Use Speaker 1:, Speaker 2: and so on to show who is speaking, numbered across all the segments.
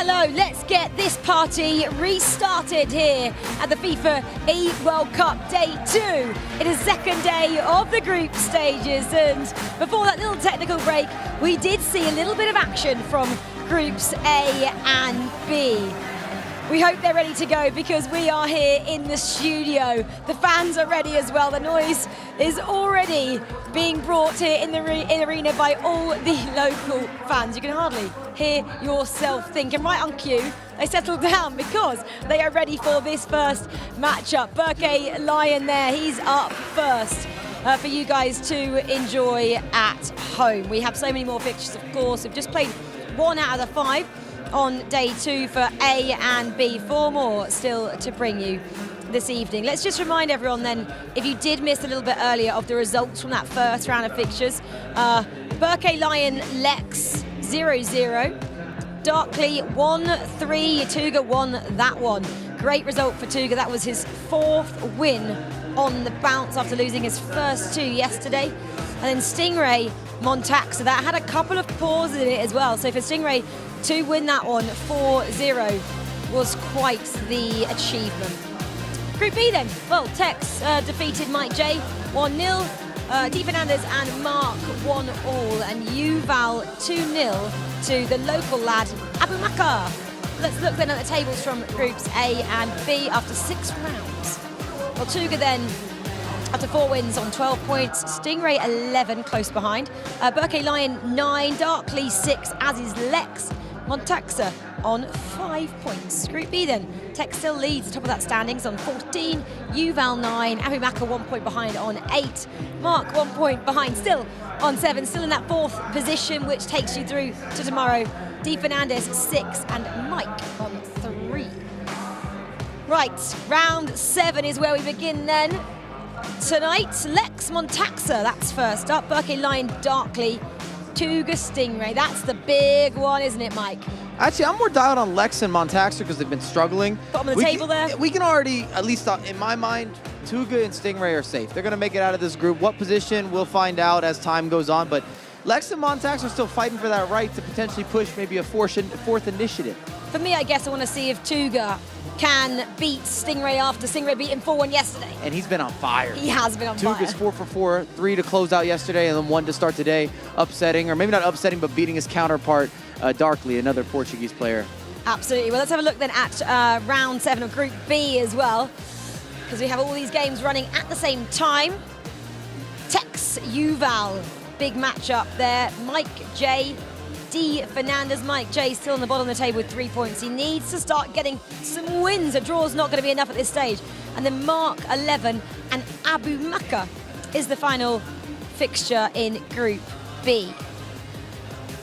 Speaker 1: Hello, let's get this party restarted here at the FIFAe World Cup Day 2. It is second day of the group stages, and before that little technical break, we did see a little bit of action from groups A and B. We hope they're ready to go because we are here in the studio. The fans are ready as well. The noise is already being brought here in the arena by all the local fans. You can hardly hear yourself think. And right on cue, they settled down because they are ready for this first matchup. FIFAe Lion there, he's up first for you guys to enjoy at home. We have so many more fixtures, of course. We've just played 1 out of the 5 on day 2 for A and B. 4 more still to bring you this evening. Let's just remind everyone then, if you did miss a little bit earlier of the results from that first round of fixtures, FIFAe Lion Lex 0-0, Darkly 1-3, Tuga won that one. Great result for Tuga, that was his 4th win on the bounce after losing his first 2 yesterday. And then Stingray Montaxa, that had a couple of pauses in it as well, so for Stingray to win that one 4-0 was quite the achievement. Group B then, well, Tex defeated Mike J 1-0, D Fernandez and Mark 1-all, and Yuval 2-0 to the local lad Abu Makar. Let's look then at the tables from groups A and B after 6 rounds. Well, Tuga then, after 4 wins on 12 points, Stingray 11 close behind, FIFAe Lion 9, Darkly 6, as is Lex, Montaxa on 5 points. Group B then, Tex still leads the top of that standings on 14, Yuval 9, Abu Makar 1 point behind on 8, Mark 1 point behind still on 7, still in that 4th position, which takes you through to tomorrow. D Fernandez 6 and Mike on 3. Right, round 7 is where we begin then. Tonight, Lex Montaxa, that's first up. FIFAe Lion Darkly, Tuga Stingray. That's the big one, isn't it, Mike?
Speaker 2: Actually, I'm more dialed on Lex and Montaxa because they've been struggling.
Speaker 1: Bottom of the table there.
Speaker 2: We can already, at least in my mind, Tuga and Stingray are safe. They're going to make it out of this group. What position, we'll find out as time goes on. But Lex and Montaxa are still fighting for that right to potentially push maybe a fourth initiative.
Speaker 1: For me, I guess I want to see if Tuga can beat Stingray after Stingray beat him 4-1 yesterday.
Speaker 2: And he's been on fire.
Speaker 1: He has been on fire.
Speaker 2: Tuga's 4 for 4, 3 to close out yesterday, and then 1 to start today, upsetting, or maybe not upsetting, but beating his counterpart, Darkly, another Portuguese player.
Speaker 1: Absolutely. Well, let's have a look then at round 7 of Group B as well, because we have all these games running at the same time. Tex, Yuval, big matchup there. Mike J, D Fernandez. Mike J still on the bottom of the table with 3 points. He needs to start getting some wins. A draw's not going to be enough at this stage. And then Mark 11 and Abu Makar is the final fixture in Group B.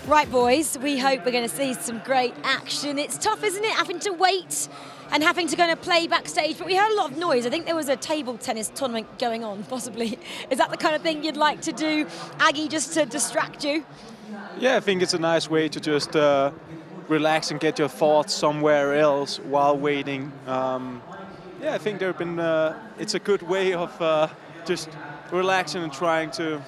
Speaker 1: Right, boys, we hope we're going to see some great action. It's tough, isn't it, having to wait and having to kind of play backstage, but we heard a lot of noise. I think there was a table tennis tournament going on, possibly. Is that the kind of thing you'd like to do, Aggie, just to distract you?
Speaker 3: Yeah, I think it's a nice way to just relax and get your thoughts somewhere else while waiting. Yeah, I think there have been. It's a good way of just relaxing and trying to,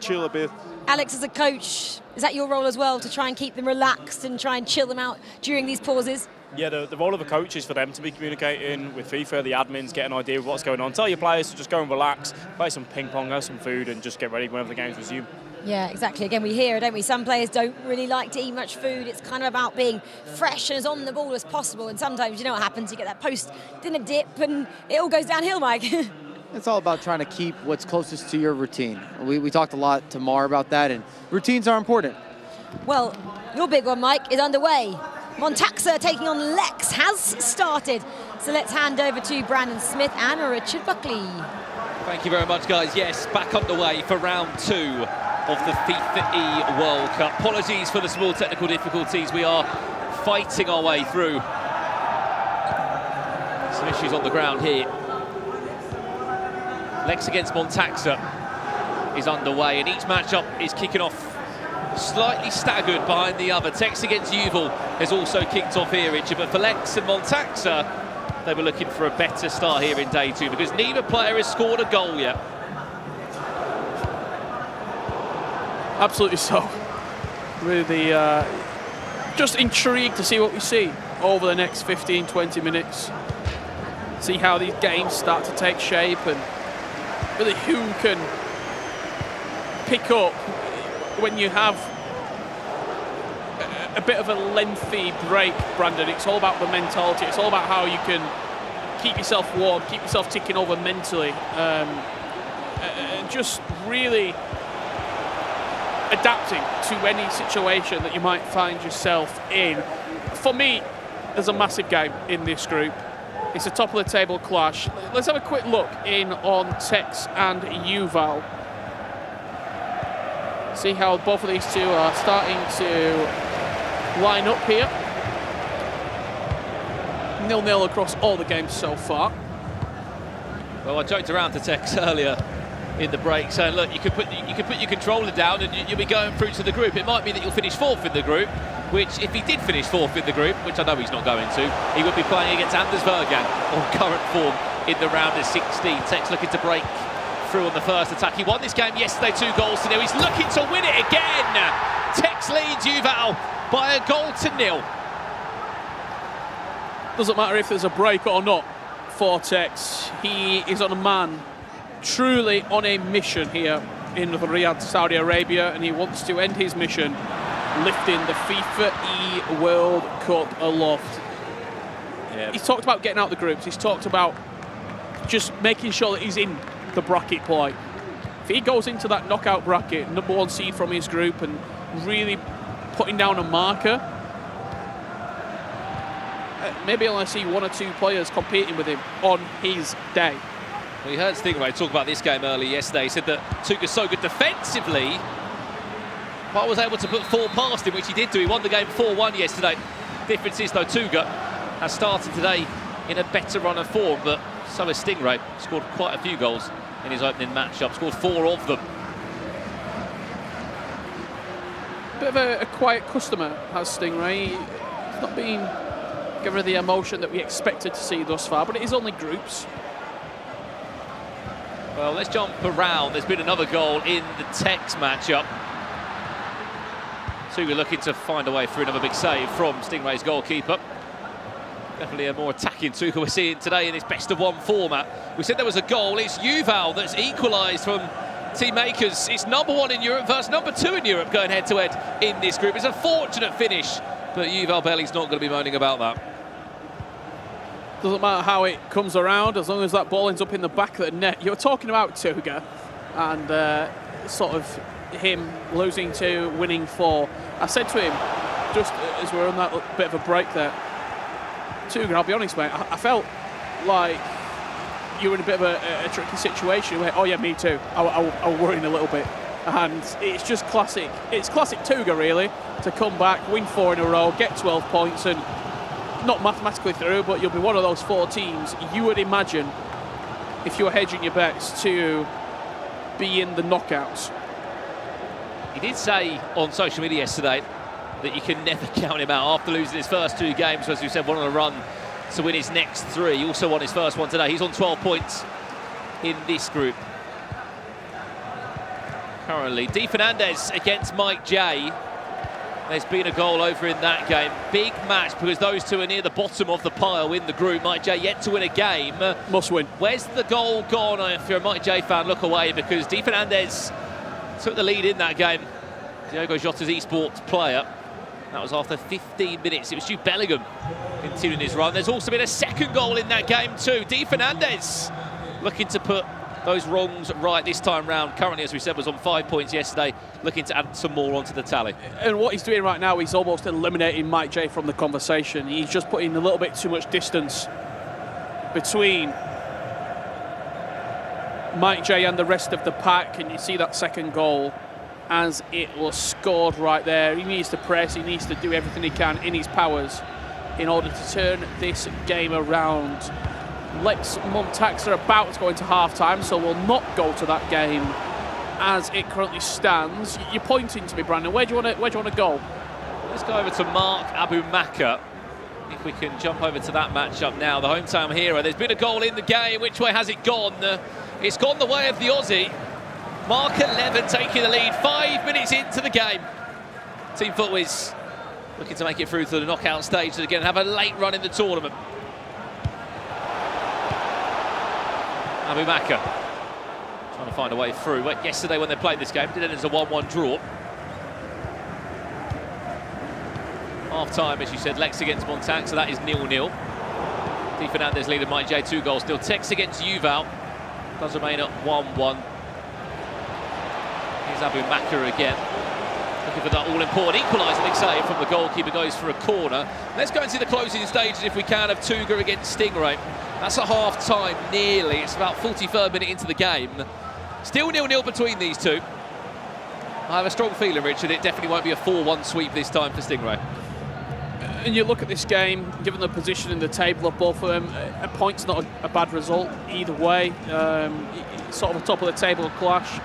Speaker 3: chill a bit.
Speaker 1: Alex, as a coach, is that your role as well, to try and keep them relaxed and try and chill them out during these pauses?
Speaker 4: Yeah, the role of a coach is for them to be communicating with FIFA, the admins, get an idea of what's going on. Tell your players to just go and relax, play some ping pong, have some food, and just get ready whenever the games resume. Yeah,
Speaker 1: exactly. Again, we hear, don't we? Some players don't really like to eat much food. It's kind of about being fresh and as on the ball as possible. And sometimes, you know what happens? You get that post-dinner dip and it all goes downhill, Mike.
Speaker 2: It's all about trying to keep what's closest to your routine. We talked a lot to Mar about that, and routines are important.
Speaker 1: Well, your big one, Mike, is underway. Montaxa taking on Lex has started. So let's hand over to Brandon Smith and Richard Buckley.
Speaker 5: Thank you very much, guys. Yes, back underway for round 2 of the FIFAe World Cup. Apologies for the small technical difficulties. We are fighting our way through some issues on the ground here. Lex against Montaxa is underway, and each matchup is kicking off slightly staggered behind the other. Tex against Yuval has also kicked off here, Richard, but for Lex and Montaxa, they were looking for a better start here in day 2 because neither player has scored a goal yet.
Speaker 6: Absolutely so. Really, just intrigued to see what we see over the next 15-20 minutes. See how these games start to take shape and really who can pick up when you have a bit of a lengthy break, Brandon. It's all about the mentality. It's all about how you can keep yourself warm, keep yourself ticking over mentally, and just really adapting to any situation that you might find yourself in. For me, there's a massive game in this group. It's a top of the table clash. Let's have a quick look in on Tex and Yuval. See how both of these two are starting to line up here. 0-0 across all the games so far.
Speaker 5: Well, I joked around to Tex earlier in the break saying, look, you could put your controller down and you'll be going through to the group. It might be that you'll finish 4th in the group, which if he did finish 4th in the group, which I know he's not going to, he would be playing against Anders Bergan on current form in the round of 16. Tex looking to break through on the first attack. He won this game yesterday 2-0. He's looking to win it again. Tex leads Yuval by a 0-0.
Speaker 6: Doesn't matter if there's a break or not for Tex. He is on a man, truly on a mission here in Riyadh, Saudi Arabia, and he wants to end his mission lifting the FIFAe World Cup aloft. Yeah. He's talked about getting out the groups. He's talked about just making sure that he's in the bracket play. If he goes into that knockout bracket, #1 seed from his group, and really putting down a marker, maybe I'll see 1 or 2 players competing with him on his day.
Speaker 5: Well, you heard Stingray talk about this game earlier yesterday. He said that Tuga's so good defensively, but I was able to put 4 past him, which he did do. He won the game 4-1 yesterday. Difference is, though, Tuga has started today in a better run of form, but so has Stingray. Scored quite a few goals in his opening matchup, scored 4 of them.
Speaker 6: Bit of a quiet customer, has Stingray. He's not been given the emotion that we expected to see thus far, but it is only groups.
Speaker 5: Well, let's jump around. There's been another goal in the Tex matchup. Tuga looking to find a way through, another big save from Stingray's goalkeeper. Definitely a more attacking Tuga we're seeing today in this best-of-1 format. We said there was a goal. It's Yuval that's equalised from Team Makers. It's #1 in Europe versus #2 in Europe going head-to-head in this group. It's a fortunate finish, but Yuval Belli's not going to be moaning about that.
Speaker 6: Doesn't matter how it comes around, as long as that ball ends up in the back of the net. You were talking about Tuga and sort of him losing 2, winning 4. I said to him, just as we were on that bit of a break there, Tuga, I'll be honest, mate, I felt like you were in a bit of a tricky situation. Where, oh yeah, me too. I was worrying a little bit. And it's just classic. It's classic Tuga, really, to come back, win 4 in a row, get 12 points, and not mathematically through, but you'll be one of those 4 teams you would imagine, if you were hedging your bets, to be in the knockouts.
Speaker 5: He did say on social media yesterday that you can never count him out after losing his first 2 games, as we said, one on a run to win his next 3. He also won his first one today. He's on 12 points in this group currently. Di Fernandez against Mike J. There's been a goal over in that game. Big match because those two are near the bottom of the pile in the group. Mike J yet to win a game.
Speaker 6: Must win.
Speaker 5: Where's the goal gone? If you're a Mike J fan, look away, because Di Fernandez took the lead in that game. Diogo Jota's esports player. That was after 15 minutes. It was Jude Bellingham continuing his run. There's also been a second goal in that game too. Di Fernandez looking to put those wrongs right this time round. Currently, as we said, was on 5 points yesterday, looking to add some more onto the tally.
Speaker 6: And what he's doing right now, he's almost eliminating Mike J from the conversation. He's just putting a little bit too much distance between Mike J and the rest of the pack, and you see that second goal as it was scored right there. He needs to press, he needs to do everything he can in his powers in order to turn this game around. Lex Montax are about to go into half-time, so we'll not go to that game as it currently stands. You're pointing to me, Brandon. Where do you want to go?
Speaker 5: Let's go over to Mark Abu Maka. If we can jump over to that matchup now, the hometown hero. There's been a goal in the game. Which way has it gone? It's gone the way of the Aussie. Mark 11 taking the lead 5 minutes into the game. Team FUTWIZ looking to make it through to the knockout stage and again have a late run in the tournament. Abu Maka trying to find a way through. Yesterday when they played this game, it did end as a 1-1 draw. Half-time, as you said, Lex against Montax, so that is 0-0. Di Fernandez leading Mike J 2 goals still. Tex against Yuval does remain at 1-1. Here's Abu Maka again. Looking for that all-important equaliser, big save from the goalkeeper, goes for a corner. Let's go and see the closing stages, if we can, of Tuga against Stingray. That's at half-time, nearly. It's about 43rd minute into the game. Still 0-0 between these two. I have a strong feeling, Richard, it definitely won't be a 4-1 sweep this time for Stingray.
Speaker 6: And you look at this game, given the position in the table of both of them, a point's not a bad result either way. Sort of a top of the table clash.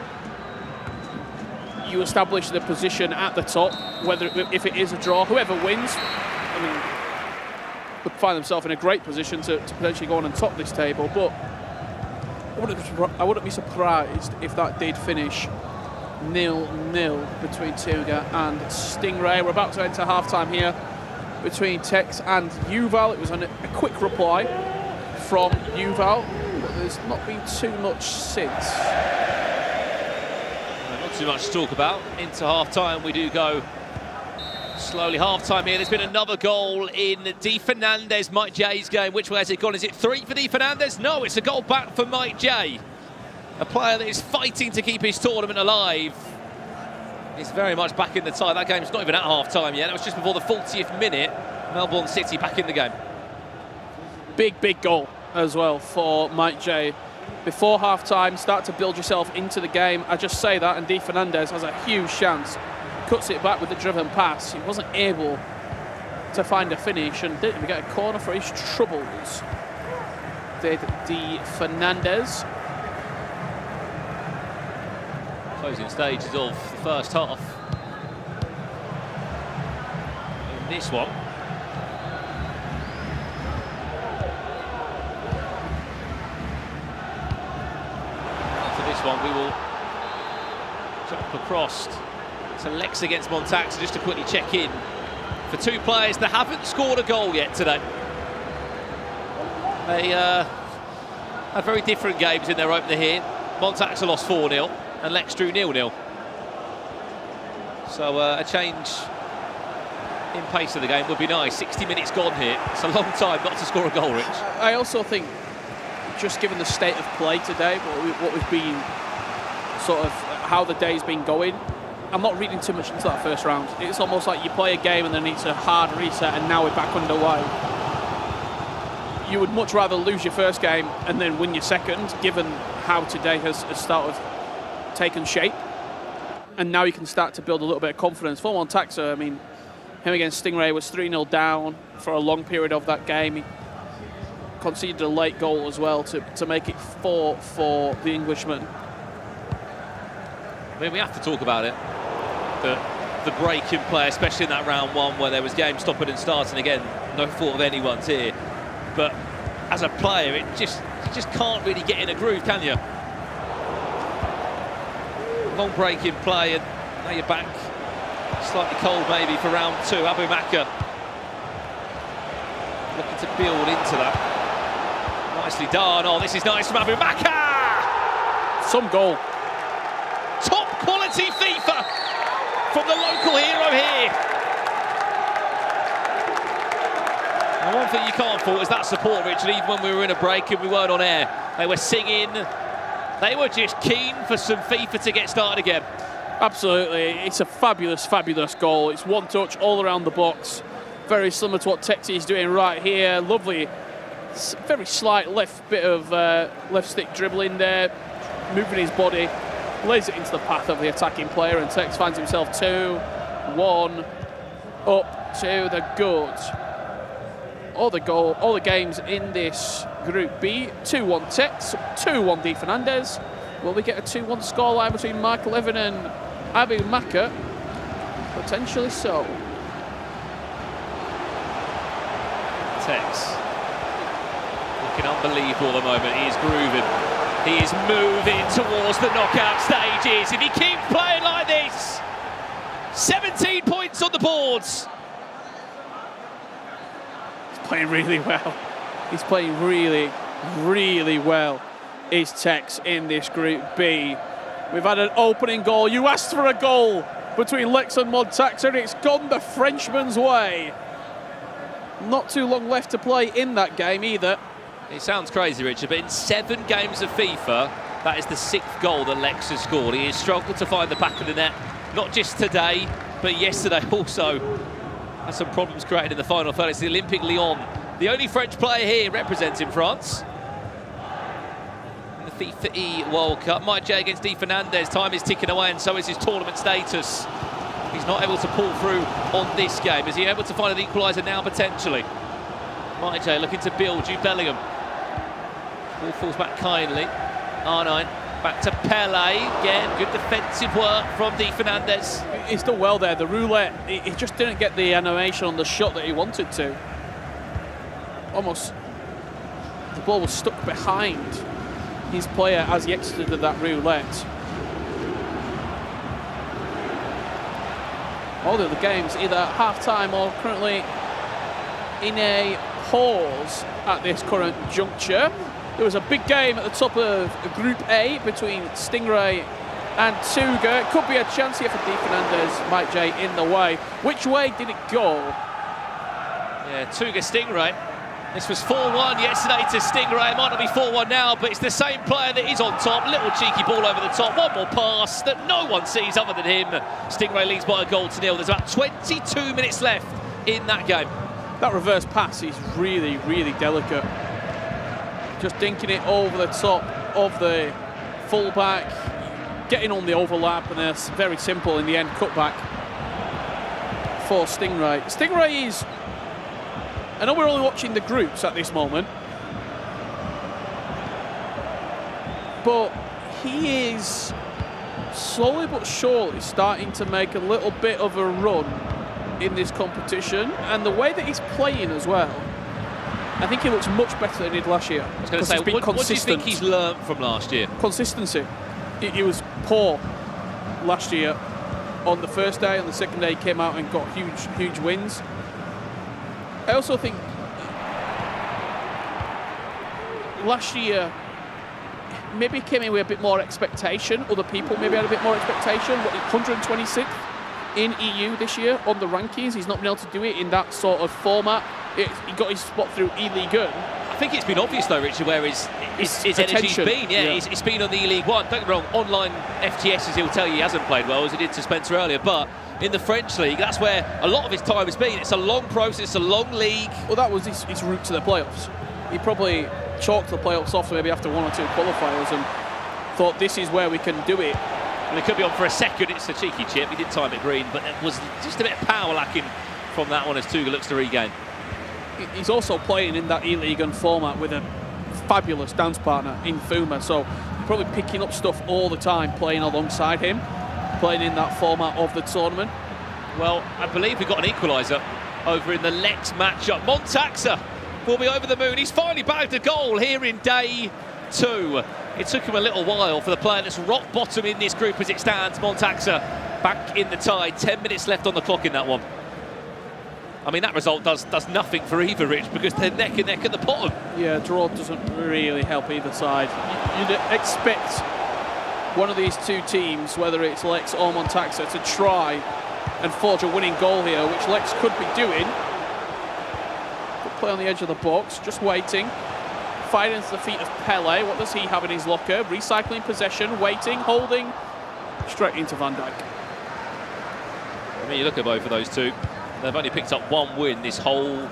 Speaker 6: You establish the position at the top, if it is a draw, whoever wins, I mean, would find themselves in a great position to potentially go on and top this table. But I wouldn't be surprised if that did finish 0-0 between Tuga and Stingray. We're about to enter half-time here between Tex and Yuval. It was a quick reply from Yuval, but there's not been too much since.
Speaker 5: Not too much to talk about. Into half-time we do go slowly. Half-time here. There's been another goal in Di Fernandez, Mike J's game. Which way has it gone? Is it 3 for Di Fernandez? No, it's a goal back for Mike J. A player that is fighting to keep his tournament alive. He's very much back in the tie. That game's not even at half-time yet. That was just before the 40th minute. Melbourne City back in the game.
Speaker 6: Big goal as well for Mike J. Before half-time, start to build yourself into the game. I just say that, and Di Fernandez has a huge chance. Cuts it back with the driven pass. He wasn't able to find a finish and didn't even get a corner for his troubles. Did Di Fernandez.
Speaker 5: Closing stages of the first half. In this one. After this one, we will jump across to Lex against Montax, just to quickly check in for two players that haven't scored a goal yet today. They had very different games in their opener here. Montax lost 4-0 and Lex drew 0-0. So a change in pace of the game would be nice. 60 minutes gone here. It's a long time not to score a goal, Rich.
Speaker 6: I also think, just given the state of play today, what we've been, sort of how the day's been going, I'm not reading too much into that first round. It's almost like you play a game and then it's a hard reset and now we're back underway. You would much rather lose your first game and then win your second, given how today has started taken shape. And now you can start to build a little bit of confidence. For Montaxa, I mean, him against Stingray was 3-0 down for a long period of that game. He conceded a late goal as well to make it 4 for the Englishman.
Speaker 5: I mean, we have to talk about it. The break in play, especially in that round one where there was game stopping and starting again. No fault of anyone's here. But as a player, you just can't really get in a groove, can you? Long break in play, and now you're back slightly cold maybe for round two. Abu Maka looking to build into that. Nicely done. Oh, this is nice from Abu Maka!
Speaker 6: Some goal.
Speaker 5: Top quality FIFA from the local hero here. And one thing you can't fault is that support, Richard. Even when we were in a break and we weren't on air, they were singing. They were just keen for some FIFA to get started again.
Speaker 6: Absolutely. It's a fabulous goal. It's one touch all around the box. Very similar to what Texie is doing right here. Lovely, very slight left bit of left stick dribbling there, moving his body, lays it into the path of the attacking player, and Tex finds himself 2-1 up to the good. All the games in this Group B, 2-1 Tex, 2-1 Di Fernandez. Will we get a 2-1 scoreline between Michael Evan and Abu Maka? Potentially so.
Speaker 5: Tex looking unbelievable at the moment. He is grooving. He is moving towards the knockout stages. If he keeps playing like this, 17 points on the boards.
Speaker 6: playing really well. He's playing really, really well, is Tex, in this Group B. We've had an opening goal. You asked for a goal between Lex and Montaxa, and it's gone the Frenchman's way. Not too long left to play in that game either.
Speaker 5: It sounds crazy, Richard, but in 7 games of FIFA, that is the 6th goal that Lex has scored. He has struggled to find the back of the net, not just today, but yesterday also. Had some problems created in the final third. It's the Olympique Lyon, the only French player here representing France in the FIFAe World Cup. Mike J against Di Fernandez. Time is ticking away, and so is his tournament status. He's not able to pull through on this game. Is he able to find an equaliser now, potentially? Mike J looking to build. Jude Bellingham. Ball falls back kindly. R9 back to Pele. Again, good defensive work from Di Fernandez.
Speaker 6: He's done well there. The roulette, he just didn't get the animation on the shot that he wanted to. Almost, the ball was stuck behind his player as he exited that roulette. All the other games either at half-time or currently in a pause at this current juncture. There was a big game at the top of Group A between Stingray and Tuga. It could be a chance here for Di Fernandez. Mike J in the way. Which way did it go?
Speaker 5: Yeah, Tuga Stingray. This was 4-1 yesterday to Stingray. It might not be 4-1 now, but it's the same player that is on top. Little cheeky ball over the top. One more pass that no one sees other than him. Stingray leads by a goal to nil. There's about 22 minutes left in that game.
Speaker 6: That reverse pass is really, really delicate. Just dinking it over the top of the fullback, getting on the overlap, and it's very simple in the end cutback for Stingray. Stingray is, I know we're only watching the groups at this moment, but he is slowly but surely starting to make a little bit of a run in this competition, and the way that he's playing as well, I think he looks much better than he did last year.
Speaker 5: I was going to say, what do you think he's learned from last year?
Speaker 6: Consistency. He was poor last year on the first day. On the second day, he came out and got huge wins. I also think last year maybe came in with a bit more expectation. Other people maybe had a bit more expectation. 126th in EU this year on the rankings. He's not been able to do it in that sort of format. He got his spot through E-League 1.
Speaker 5: I think it's been obvious though, Richard, where his energy's been. Yeah. It's been on the E-League 1. Don't get me wrong, online FTSs he'll tell you he hasn't played well, as he did to Spencer earlier, but in the French league, that's where a lot of his time has been. It's a long process, a long league.
Speaker 6: Well, that was his route to the playoffs. He probably chalked the playoffs off maybe after 1 or 2 qualifiers and thought this is where we can do it.
Speaker 5: And it could be on for a second. It's a cheeky chip. He did time it green, but it was just a bit of power lacking from that one as Tuga looks to regain.
Speaker 6: He's also playing in that E-League 1 format with a fabulous dance partner in Fuma, so probably picking up stuff all the time, playing alongside him, playing in that format of the tournament.
Speaker 5: Well, I believe we've got an equaliser over in the Lex matchup. Montaxa will be over the moon. He's finally bagged a goal here in day 2. It took him a little while for the player that's rock bottom in this group as it stands. Montaxa back in the tie. 10 minutes left on the clock in that one. I mean, that result does nothing for either, Rich, because they're neck and neck at the bottom.
Speaker 6: Yeah, draw doesn't really help either side. You'd expect one of these two teams, whether it's Lex or Montaxa, to try and forge a winning goal here, which Lex could be doing. Good play on the edge of the box, just waiting. Fired into the feet of Pele. What does he have in his locker? Recycling possession, waiting, holding, straight into Van Dijk.
Speaker 5: I mean, you look at both of those two. They've only picked up 1 win this whole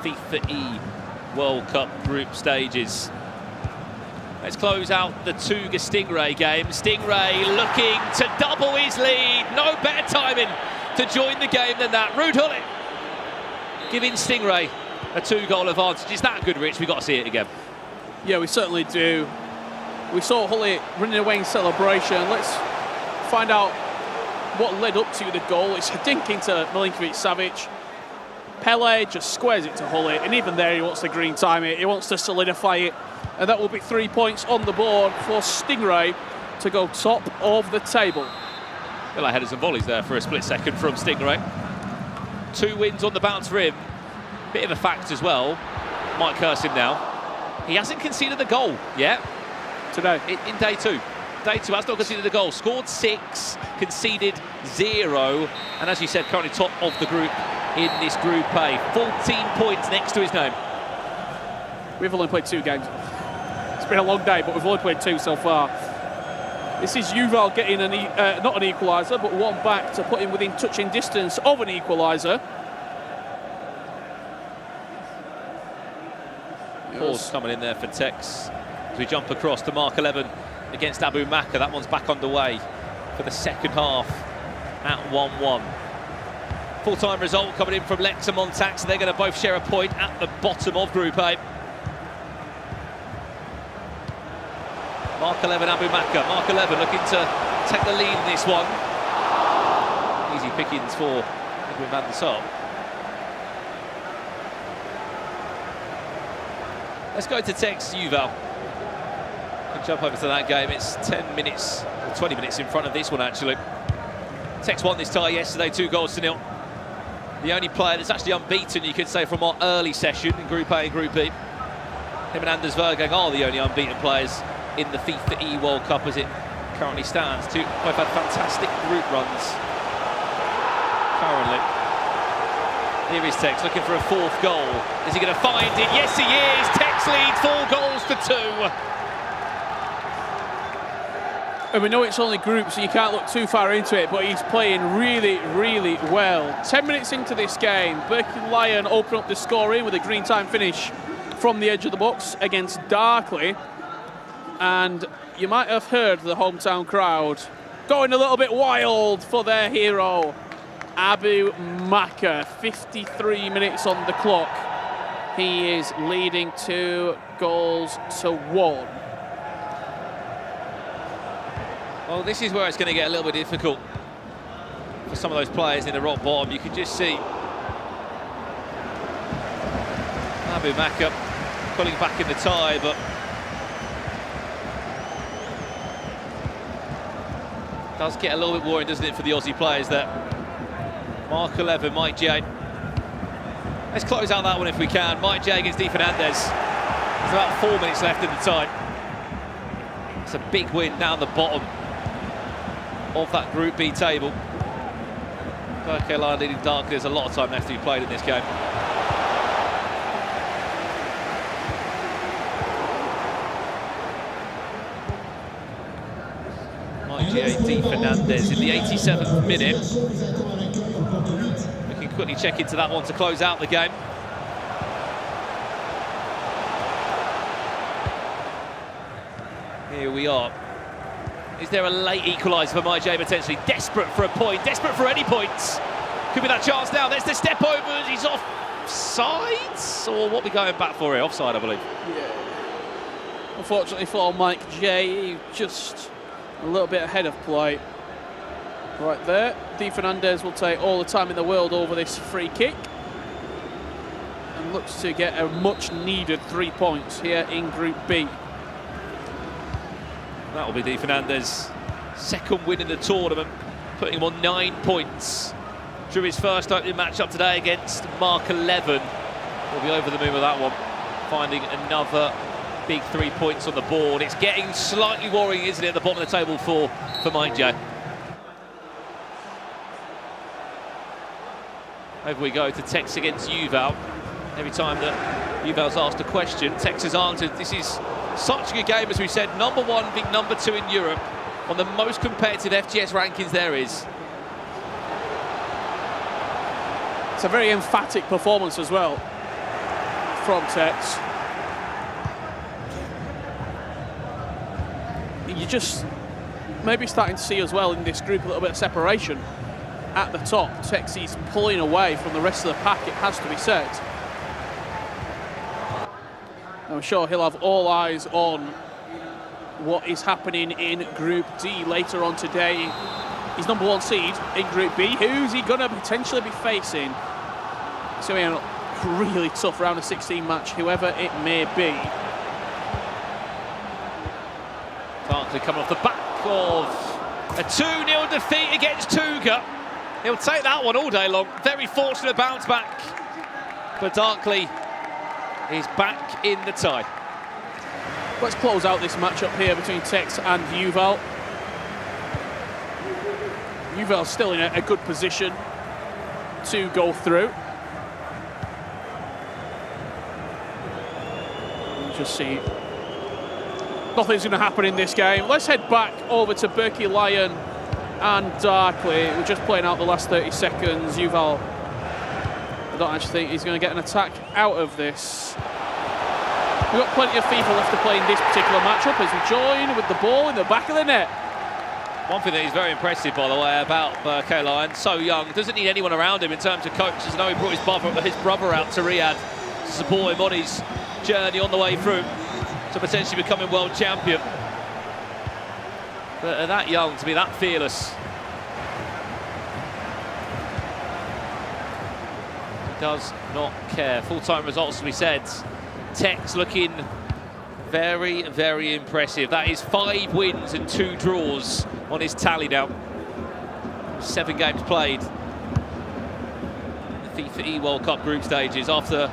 Speaker 5: FIFAe World Cup group stages. Let's close out the Tuga Stingray game. Stingray looking to double his lead. No better timing to join the game than that. Ruud Gullit giving Stingray a 2-goal advantage. Is that good, Rich? We've got to see it again.
Speaker 6: Yeah, we certainly do. We saw Gullit running away in celebration. Let's find out what led up to the goal. It's a dink into Milinkovic-Savic. Pele just squares it to Gullit, and even there he wants to green time it. He wants to solidify it, and that will be 3 points on the board for Stingray to go top of the table.
Speaker 5: Well, I headers and volleys there for a split second from Stingray. 2 wins on the bounce for him Bit of a fact as well, might curse him now. He hasn't conceded a goal yet.
Speaker 6: Today.
Speaker 5: In day two. Day two has not conceded a goal. Scored 6, conceded 0. And as you said, currently top of the group in this Group A. 14 points next to his name.
Speaker 6: We've only played 2 games. It's been a long day, but we've only played 2 so far. This is Yuval getting not an equaliser, but one back to put him within touching distance of an equaliser.
Speaker 5: Pause coming in there for Tex as we jump across to Mark 11 against Abu Maka. That one's back underway for the second half at 1-1. Full-time result coming in from Lex and Montax, so they're going to both share a point at the bottom of Group A. Mark 11, Abu Maka. Mark 11 looking to take the lead in this one. Easy pickings for Edwin van der Sar. Let's go to Tex Yuval. We'll jump over to that game. It's 10 minutes, or 20 minutes in front of this one, actually. Tex won this tie yesterday, 2-0. The only player that's actually unbeaten, you could say, from our early session in Group A and Group B. Him and Anders Vergang are the only unbeaten players in the FIFAe World Cup as it currently stands. Both had fantastic group runs currently. Here is Tex looking for a 4th goal. Is he going to find it? Yes, he is. Tex leads 4 goals to 2.
Speaker 6: And we know it's only group, so you can't look too far into it, but he's playing really, really well. 10 minutes into this game, Birkin Lion open up the scoring with a green time finish from the edge of the box against Darkley. And you might have heard the hometown crowd going a little bit wild for their hero, Abu Maka. 53 minutes on the clock. He is leading 2 goals to 1.
Speaker 5: Well, this is where it's going to get a little bit difficult for some of those players in the rock bottom. You can just see Abu Maka pulling back in the tie, but does get a little bit worrying, doesn't it, for the Aussie players there. Mark 11, Mike J. Let's close out that one if we can. Mike J against Di Fernandez. There's about 4 minutes left in the time. It's a big win down the bottom of that Group B table. Okay, line leading Dark. There's a lot of time left to be played in this game. Di Fernandez in the 87th minute. We can quickly check into that one to close out the game. Here we are. Is there a late equaliser for My J potentially? Desperate for a point, desperate for any points. Could be that chance now. There's the step over. He's offside, or what we going back for here? Offside, I believe.
Speaker 6: Yeah. Unfortunately for Mike J, just a little bit ahead of play right there. Di Fernandez will take all the time in the world over this free kick and looks to get a much needed 3 points here in Group B.
Speaker 5: That will be Di Fernandez' 2nd win in the tournament, putting him on 9 points. Drew his first opening match up today against Mark 11. We'll be over the moon with that one, finding another big 3 points on the board. It's getting slightly worrying, isn't it, at the bottom of the table for Mike J. Over we go to Tex against Yuval. Every time that Yuval's asked a question, Tex has answered. This is such a good game, as we said. #1 being #2 in Europe on the most competitive FGS rankings there is.
Speaker 6: It's a very emphatic performance as well from Tex. You're just maybe starting to see as well in this group a little bit of separation at the top. Tex is pulling away from the rest of the pack, it has to be said. I'm sure he'll have all eyes on what is happening in Group D later on today. He's #1 seed in Group B. Who's he going to potentially be facing? So a really tough round of 16 match, whoever it may be.
Speaker 5: Barkley coming off the back of a 2-0 defeat against Tuga. He'll take that one all day long. Very fortunate bounce back but Darkley is back in the tie.
Speaker 6: Let's close out this matchup here between Tex and Yuval. Yuval's still in a good position to go through. Just see, nothing's going to happen in this game. Let's head back over to Berkey Lion and Darkley. We're just playing out the last 30 seconds. Yuval, I don't actually think he's going to get an attack out of this. We've got plenty of FIFA left to play in this particular matchup as we join with the ball in the back of the net.
Speaker 5: One thing that is very impressive, by the way, about Berkey Lion, so young, doesn't need anyone around him in terms of coaches. I know he brought his brother out to Riyadh to support him on his journey on the way through to potentially becoming world champion. But that young to be that fearless. He does not care. Full-time results, as we said. Tex looking very, very impressive. That is 5 wins and 2 draws on his tally now. 7 games played. The FIFAe World Cup group stages after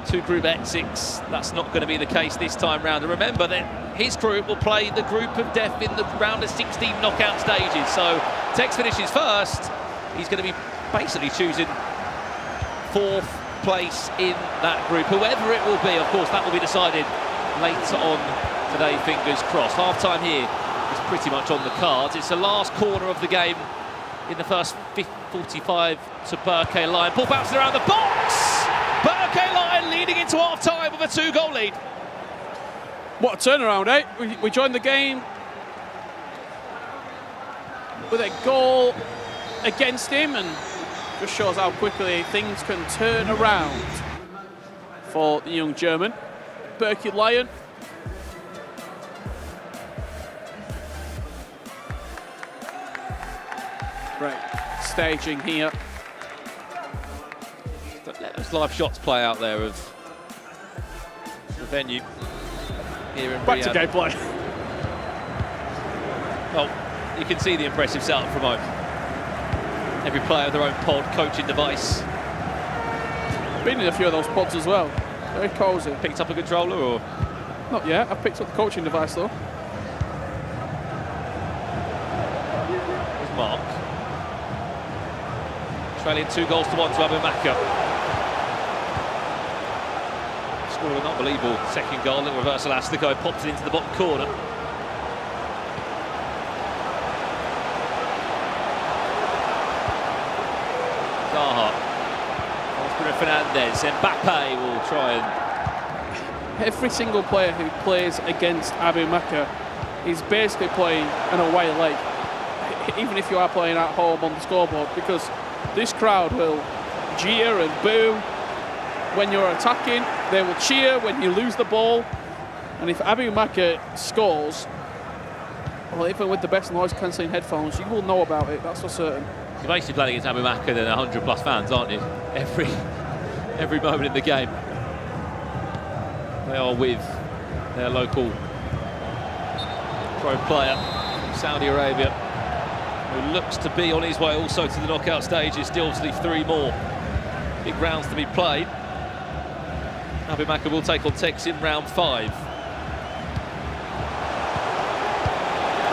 Speaker 5: 2 group exits. That's not going to be the case this time round. And remember that his group will play the group of death in the round of 16 knockout stages. So Tex finishes first. He's going to be basically choosing 4th place in that group. Whoever it will be, of course, that will be decided later on today, fingers crossed. Half-time here is pretty much on the cards. It's the last corner of the game in the first 45 to Berkey Lion. Ball bouncing around the box! Berkey Lion leading into half-time with a 2-goal lead.
Speaker 6: What a turnaround, eh? We joined the game with a goal against him, and just shows how quickly things can turn around for the young German. Berkey Lion. Great staging here.
Speaker 5: Let those live shots play out there of the venue here in
Speaker 6: Back
Speaker 5: Riyadh.
Speaker 6: to gameplay.
Speaker 5: Well, you can see the impressive setup from home. Every player with their own pod, coaching device.
Speaker 6: Been in a few of those pods as well. Very cosy.
Speaker 5: Picked up a controller or?
Speaker 6: Not yet. I've picked up the coaching device though.
Speaker 5: There's Mark. Trailing 2-1 to Abu Maka. Scored an unbelievable second goal. Little reverse elastico, pops it into the bottom corner. Zaha. Bruno Fernandes. Mbappe will try and...
Speaker 6: Every single player who plays against Abu Maka is basically playing an away leg, even if you are playing at home on the scoreboard, because this crowd will jeer and boo when you're attacking. They will cheer when you lose the ball. And if Abu Maka scores, well, even with the best noise-cancelling headphones, you will know about it, that's for certain.
Speaker 5: You're basically playing against Abu Maka and 100+ fans, aren't you? Every moment in the game. They are with their local pro player from Saudi Arabia, who looks to be on his way also to the knockout stages. Still obviously 3 more big rounds to be played. Abu Maka will take on Tex in round 5.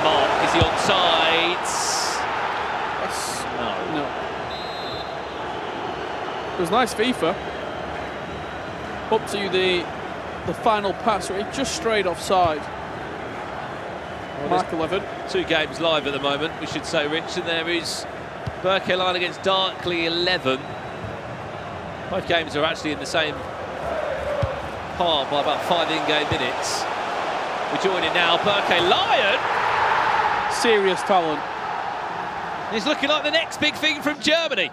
Speaker 5: Mark, is he onside?
Speaker 6: Yes.
Speaker 5: No.
Speaker 6: It was nice FIFA. Up to the final pass, where it just strayed offside.
Speaker 5: Well,
Speaker 6: Mark 11.
Speaker 5: 2 games live at the moment, we should say, Rich, and there is Berkey Lion against Darkley 11. Both games are actually in the same part by about 5 in-game minutes. We're joining now, Berkey Lion.
Speaker 6: Serious talent.
Speaker 5: He's looking like the next big thing from Germany.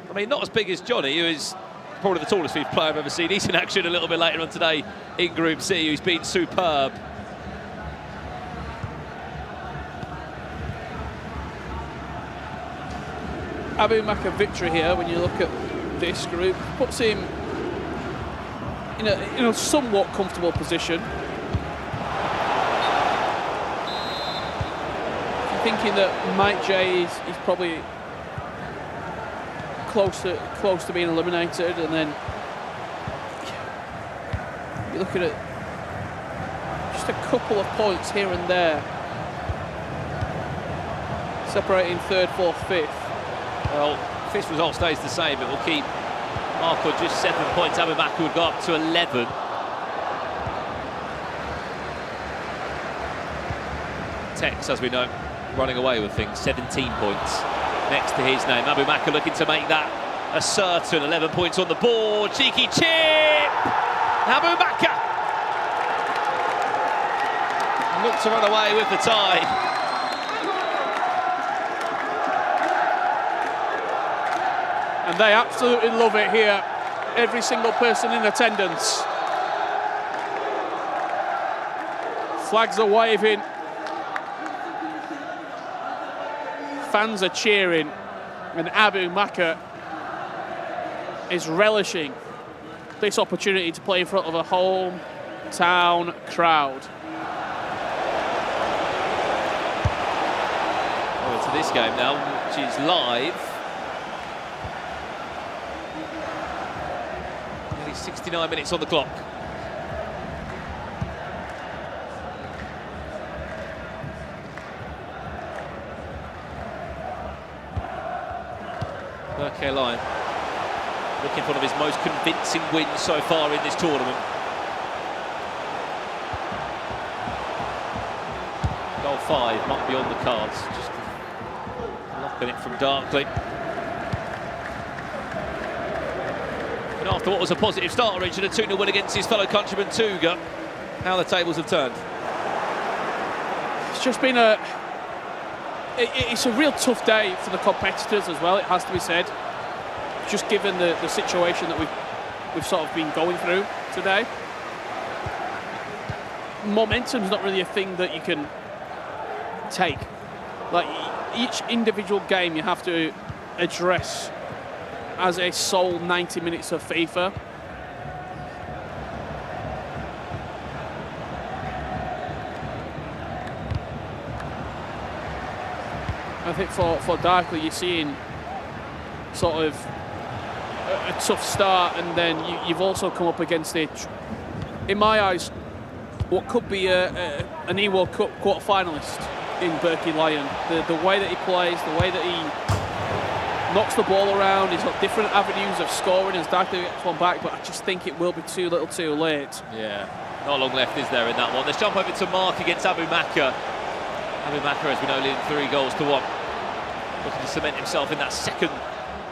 Speaker 5: I mean, not as big as Johnny, who is probably the tallest FIFA player I've ever seen. He's in action a little bit later on today in Group C, who's been superb.
Speaker 6: Abu Maka victory here, when you look at this group, puts him in a somewhat comfortable position. If you're thinking that Mike J is probably close to being eliminated, and then you're looking at just a couple of points here and there, separating third, fourth, fifth.
Speaker 5: Well, fifth result stays the same. It will keep Marco just 7 points. Abu Bakr would go up to 11. Tex, as we know, running away with things, 17 points next to his name. Abu Bakr looking to make that a certain 11 points on the board. Cheeky chip! Abu Bakr looked to run away with the tie.
Speaker 6: And they absolutely love it here. Every single person in attendance. Flags are waving. Fans are cheering. And Abu Bakr is relishing this opportunity to play in front of a hometown crowd.
Speaker 5: Over to this game now, which is live. Nearly 69 minutes on the clock. Line looking for one of his most convincing wins so far in this tournament. Goal 5 might be on the cards. Just locking it from Darkley. And after what was a positive start, Richard, a 2-0 win against his fellow countryman Tuga, how the tables have turned.
Speaker 6: It's just been it's a real tough day for the competitors as well, it has to be said. Just given the situation that we've sort of been going through today. Momentum's not really a thing that you can take. Like, each individual game you have to address as a sole 90 minutes of FIFA. I think for Darkley, you're seeing sort of a tough start, and then you've also come up against it, in my eyes, what could be an E-World Cup quarter-finalist in Berkey Lyon. The way that he plays, the way that he knocks the ball around, he's got different avenues of scoring as Darkley gets one back, but I just think it will be too little too late.
Speaker 5: Yeah, not long left, is there, in that one? Let's jump over to Mark against Abu Bakr. Abu Bakr, as we know, leading 3-1, looking to cement himself in that second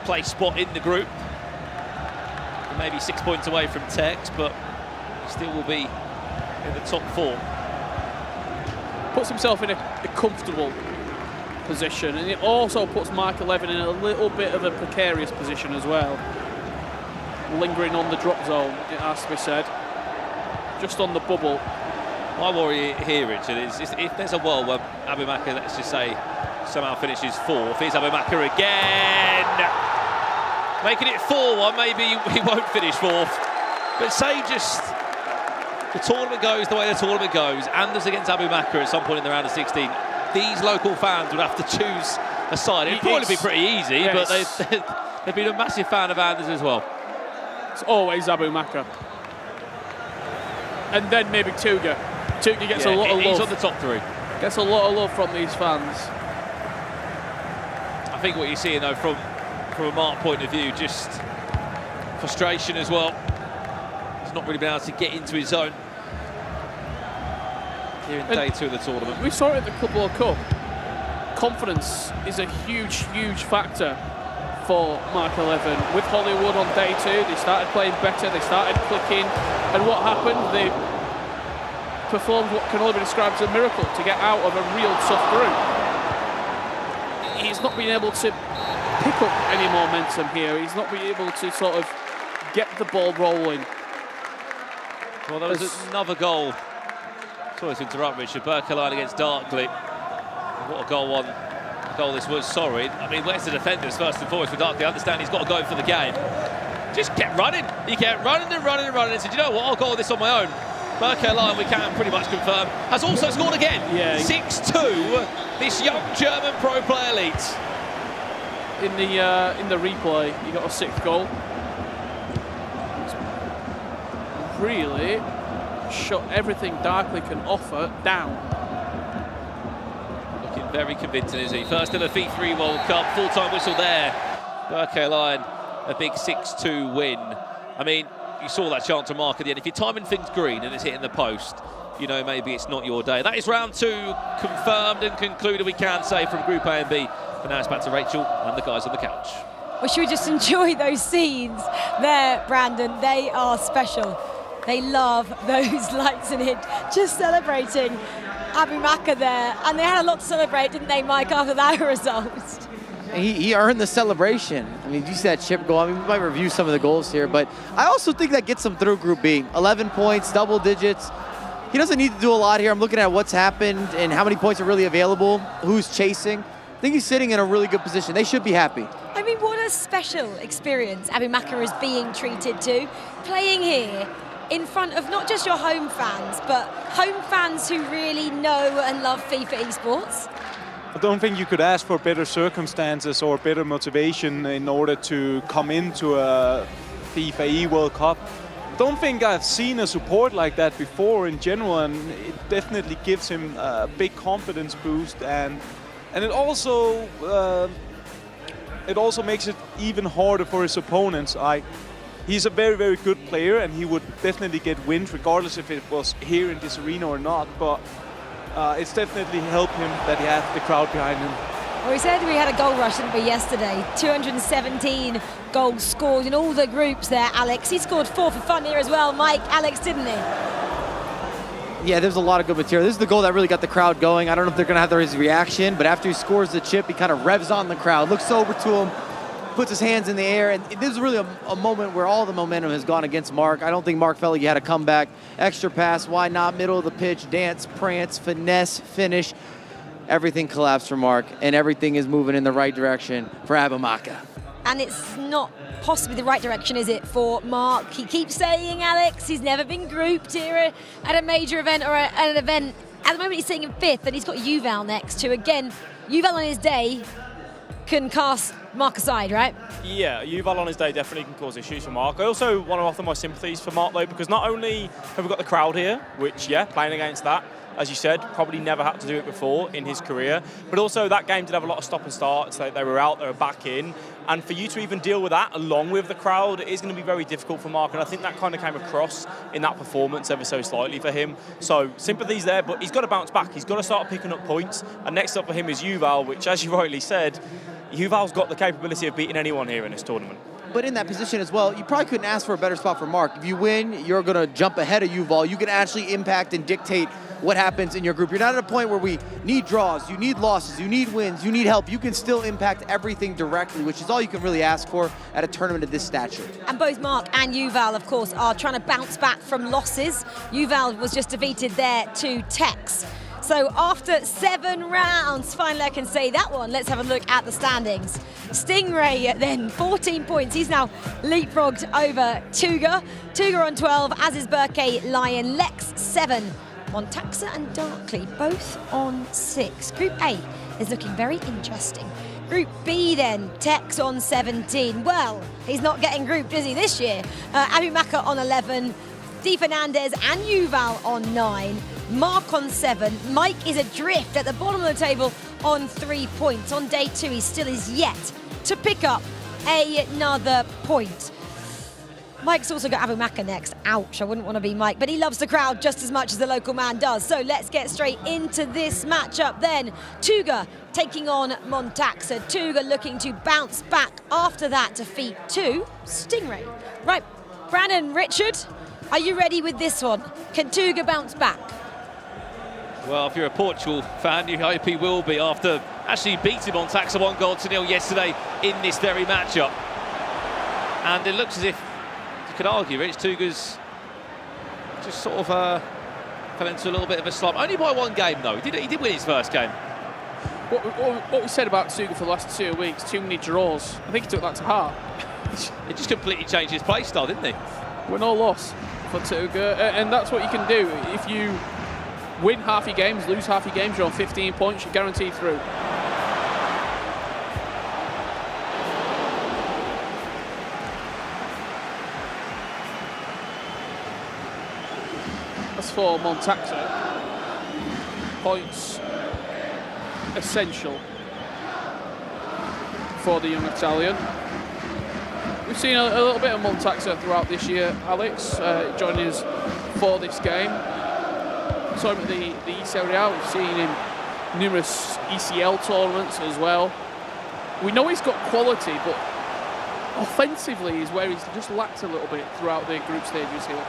Speaker 5: place spot in the group. He may be 6 points away from Tex, but still will be in the top 4.
Speaker 6: Puts himself in a comfortable position, and it also puts Mark 11 in a little bit of a precarious position as well. Lingering on the drop zone, it has to be said. Just on the bubble.
Speaker 5: My worry here, Richard, is if there's a world where Abu Bakr, let's just say, somehow finishes 4th, here's Abu Bakr again! Making it 4-1, maybe he won't finish 4th. But say just the tournament goes the way the tournament goes, Anders against Abu Bakr at some point in the round of 16, these local fans would have to choose a side. It'd probably be pretty easy, yes. But they've been a massive fan of Anders as well.
Speaker 6: It's always Abu Bakr. And then maybe Tuga. Tuga gets a lot of love.
Speaker 5: He's on the top 3.
Speaker 6: Gets a lot of love from these fans.
Speaker 5: I think what you're seeing, though, from a Mark point of view, just frustration as well. He's not really been able to get into his zone here in day 2 of the tournament.
Speaker 6: We saw it at the Club World Cup. Confidence is a huge, huge factor for Mark 11. With Hollywood on day 2, they started playing better, they started clicking, and what happened? They performed what can only be described as a miracle to get out of a real tough group. He's not been able to pick up any momentum here. He's not been able to sort of get the ball rolling.
Speaker 5: Well, there was another goal. Sorry to interrupt, Richard. Berkeline against Darkley. What a goal this was, sorry. I mean, where's the defenders first and foremost for Darkley? I understand he's got to go for the game. Just kept running. He kept running and running and running and said, you know what, I'll go this on my own. Berkeline, we can pretty much confirm, has also scored again. Yeah. 6-2, this young German pro player leads.
Speaker 6: in the replay. He got a 6th goal. It's really shut everything Darkley can offer down.
Speaker 5: Looking very convincing, is he? First ever FIFAe World Cup, full-time whistle there. FIFAe Lion, a big 6-2 win. I mean, you saw that chance to mark at the end. If you're timing things green and it's hitting the post, you know maybe it's not your day. That is round 2 confirmed and concluded, we can say, from Group A and B. But now it's back to Rachel and the guys on the couch.
Speaker 1: Well, should we just enjoy those scenes there, Brandon? They are special. They love those lights and it, just celebrating Abu Maka there. And they had a lot to celebrate, didn't they, Mike, after that result?
Speaker 2: He earned the celebration. I mean, you see that chip goal. I mean, we might review some of the goals here, but I also think that gets him through Group B. 11 points, double digits. He doesn't need to do a lot here. I'm looking at what's happened and how many points are really available, who's chasing. I think he's sitting in a really good position. They should be happy.
Speaker 1: I mean, what a special experience Abu Maka is being treated to, playing here in front of not just your home fans, but home fans who really know and love FIFA esports.
Speaker 3: I don't think you could ask for better circumstances or better motivation in order to come into a FIFAe World Cup. I don't think I've seen a support like that before in general, and it definitely gives him a big confidence boost, and it also makes it even harder for his opponents. He's a very, very good player, and he would definitely get wins regardless if it was here in this arena or not, but it's definitely helped him that he had the crowd behind him.
Speaker 1: Well, we said we had a goal rush, didn't we, yesterday? 217 goals scored in all the groups there, Alex. He scored 4 for fun here as well, Mike. Alex, didn't he?
Speaker 2: Yeah, there's a lot of good material. This is the goal that really got the crowd going. I don't know if they're going to have his reaction, but after he scores the chip, he kind of revs on the crowd, looks over to him, puts his hands in the air, and this is really a moment where all the momentum has gone against Mark. I don't think Mark felt like he had a comeback. Extra pass, why not? Middle of the pitch, dance, prance, finesse, finish. Everything collapsed for Mark, and everything is moving in the right direction for Abu Maka.
Speaker 1: And it's not possibly the right direction, is it, for Mark? He keeps saying, Alex, he's never been grouped here at a major event or at an event. At the moment, he's sitting in 5th, and he's got Yuval next to. Again, Yuval on his day can cast Mark aside, right?
Speaker 4: Yeah, Yuval on his day definitely can cause issues for Mark. I also want to offer my sympathies for Mark, though, because not only have we got the crowd here, which, yeah, playing against that, as you said, probably never had to do it before in his career, but also that game did have a lot of stop and starts. They were out, they were back in, and for you to even deal with that along with the crowd is going to be very difficult for Mark, and I think that kind of came across in that performance ever so slightly for him. So sympathies there, but he's got to bounce back. He's got to start picking up points, and next up for him is Yuval, which, as you rightly said, Yuval's got the capability of beating anyone here in this tournament.
Speaker 2: But in that position as well, you probably couldn't ask for a better spot for Mark. If you win, you're going to jump ahead of Yuval. You can actually impact and dictate what happens in your group. You're not at a point where we need draws, you need losses, you need wins, you need help. You can still impact everything directly, which is all you can really ask for at a tournament of this stature.
Speaker 1: And both Mark and Yuval, of course, are trying to bounce back from losses. Yuval was just defeated there to Tex. So after 7 rounds, finally I can say that one. Let's have a look at the standings. Stingray then 14 points. He's now leapfrogged over Tuga. Tuga on 12, as is Burke, Lion, Lex 7. Montaxa and Darkley both on 6. Group A is looking very interesting. Group B then, Tex on 17. Well, he's not getting grouped, is he, this year? Abu Maka on 11. Di Fernandez and Yuval on 9. Mark on 7. Mike is adrift at the bottom of the table on 3 points. On day 2, he still is yet to pick up another point. Mike's also got Abu Maka next. Ouch, I wouldn't want to be Mike, but he loves the crowd just as much as the local man does. So let's get straight into this matchup then. Tuga taking on Montaxa. Tuga looking to bounce back after that defeat to Stingray. Right, Brandon, Richard, are you ready with this one? Can Tuga bounce back?
Speaker 5: Well, if you're a Portugal fan, you hope he will be after actually beating Montaxa 1-0 yesterday in this very matchup. And it looks as if you could argue, Rich, Tuga's just sort of fell into a little bit of a slump. Only by 1 game, though. He did win his first game.
Speaker 6: What we said about Tuga for the last 2 weeks, too many draws. I think he took that to heart.
Speaker 5: It just completely changed his play style, didn't he?
Speaker 6: Win or loss for Tuga, and that's what you can do. If you win half your games, lose half your games, you're on 15 points, you're guaranteed through. for Montaxa. Points essential for the young Italian. We've seen a little bit of Montaxa throughout this year, Alex, joining us for this game. Saw him at the ECL. We've seen him numerous ECL tournaments as well. We know he's got quality, but offensively is where he's just lacked a little bit throughout the group stages here.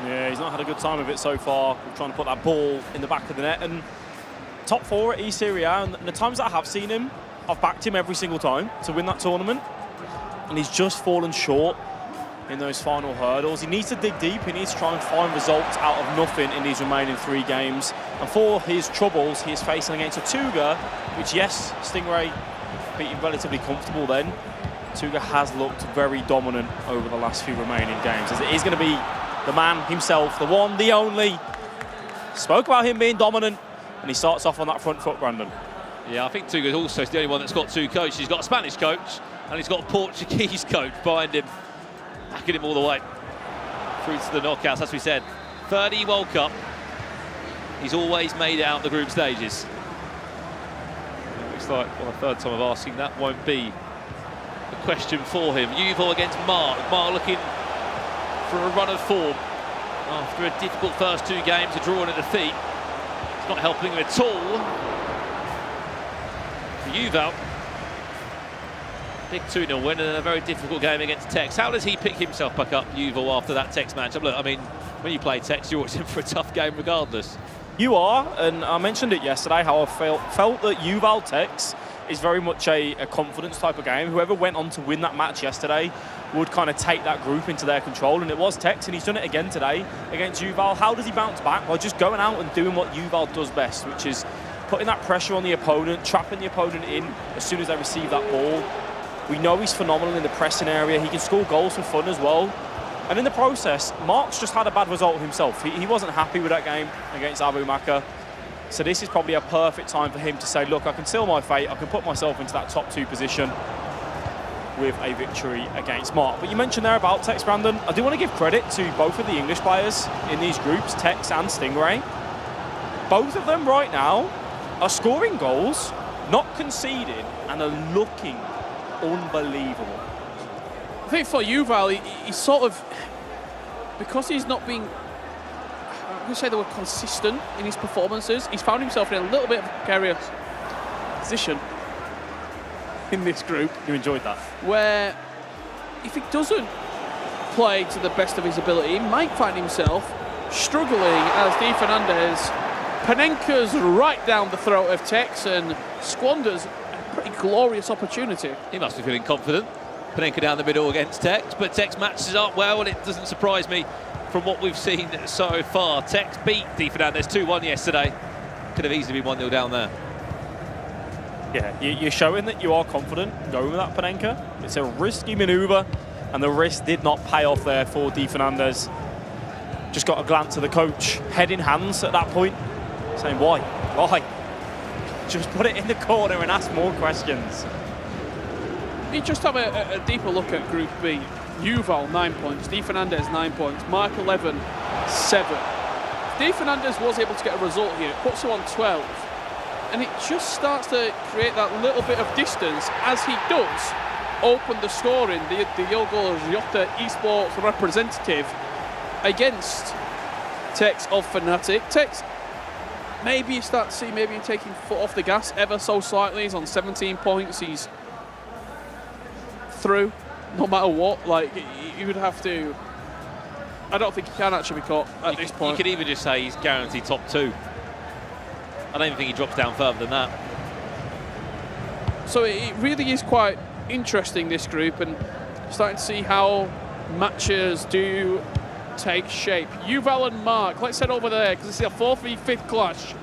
Speaker 4: Yeah, he's not had a good time of it so far. We're trying to put that ball in the back of the net. And top 4 at Serie A, and the times that I have seen him, I've backed him every single time to win that tournament. And he's just fallen short in those final hurdles. He needs to dig deep. He needs to try and find results out of nothing in these remaining 3 games. And for his troubles, he is facing against a Tuga, which, yes, Stingray beat him relatively comfortable then. Tuga has looked very dominant over the last few remaining games. As it is going to be the man himself, the one, the only. Spoke about him being dominant, and he starts off on that front foot, Brandon.
Speaker 5: Yeah, I think Tuga's also the only one that's got 2 coaches. He's got a Spanish coach, and he's got a Portuguese coach behind him, backing him all the way through to the knockouts. As we said, 30 World Cup. He's always made it out the group stages. It looks like, well, the 3rd time of asking, that won't be a question for him. Yuval against Mark. Mark looking for a run of form after a difficult first 2 games, a draw and a defeat. It's not helping him at all. For Yuval, big 2-0 win and a very difficult game against Tex. How does he pick himself back up, Yuval, after that Tex match? Look, I mean, when you play Tex, you're always in for a tough game regardless.
Speaker 4: You are, and I mentioned it yesterday, how I felt that Yuval Tex is very much a confidence type of game. Whoever went on to win that match yesterday would kind of take that group into their control, and it was Tex, and he's done it again today against Yuval. How does he bounce back? Well, just going out and doing what Yuval does best, which is putting that pressure on the opponent, trapping the opponent in as soon as they receive that ball. We know he's phenomenal in the pressing area. He can score goals for fun as well. And in the process, Mark's just had a bad result himself. He wasn't happy with that game against Abu Maka. So this is probably a perfect time for him to say, look, I can seal my fate. I can put myself into that top 2 position with a victory against Mark. But you mentioned there about Tex, Brandon. I do want to give credit to both of the English players in these groups, Tex and Stingray. Both of them right now are scoring goals, not conceding, and are looking unbelievable.
Speaker 6: I think for Yuval, he's sort of, because he's not being, I'm going to say they were consistent in his performances, he's found himself in a little bit of a precarious position in this group.
Speaker 4: You enjoyed that?
Speaker 6: Where if he doesn't play to the best of his ability, he might find himself struggling as Di Fernandez Panenka's right down the throat of Tex and squanders a pretty glorious opportunity.
Speaker 5: He must be feeling confident. Panenka down the middle against Tex, but Tex matches up well, and it doesn't surprise me from what we've seen so far. Tex beat Di Fernandez 2-1 yesterday. Could have easily been 1-0 down there.
Speaker 4: Yeah, you're showing that you are confident going with that Panenka. It's a risky manoeuvre, and the risk did not pay off there for Di Fernandez. Just got a glance at the coach, head in hands at that point, saying, why? Why? Just put it in the corner and ask more questions.
Speaker 6: You just have a deeper look at Group B. Yuval, 9 points. Di Fernandez, 9 points. Mark, 11, 7. Di Fernandez was able to get a result here. It puts him on 12. And it just starts to create that little bit of distance as he does open the scoring. The Yogo Ryota esports representative against Tex of Fnatic. Tex, maybe you start to see maybe taking foot off the gas ever so slightly. He's on 17 points. He's through no matter what. Like, you would have to, I don't think he can actually be caught at this point.
Speaker 5: You could even just say he's guaranteed top 2. I don't even think he drops down further than that.
Speaker 6: So it really is quite interesting, this group, and starting to see how matches do take shape. Yuval and Mark, let's head over there because this is a 4v5 clash.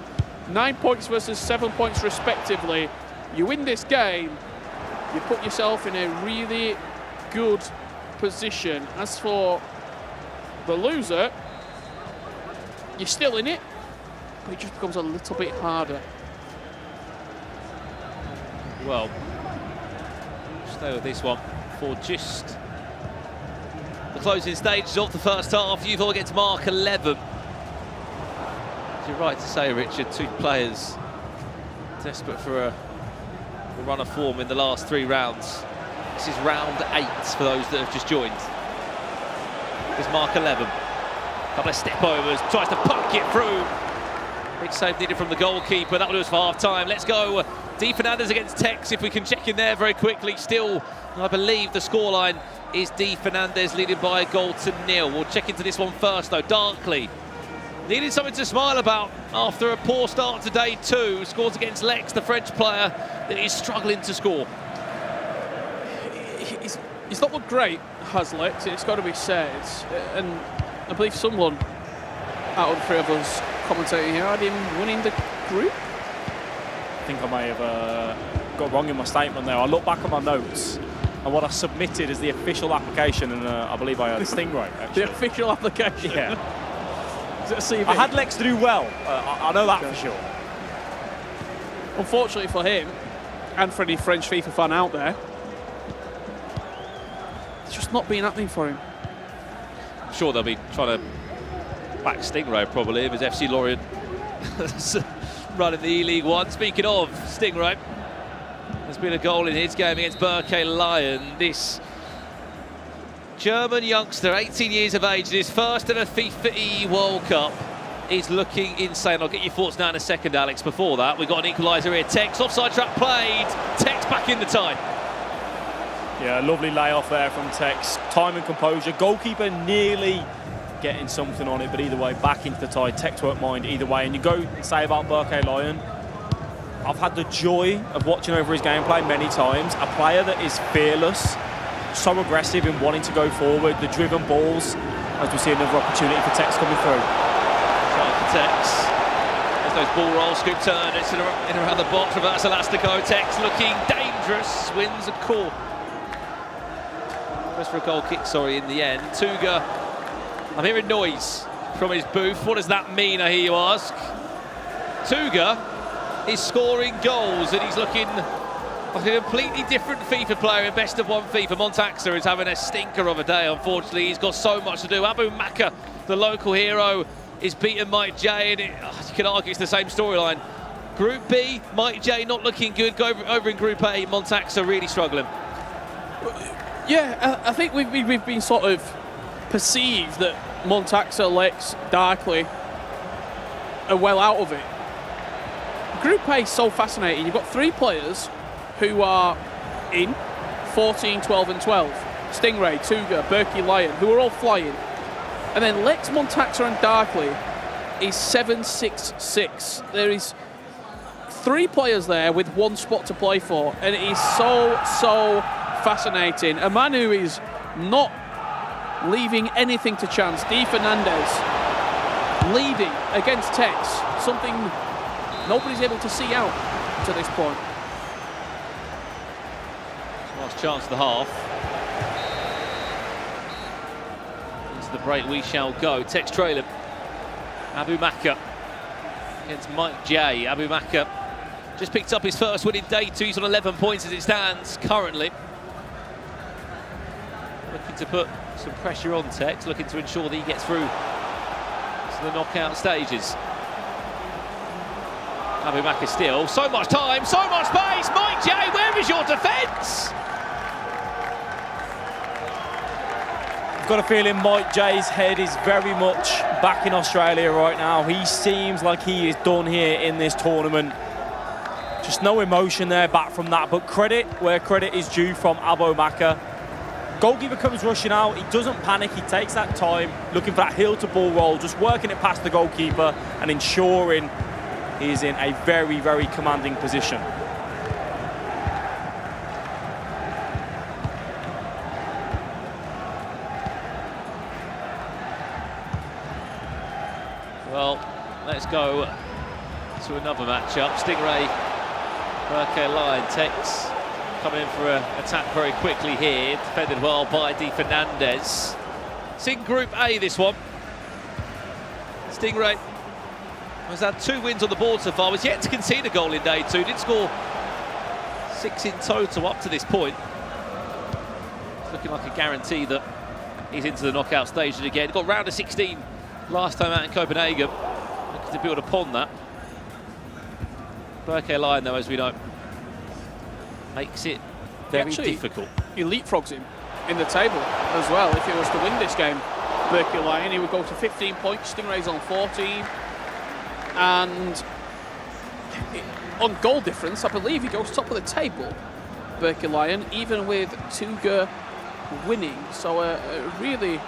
Speaker 6: 9 points versus 7 points respectively. You win this game, you put yourself in a really good position. As for the loser, you're still in it, but it just becomes a little bit harder.
Speaker 5: Well, stay with this one for just the closing stages of the first half. Yuval against Mark, 11. you're right to say, Richard, two players desperate for a run of form in the last 3 rounds. This is round 8 for those that have just joined. Here's mark 11. Couple of step overs, tries to poke it through. Big save needed from the goalkeeper. That will do us for half-time. Let's go. Di Fernandez against Tex, if we can check in there very quickly. Still, I believe the scoreline is Di Fernandez leading by a goal to 0. We'll check into this one first, though. Darkley needed something to smile about after a poor start to day 2. Scores against Lex, the French player that is struggling to score.
Speaker 6: He's not looked great, has Lex, it's got to be said. And I believe someone out of the 3 of us commentating here had him winning the group.
Speaker 4: I think I may have got wrong in my statement there. I look back at my notes and what I submitted as the official application, and I believe I had Stingray, actually.
Speaker 6: The official application?
Speaker 4: Yeah.
Speaker 6: Is it a CV?
Speaker 4: I had Lex to do well. I know that for sure.
Speaker 6: Unfortunately for him, and for any French FIFA fan out there, it's just not been happening for him.
Speaker 5: I'm sure they'll be trying to back Stingray probably if his FC Lorient running the E-League 1. Speaking of Stingray, there's been a goal in his game against Berke Lyon. This German youngster, 18 years of age, in his first ever FIFAe World Cup, is looking insane. I'll get your thoughts now in a second, Alex. Before that, we've got an equaliser here. Tex, offside trap played. Tex back in the tie.
Speaker 4: Yeah, lovely layoff there from Tex. Time and composure. Goalkeeper nearly getting something on it, but either way, back into the tie. Tex won't mind either way. And you go and say about Berke Lyon, I've had the joy of watching over his gameplay many times. A player that is fearless, so aggressive in wanting to go forward, the driven balls, as we see another opportunity for Tex coming through.
Speaker 5: Try for Tex. There's those ball rolls, scoop turn, it's in around the box, reverse elastico. Tex looking dangerous, wins a call. Goes for a goal kick, sorry, in the end. Tuga, I'm hearing noise from his booth. What does that mean, I hear you ask? Tuga is scoring goals and he's looking like a completely different FIFA player in best of 1 FIFA. Montaxa is having a stinker of a day, unfortunately. He's got so much to do. Abu Maka, the local hero, is beating Mike J, and you can argue it's the same storyline. Group B, Mike J not looking good. Go over in Group A, Montaxa really struggling.
Speaker 6: Yeah, I think we've been sort of perceived that Montaxa, Lex, Darkley are well out of it. Group A is so fascinating. You've got 3 players who are in 14, 12 and 12. Stingray, Tuga, Berke Lyon, who are all flying. And then Lex, Montaxa and Darkley is 7, 6, 6. There is 3 players there with 1 spot to play for, and it is so fascinating. A man who is not leaving anything to chance. Di Fernandez leading against Tex, something nobody's able to see out to this point.
Speaker 5: Last chance of the half. Into the break we shall go. Tex trailing. Abu Maka against Mike J. Abu Maka just picked up his first win in day 2. He's on 11 points as it stands currently. Looking to put some pressure on Tex, looking to ensure that he gets through to the knockout stages. Abu Maka still, so much time, so much space. Mike J, where is your defence?
Speaker 4: I've got a feeling Mike J's head is very much back in Australia right now. He seems like he is done here in this tournament. Just no emotion there back from that, but credit where credit is due from Abu Maka. Goalkeeper comes rushing out, he doesn't panic, he takes that time, looking for that heel to ball roll, just working it past the goalkeeper and ensuring he's in a very commanding position.
Speaker 5: Well, let's go to another matchup. Stingray, Berke Lyon, Tex coming in for an attack very quickly here, defended well by Di Fernandez. It's in Group A, this one. Stingray has had 2 wins on the board so far, was yet to concede a goal in day 2, did score 6 in total up to this point. It's looking like a guarantee that he's into the knockout stage again. Got round of 16 last time out in Copenhagen. Looking to build upon that. FIFAe Lion, though, as we know, makes it very difficult.
Speaker 6: He leapfrogs him in the table as well. If he was to win this game, FIFAe Lion, he would go to 15 points. Stingray's on 14. And on goal difference, I believe he goes top of the table, FIFAe Lion, even with Tuga winning. So a really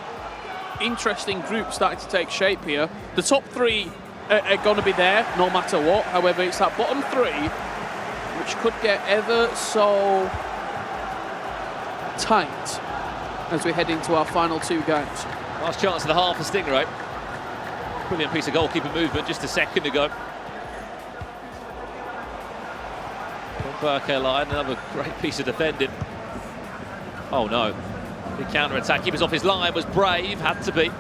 Speaker 6: interesting group starting to take shape here. The top three are going to be there no matter what. However, it's that bottom three which could get ever so tight as we head into our final 2 games.
Speaker 5: Last chance of the half for Stingray. Brilliant piece of goalkeeper movement just a second ago. FIFAe Lion, another great piece of defending. Oh no, big counter-attack. He was off his line, was brave, had to be.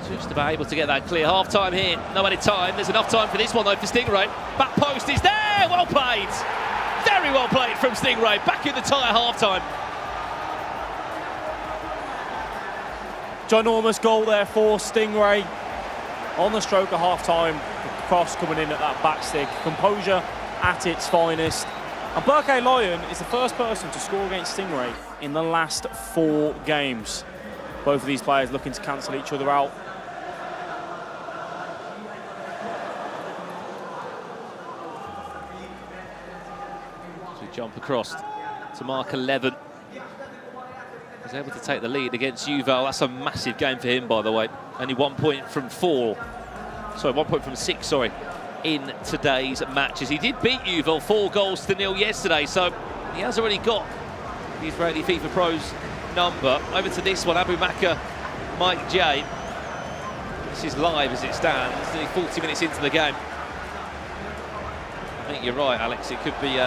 Speaker 5: Just about able to get that clear. Half-time here, no added time. There's enough time for this one though for Stingray. Back post is there, well played. Very well played from Stingray, back in the tie at half-time.
Speaker 4: Ginormous goal there for Stingray. On the stroke of half-time, the cross coming in at that back stick. Composure at its finest. And FIFAe Lion is the first person to score against Stingray in the last 4 games. Both of these players looking to cancel each other out.
Speaker 5: Jump across to mark 11. He's able to take the lead against Yuval. That's a massive game for him, by the way. Only 1 point from 4. Sorry, 1 point from 6, sorry, in today's matches. He did beat Yuval 4-0 yesterday, so he has already got the Israeli FIFA Pros number. Over to this one, Abu Makar, Mike J. This is live as it stands, nearly 40 minutes into the game. I think you're right, Alex. It could be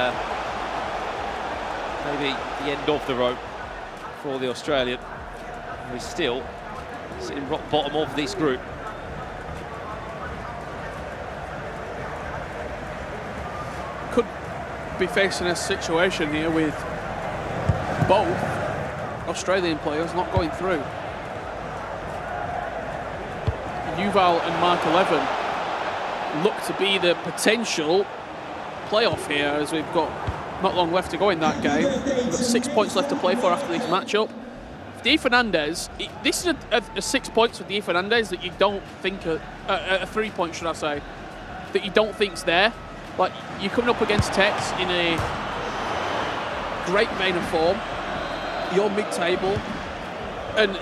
Speaker 5: maybe the end of the road for the Australian, who is still sitting rock bottom of this group.
Speaker 6: Could be facing a situation here with both Australian players not going through. Yuval and Mark 11 look to be the potential playoff here, as we've got not long left to go in that game. We've got 6 points left to play for after this matchup. Di Fernandez, this is a 6 points for Di Fernandez that you don't think, a 3 point should I say, that you don't think's there. Like, you're coming up against Tex in a great vein of form. You're mid-table, and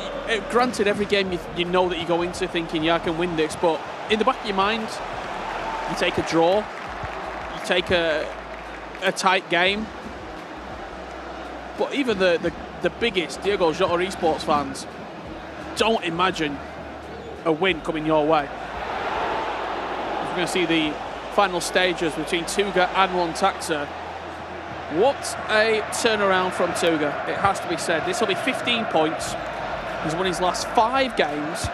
Speaker 6: granted, every game you know that you go into thinking, yeah, I can win this, but in the back of your mind, you take a draw, you take a tight game. But even the biggest Diego Jota esports fans don't imagine a win coming your way. We're going to see the final stages between Tuga and Montaxa. What a turnaround from Tuga, it has to be said. This will be 15 points. He's won his last 5 games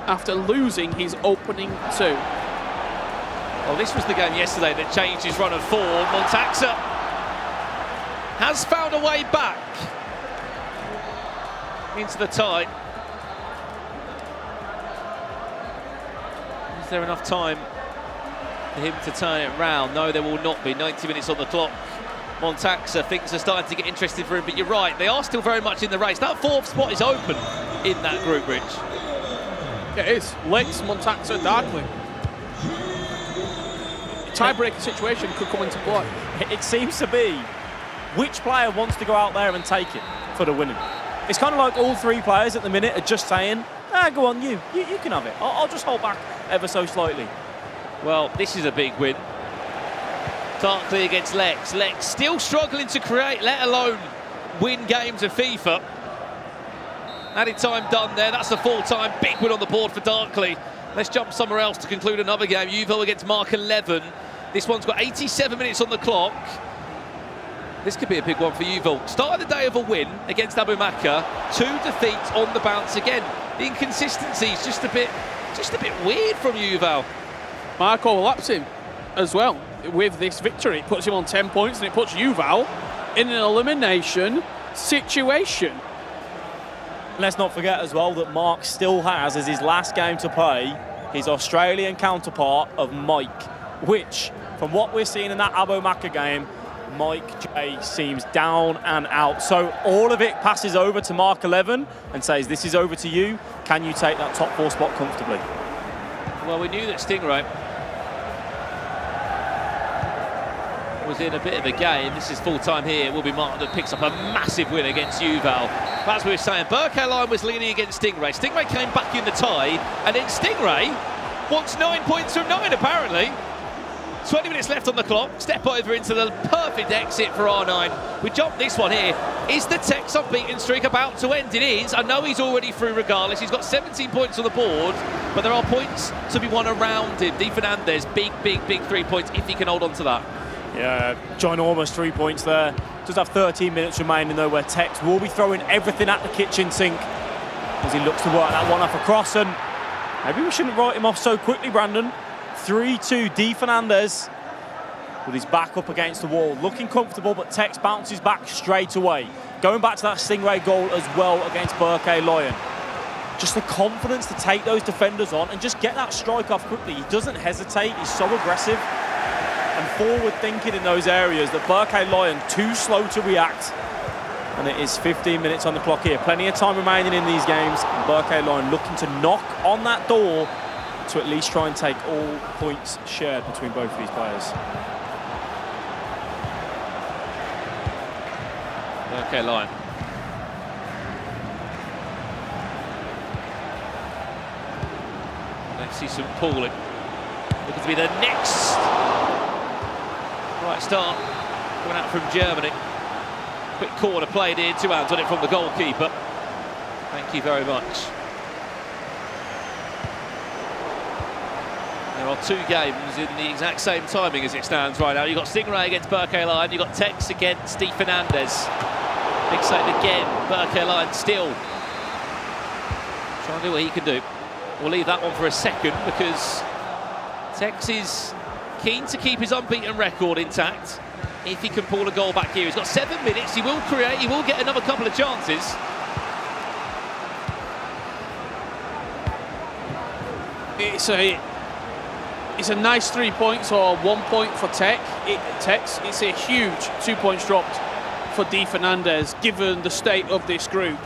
Speaker 6: after losing his opening 2.
Speaker 5: Well, this was the game yesterday that changed his run of form. Montaxa has found a way back into the tie. Is there enough time for him to turn it round? No, there will not be. 90 minutes on the clock. Montaxa, things are starting to get interesting for him, but you're right, they are still very much in the race. That 4th spot is open in that group, Rich.
Speaker 6: Yeah, it is. Lex, Montaxa, Darkly. Tiebreaker situation could come into play.
Speaker 4: It seems to be which player wants to go out there and take it for the winning. It's kind of like all 3 players at the minute are just saying, go on, you can have it. I'll just hold back ever so slightly.
Speaker 5: Well, this is a big win. Darkly against Lex. Lex still struggling to create, let alone win games of FIFA. Added time done there. That's the full-time big win on the board for Darkly. Let's jump somewhere else to conclude another game. Yuval against Mark 11. This one's got 87 minutes on the clock. This could be a big one for Yuval. Started the day of a win against Abu Makar. 2 defeats on the bounce again. The inconsistency is just a bit weird from Yuval.
Speaker 6: Mark overlaps him as well with this victory. It puts him on 10 points, and it puts Yuval in an elimination situation.
Speaker 4: Let's not forget as well that Mark still has, as his last game to play, his Australian counterpart of Mike, which, from what we're seeing in that Abu Maka game, Mike J seems down and out. So all of it passes over to Mark 11 and says, this is over to you. Can you take that top 4 spot comfortably?
Speaker 5: Well, we knew that Stingray was in a bit of a game. This is full time here. It will be Martin that picks up a massive win against Yuval. As we were saying, FIFAe Line was leaning against Stingray. Stingray came back in the tie, and then Stingray wants 9 points from 9, apparently. 20 minutes left on the clock. Step over into the perfect exit for R9. We jump this one here. Is the Tex unbeaten streak about to end? It is. I know he's already through regardless. He's got 17 points on the board, but there are points to be won around him. Di Fernandez, big 3 points if he can hold on to that.
Speaker 4: Yeah, ginormous 3 points there. Does have 13 minutes remaining though, where Tex will be throwing everything at the kitchen sink as he looks to work that one off across, and maybe we shouldn't write him off so quickly, Brandon. 3-2, Di Fernandez with his back up against the wall, looking comfortable, but Tex bounces back straight away. Going back to that Stingray goal as well against FIFAe Lion. Just the confidence to take those defenders on and just get that strike off quickly. He doesn't hesitate, he's so aggressive and forward thinking in those areas that FIFAe Lion too slow to react. And it is 15 minutes on the clock here. Plenty of time remaining in these games. FIFAe Lion looking to knock on that door to at least try and take all points shared between both of these players.
Speaker 5: FIFAe Line. Let's see some pulling. Looking to be the next right start coming out from Germany. Quick corner played in, 2 hands on it from the goalkeeper. Thank you very much. There are 2 games in the exact same timing as it stands right now. You've got Stingray against FIFAe Line, you've got Tex against Di Fernandez. Big save again, FIFAe Line still trying to do what he can do. We'll leave that one for a second because Tex is keen to keep his unbeaten record intact. If he can pull a goal back here, he's got 7 minutes, he will create, he will get another couple of chances.
Speaker 6: It's a nice 3 points or 1 point for Tex. It's a huge 2 points dropped for Di Fernandez, given the state of this group.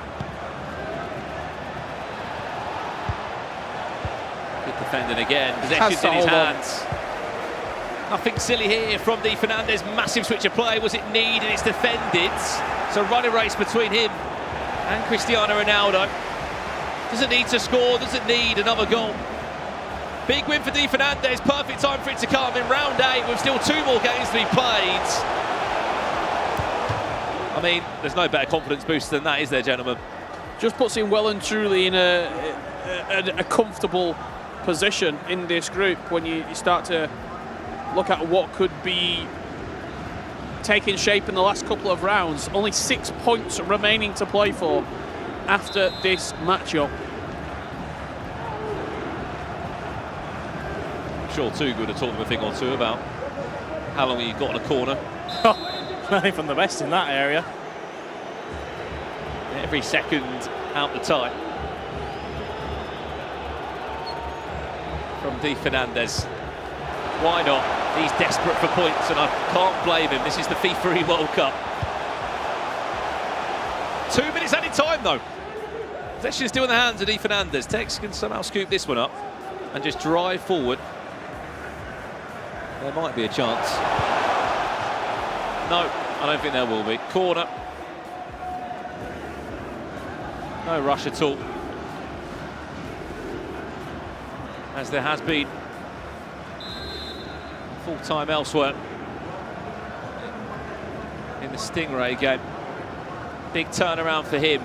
Speaker 5: Good defending again, possession in his hands. Nothing silly here from Di Fernandez. Massive switch of play. Was it needed? It's defended. So running race between him and Cristiano Ronaldo. Doesn't need to score. Doesn't need another goal. Big win for Di Fernandez. Perfect time for it to come in round 8 with still 2 more games to be played. I mean, there's no better confidence booster than that, is there, gentlemen?
Speaker 6: Just puts him well and truly in a comfortable position in this group when you start to look at what could be taking shape in the last couple of rounds. Only 6 points remaining to play for after this matchup.
Speaker 5: I'm sure Too Good to talk them a thing or two about how long you've got on a corner.
Speaker 4: Playing from the best in that area.
Speaker 5: Every second out the tie. From Di Fernandez. Why not? He's desperate for points, and I can't blame him. This is the FIFAe World Cup. 2 minutes added time, though. Possession still in the hands of Di Fernandez. Tex can somehow scoop this one up and just drive forward. There might be a chance. No, I don't think there will be. Corner. No rush at all. As there has been full time elsewhere in the Stingray game. Big turnaround for him.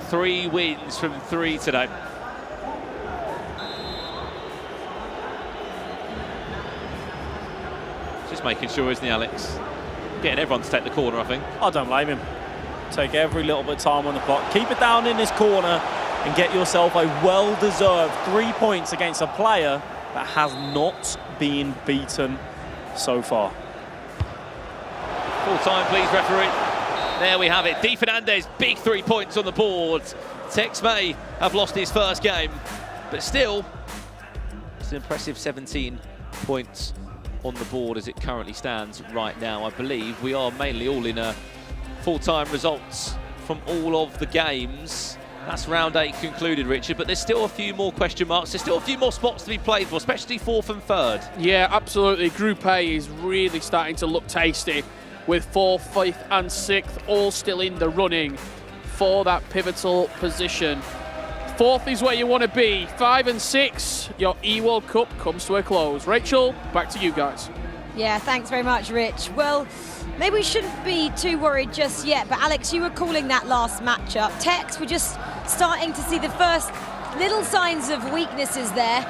Speaker 5: 3 wins from 3 today. Just making sure, isn't he, Alex? Getting everyone to take the corner, I think.
Speaker 4: I don't blame him. Take every little bit of time on the clock. Keep it down in this corner and get yourself a well-deserved 3 points against a player that has not been beaten so far.
Speaker 5: Full time, please, referee. There we have it. Di Fernandez, big 3 points on the board Tex may have lost his first game, but still, it's an impressive 17 points on the board as it currently stands right now. I believe we are mainly all in full-time results from all of the games. That's round 8 concluded, Richard, but there's still a few more question marks. There's still a few more spots to be played for, especially 4th and 3rd. Yeah,
Speaker 6: absolutely. Group A is really starting to look tasty, with 4th, 5th and 6th all still in the running for that pivotal position. 4th is where you want to be. 5 and 6, your E-World Cup comes to a close. Rachel, back to you guys.
Speaker 1: Yeah, thanks very much, Rich. Well, maybe we shouldn't be too worried just yet, but Alex, you were calling that last matchup. Tex, we're just starting to see the first little signs of weaknesses there.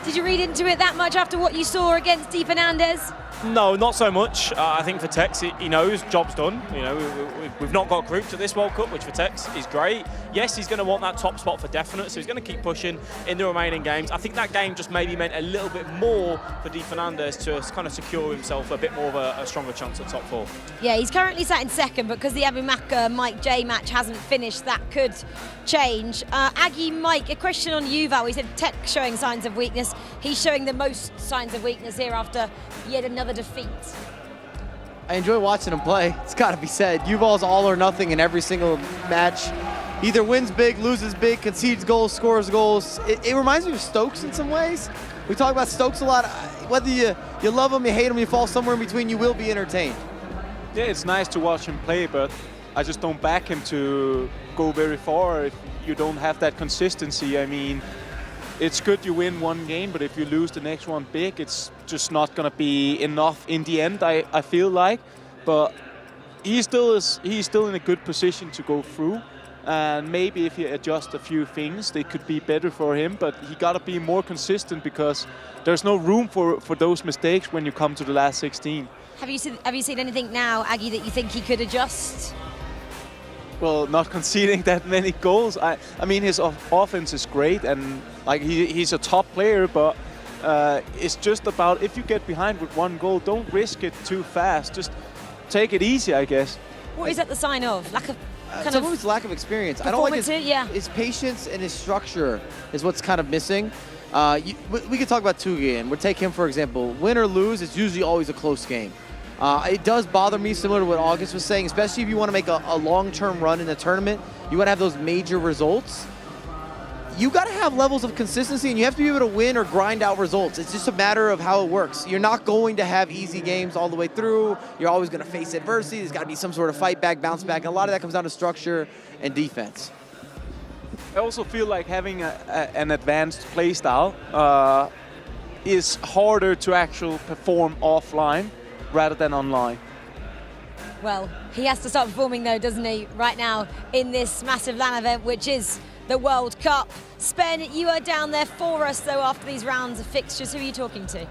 Speaker 1: Did you read into it that much after what you saw against Di Fernandez?
Speaker 4: No, not so much. I think for Tex, he knows job's done. You know, we've not got groups at this World Cup, which for Tex is great. Yes, he's going to want that top spot for definite, so he's going to keep pushing in the remaining games. I think that game just maybe meant a little bit more for Di Fernandez to kind of secure himself a bit more of a stronger chance at top 4.
Speaker 1: Yeah, he's currently sat in 2nd, but because the Abu Makka Mike J match hasn't finished, that could change. Aggie Mike, a question on you, Val. He said Tex showing signs of weakness. He's showing the most signs of weakness here after yet another defeat.
Speaker 2: I enjoy watching him play. It's got to be said. Yuval's all or nothing in every single match. Either wins big, loses big, concedes goals, scores goals. It reminds me of Stokes in some ways. We talk about Stokes a lot. Whether you love him, you hate him, you fall somewhere in between, you will be entertained.
Speaker 3: Yeah, it's nice to watch him play, but I just don't back him to go very far if you don't have that consistency. I mean, it's good you win one game, but if you lose the next one big, it's just not going to be enough in the end, I feel like. But he's still in a good position to go through. And maybe if you adjust a few things, they could be better for him. But he got to be more consistent because there's no room for those mistakes when you come to the last 16.
Speaker 1: Have you seen anything now, Aggie, that you think he could adjust?
Speaker 3: Well, not conceding that many goals. I mean, his offense is great, and like he's a top player, but it's just about if you get behind with one goal, don't risk it too fast. Just take it easy, I guess.
Speaker 1: What is that the sign of? Lack of
Speaker 2: his lack of experience. I don't like his patience and his structure is what's kind of missing. We could talk about Tugi, and we'll take him for example. Win or lose, it's usually always a close game. It does bother me, similar to what August was saying, especially if you want to make a long-term run in the tournament. You want to have those major results. You got to have levels of consistency, and you have to be able to win or grind out results. It's just a matter of how it works. You're not going to have easy games all the way through. You're always going to face adversity. There's got to be some sort of fight back, bounce back, and a lot of that comes down to structure and defense.
Speaker 3: I also feel like having an advanced play style is harder to actually perform offline rather than online.
Speaker 1: Well, he has to start performing though, doesn't he, right now in this massive LAN event, which is the World Cup. Spen, you are down there for us though after these rounds of fixtures. Who are you talking to?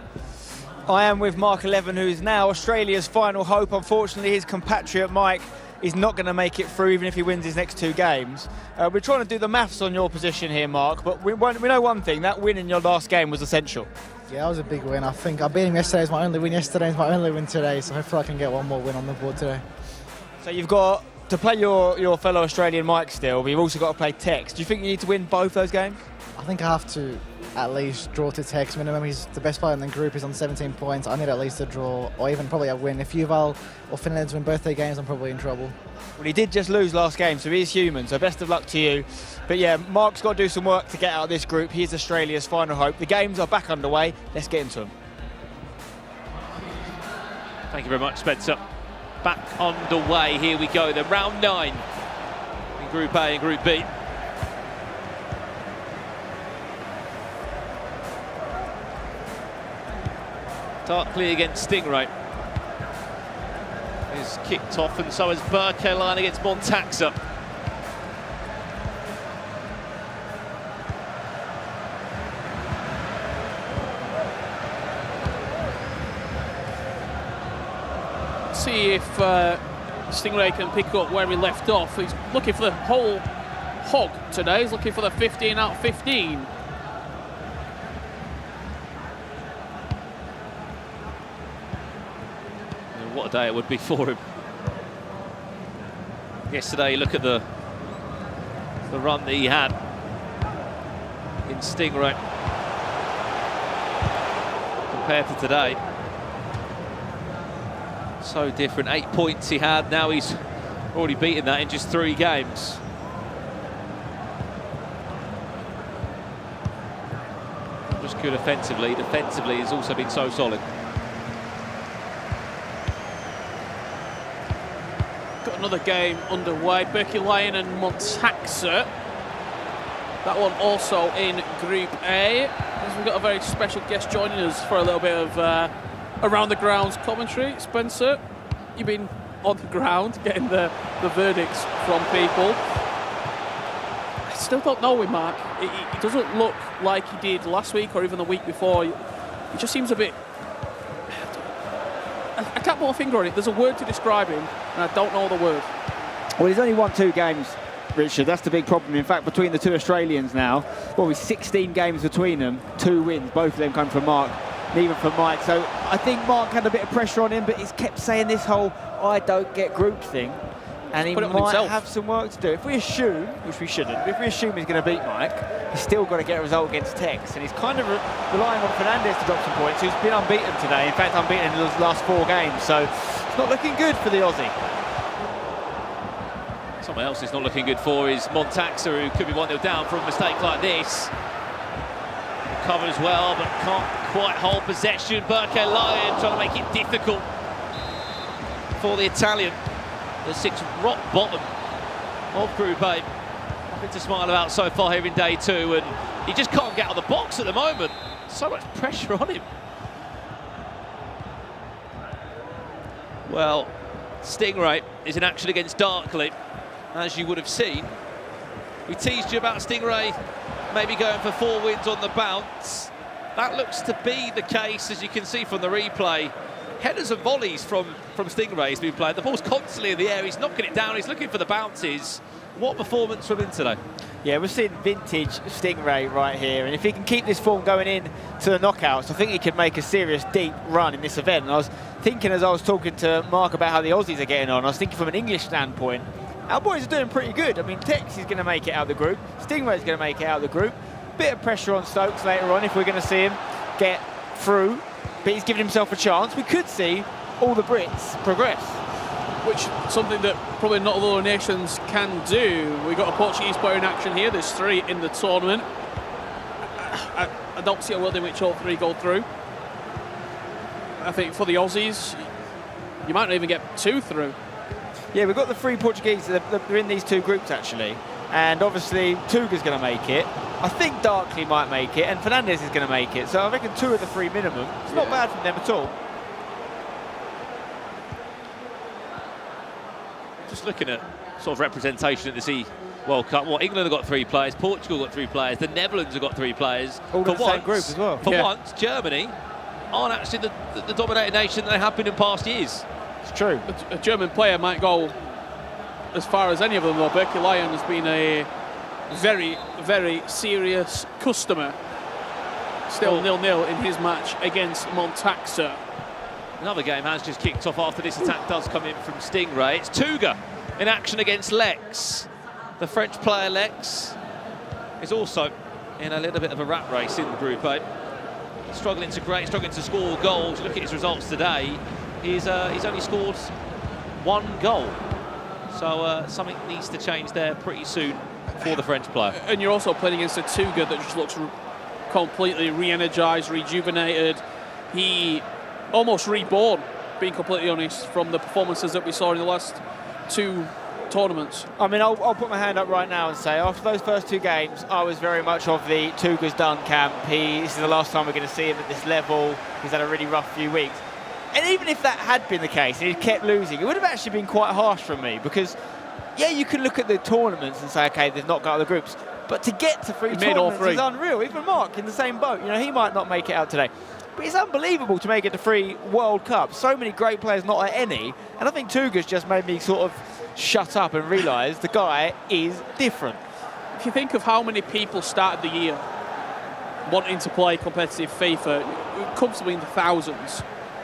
Speaker 7: I am with Mark 11, who is now Australia's final hope. Unfortunately, his compatriot Mike is not going to make it through even if he wins his next 2 games. We're trying to do the maths on your position here, Mark, but we know one thing, that win in your last game was essential.
Speaker 8: Yeah, that was a big win. I think I beat him yesterday. It's my only win yesterday. It's my only win today. So hopefully I can get one more win on the board today. So
Speaker 7: you've got to play your fellow Australian Mike still, but you've also got to play Tex. Do you think you need to win both those games?
Speaker 8: I think I have to at least draw to Tex minimum. He's the best player in the group. He's on 17 points. I need at least a draw or even probably a win. If Yuval or Finland win both their games, I'm probably in trouble.
Speaker 7: Well, he did just lose last game, so he is human, so best of luck to you. But yeah, Mark's got to do some work to get out of this group. He is Australia's final hope. The games are back underway. Let's get into them.
Speaker 5: Thank you very much, Spencer. Back underway. Here we go. Then round 9 in Group A and Group B. Darkley against Stingray. Is kicked off, and so is Berkeline against Montaxa.
Speaker 6: See if Stingray can pick up where he left off. He's looking for the whole hog today. He's looking for the 15 out of 15.
Speaker 5: What a day it would be for him. Yesterday, look at the the run that he had in Stingray compared to today. So different. 8 points he had, now he's already beaten that in just 3 games. Not just good offensively, defensively he's also been so solid.
Speaker 6: Got another game underway, Berkeleyen and Montaxa. That one also in Group A. We've got a very special guest joining us for a little bit of around the grounds commentary. Spencer, you've been on the ground getting the verdicts from people. I still don't know with Mark. He doesn't look like he did last week or even the week before. He just seems a bit... I can't put my finger on it. There's a word to describe him, and I don't know the word.
Speaker 7: Well, he's only won 2 games, Richard. That's the big problem. In fact, between the 2 Australians now, well, we've 16 games between them, 2 wins. Both of them come from Mark, neither from Mike. So I think Mark had a bit of pressure on him, but he's kept saying this whole I don't get group thing. And he might have some work to do. If we assume, which we shouldn't, but if we assume he's going to beat Mike, he's still got to get a result against Tex. And he's kind of relying on Fernandez to drop some points, who's been unbeaten today. In fact, unbeaten in the last 4 games. So it's not looking good for the Aussie.
Speaker 5: Someone else is not looking good for is Montaxa, who could be 1-0 down from a mistake like this. Recovers well, but can't quite hold possession. Berkeleyen trying to make it difficult for the Italian. The 6 rock bottom of Group A. Nothing to smile about so far here in day 2, and he just can't get out of the box at the moment. So much pressure on him. Well, Stingray is in action against Darkley, as you would have seen. We teased you about Stingray maybe going for 4 wins on the bounce. That looks to be the case, as you can see from the replay. Headers and volleys from Stingray has been played. The ball's constantly in the air, he's knocking it down, he's looking for the bounces. What performance from him today?
Speaker 7: Yeah, we're seeing vintage Stingray right here, and if he can keep this form going in to the knockouts, I think he could make a serious deep run in this event. And I was thinking as I was talking to Mark about how the Aussies are getting on, I was thinking from an English standpoint, our boys are doing pretty good. I mean, Tex is going to make it out of the group, Stingray's going to make it out of the group. Bit of pressure on Stokes later on if we're going to see him get through, but he's given himself a chance. We could see all the Brits progress.
Speaker 6: Which something that probably not all the nations can do. We've got a Portuguese player in action here. There's 3 in the tournament. I don't see a world in which all 3 go through. I think for the Aussies, you might not even get 2 through.
Speaker 7: Yeah, we've got the 3 Portuguese that are in these 2 groups actually. And obviously Tuga's going to make it. I think Darkley might make it, and Fernandez is going to make it. So I reckon 2 of the 3 minimum. It's not bad from them at all.
Speaker 5: Just looking at sort of representation at the FIFAe World Cup. Well, England have got 3 players, Portugal got 3 players, the Netherlands have got 3 players.
Speaker 7: All in the same group as well.
Speaker 5: For once, Germany aren't actually the dominated nation they have been in past years.
Speaker 7: It's true.
Speaker 6: A German player might go as far as any of them, though. Berkeleyen has been a very, very serious customer. Still 0-0 in his match against Montaxa.
Speaker 5: Another game has just kicked off after this attack does come in from Stingray. It's Tuga in action against Lex. The French player Lex is also in a little bit of a rat race in Group A. Struggling to score goals. Look at his results today. He's only scored 1 goal. So something needs to change there pretty soon for the French player.
Speaker 6: And you're also playing against a Tuga that just looks completely re-energised, rejuvenated. He almost reborn, being completely honest, from the performances that we saw in the last 2 tournaments.
Speaker 7: I mean, I'll put my hand up right now and say, after those first 2 games, I was very much of the Tuga's done camp. This is the last time we're going to see him at this level. He's had a really rough few weeks. And even if that had been the case, and he kept losing, it would have actually been quite harsh from me, because, yeah, you can look at the tournaments and say, OK, they've not got out of the groups, but to get to 3 tournaments is unreal. Even Mark in the same boat, you know, he might not make it out today. But it's unbelievable to make it to 3 World Cups. So many great players, not at any. And I think Tuga's just made me sort of shut up and realise the guy is different.
Speaker 6: If you think of how many people started the year wanting to play competitive FIFA, it comes to be in the thousands.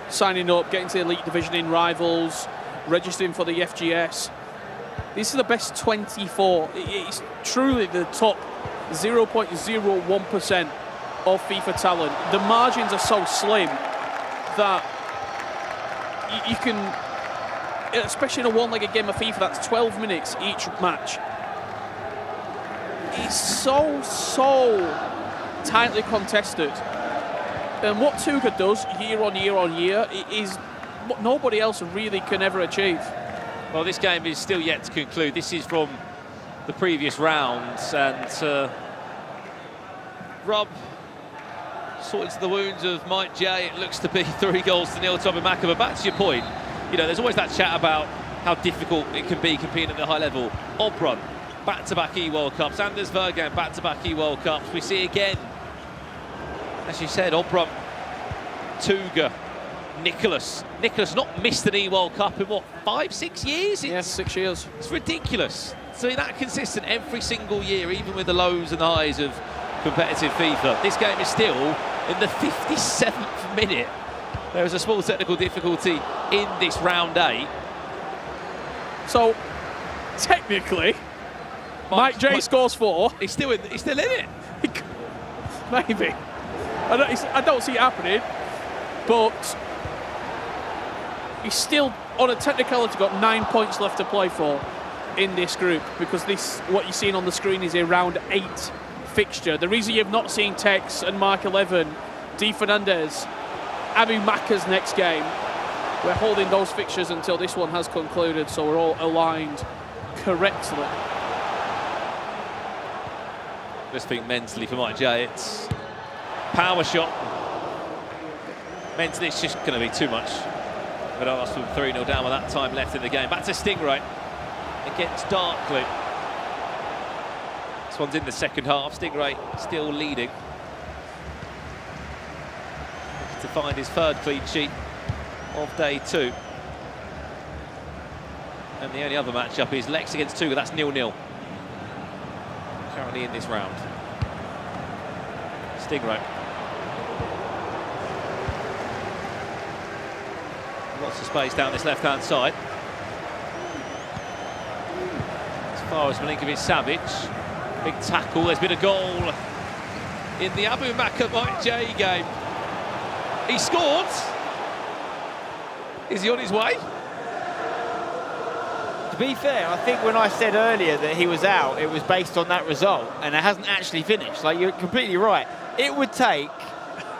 Speaker 6: Signing up, getting to the elite division in Rivals, registering for the FGS. This is the best 24. It's truly the top 0.01% of FIFA talent. The margins are so slim that you can, especially in a one-legged game of FIFA, that's 12 minutes each match. It's so tightly contested. And what Tuga does year on year is what nobody else really can ever achieve.
Speaker 5: Well, this game is still yet to conclude. This is from the previous rounds, and rub sort into the wounds of Mike J. It looks to be 3-0 to Abu Maka. But back to your point, you know, there's always that chat about how difficult it can be competing at the high level. Obrun, back-to-back E-World Cups. Anders Vergan, back-to-back E-World Cups. We see again, as you said, Obrun, Tuga, Nicholas not missed an E-World Cup in what, 5-6 years?
Speaker 6: Yes, 6 years.
Speaker 5: It's ridiculous. So that consistent every single year, even with the lows and highs of competitive FIFA. This game is still in the 57th minute. There is a small technical difficulty in this round 8.
Speaker 6: So technically, Mike J scores 4.
Speaker 5: He's still in it.
Speaker 6: Maybe. I don't see it happening, but he's still, on a technicality, got 9 points left to play for in this group, because this, what you're seeing on the screen, is a round 8 fixture. The reason you've not seen Tex and Mark 11, Di Fernandez, Abu Maka's next game, we're holding those fixtures until this one has concluded, so we're all aligned correctly.
Speaker 5: Just think mentally for Mike J, it's power shot. Mentally, it's just going to be too much. But Arsenal 3-0 down with that time left in the game. Back to Stingray against Darkly. This one's in the second half. Stingray still leading. Looking to find his 3rd clean sheet of day 2. And the only other matchup is Lex against Tuga. That's 0-0. Currently in this round. Stingray. Lots of space down this left-hand side. As far as Milinkovic-Savic. Big tackle. There's been a goal in the Abu Maka Mike J game. He scored. Is he on his way?
Speaker 7: To be fair, I think when I said earlier that he was out, it was based on that result, and it hasn't actually finished. Like, you're completely right. It would take,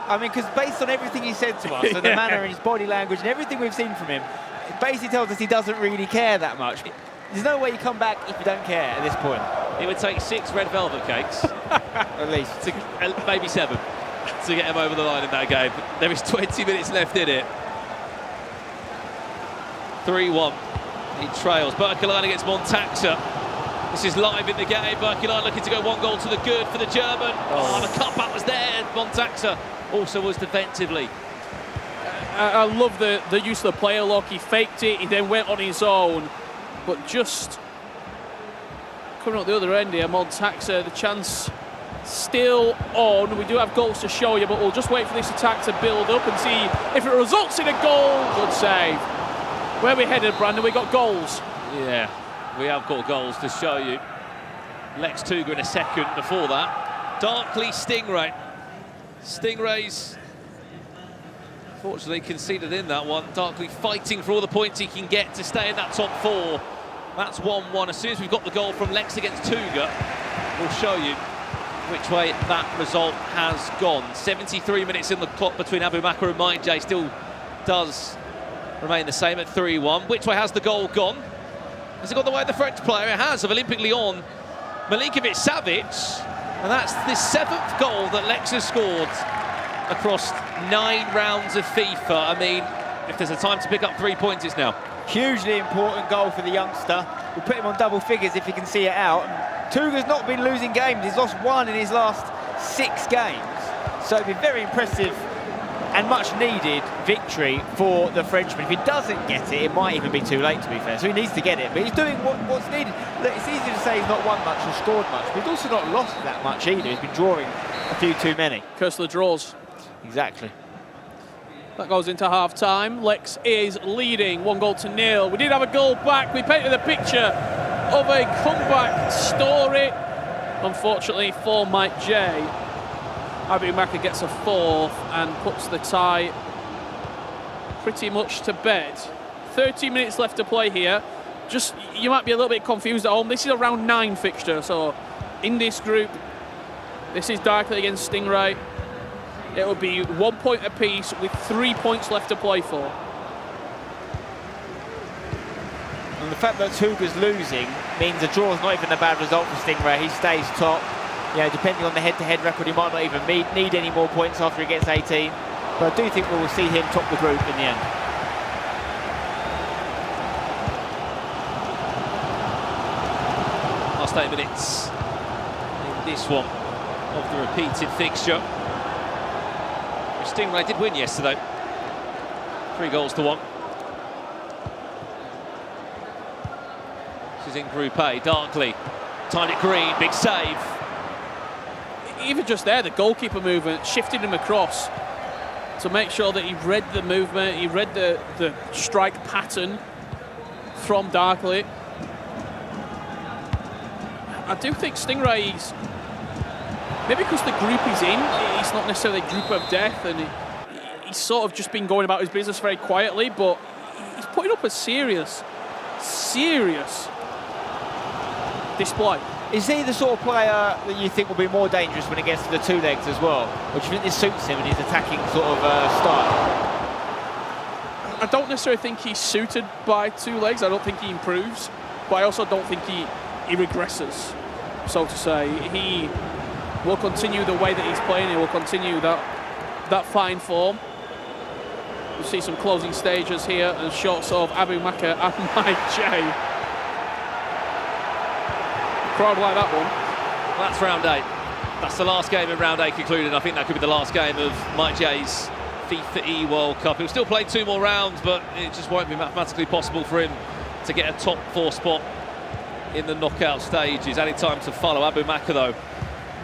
Speaker 7: I mean, because based on everything he said to us, and the manner in his body language and everything we've seen from him, it basically tells us he doesn't really care that much. There's no way you come back if you don't care at this point.
Speaker 5: It would take 6 red velvet cakes,
Speaker 7: at least.
Speaker 5: Maybe 7, to get him over the line in that game. There is 20 minutes left in it. 3-1. He trails. Berkeland against Montaxa. This is live in the game. Berkeland looking to go 1 goal to the good for the German. Oh, the cut-back was there. Montaxa also was defensively.
Speaker 6: I love the use of the player lock. He faked it, he then went on his own. But just coming up the other end here, Montaxa, the chance still on. We do have goals to show you, but we'll just wait for this attack to build up and see if it results in a goal. Good save. Where we headed, Brandon? We got goals.
Speaker 5: Yeah, we have got goals to show you. Lex Tuga in a second. Before that, Darkly Stingray. Stingray's fortunately conceded in that one. Darkly fighting for all the points he can get to stay in that top 4. That's 1-1. As soon as we've got the goal from Lex against Tuga, we'll show you which way that result has gone. 73 minutes in the clock between Abu Maka and Mike J. Still does remain the same at 3-1. Which way has the goal gone? Has it gone the way of the French player? It has, of Olympique Lyon, Milinkovic-Savic. And that's the 7th goal that Lex has scored across 9 rounds of FIFA. I mean, if there's a time to pick up 3 points, it's now.
Speaker 7: Hugely important goal for the youngster. We'll put him on double figures if he can see it out. Tuga's not been losing games. He's lost 1 in his last 6 games. So it'd be very impressive and much needed victory for the Frenchman. If he doesn't get it, it might even be too late, to be fair. So he needs to get it, but he's doing what's needed. Look, it's easy to say he's not won much or scored much, but he's also not lost that much either. He's been drawing a few too many.
Speaker 6: Curse of the draws.
Speaker 7: Exactly.
Speaker 6: That goes into half-time. Lex is leading 1-0. We did have a goal back. We painted the picture of a comeback story. Unfortunately for Mike J, Abu Maka gets a fourth and puts the tie pretty much to bed. 30 minutes left to play here. Just, you might be a little bit confused at home. This is a round 9 fixture, so in this group, this is Darkley against Stingray. It will be 1 point apiece with 3 points left to play for.
Speaker 7: And the fact that Tuga's losing means a draw is not even a bad result for Stingray. He stays top. You know, depending on the head-to-head record, he might not even need any more points after he gets 18. But I do think we will see him top the group in the end.
Speaker 5: Last 8 minutes in this one of the repeated fixture. Stingray did win yesterday. 3-1. This is in Group A. Darkley timed it green, big save.
Speaker 6: Even just there, the goalkeeper movement shifted him across to make sure that he read the movement, he read the strike pattern from Darkley. I do think Stingray's, maybe because the group he's in, it's not necessarily a group of death, and he's sort of just been going about his business very quietly, but he's putting up a serious display.
Speaker 7: Is he the sort of player that you think will be more dangerous when it gets to the two legs as well? Or do you think this suits him and his attacking sort of style?
Speaker 6: I don't necessarily think he's suited by two legs. I don't think he improves, but I also don't think he regresses, so to say. He will continue the way that he's playing. He will continue that fine form. We'll see some closing stages here and shots of Abu Maka and Mike J. Crowd like that one.
Speaker 5: Well, that's round 8. That's the last game in round 8 concluded. I think that could be the last game of Mike J's FIFAe World Cup. He'll still play 2 more rounds, but it just won't be mathematically possible for him to get a top 4 spot in the knockout stages. Any time to follow. Abu Maka, though,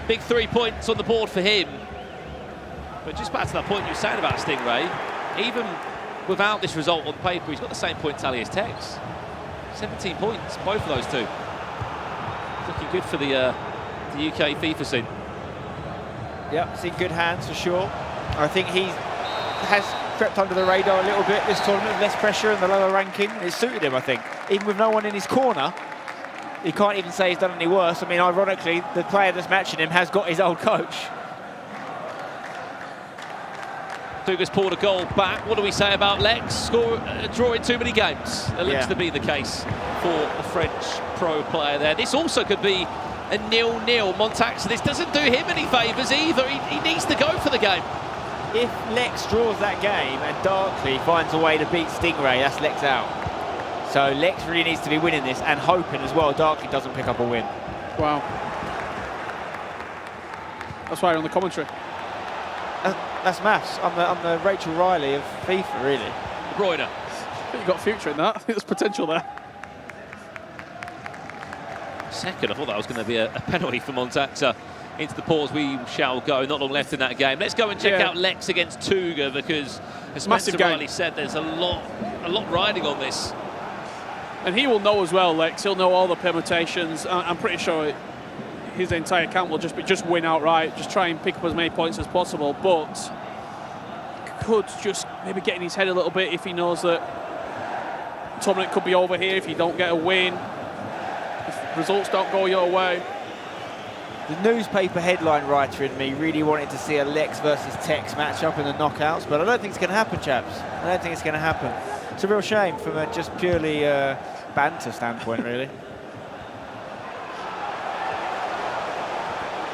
Speaker 5: big 3 points on the board for him. But just back to that point you were saying about Stingray, even without this result on paper, he's got the same point tally as Tex. 17 points, both of those two. Looking good for the UK FIFA scene.
Speaker 7: Yeah, it's in good hands for sure. I think he has crept under the radar a little bit this tournament, less pressure and the lower ranking. It suited him, I think. Even with no one in his corner, he can't even say he's done any worse. I mean, ironically, the player that's matching him has got his old coach.
Speaker 5: Dugas pulled a goal back. What do we say about Lex? Drawing too many games. It looks to be the case for the French pro player there. This also could be a 0-0. Montax, this doesn't do him any favours either. He needs to go for the game.
Speaker 7: If Lex draws that game and Darkley finds a way to beat Stingray, that's Lex out. So Lex really needs to be winning this and hoping as well Darkley doesn't pick up a win.
Speaker 6: Wow. That's why you're on the commentary.
Speaker 7: That's maths. I'm the Rachel Riley of FIFA, really.
Speaker 5: De Bruyne.
Speaker 6: I think you've got a future in that. I think there's potential there.
Speaker 5: Second, I thought that was going to be a penalty for Montaxa. Into the pause we shall go. Not long left in that game. Let's go and check out Lex against Tuga, because as Spencer Riley said, there's a lot riding on this.
Speaker 6: And he will know as well, Lex. He'll know all the permutations. I'm pretty sure his entire camp will just win outright, just try and pick up as many points as possible, but could just maybe get in his head a little bit if he knows that tournament could be over here if you don't get a win, if results don't go your way.
Speaker 7: The newspaper headline writer in me really wanted to see a Lex versus Tex match-up in the knockouts, but I don't think it's going to happen, chaps. I don't think it's going to happen. It's a real shame from a just purely banter standpoint, really.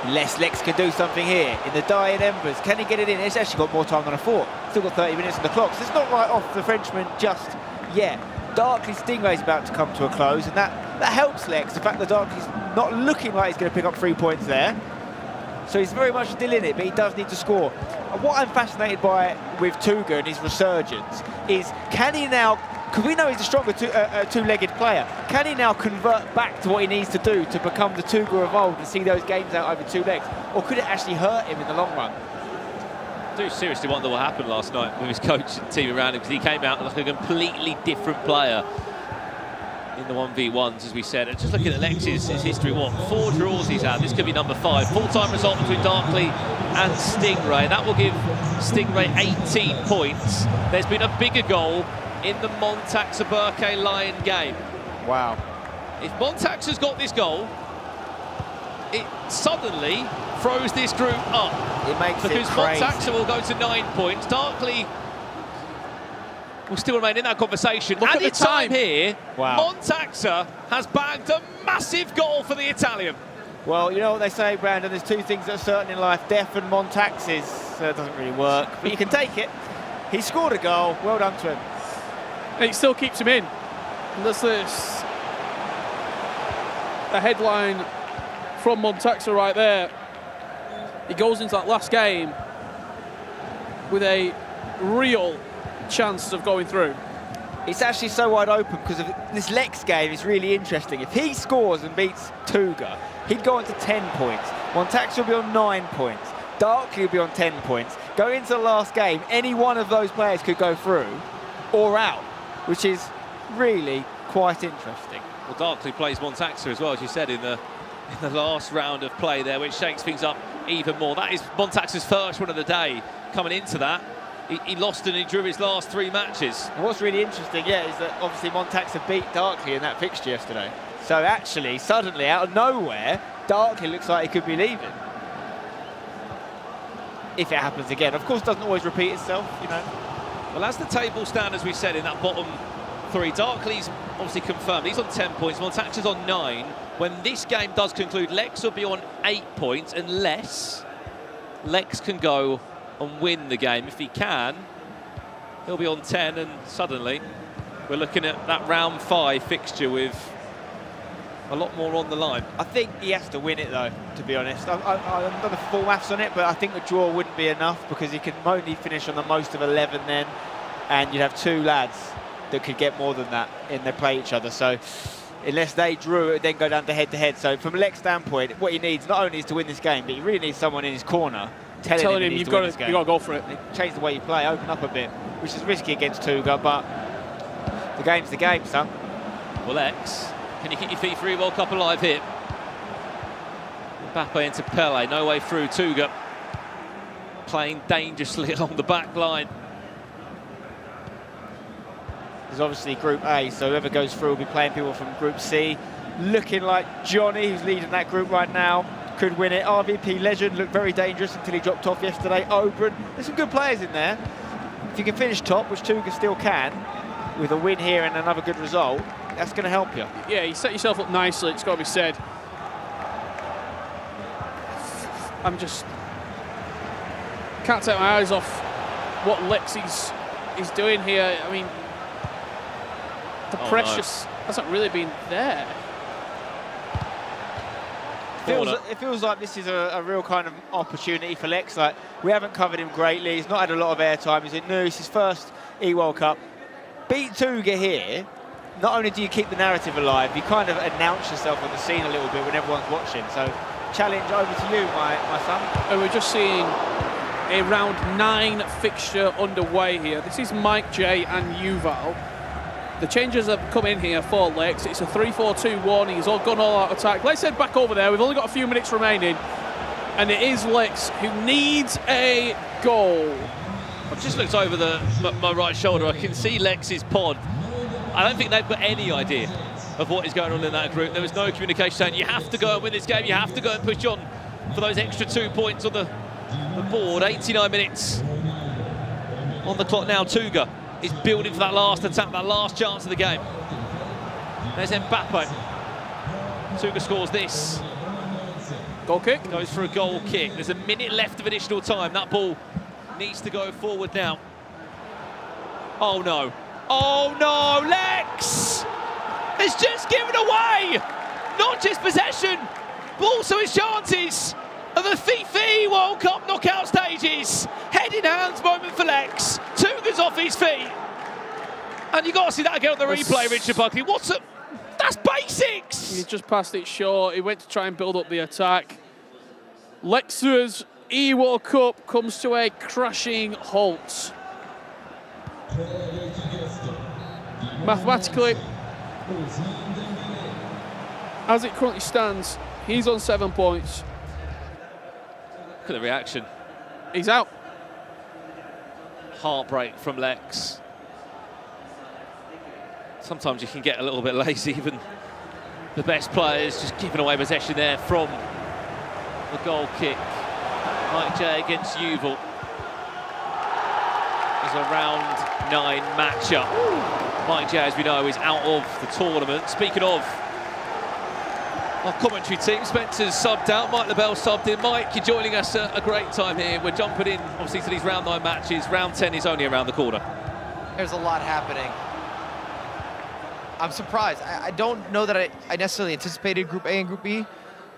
Speaker 7: Lex can do something here in the dying embers. Can he get it in? It's actually got more time than I thought. Still got 30 minutes on the clock, so it's not right off the Frenchman just yet. Darkley Stingray's about to come to a close, and that helps Lex. The fact that Darkley's not looking like he's going to pick up 3 points there. So he's very much still in it, but he does need to score. And what I'm fascinated by with Tuga and his resurgence is, can he now, because we know he's a stronger two-legged player, can he now convert back to what he needs to do to become the Tuga of old and see those games out over 2 legs? Or could it actually hurt him in the long run?
Speaker 5: I do seriously wonder what happened last night with his coach and team around him, because he came out like a completely different player in the 1v1s, as we said. And just looking at Lex's history, what, 4 draws he's had. This could be number 5. Full-time result between Darkley and Stingray. That will give Stingray 18 points. There's been a bigger goal in the Montaxa-Burke Lion game.
Speaker 7: Wow.
Speaker 5: If Montax has got this goal, it suddenly throws this group up.
Speaker 7: It makes
Speaker 5: because
Speaker 7: it crazy.
Speaker 5: Montaxa will go to 9 points. Darkley will still remain in that conversation.
Speaker 6: Look at the time
Speaker 5: here,
Speaker 7: Wow.
Speaker 5: Montaxa has bagged a massive goal for the Italian.
Speaker 7: Well, you know what they say, Brandon, there's 2 things that are certain in life, death and Montaxes. So it doesn't really work, but you can take it. He scored a goal, well done to him.
Speaker 6: And it still keeps him in. And there's this, the headline from Montaxa right there. He goes into that last game with a real chance of going through.
Speaker 7: It's actually so wide open because of this Lex game is really interesting. If he scores and beats Tuga, he'd go on to 10 points. Montaxa will be on 9 points. Darkley will be on 10 points. Going into the last game, any one of those players could go through or out, which is really quite interesting.
Speaker 5: Well, Darkley plays Montaxa as well, as you said, in the last round of play there, which shakes things up even more. That is Montaxa's first one of the day coming into that. He lost and he drew his last 3 matches.
Speaker 7: And what's really interesting, is that obviously Montaxa beat Darkley in that fixture yesterday. So actually, suddenly, out of nowhere, Darkley looks like he could be leaving. If it happens again. Of course, it doesn't always repeat itself, you know.
Speaker 5: Well, as the table stand, as we said, in that bottom 3, Darkley's obviously confirmed. He's on 10 points, Montaxa's on 9. When this game does conclude, Lex will be on 8 points, unless Lex can go and win the game. If he can, he'll be on 10, and suddenly we're looking at that round 5 fixture with a lot more on the line.
Speaker 7: I think he has to win it, though, to be honest. I've done the full maths on it, but I think the draw wouldn't be enough because he can only finish on the most of 11 then, and you'd have 2 lads that could get more than that in they play each other. So unless they drew, it would then go down to head-to-head. So from Lex's standpoint, what he needs not only is to win this game, but he really needs someone in his corner telling him
Speaker 6: you've got to go for it.
Speaker 7: Change the way you play, open up a bit, which is risky against Tuga, but the game's the game, son.
Speaker 5: Well, Lex, can you keep your FIFAe World Cup alive here? Mbappe into Pele, no way through. Tuga playing dangerously along the back line.
Speaker 7: There's obviously Group A, so whoever goes through will be playing people from Group C. Looking like Johnny, who's leading that group right now, could win it. RVP Legend looked very dangerous until he dropped off yesterday. Oberon, there's some good players in there. If you can finish top, which Tuga still can, with a win here and another good result, that's going to help you.
Speaker 6: Yeah, you set yourself up nicely, it's got to be said. I'm just... can't take my eyes off what Lex is doing here. I mean, the pressure hasn't really been there.
Speaker 7: It feels like this is a real kind of opportunity for Lex. Like, we haven't covered him greatly. He's not had a lot of airtime. He's new. It's his first E-World Cup. Beat Tuga here. Not only do you keep the narrative alive, you kind of announce yourself on the scene a little bit when everyone's watching. So, challenge over to you, my son.
Speaker 6: And we're just seeing a round 9 fixture underway here. This is Mike J and Yuval. The changes have come in here for Lex. It's a 3-4-2 warning. He's all gone all out attack. Let's head back over there. We've only got a few minutes remaining. And it is Lex who needs a goal.
Speaker 5: I've just looked over my right shoulder. I can see Lex's pod. I don't think they've got any idea of what is going on in that group. There was no communication saying, you have to go and win this game. You have to go and push on for those extra 2 points on the board. 89 minutes on the clock now. Tuga is building for that last attack, that last chance of the game. There's Mbappe. Tuga scores this.
Speaker 6: Goal kick.
Speaker 5: Goes for a goal kick. There's a minute left of additional time. That ball needs to go forward now. Oh no. Oh no, Lex has just given away not just possession, but also his chances of the FIFAe World Cup knockout stages. Head in hands moment for Lex. Tuga's off his feet. And you got to see that again on the replay, Richard Buckley. That's basics!
Speaker 6: He just passed it short. He went to try and build up the attack. Lex's E-World Cup comes to a crashing halt. Mathematically, As it currently stands, he's on 7 points.
Speaker 5: Look at the reaction.
Speaker 6: He's out.
Speaker 5: Heartbreak from Lex. Sometimes you can get a little bit lazy, even the best players just giving away possession there from the goal kick. Mike J against Yuval. It's a round 9 matchup. Mike J, as we know, is out of the tournament. Speaking of our commentary team, Spencer's subbed out, Mike LaBelle subbed in. Mike, you're joining us at a great time here. We're jumping in, obviously, to these round 9 matches. Round 10 is only around the corner.
Speaker 2: There's a lot happening. I'm surprised. I don't know that I necessarily anticipated Group A and Group B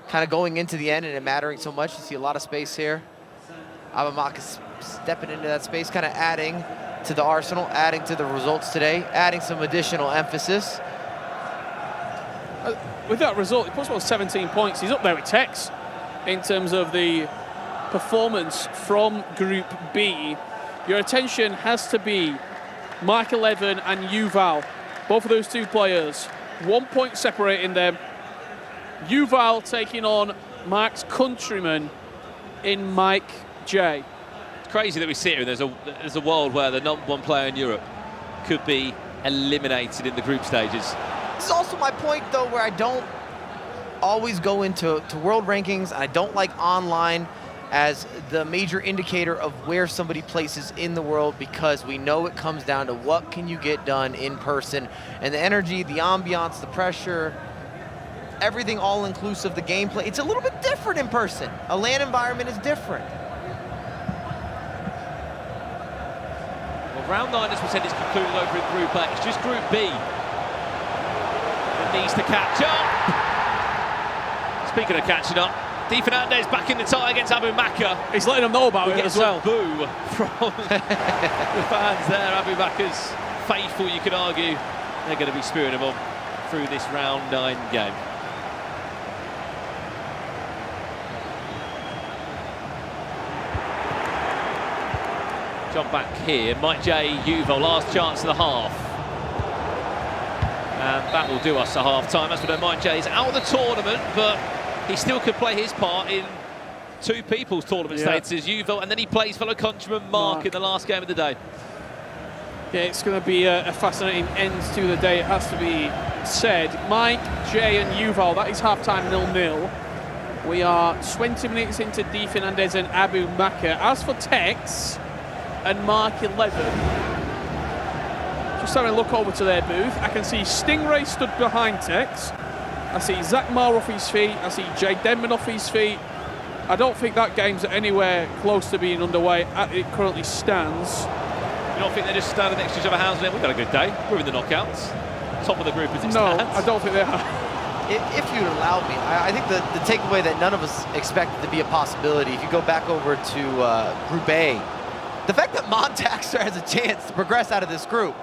Speaker 2: kind of going into the end and it mattering so much. You see a lot of space here. Abamak is stepping into that space, kind of adding to the arsenal, adding to the results today, adding some additional emphasis.
Speaker 6: With that result, he puts on 17 points. He's up there with Tex in terms of the performance from Group B. Your attention has to be Mike 11 and Yuval. Both of those two players, 1 point separating them. Yuval taking on Mike's countryman in Mike J.
Speaker 5: It's crazy that we sit here and there's a world where the #1 player in Europe could be eliminated in the group stages.
Speaker 2: This is also my point, though, where I don't always go into world rankings, and I don't like online as the major indicator of where somebody places in the world, because we know it comes down to what can you get done in person, and the energy, the ambiance, the pressure, everything all-inclusive, the gameplay. It's a little bit different in person. A LAN environment is different.
Speaker 5: Well, round 9, as we said, is concluded over in Group A. It's just Group B that needs to catch up. Speaking of catching up, Di Fernandez back in the tie against Abu Makr.
Speaker 6: He's letting them know about it as well.
Speaker 5: Boo from the fans there. Abu Makr's faithful, you could argue. They're going to be spewing him on through this round 9 game. Jump back here. Mike J, Yuval, last chance of the half. And that will do us a half-time. As we know, Mike J is out of the tournament, but he still could play his part in two people's tournament statuses, Yuval, and then he plays fellow countryman Mark in the last game of the day.
Speaker 6: Yeah, it's going to be a fascinating end to the day, it has to be said. Mike, J and Yuval, that is half-time 0-0. We are 20 minutes into Di Fernandez and Abu Makr. As for Tex and Mark 11, just having a look over to their booth, I can see Stingray stood behind Tex. I see Zach Marr off his feet. I see Jay Denman off his feet. I don't think that game's anywhere close to being underway as it currently stands.
Speaker 5: You don't think they're just standing next to each other, hands on it? We've had a good day. We're in the knockouts. Top of the group as it stands.
Speaker 6: No, I don't think they are.
Speaker 2: If you'd allowed me, I think the takeaway that none of us expected to be a possibility, if you go back over to Group A, the fact that Montaxer has a chance to progress out of this group,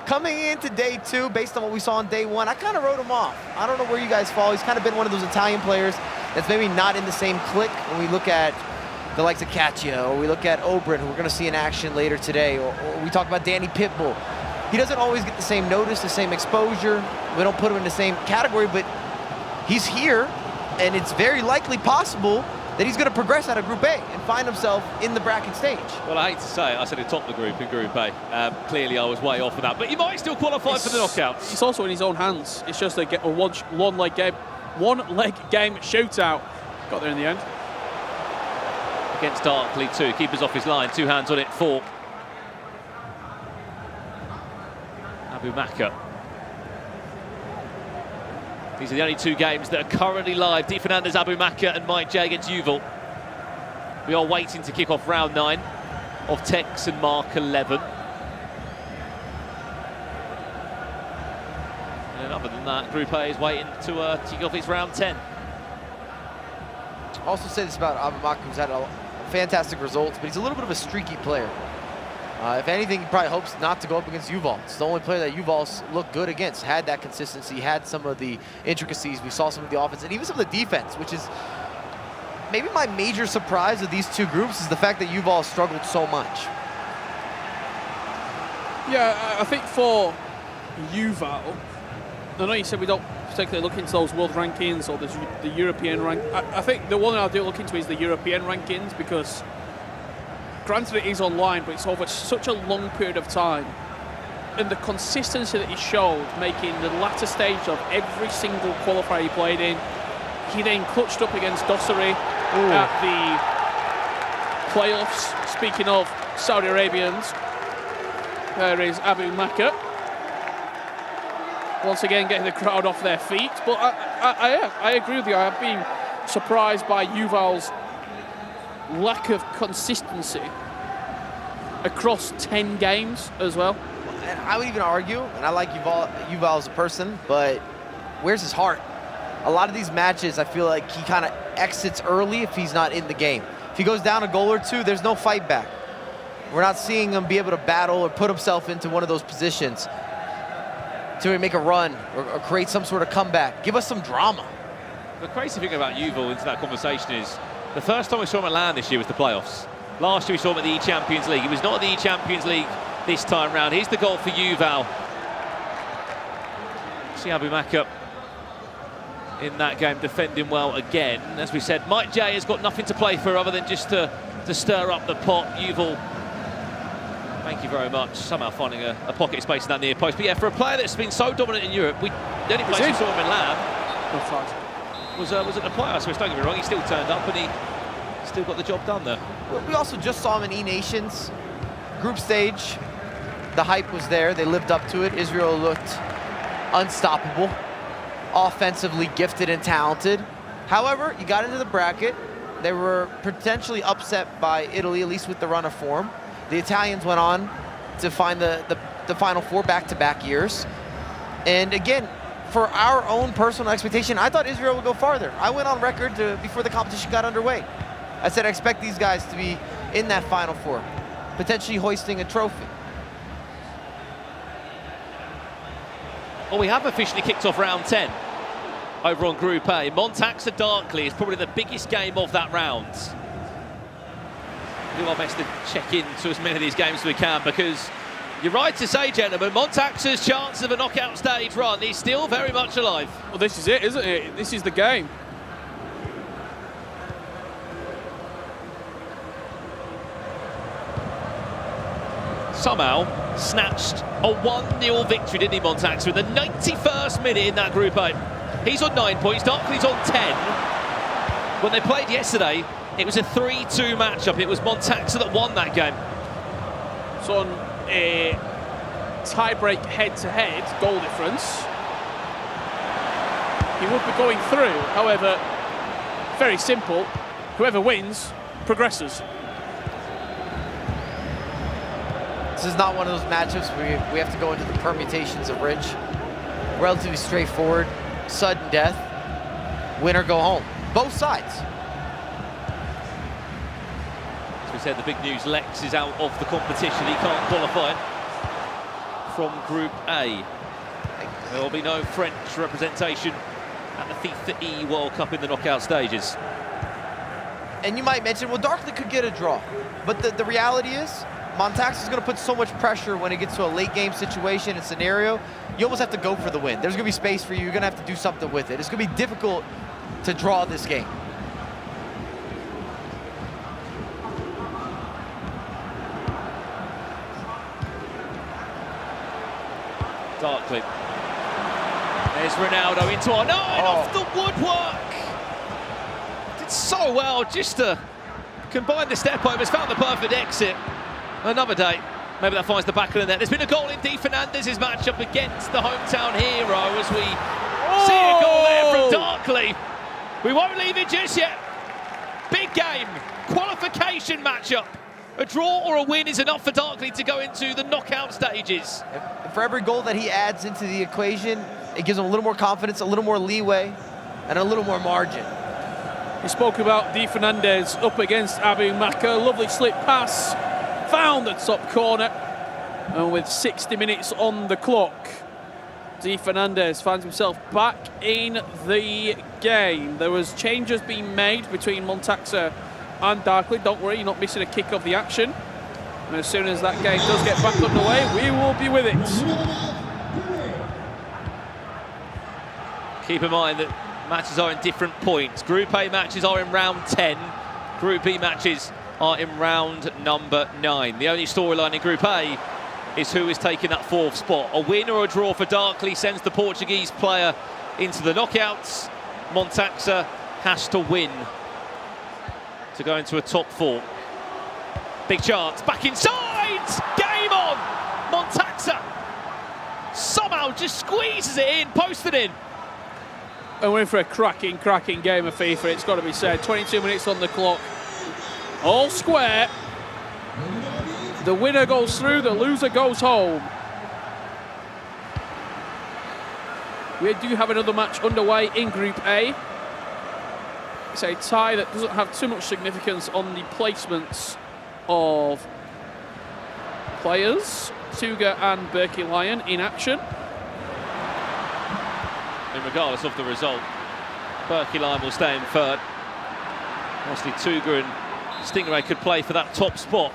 Speaker 2: coming into day 2, based on what we saw on day 1, I kind of wrote him off. I don't know where you guys fall. He's kind of been one of those Italian players that's maybe not in the same clique when we look at the likes of Katia, or we look at Oberyn, who we're going to see in action later today, or we talk about Danny Pitbull. He doesn't always get the same notice, the same exposure. We don't put him in the same category, but he's here, and it's very likely possible that he's going to progress out of Group A and find himself in the bracket stage.
Speaker 5: Well, I hate to say it, I said he'd top the group in Group A. Clearly, I was way off of that, but he might still qualify for the knockouts.
Speaker 6: It's also in his own hands. It's just a one-leg game shootout. Got there in the end.
Speaker 5: Against Darkley too. Keeper's off his line. 2 hands on it for Abu Makr. These are the only 2 games that are currently live. Di Fernandez, Abu Makr, and Mike J against Yuval. We are waiting to kick off round 9 of Tex and Mark 11. And other than that, Group A is waiting to kick off its round 10.
Speaker 2: I'll also say this about Abu Makr, who's had fantastic results, but he's a little bit of a streaky player. If anything, he probably hopes not to go up against Yuval. It's the only player that Yuval's looked good against, had that consistency, had some of the intricacies. We saw some of the offense and even some of the defense, which is maybe my major surprise of these 2 groups, is the fact that Yuval has struggled so much.
Speaker 6: Yeah, I think for Yuval, I know you said we don't particularly look into those world rankings or the European rank. I think the one I do look into is the European rankings, because granted it is online, but it's over such a long period of time. And the consistency that he showed, making the latter stage of every single qualifier he played in. He then clutched up against Dosseri at the playoffs. Speaking of Saudi Arabians, there is Abu Maka. Once again getting the crowd off their feet. But I agree with you. I've been surprised by Yuval's lack of consistency across 10 games as well.
Speaker 2: And I would even argue, and I like Yuval as a person, but where's his heart? A lot of these matches, I feel like he kind of exits early if he's not in the game. If he goes down a goal or two, there's no fight back. We're not seeing him be able to battle or put himself into one of those positions to make a run or create some sort of comeback. Give us some drama.
Speaker 5: The crazy thing about Yuval into that conversation is the first time we saw him at LAN this year was the playoffs. Last year we saw him at the E-Champions League. He was not at the E-Champions League this time round. Here's the goal for Yuval. See Abu Maka in that game defending well again. As we said, Mike J has got nothing to play for other than just to stir up the pot. Yuval, thank you very much. Somehow finding a pocket space in that near post. But yeah, for a player that's been so dominant in Europe, the only place we saw him in LAN was at the playoffs. So don't get me wrong, he still turned up and he still got the job done there.
Speaker 2: We also just saw him in E-Nations. Group stage, the hype was there. They lived up to it. Israel looked unstoppable. Offensively gifted and talented. However, you got into the bracket. They were potentially upset by Italy, at least with the run of form. The Italians went on to find the Final Four back-to-back years. And again, for our own personal expectation, I thought Israel would go farther. I went on record before the competition got underway. I said I expect these guys to be in that Final Four, potentially hoisting a trophy.
Speaker 5: Well, we have officially kicked off round 10 over on Group A. Montaxa Darkley is probably the biggest game of that round. We'll do our best to check in to as many of these games as we can, because you're right to say, gentlemen, Montaxa's chance of a knockout stage run is still very much alive.
Speaker 6: Well, this is it, isn't it? This is the game.
Speaker 5: Somehow snatched a 1-0 victory, didn't he, Montaxa, in the 91st minute in that Group A. He's on 9 points, Darkley's on 10. When they played yesterday, it was a 3-2 matchup. It was Montaxa that won that game.
Speaker 6: So on a tie-break head-to-head goal difference, he would be going through. However, very simple, whoever wins progresses.
Speaker 2: This is not one of those matchups where we have to go into the permutations of Ridge. Relatively straightforward, sudden death, win or go home. Both sides.
Speaker 5: As we said, the big news, Lex is out of the competition. He can't qualify from Group A. There will be no French representation at the FIFAe World Cup in the knockout stages.
Speaker 2: And you might mention, well, Darkley could get a draw. But the reality is, Montaxa is going to put so much pressure when it gets to a late game situation and scenario. You almost have to go for the win. There's going to be space for you. You're going to have to do something with it. It's going to be difficult to draw this game.
Speaker 5: Darkley. There's Ronaldo into our nine, off the woodwork. Did so well just to combine the step overs, found the perfect exit. Another day, maybe that finds the back of the net. There's been a goal in Di Fernandez's matchup against the hometown hero as we see a goal there from Darkley. We won't leave it just yet. Big game, qualification matchup. A draw or a win is enough for Darkley to go into the knockout stages.
Speaker 2: For every goal that he adds into the equation, it gives him a little more confidence, a little more leeway, and a little more margin.
Speaker 6: He spoke about Di Fernandez up against Abu Maka. Lovely slip pass. Found the top corner, and with 60 minutes on the clock, Di Fernandez finds himself back in the game. There was changes being made between Montaxa and Darkley. Don't worry, you're not missing a kick of the action. And as soon as that game does get back underway, we will be with it.
Speaker 5: Keep in mind that matches are in different points. Group A matches are in round 10. Group B matches are in round number 9. The only storyline in Group A is who is taking that 4th spot. A win or a draw for Darkley sends the Portuguese player into the knockouts. Montaxa has to win to go into a top 4. Big chance, back inside! Game on! Montaxa somehow just squeezes it in, posted in.
Speaker 6: And we're in for a cracking game of FIFA, it's got to be said. 22 minutes on the clock. All square. The winner goes through, the loser goes home. We do have another match underway in Group A. It's a tie that doesn't have too much significance on the placements of players. Tuga and Berkey Lion in action.
Speaker 5: And regardless of the result, Berkey Lion will stay in 3rd. Obviously, Tuga and Stingray could play for that top spot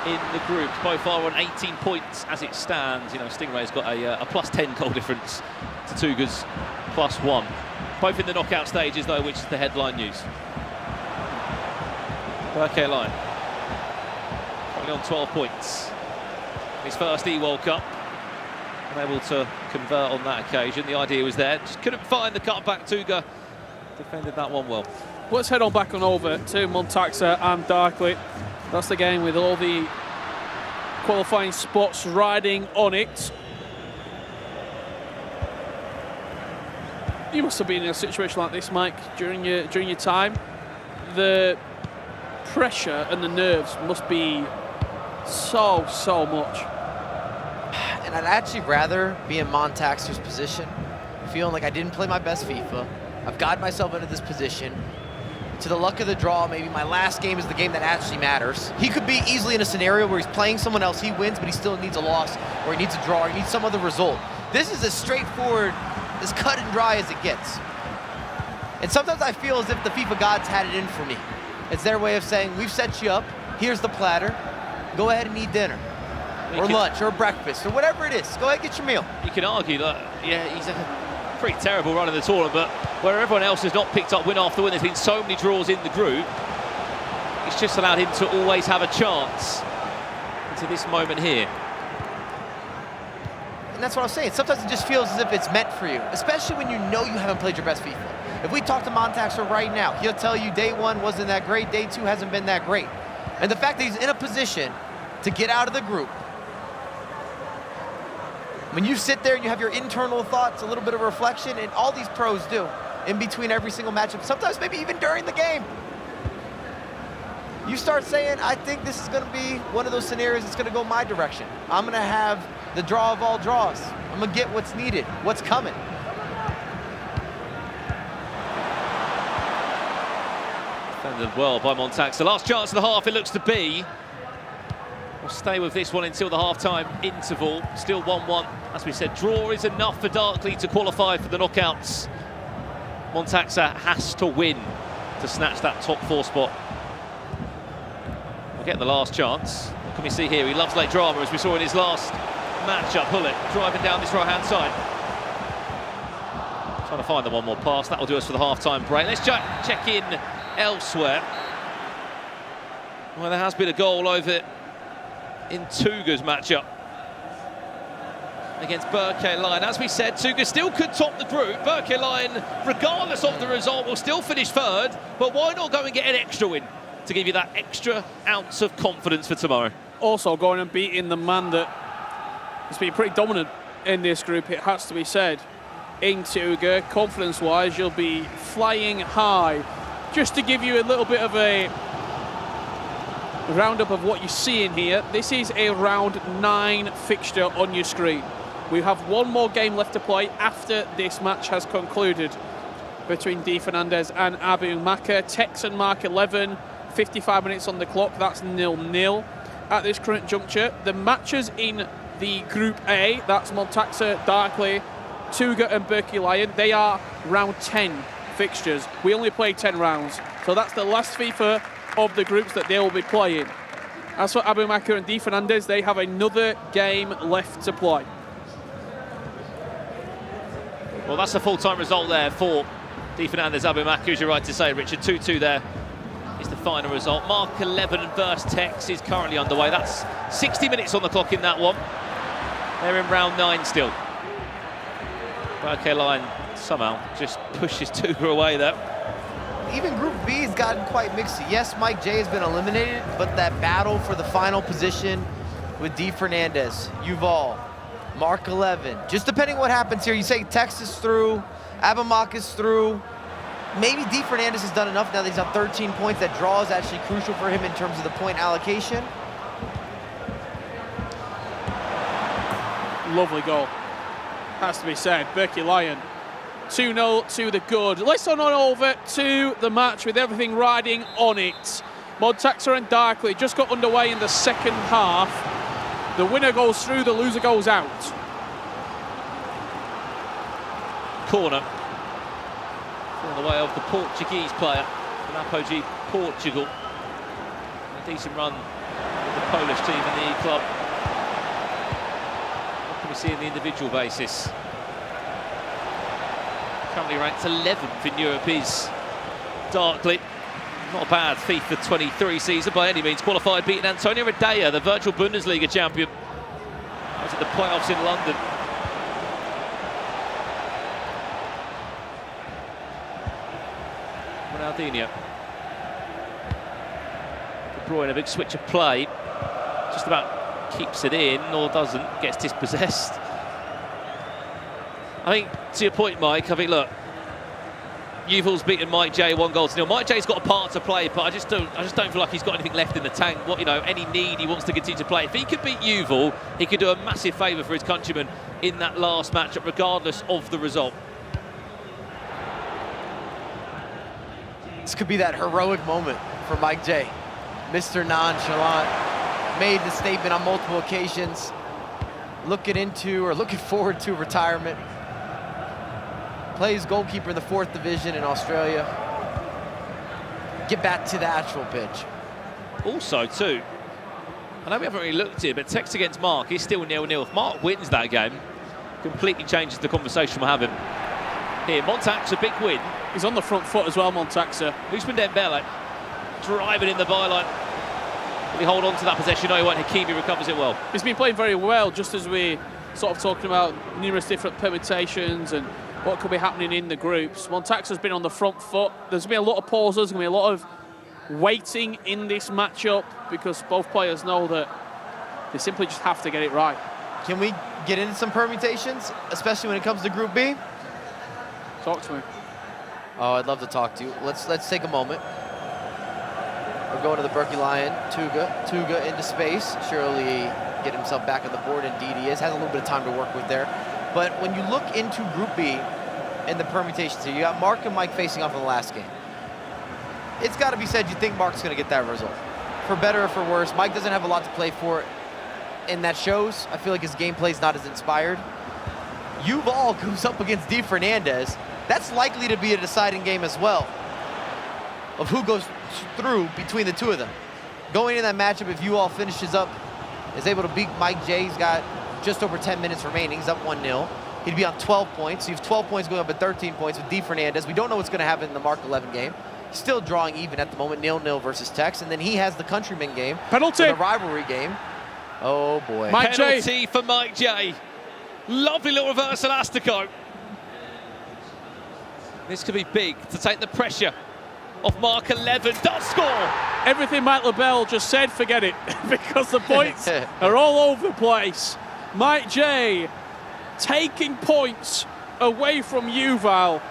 Speaker 5: in the group. Both are on 18 points as it stands. You know, Stingray's got a +10 goal difference to Tuga's +1. Both in the knockout stages, though, which is the headline news. Berkey Lion only on 12 points. His first E-World Cup. Unable to convert on that occasion. The idea was there. Just couldn't find the cutback. Tuga defended that one well.
Speaker 6: Let's head on back on over to Montaxa and Darkley. That's the game with all the qualifying spots riding on it. You must have been in a situation like this, Mike, during your time. The pressure and the nerves must be so much.
Speaker 2: And I'd actually rather be in Montaxer's position, feeling like I didn't play my best FIFA. I've gotten myself into this position. To the luck of the draw, maybe my last game is the game that actually matters. He could be easily in a scenario where he's playing someone else, he wins, but he still needs a loss, or he needs a draw, or he needs some other result. This is as straightforward, as cut and dry as it gets. And sometimes I feel as if the FIFA gods had it in for me. It's their way of saying, we've set you up, here's the platter, go ahead and eat dinner. Or lunch, or breakfast, or whatever it is. Go ahead and get your meal.
Speaker 5: You can argue that, yeah, he's a pretty terrible run in the tournament, but where everyone else has not picked up win after win, there's been so many draws in the group, it's just allowed him to always have a chance into this moment here.
Speaker 2: And that's what I was saying. Sometimes it just feels as if it's meant for you, especially when you know you haven't played your best FIFA. If we talk to Montaxer right now, he'll tell you day 1 wasn't that great, day 2 hasn't been that great. And the fact that he's in a position to get out of the group, when you sit there and you have your internal thoughts, a little bit of reflection, and all these pros do in between every single matchup, sometimes maybe even during the game, you start saying, I think this is going to be one of those scenarios that's going to go my direction. I'm going to have the draw of all draws. I'm going to get what's needed, what's coming.
Speaker 5: Defended well by Montaxa. The last chance of the half, it looks to be. We'll stay with this one until the half-time interval. Still 1-1. As we said, draw is enough for Darkley to qualify for the knockouts. Montaxa has to win to snatch that top 4 spot. We'll get the last chance. What can we see here? He loves late drama, as we saw in his last matchup. Hullet driving down this right-hand side. Trying to find the one more pass. That'll do us for the half-time break. Let's check in elsewhere. Well, there has been a goal over in Tuga's matchup against Berkey Lion. As we said, Tuga still could top the group. Berkey Lion, regardless of the result, will still finish 3rd. But why not go and get an extra win to give you that extra ounce of confidence for tomorrow?
Speaker 6: Also going and beating the man that has been pretty dominant in this group, it has to be said. In Tuga, confidence-wise, you'll be flying high. Just to give you a little bit of a roundup of what you're seeing here, this is a round 9 fixture on your screen. We have one more game left to play after this match has concluded between Di Fernandez and Abu Maka. Texan mark 11, 55 minutes on the clock, that's 0-0 at this current juncture. The matches in the Group A, that's Montaxa, Darkley, Tuga and Berkey Lion, they are round 10 fixtures. We only play 10 rounds, so that's the last FIFA of the groups that they will be playing. As for Abu Maka and Di Fernandez, they have another game left to play.
Speaker 5: Well, that's a full-time result there for Di Fernandez Abumaku, as you're right to say, Richard. 2-2 there is the final result. Mark 11 versus Tex is currently underway. That's 60 minutes on the clock in that one. They're in round 9 still. Okay, Lion somehow just pushes Tuga away there.
Speaker 2: Even Group B has gotten quite mixed. Yes, Mike J has been eliminated, but that battle for the final position with Di Fernandez, Yuval, Mark 11. Just depending what happens here, you say Tex is through, Abumaku is through. Maybe Di Fernandez has done enough now that he's on 13 points. That draw is actually crucial for him in terms of the point allocation.
Speaker 6: Lovely goal, has to be said. Berkey Lion, 2-0 to the good. Let's on over to the match with everything riding on it. Montaxa and Darkley just got underway in the second half. The winner goes through, the loser goes out.
Speaker 5: Corner. On the way of the Portuguese player from Apogee, Portugal. A decent run with the Polish team in the club. What can we see on the individual basis? Currently ranked 11th in Europe is Darkley. Not a bad FIFA 23 season by any means. Qualified, beating Antonio Redea, the virtual Bundesliga champion. That was at the playoffs in London. Ronaldinho. De Bruyne, a big switch of play. Just about keeps it in, or doesn't, gets dispossessed. I think, to your point, Mike, I think, look, Yuval's beaten Mike J 1-0. Mike J's got a part to play, but I just don't feel like he's got anything left in the tank. What, you know, any need he wants to continue to play. If he could beat Yuval, he could do a massive favour for his countrymen in that last matchup, regardless of the result.
Speaker 2: This could be that heroic moment for Mike J. Mr. Nonchalant made the statement on multiple occasions, looking forward to retirement. Plays goalkeeper in the 4th division in Australia. Get back to the actual pitch.
Speaker 5: Also, too, I know we haven't really looked here, but Tex against Mark is still 0-0. If Mark wins that game, completely changes the conversation we're having. Here, Montaxa, a big win.
Speaker 6: He's on the front foot as well, Montaxa.
Speaker 5: Usman Dembele driving in the byline. Will he hold on to that possession? No, he won't. Hakimi recovers it well.
Speaker 6: He's been playing very well, just as we sort of talking about numerous different permutations and what could be happening in the groups. Montaxa's been on the front foot. There's been a lot of pauses, there's going to be a lot of waiting in this matchup because both players know that they simply just have to get it right.
Speaker 2: Can we get into some permutations, especially when it comes to Group B?
Speaker 6: Talk to me.
Speaker 2: Oh, I'd love to talk to you. Let's take a moment. We're going to the Berkey Lion, Tuga into space. Surely get himself back on the board. Indeed he is. Has a little bit of time to work with there. But when you look into Group B and the permutations here, you got Mark and Mike facing off in the last game. It's got to be said, you think Mark's going to get that result. For better or for worse, Mike doesn't have a lot to play for, and that shows. I feel like his gameplay is not as inspired. Yuval goes up against Di Fernandez. That's likely to be a deciding game as well of who goes through between the two of them. Going in that matchup, if Yuval finishes up, is able to beat Mike J, he's got just over 10 minutes remaining. He's up 1-0. He'd be on 12 points. So you have 12 points going up at 13 points with Di Fernandez. We don't know what's going to happen in the Mark 11 game. Still drawing even at the moment, 0-0 versus Tex. And then he has the Countryman game.
Speaker 6: Penalty.
Speaker 2: The rivalry game. Oh, boy.
Speaker 6: Mike
Speaker 5: Penalty
Speaker 6: J.
Speaker 5: for Mike J. Lovely little reverse elastico. This could be big to take the pressure off Mark 11. Does score.
Speaker 6: Everything Mike LaBelle just said, forget it, because the points are all over the place. Mike J taking points away from Yuval.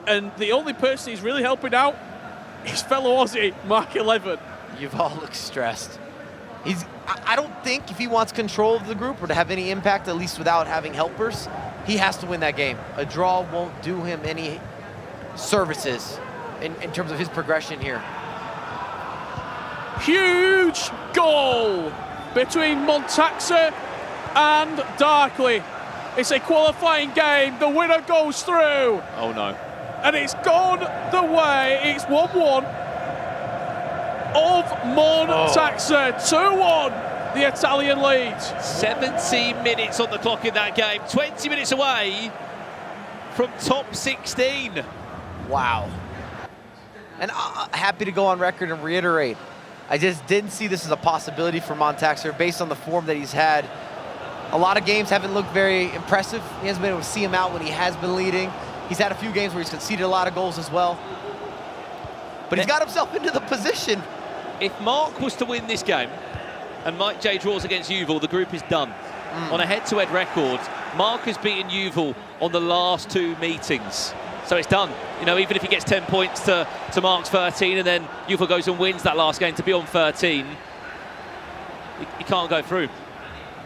Speaker 6: And the only person he's really helping out is fellow Aussie, Mark 11.
Speaker 2: Yuval looks stressed. I don't think if he wants control of the group or to have any impact, at least without having helpers, he has to win that game. A draw won't do him any services in terms of his progression here.
Speaker 6: Huge goal between Montaxa and Darkley. It's a qualifying game. The winner goes through.
Speaker 5: Oh, no.
Speaker 6: And it's gone the way. It's 1-1 of Montaxa. 2-1, the Italian lead.
Speaker 5: 17 minutes on the clock in that game. 20 minutes away from top 16.
Speaker 2: Wow. And happy to go on record and reiterate, I just didn't see this as a possibility for Montaxer based on the form that he's had. A lot of games haven't looked very impressive. He hasn't been able to see him out when he has been leading. He's had a few games where he's conceded a lot of goals as well. But he's got himself into the position.
Speaker 5: If Mark was to win this game and Mike J draws against Yuval, the group is done. On a head-to-head record, Mark has beaten Yuval on the last 2 meetings. So it's done. You know, even if he gets 10 points to Mark's 13 and then Yuval goes and wins that last game to be on 13, he can't go through.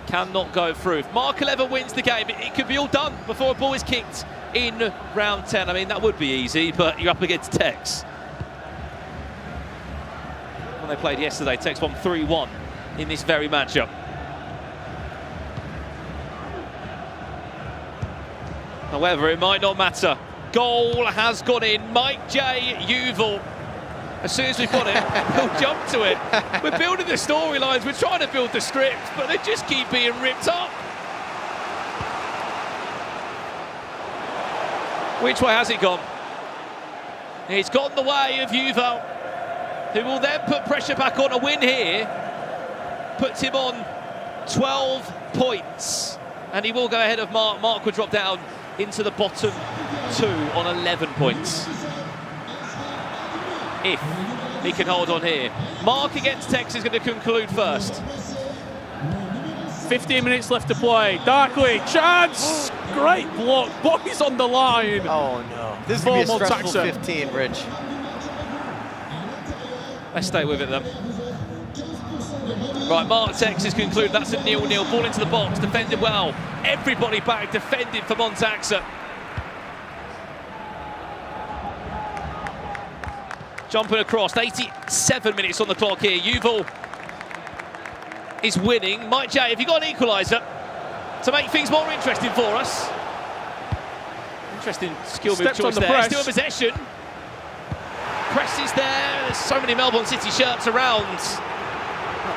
Speaker 5: Cannot go through. If Mark 11 wins the game, it could be all done before a ball is kicked in round 10. I mean, that would be easy, but you're up against Tex. When they played yesterday, Tex won 3-1 in this very matchup. However, it might not matter. Goal has gone in. Mike J. Yuval. As soon as we've got it, we'll jump to it. We're building the storylines, we're trying to build the script, but they just keep being ripped up. Which way has it gone? It's gone the way of Yuval, who will then put pressure back on. A win here puts him on 12 points, and he will go ahead of Mark. Mark will drop down into the bottom 2 on 11 points. If he can hold on here. Mark against Tex is going to conclude first.
Speaker 6: 15 minutes left to play. Darkly, chance! Great block. Body's on the line.
Speaker 2: Oh no. This is going to be a stressful 15, Rich.
Speaker 5: Let's stay with it then. Right, Mark Tex is concluded. That's a 0-0. Ball into the box. Defended well. Everybody back defending for Montaxer. Jumping across. 87 minutes on the clock here. Yuval is winning. Mike J, have you got an equaliser to make things more interesting for us? Interesting skill move choice there. Press. Still in possession. Press is there. There's so many Melbourne City shirts around.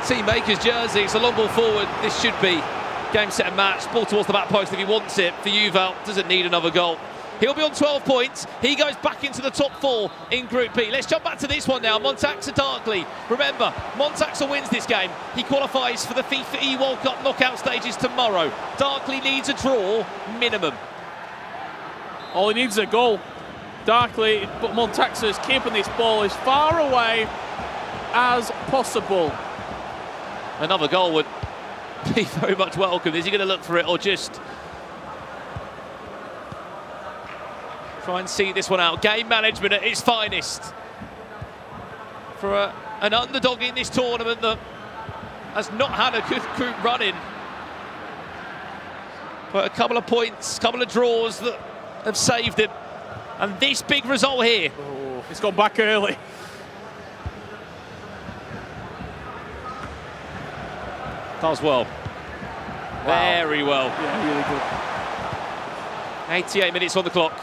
Speaker 5: Team Maker's jersey. It's a long ball forward. This should be game, set and match. Ball towards the back post if he wants it. For Yuval, doesn't need another goal. He'll be on 12 points. He goes back into the top 4 in Group B. Let's jump back to this one now. Montaxer Darkley. Remember, Montaxer wins this game. He qualifies for the FIFAe World Cup knockout stages tomorrow. Darkley needs a draw minimum.
Speaker 6: All he needs is a goal. Darkly, but Montaxer's keeping this ball as far away as possible.
Speaker 5: Another goal would be very much welcome. Is he going to look for it or just try and see this one out? Game management at its finest for an underdog in this tournament that has not had a good group running. But a couple of points, couple of draws that have saved him. And this big result here.
Speaker 6: Oh, it's gone back early.
Speaker 5: Does well. Wow. Very well.
Speaker 6: Yeah, really good.
Speaker 5: 88 minutes on the clock.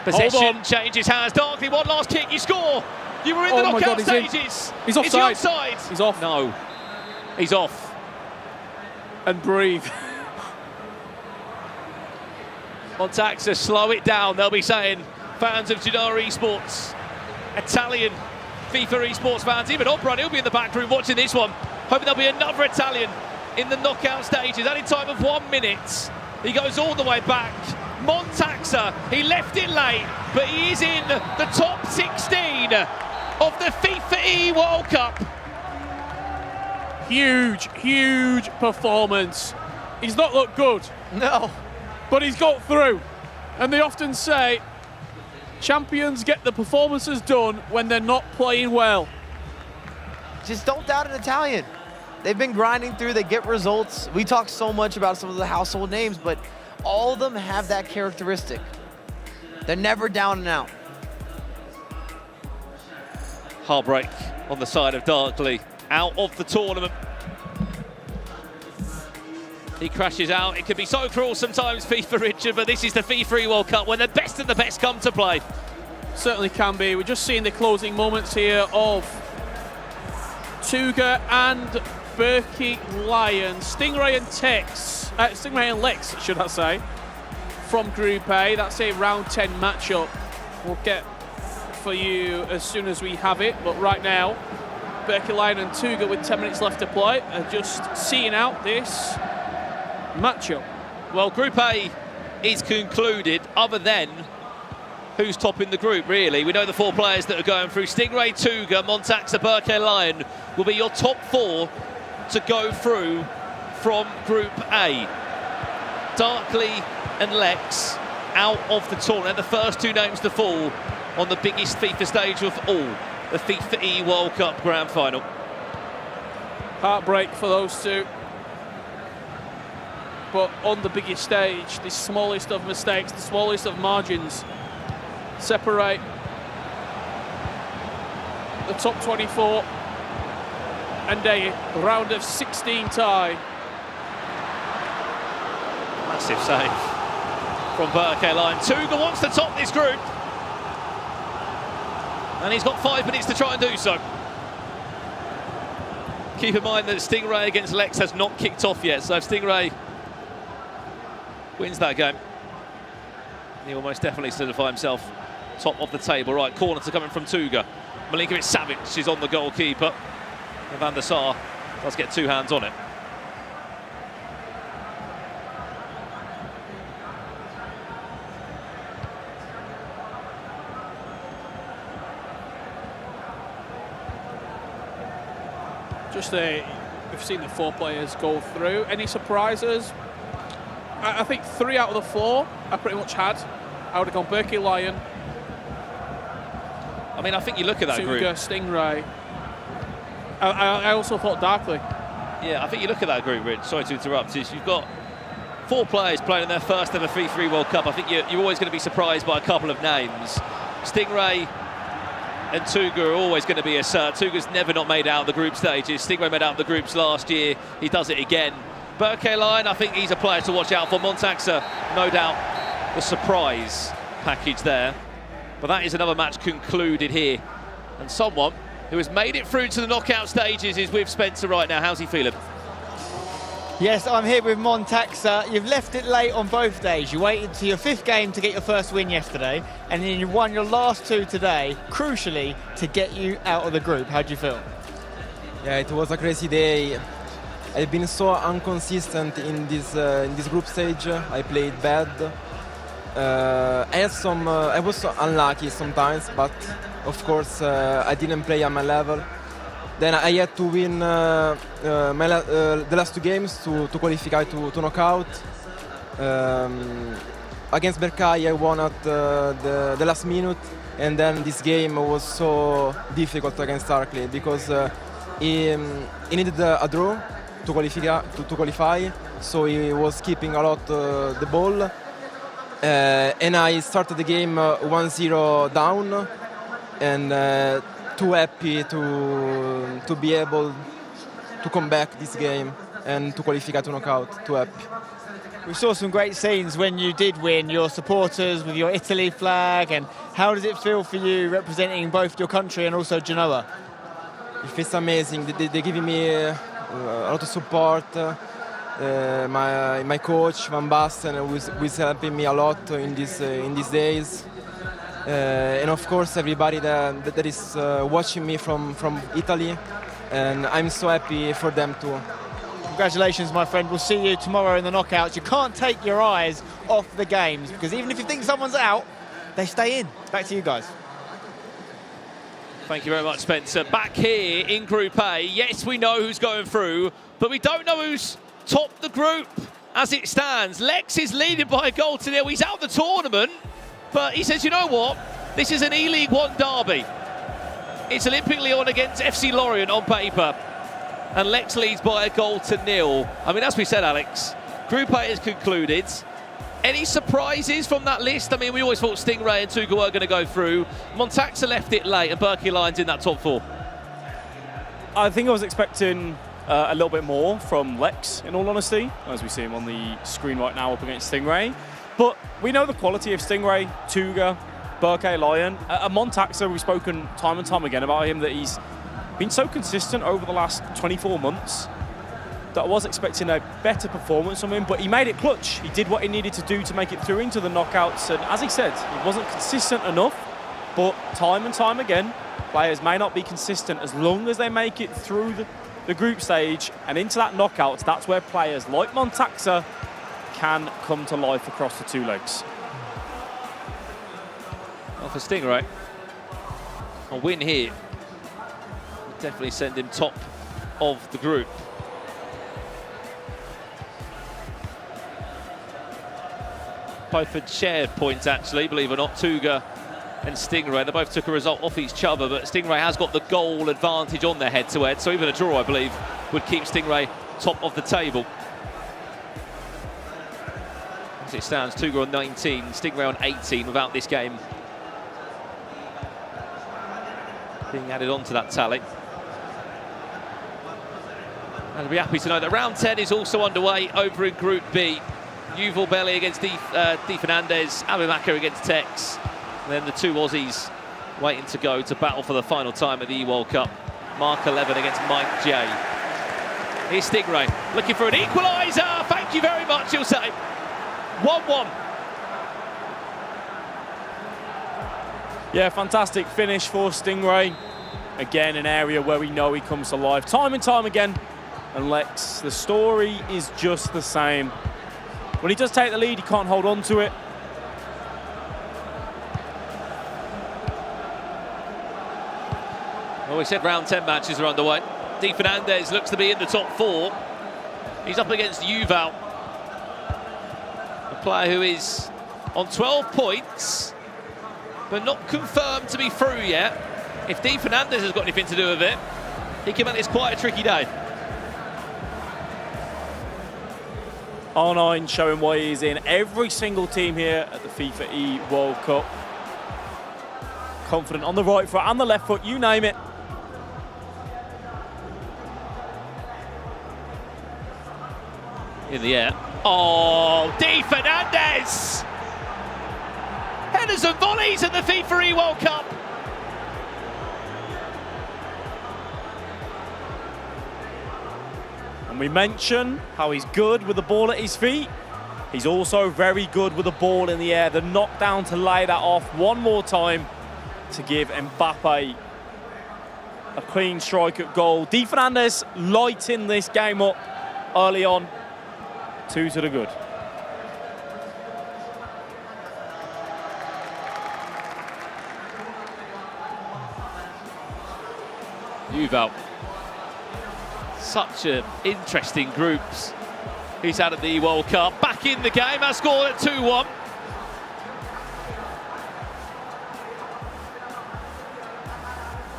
Speaker 5: Possession changes hands. Darkley, one last kick, you score. You were in the knockout stages.
Speaker 6: He's offside.
Speaker 5: Is he offside?
Speaker 6: He's off.
Speaker 5: No. He's off.
Speaker 6: And breathe.
Speaker 5: Montaxer, slow it down, they'll be saying. Fans of Gennaro Esports. Italian FIFA Esports fans. Even Obran, he'll be in the back room watching this one. Hoping there'll be another Italian in the knockout stages. Added time of 1 minute. He goes all the way back. Montaxer, he left it late, but he is in the top 16 of the FIFAe World Cup.
Speaker 6: Huge, huge performance. He's not looked good.
Speaker 2: No.
Speaker 6: But he's got through. And they often say, champions get the performances done when they're not playing well.
Speaker 2: Just don't doubt an Italian. They've been grinding through, they get results. We talk so much about some of the household names, but all of them have that characteristic. They're never down and out.
Speaker 5: Heartbreak on the side of Darkley, out of the tournament. He crashes out. It can be so cruel sometimes, FIFA, Richard, but this is the FIFAe World Cup where the best of the best come to play.
Speaker 6: Certainly can be. We're just seeing the closing moments here of Tuga and Berkey Lions. Stingray and Tex, Stingray and Lex, should I say. from Group A. That's a round 10 matchup. We'll get for you as soon as we have it, but right now, Berkey Lion and Tuga with 10 minutes left to play are just seeing out this matchup.
Speaker 5: Well, Group A is concluded, other than who's topping the group, really. We know the 4 players that are going through. Stingray, Tuga, Montaxa, Berkey Lion will be your top 4 to go through from Group A. Darkley and Lex out of the tournament, the first 2 names to fall on the biggest FIFA stage of all, the FIFAe World Cup Grand Final.
Speaker 6: Heartbreak for those 2. But on the biggest stage, the smallest of mistakes, the smallest of margins separate the top 24 and a round of 16 tie.
Speaker 5: Massive save from Berkey Lion. Tuga wants to top this group, and he's got 5 minutes to try and do so. Keep in mind that Stingray against Lex has not kicked off yet, so if Stingray wins that game, he will most definitely solidify himself top of the table. Right, corner to coming from Tuga. Milinkovic-Savic is on the goalkeeper. And Van der Sar does get 2 hands on it.
Speaker 6: We've seen the 4 players go through. Any surprises? I think 3 out of the 4 I pretty much had. I would have gone Berkey Lion.
Speaker 5: I mean, I think you look at that
Speaker 6: Tuga,
Speaker 5: group.
Speaker 6: Stingray. I also thought Darkley.
Speaker 5: Yeah, I think you look at that group, Rich. Sorry to interrupt. You've got 4 players playing in their first ever FIFAe World Cup. I think you're always going to be surprised by a couple of names. Stingray and Tuga are always going to be a cert. Tuga's never not made out of the group stages. Stingray made out of the groups last year. He does it again. Berkey Lion, I think he's a player to watch out for. Montaxa, no doubt, the surprise package there. But that is another match concluded here. And someone who has made it through to the knockout stages is with Spencer right now. How's he feeling?
Speaker 7: Yes, I'm here with Montaxa. You've left it late on both days. You waited to your 5th game to get your first win yesterday, and then you won your last 2 today, crucially, to get you out of the group. How do you feel?
Speaker 9: Yeah, it was a crazy day. I've been so inconsistent in this group stage. I played bad. I was so unlucky sometimes, but of course I didn't play at my level. Then I had to win the last 2 games to qualify to knockout. Against Berkay I won at the last minute, and then this game was so difficult against Darkley because he needed a draw to qualify, so he was keeping a lot the ball. And I started the game 1-0 down, and too happy to be able to come back this game and to qualify to knockout. Too happy.
Speaker 7: We saw some great scenes when you did win, your supporters with your Italy flag, and how does it feel for you representing both your country and also Genoa?
Speaker 9: It feels amazing. They're giving me a lot of support. My coach Van Basten was helping me a lot in these days, and of course everybody that is watching me from Italy, and I'm so happy for them too.
Speaker 7: Congratulations, my friend. We'll see you tomorrow in the knockouts. You can't take your eyes off the games, because even if you think someone's out, they stay in. Back to you guys.
Speaker 5: Thank you very much, Spencer. Back here in Group A, yes, we know who's going through, but we don't know who's topped the group as it stands. Lex is leading by a goal to nil. He's out of the tournament, but he says, you know what? This is an E-League 1 derby. It's Olympic Lyon against FC Lorient on paper, and Lex leads by a goal to nil. I mean, as we said, Alex, Group A is concluded. Any surprises from that list? I mean, we always thought Stingray and Tuga were going to go through. Montaxa left it late, and Berkey Lion's in that top 4.
Speaker 4: I think I was expecting a little bit more from Lex, in all honesty, as we see him on the screen right now up against Stingray. But we know the quality of Stingray, Tuga, Berkey Lion. Montaxa, we've spoken time and time again about him, that he's been so consistent over the last 24 months. that I was expecting a better performance from him, but he made it clutch. He did what he needed to do to make it through into the knockouts, and as he said, he wasn't consistent enough, but time and time again, players may not be consistent. As long as they make it through the group stage and into that knockout, that's where players like Montaxa can come to life across the two legs.
Speaker 5: Well, for Stingray, a win here would definitely send him top of the group. Both had shared points, actually, believe it or not, Tuga and Stingray. They both took a result off each other, but Stingray has got the goal advantage on their head-to-head, so even a draw, I believe, would keep Stingray top of the table. As it stands, Tuga on 19, Stingray on 18 without this game being added on to that tally. And I'll be happy to know that round 10 is also underway over in Group B. Yuval Belli against Di Fernandez, Abimaka against Tex, and then the two Aussies waiting to go to battle for the final time at the World Cup. Mark 11 against Mike J. Here's Stingray looking for an equaliser. Thank you very much, he'll say. 1-1.
Speaker 4: Yeah, fantastic finish for Stingray. Again, an area where we know he comes to life time and time again. And Lex, the story is just the same. When he does take the lead, he can't hold on to it.
Speaker 5: Well, we said round 10 matches are underway. Di Fernandez looks to be in the top 4. He's up against Yuval, a player who is on 12 points, but not confirmed to be through yet. If Di Fernandez has got anything to do with it, he can make this quite a tricky day.
Speaker 4: R9 showing why he's in every single team here at the FIFAe World Cup. Confident on the right foot and the left foot, you name it.
Speaker 5: In the air. Oh, Di Fernandez! Headers and volleys at the FIFAe World Cup.
Speaker 4: And we mention how he's good with the ball at his feet. He's also very good with the ball in the air. The knockdown to lay that off one more time to give Mbappe a clean strike at goal. Di Fernandez lighting this game up early on. 2 to the good.
Speaker 5: Yuval. Such interesting groups he's had at the World Cup. Back in the game, has scored at 2-1.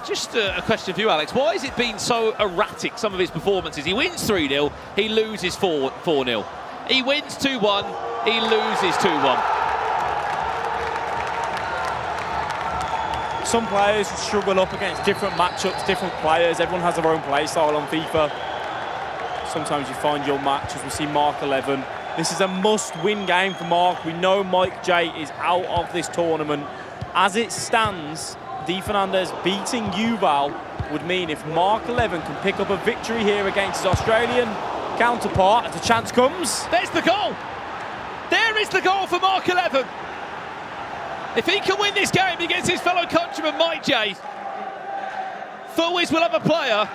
Speaker 5: Just a question for you, Alex. Why has it been so erratic, some of his performances? He wins 3-0, he loses 4-0. He wins 2-1, he loses 2-1.
Speaker 4: Some players struggle up against different matchups, different players. Everyone has their own play style on FIFA. Sometimes you find your match, as we see Mark 11. This is a must-win game for Mark. We know Mike J is out of this tournament. As it stands, Di Fernandez beating Yuval would mean if Mark 11 can pick up a victory here against his Australian counterpart, as the chance comes.
Speaker 5: There's the goal. There is the goal for Mark 11. If he can win this game against his fellow countryman Mike J, Fulwies will have a player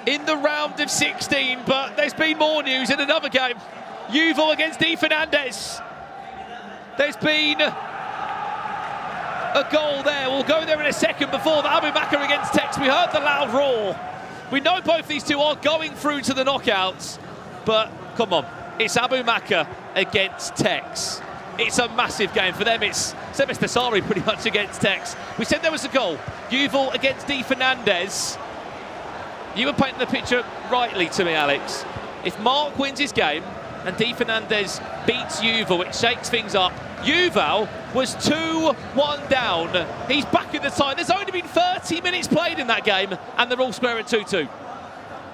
Speaker 5: in the round of 16, but there's been more news in another game. Yuval against Di Fernandez. There's been a goal there. We'll go there in a second. Before that, Abimaka against Tex. We heard the loud roar. We know both these two are going through to the knockouts, but come on, it's Abimaka against Tex. It's a massive game for them. It's Sebes Tesari pretty much against Tex. We said there was a goal. Yuval against Di Fernandez. You were painting the picture rightly to me, Alex. If Mark wins his game and Di Fernandez beats Yuval, it shakes things up. Yuval was 2-1 down. He's back in the tie. There's only been 30 minutes played in that game, and they're all square at 2-2.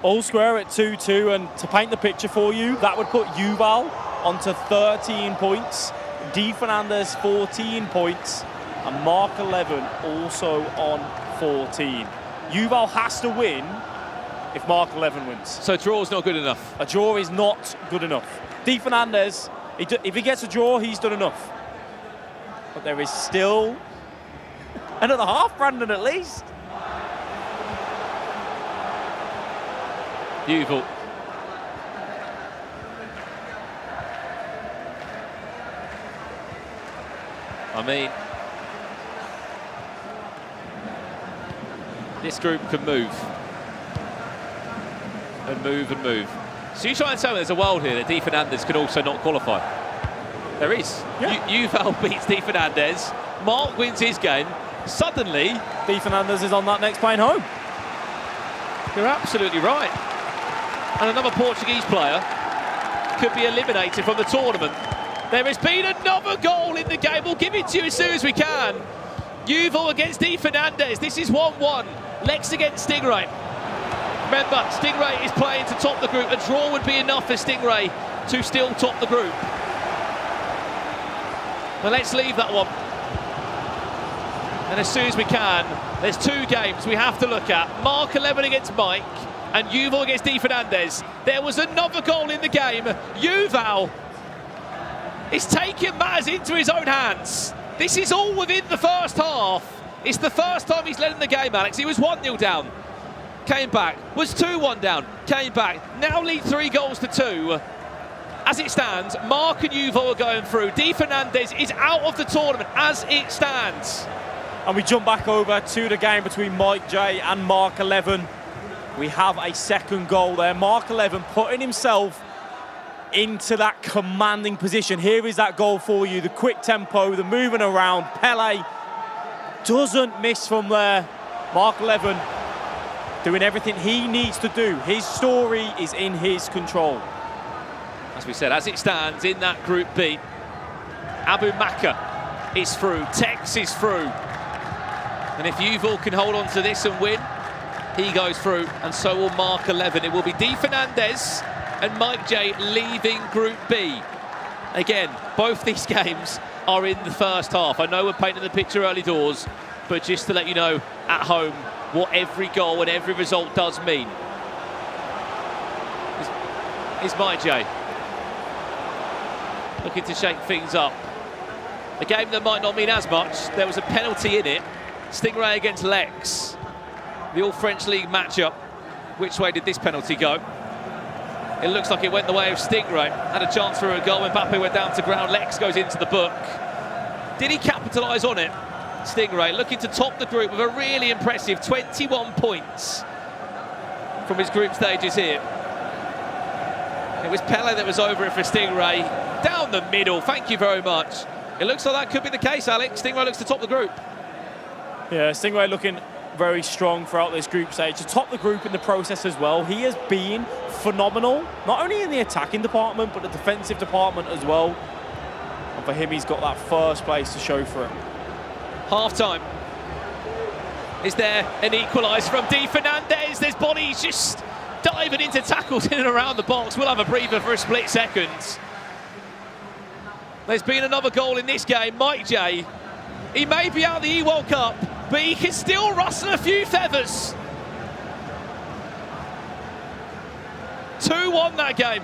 Speaker 4: All square at 2-2, and to paint the picture for you, that would put Yuval onto 13 points, Di Fernandez 14 points, and Mark 11 also on 14. Yuval has to win if Mark 11 wins.
Speaker 5: So draw's not good enough?
Speaker 4: A draw is not good enough. Di Fernandez, if he gets a draw, he's done enough. But there is still another half, Brandon, at least.
Speaker 5: Yuval. I mean, this group can move. And move and move. So you try and tell me there's a world here that Di Fernandez could also not qualify? There is.
Speaker 4: Yeah.
Speaker 5: Yuval beats Di Fernandez. Mark wins his game. Suddenly,
Speaker 4: Di Fernandez is on that next plane home.
Speaker 5: You're absolutely right. And another Portuguese player could be eliminated from the tournament. There has been another goal in the game. We'll give it to you as soon as we can. Yuval against Di Fernandez. This is 1-1. Lex against Stingray. Remember, Stingray is playing to top the group. A draw would be enough for Stingray to still top the group. Now let's leave that one. And as soon as we can, there's two games we have to look at. Mark 11 against Mike and Yuval against Di Fernandez. There was another goal in the game. Yuval is taking matters into his own hands. This is all within the first half. It's the first time he's led in the game, Alex. He was 1-0 down, came back, was 2-1 down, came back, now lead 3-2. As it stands, Mark and Yuval are going through. Di Fernandez is out of the tournament as it stands.
Speaker 4: And we jump back over to the game between Mike J and Mark 11. We have a second goal there. Mark 11 putting himself into that commanding position. Here is that goal for you. The quick tempo, the moving around. Pele doesn't miss from there. Mark 11 doing everything he needs to do. His story is in his control.
Speaker 5: As we said, as it stands in that Group B, Abu Maka is through, Tex is through. And if Yuval can hold on to this and win, he goes through, and so will Mark 11. It will be Di Fernandez and Mike J leaving Group B. Again, both these games are in the first half. I know we're painting the picture early doors, but just to let you know at home what every goal and every result does mean. Is Mike J looking to shake things up. A game that might not mean as much. There was a penalty in it. Stingray against Lex. The All-French League matchup. Which way did this penalty go? It looks like it went the way of Stingray. Had a chance for a goal. Mbappe went down to ground. Lex goes into the book. Did he capitalise on it? Stingray looking to top the group with a really impressive 21 points from his group stages here. It was Pele that was over it for Stingray. Down the middle, thank you very much. It looks like that could be the case, Alex. Stingray looks to top the group.
Speaker 4: Yeah, Stingray looking very strong throughout this group stage. To top the group in the process as well. He has been phenomenal, not only in the attacking department, but the defensive department as well. And for him, he's got that first place to show for it.
Speaker 5: Half-time. Is there an equaliser from Di Fernandez? There's bodies just diving into tackles in and around the box. We'll have a breather for a split second. There's been another goal in this game. Mike J, he may be out of the World Cup, but he can still rustle a few feathers. 2-1 that game.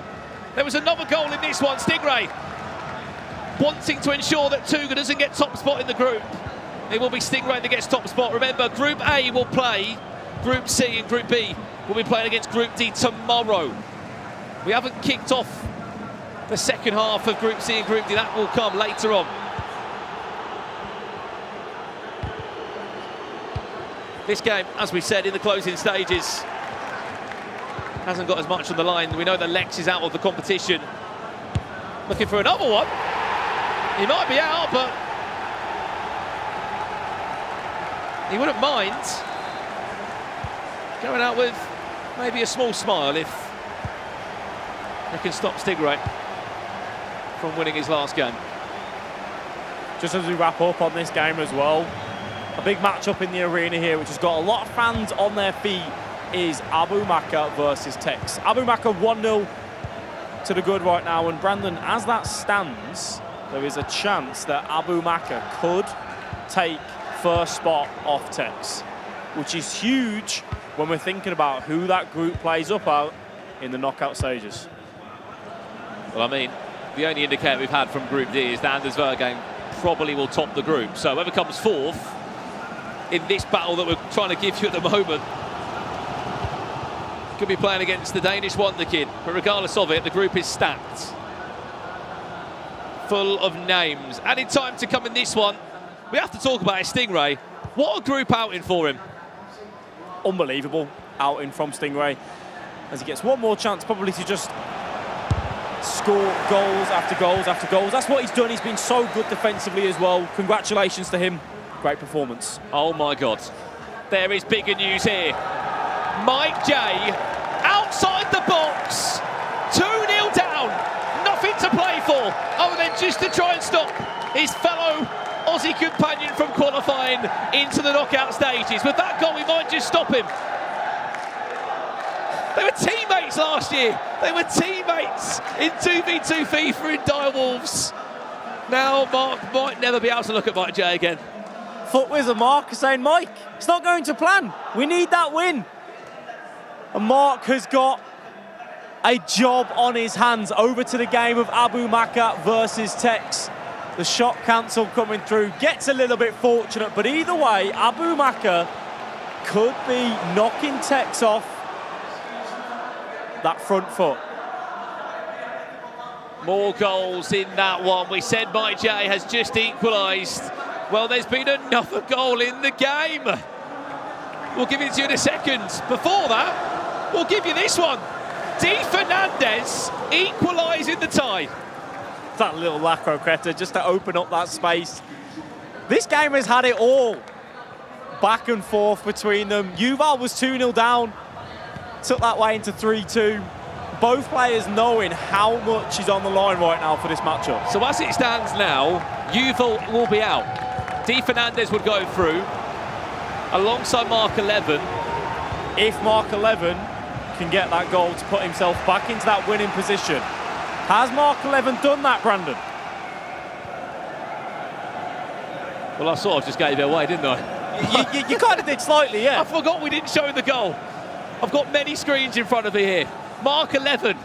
Speaker 5: There was another goal in this one. Stingray wanting to ensure that Tuga doesn't get top spot in the group. It will be Stingray that gets top spot. Remember, Group A will play Group C, and Group B will be playing against Group D tomorrow. We haven't kicked off the second half of Group C and Group D. That will come later on. This game, as we said, in the closing stages, hasn't got as much on the line. We know that Lex is out of the competition. Looking for another one. He might be out, but he wouldn't mind going out with maybe a small smile if they can stop Stingray from winning his last game.
Speaker 4: Just as we wrap up on this game as well, a big matchup in the arena here, which has got a lot of fans on their feet, is Abu Maka versus Tex. Abu Maka 1-0 to the good right now, and Brandon, as that stands, there is a chance that Abu Maka could take first spot off Tex, which is huge when we're thinking about who that group plays up out in the knockout stages.
Speaker 5: Well, I mean, the only indicator we've had from Group D is that Anders Vergang probably will top the group. So whoever comes fourth in this battle that we're trying to give you at the moment could be playing against the Danish wonder kid. But regardless of it, the group is stacked, full of names. And in time to come in this one, we have to talk about it, Stingray. What a group outing for him.
Speaker 4: Unbelievable outing from Stingray, as he gets one more chance probably to just score goals after goals after goals. That's what he's done. He's been so good defensively as well. Congratulations to him. Great performance.
Speaker 5: Oh my God. There is bigger news here. Mike J, outside the box, 2-0 down, nothing to play for other than just to try and stop his fellow Aussie companion from qualifying into the knockout stages. With that goal, we might just stop him. They were teammates last year. They were teammates in 2v2 FIFA in Direwolves. Now Mark might never be able to look at Mike J again.
Speaker 10: Foot Wizard Mark is saying, Mike, it's not going to plan. We need that win. And Mark has got a job on his hands. Over to the game of Abu Maka versus Tex. The shot cancel coming through. Gets a little bit fortunate, but either way, Abu Maka could be knocking Tex off that front foot.
Speaker 5: More goals in that one. We said Mike J has just equalised. Well, there's been another goal in the game. We'll give it to you in a second. Before that, we'll give you this one. Di Fernandez equalising the tie.
Speaker 10: That little Lacro Creta just to open up that space. This game has had it all. Back and forth between them. Yuval was 2-0 down. Took that way into 3-2. Both players knowing how much is on the line right now for this matchup.
Speaker 5: So as it stands now, Yuval will be out. Di Fernandez would go through alongside Mark 11.
Speaker 10: If Mark 11 can get that goal to put himself back into that winning position. Has Mark 11 done that, Brandon?
Speaker 5: Well, I sort of just gave it away, didn't I?
Speaker 10: you kind of did slightly, yeah.
Speaker 5: I forgot we didn't show the goal. I've got many screens in front of me here. Mark 11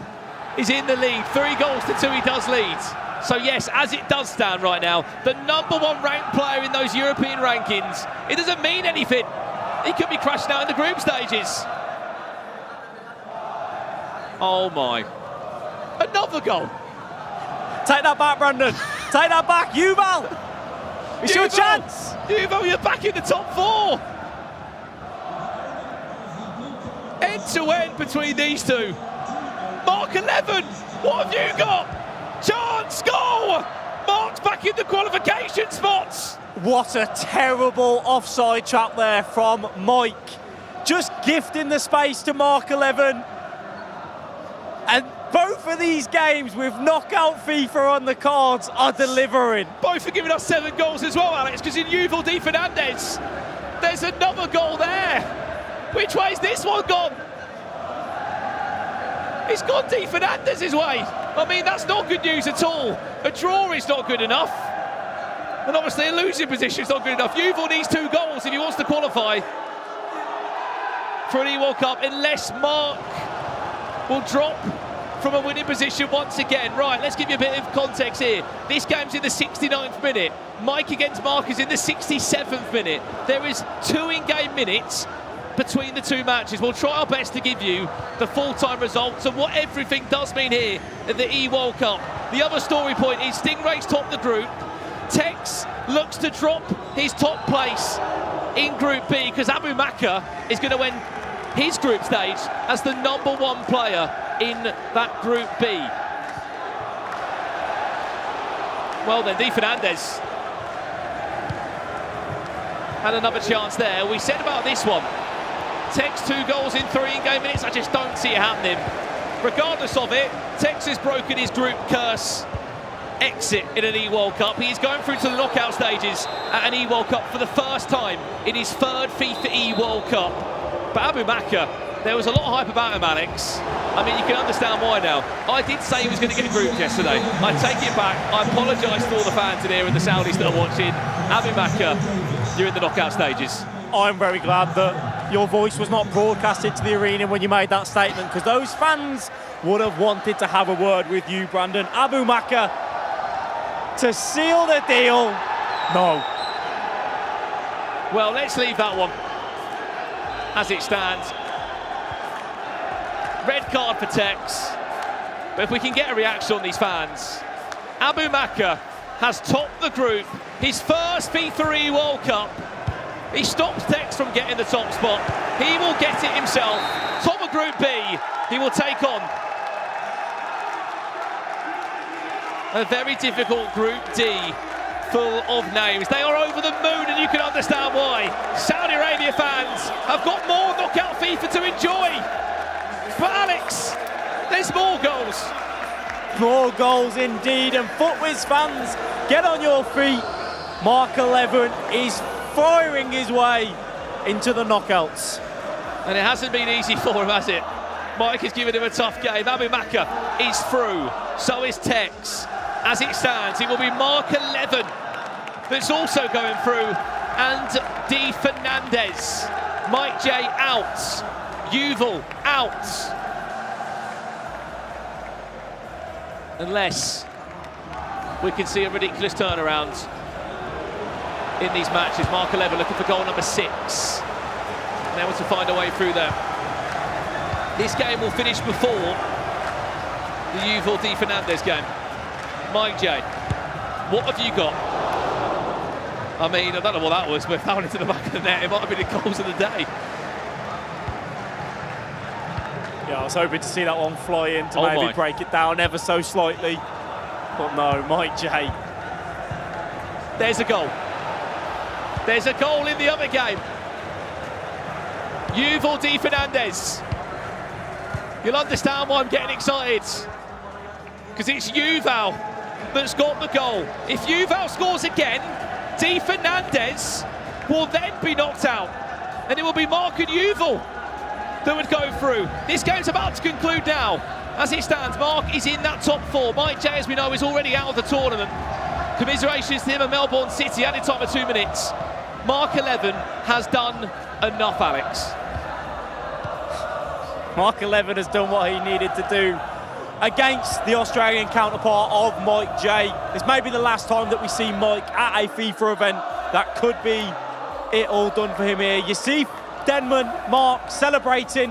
Speaker 5: is in the lead. 3 goals to 2, he does lead. So yes, as it does stand right now, the #1 ranked player in those European rankings, it doesn't mean anything. He could be crashing out in the group stages. Oh my. Another goal.
Speaker 10: Take that back, Brandon. Take that back, Yuval. It's your chance.
Speaker 5: Yuval, you're back in the top 4. End to end between these two. Mark 11, what have you got? Chance, goal! Mark's back in the qualification spots.
Speaker 10: What a terrible offside trap there from Mike. Just gifting the space to Mark 11. And both of these games with knockout FIFA on the cards are delivering.
Speaker 5: Both are giving us 7 goals as well, Alex, because in Yuval Di Fernandez, there's another goal there. Which way is this one gone? It's gone Di Fernandez's way. I mean, that's not good news at all. A draw is not good enough. And obviously a losing position is not good enough. Yuval needs 2 goals if he wants to qualify for an World Cup, unless Mark will drop from a winning position once again. Right, let's give you a bit of context here. This game's in the 69th minute. Mike against Mark is in the 67th minute. There is 2 in-game minutes between the 2 matches. We'll try our best to give you the full-time results and what everything does mean here at the World Cup. The other story point is Stingray's top the group. Tex looks to drop his top place in Group B because Abu Maka is going to win his group stage as the #1 player in that Group B. Well then, Di Fernandez had another chance there. We said about this one, Tex 2 goals in 3 in-game minutes. I just don't see it happening. Regardless of it, Tex has broken his group curse exit in an World Cup. He is going through to the knockout stages at an World Cup for the first time in his 3rd FIFA World Cup. But Abu Maka, there was a lot of hype about him, Alex. I mean, you can understand why now. I did say he was going to get grouped yesterday. I take it back. I apologise to all the fans in here and the Saudis that are watching. Abu Maka, you're in the knockout stages.
Speaker 10: I'm very glad that your voice was not broadcasted to the arena when you made that statement, because those fans would have wanted to have a word with you, Brandon. Abu Maka to seal the deal. No.
Speaker 5: Well, let's leave that one as it stands. Red card for Tex. But if we can get a reaction on these fans, Abu Maka has topped the group. His first FIFAe World Cup. He stops Tex from getting the top spot. He will get it himself. Top of Group B, he will take on a very difficult Group D, full of names. They are over the moon, and you can understand why. Saudi Arabia fans have got more knockout FIFA to enjoy. But Alex, there's more goals.
Speaker 10: More goals indeed, and FootWiz fans, get on your feet. Mark 11 is firing his way into the knockouts.
Speaker 5: And it hasn't been easy for him, has it? Mike has given him a tough game. Abu Maka is through, so is Tex. As it stands, it will be Mark 11 that's also going through, and D. Fernandez. Mike J out, Yuval out. Unless we can see a ridiculous turnaround in these matches. Mark 11 looking for goal number 6. And able to find a way through there. This game will finish before the Yuval D. Fernandez game. Mike J, what have you got? I mean, I don't know what that was, but found into the back of the net. It might have been the goals of the day.
Speaker 10: Yeah, I was hoping to see that one fly in to maybe break it down ever so slightly. But no, Mike J.
Speaker 5: There's a goal. There's a goal in the other game. Yuval D. Fernandez. You'll understand why I'm getting excited. Because it's Yuval that's got the goal. If Yuval scores again, D. Fernandez will then be knocked out. And it will be Mark and Yuval that would go through. This game's about to conclude now. As it stands, Mark is in that top 4. Mike J, as we know, is already out of the tournament. Commiserations to him and Melbourne City, added time of 2 minutes. Mark 11 has done enough, Alex.
Speaker 10: Mark 11 has done what he needed to do against the Australian counterpart of Mike J. This may be the last time that we see Mike at a FIFA event. That could be it all done for him here. You see Denman, Mark celebrating.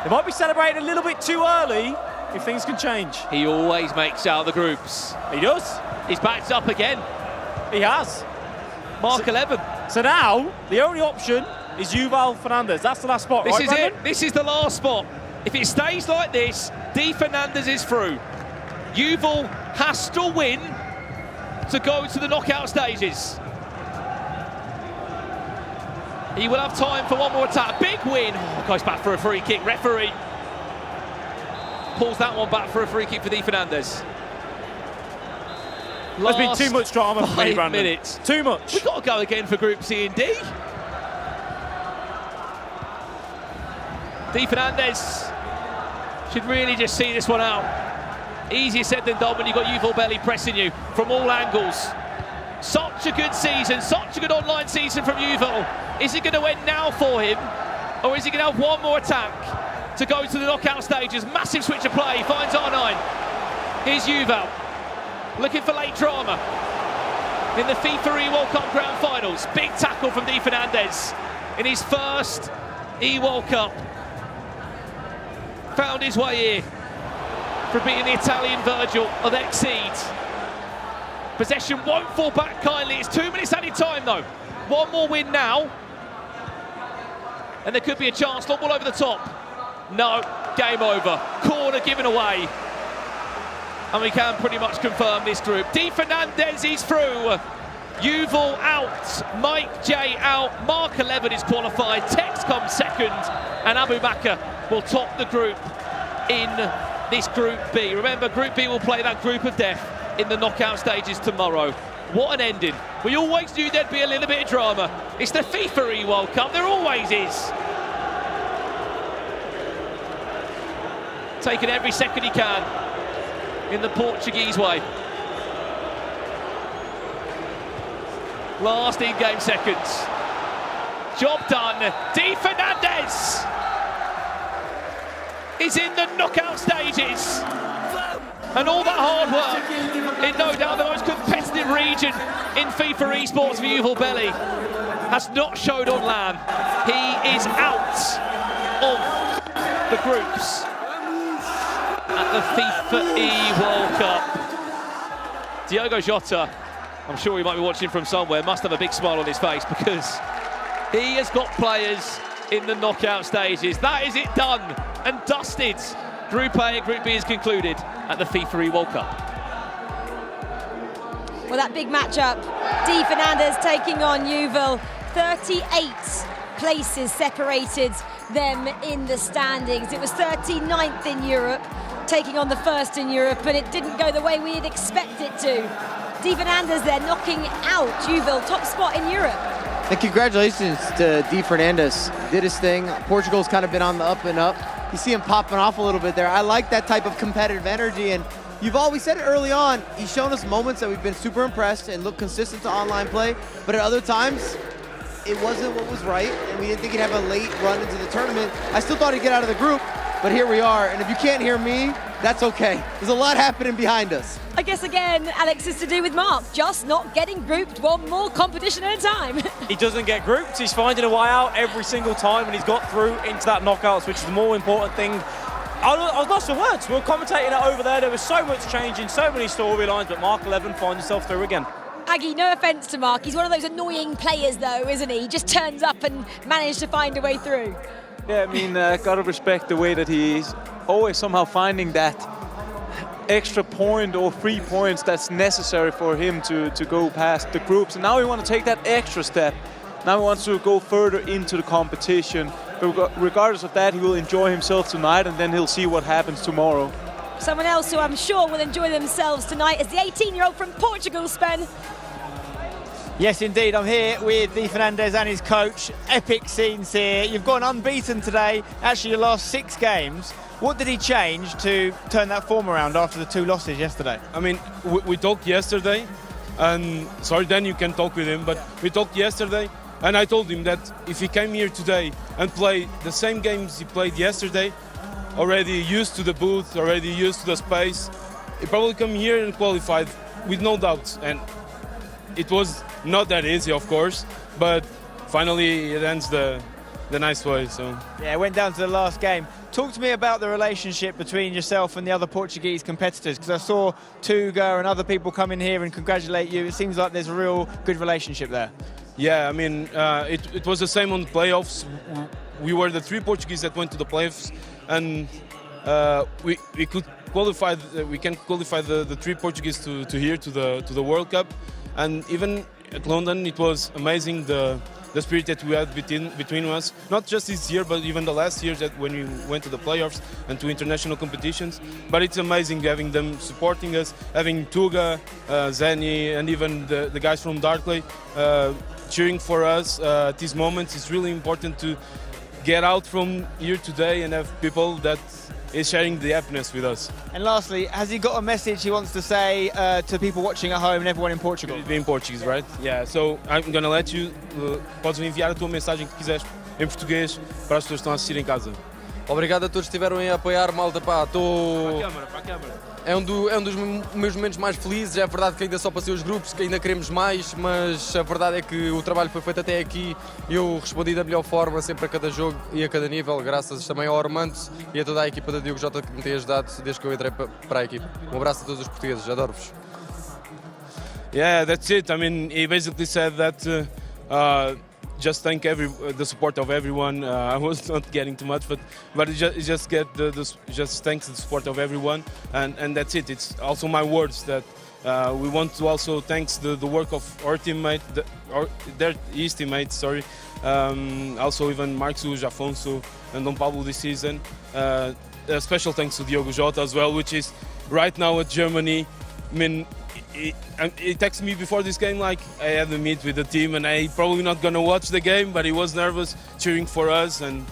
Speaker 10: They might be celebrating a little bit too early if things can change.
Speaker 5: He always makes out the groups.
Speaker 10: He does.
Speaker 5: He's backed up again.
Speaker 10: He has.
Speaker 5: Mark 11.
Speaker 10: So now, the only option is Yuval Fernandez. That's the last spot,
Speaker 5: This
Speaker 10: right,
Speaker 5: is
Speaker 10: Brandon?
Speaker 5: it. This is the last spot. If it stays like this, D. Fernandez is through. Yuval has to win to go to the knockout stages. He will have time for one more attack. Big win. Oh, goes back for a free kick. Referee pulls that one back for a free kick for D. Fernandez.
Speaker 10: There's been too much drama for me,
Speaker 5: 5
Speaker 10: Brandon.
Speaker 5: minutes.
Speaker 10: Too much.
Speaker 5: We've got to go again for Group C and D. D. Fernandez should really just see this one out. Easier said than done when you've got Yuval Belly pressing you from all angles. Such a good season, such a good online season from Yuval. Is it going to end now for him, or is he going to have one more attack to go to the knockout stages? Massive switch of play, finds R9. Here's Yuval, looking for late drama in the FIFAe World Cup Grand Finals. Big tackle from D. Fernandez in his first E-World Cup. Found his way here for beating the Italian Virgil of Exceed. Possession won't fall back kindly. It's 2 minutes added time though. One more win now, and there could be a chance. Long ball over the top. No, game over. Corner given away. And we can pretty much confirm this group. D. Fernandez is through. Yuval out. Mike J out. Mark 11 is qualified. Tex comes second. And Abu Maka will top the group in this Group B. Remember, Group B will play that group of death in the knockout stages tomorrow. What an ending. We always knew there'd be a little bit of drama. It's the FIFAe World Cup. There always is. Taking every second he can in the Portuguese way. Last in-game seconds. Job done. Di Fernandez is in the knockout stages. And all that hard work in no doubt the most competitive region in FIFA esports for Yuval Belli has not showed on LAN. He is out of the groups at the FIFAe World Cup. Diogo Jota, I'm sure he might be watching from somewhere, must have a big smile on his face because he has got players in the knockout stages. That is it done and dusted. Group A and Group B is concluded at the FIFAe World Cup.
Speaker 1: Well, that big matchup, Di Fernandez taking on Yuval. 38 places separated them in the standings. It was 39th in Europe, taking on the first in Europe, but it didn't go the way we'd expect it to. Di Fernandez there knocking out Yuval, top spot in Europe.
Speaker 2: And congratulations to Di Fernandez. Did his thing. Portugal's kind of been on the up and up. You see him popping off a little bit there. I like that type of competitive energy, and you've always said it early on. He's shown us moments that we've been super impressed and looked consistent to online play, but at other times, it wasn't what was right, and we didn't think he'd have a late run into the tournament. I still thought he'd get out of the group, but here we are, and if you can't hear me, that's okay. There's a lot happening behind us.
Speaker 1: I guess again, Alex, is to do with Mark, just not getting grouped one more competition at a time.
Speaker 10: He doesn't get grouped, he's finding a way out every single time, and he's got through into that knockouts, which is the more important thing. I was lost for words. We were commentating it over there. There was so much changing, so many storylines, but Mark 11 finds himself through again.
Speaker 1: Aggie, no offence to Mark, he's one of those annoying players though, isn't he? He just turns up and manages to find a way through.
Speaker 3: Yeah, I mean, gotta respect the way that he's always somehow finding that extra point or 3 points that's necessary for him to go past the groups. And now he wants to take that extra step. Now he wants to go further into the competition. But regardless of that, he will enjoy himself tonight, and then he'll see what happens tomorrow.
Speaker 1: Someone else who I'm sure will enjoy themselves tonight is the 18-year-old from Portugal, Spen.
Speaker 7: Yes, indeed. I'm here with Di Fernandez and his coach. Epic scenes here. You've gone unbeaten today. Actually, your last 6 games. What did he change to turn that form around after the 2 losses yesterday?
Speaker 11: I mean, we talked yesterday, and sorry, then you can talk with him, but we talked yesterday, and I told him that if he came here today and played the same games he played yesterday, already used to the booth, already used to the space, he probably come here and qualified with no doubts. And it was not that easy, of course, but finally it ends the nice way. So
Speaker 7: yeah, it went down to the last game. Talk to me about the relationship between yourself and the other Portuguese competitors, because I saw Tuga and other people come in here and congratulate you. It seems like there's a real good relationship there.
Speaker 11: Yeah, I mean, it was the same on the playoffs. We were the 3 Portuguese that went to the playoffs, and we could qualify. We can qualify the 3 Portuguese to here to the World Cup, and even at London it was amazing the spirit that we had between us. Not just this year, but even the last years that when we went to the playoffs and to international competitions. But it's amazing having them supporting us, having Tuga, Zeni, and even the guys from Darkley cheering for us at these moments. It's really important to get out from here today and have people that is sharing the happiness with us.
Speaker 7: And lastly, has he got a message he wants to say to people watching at home and everyone in Portugal?
Speaker 11: In Portuguese, right? Yeah, so I'm gonna let you, podes enviar a tua mensagem que quiseres em português para as pessoas que estão a assistir em casa.
Speaker 12: Obrigado a todos que estiveram a apoiar, malta, pá, estou...
Speaker 11: Para a câmara.
Speaker 12: É um dos meus momentos mais felizes. É verdade que ainda só passei os grupos, que ainda queremos mais, mas a verdade é que o trabalho foi feito até aqui. Eu respondi da melhor forma, sempre a cada jogo e a cada nível, graças também ao Armando e a toda a equipa da Diogo Jota que me tem ajudado desde que eu entrei para a equipa. Um abraço a todos os portugueses, adoro-vos.
Speaker 11: Yeah, that's it. I mean, he basically said that just thank the support of everyone. I was not getting too much, but it just just thanks the support of everyone, and that's it. It's also my words that we want to also thanks the work of our teammate, his teammates. Sorry, also even Marcos, Afonso, and Dom Pablo this season. A special thanks to Diogo Jota as well, which is right now at Germany. I mean, he texted me before this game like I had to meet with the team and I probably not gonna watch the game, but he was nervous cheering for us, and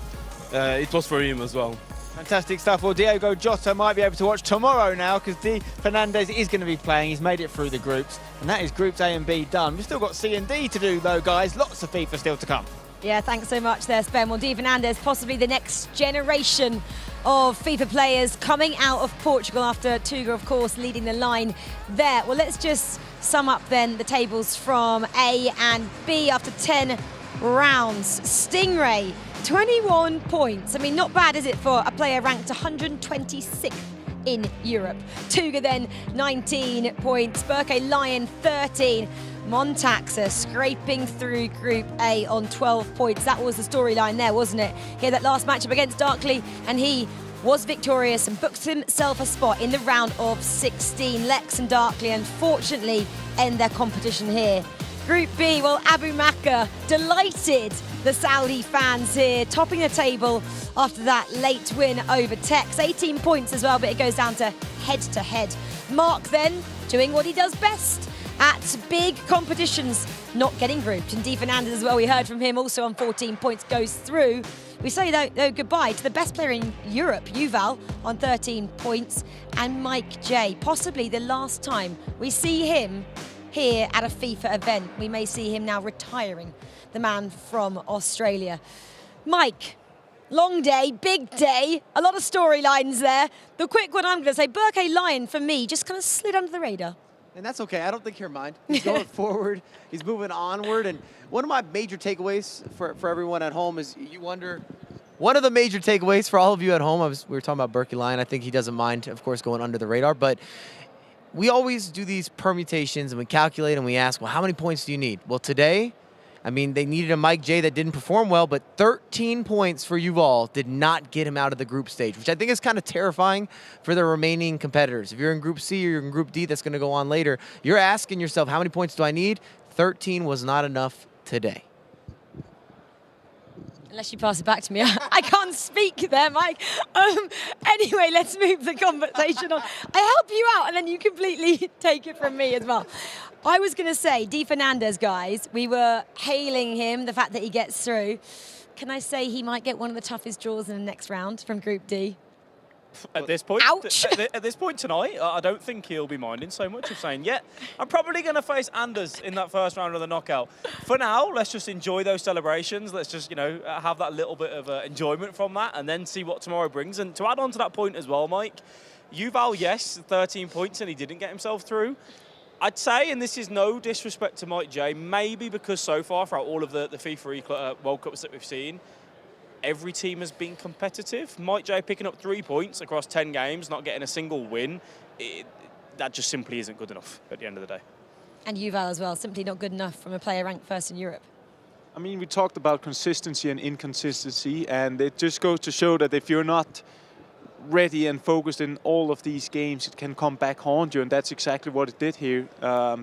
Speaker 11: it was for him as well.
Speaker 7: Fantastic stuff. Well, Diogo Jota might be able to watch tomorrow now because Di Fernandez is going to be playing. He's made it through the groups, and that is Groups A and B done. We've still got C and D to do though, guys. Lots of FIFA still to come.
Speaker 1: Yeah, thanks so much there, Spen. Well, Di Fernandes, possibly the next generation of FIFA players coming out of Portugal after Tuga, of course, leading the line there. Well, let's just sum up then the tables from A and B after 10 rounds. Stingray, 21 points. I mean, not bad, is it, for a player ranked 126th in Europe. Tuga then 19 points. Berke Lion 13. Montaxa scraping through Group A on 12 points. That was the storyline there, wasn't it? He had that last matchup against Darkley, and he was victorious and booked himself a spot in the round of 16. Lex and Darkley, unfortunately, end their competition here. Group B, well, Abu Makka delighted the Saudi fans here, topping the table after that late win over Tex. 18 points as well, but it goes down to head-to-head. Mark then doing what he does best at big competitions, not getting grouped. And Di Fernandes as well, we heard from him, also on 14 points, goes through. We say, though, goodbye to the best player in Europe, Yuval, on 13 points, and Mike J. Possibly the last time we see him here at a FIFA event. We may see him now retiring, the man from Australia. Mike, long day, big day, a lot of storylines there. The quick one I'm going to say, Berke Lion, for me, just kind of slid under the radar.
Speaker 2: And that's okay. I don't think he'll mind. He's going forward. He's moving onward. And one of my major takeaways for everyone at home is you wonder, one of the major takeaways for all of you at home, we were talking about Berke Lion. I think he doesn't mind, of course, going under the radar. But we always do these permutations and we calculate and we ask, well, how many points do you need? Well, today, I mean, they needed a Mike J that didn't perform well, but 13 points for Yuval did not get him out of the group stage, which I think is kind of terrifying for the remaining competitors. If you're in Group C or you're in Group D, that's going to go on later, you're asking yourself, how many points do I need? 13 was not enough today.
Speaker 1: Unless you pass it back to me. I can't speak there, Mike. Anyway, let's move the conversation on. I help you out, and then you completely take it from me as well. I was going to say, Di Fernandes, guys, we were hailing him, the fact that he gets through. Can I say he might get one of the toughest draws in the next round from Group D?
Speaker 4: At this point,
Speaker 1: Ouch.
Speaker 4: At this point tonight, I don't think he'll be minding so much of saying, yeah, I'm probably going to face Anders in that first round of the knockout. For now, let's just enjoy those celebrations. Let's just, you know, have that little bit of enjoyment from that and then see what tomorrow brings. And to add on to that point as well, Mike, Yuval, yes, 13 points and he didn't get himself through. I'd say, and this is no disrespect to Mike J, maybe because so far throughout all of the FIFA World Cups that we've seen, every team has been competitive. Mike J picking up 3 points across 10 games, not getting a single win, that just simply isn't good enough at the end of the day.
Speaker 1: And Yuval as well, simply not good enough from a player ranked first in Europe.
Speaker 3: I mean, we talked about consistency and inconsistency, and it just goes to show that if you're not ready and focused in all of these games, it can come back haunt you, and that's exactly what it did here.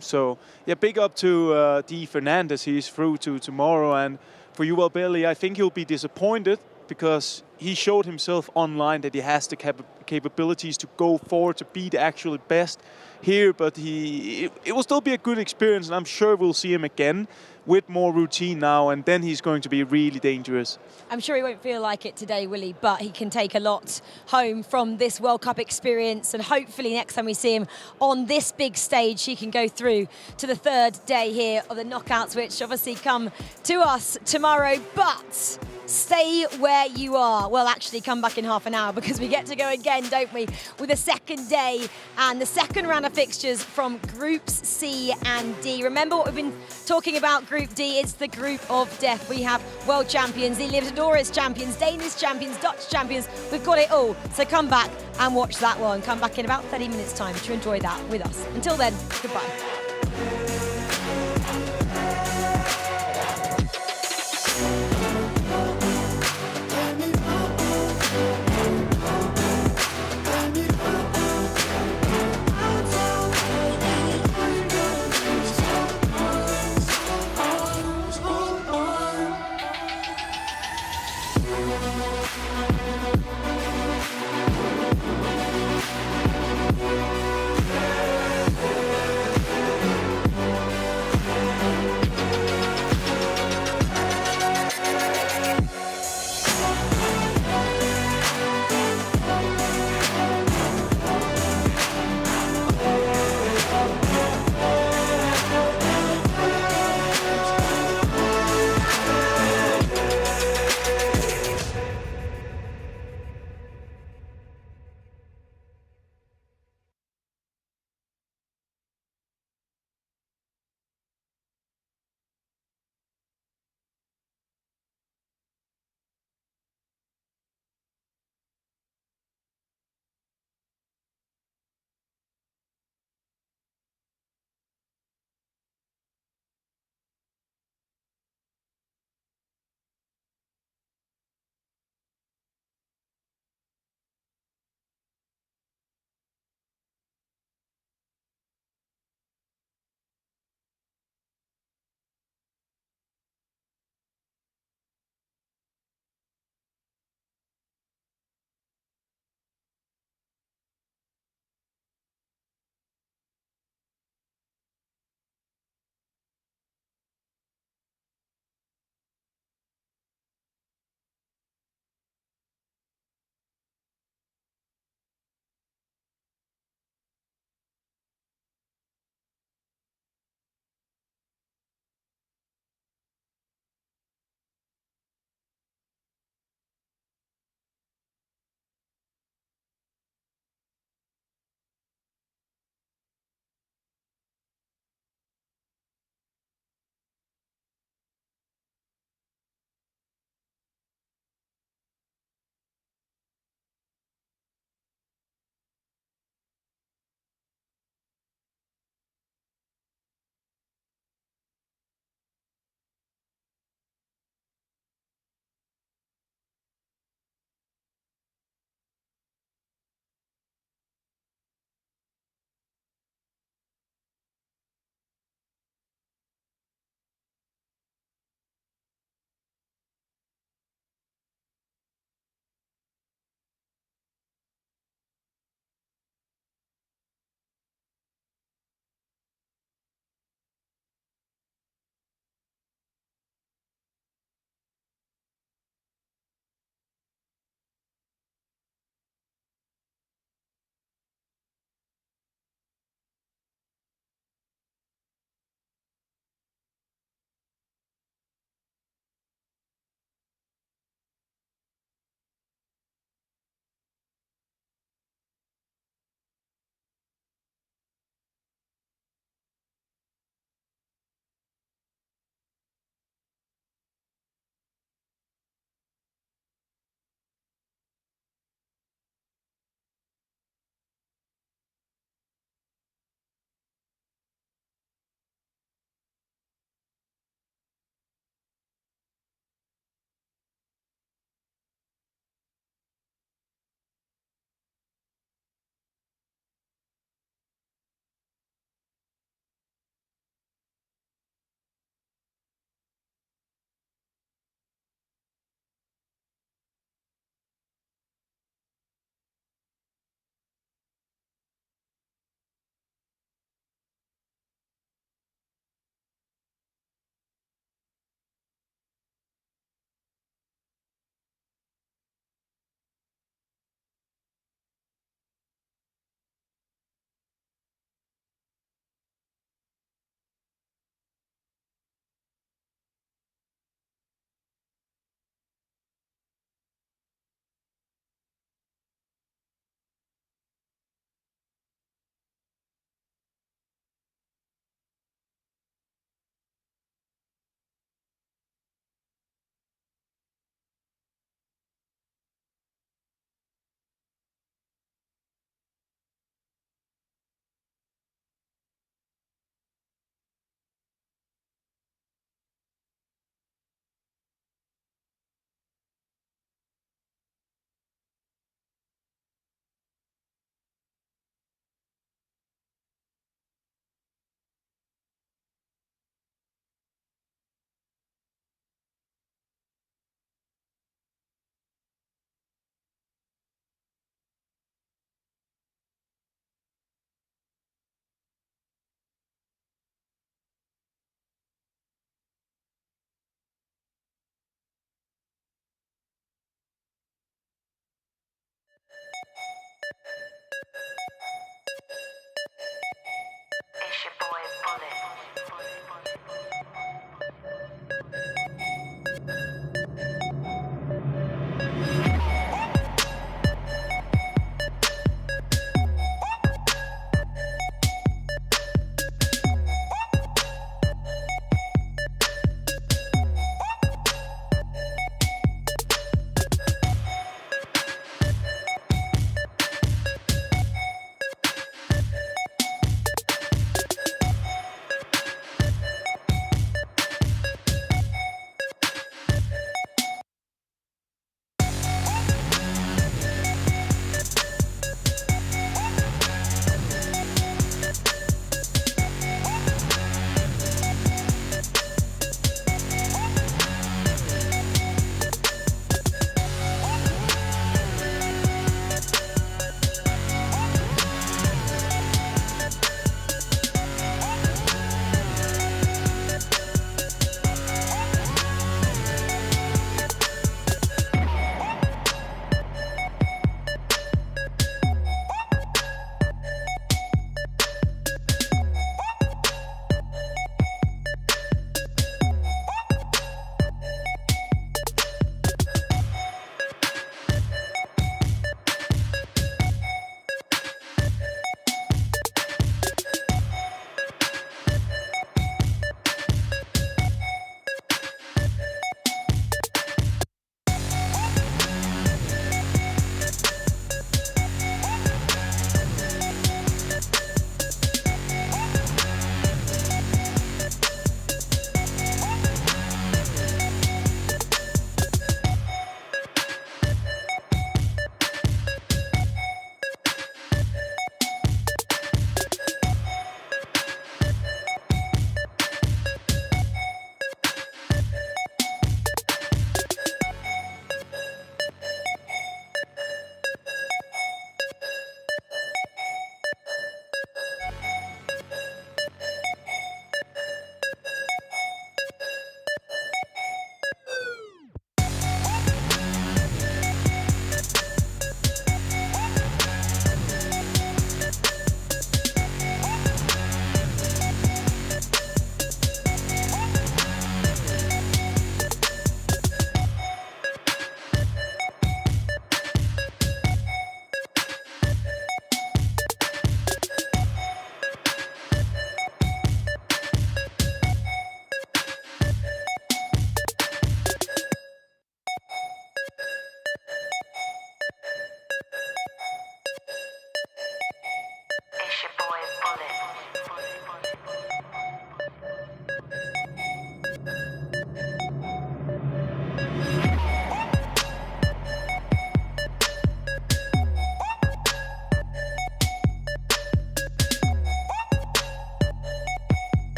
Speaker 3: So, yeah, big up to Di Fernandes. He's through to tomorrow, and for Yuval Bailey, I think he'll be disappointed because he showed himself online that he has the capabilities to go forward, to be the actual best here, but it will still be a good experience, and I'm sure we'll see him again with more routine now, and then he's going to be really dangerous.
Speaker 1: I'm sure he won't feel like it today, will he? But he can take a lot home from this World Cup experience, and hopefully next time we see him on this big stage, he can go through to the third day here of the knockouts, which obviously come to us tomorrow. But stay where you are. Well, actually come back in half an hour because we get to go again, don't we, with the second day and the second round of fixtures from Groups C and D. Remember what we've been talking about Group D? It's the group of death. We have world champions, the Libertadores champions, Danish champions, Dutch champions. We've got it all. So come back and watch that one. Come back in about 30 minutes time to enjoy that with us. Until then, goodbye.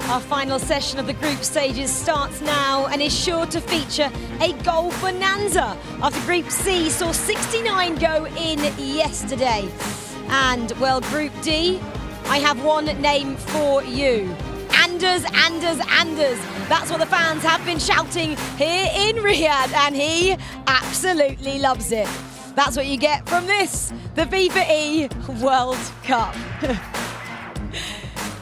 Speaker 1: Our final session of the group stages starts now and is sure to feature a goal bonanza after Group C saw 69 go in yesterday. And, well, Group D, I have one name for you. Anders, Anders, Anders. That's what the fans have been shouting here in Riyadh, and he absolutely loves it. That's what you get from this, the FIFAe World Cup.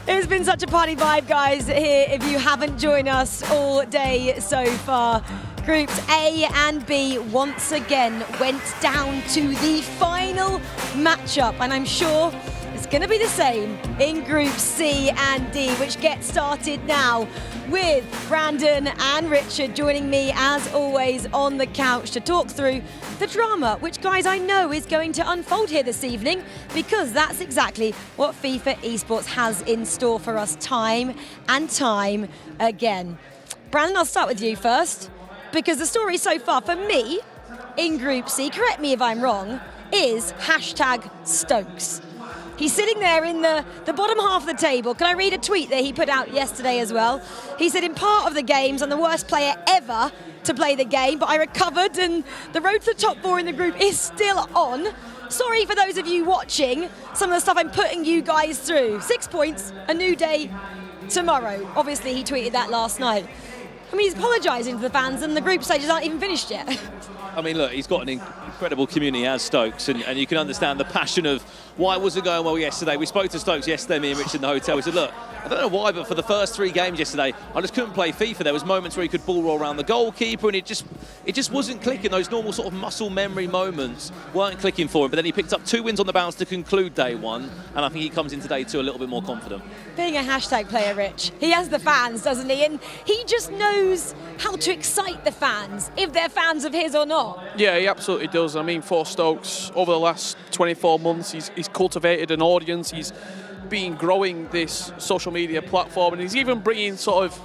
Speaker 1: It's been such a party vibe, guys, here if you haven't joined us all day so far. Groups A and B once again went down to the final matchup, and I'm sure it's going to be the same in Group C and D, which gets started now with Brandon and Richard joining me as always on the couch to talk through the drama, which, guys, I know is going to unfold here this evening, because that's exactly what FIFA Esports has in store for us time and time again. Brandon, I'll start with you first, because the story so far for me in Group C, correct me if I'm wrong, is #Stokes. He's sitting there in the bottom half of the table. Can I read a tweet that he put out yesterday as well? He said, in part of the games, I'm the worst player ever to play the game, but I recovered and the road to the top 4 in the group is still on. Sorry for those of you watching some of the stuff I'm putting you guys through. 6 points, a new day tomorrow. Obviously, he tweeted that last night. I mean, he's apologising to the fans and the group stages aren't even finished yet.
Speaker 5: I mean, look, he's got an incredible community as Stokes, and you can understand the passion of why it wasn't going well yesterday. We spoke to Stokes yesterday, me and Rich in the hotel. We said, look, I don't know why, but for the first 3 games yesterday, I just couldn't play FIFA. There was moments where he could ball roll around the goalkeeper, and it just wasn't clicking. Those normal sort of muscle memory moments weren't clicking for him. But then he picked up 2 wins on the bounce to conclude day 1, and I think he comes into day 2 a little bit more confident. Being
Speaker 1: a hashtag player, Rich, he has the fans, doesn't he? And he just knows how to excite the fans, if they're fans of his or not.
Speaker 6: Yeah, he absolutely does. I mean, for Stokes, over the last 24 months, he's cultivated an audience. He's been growing this social media platform, and he's even bringing sort of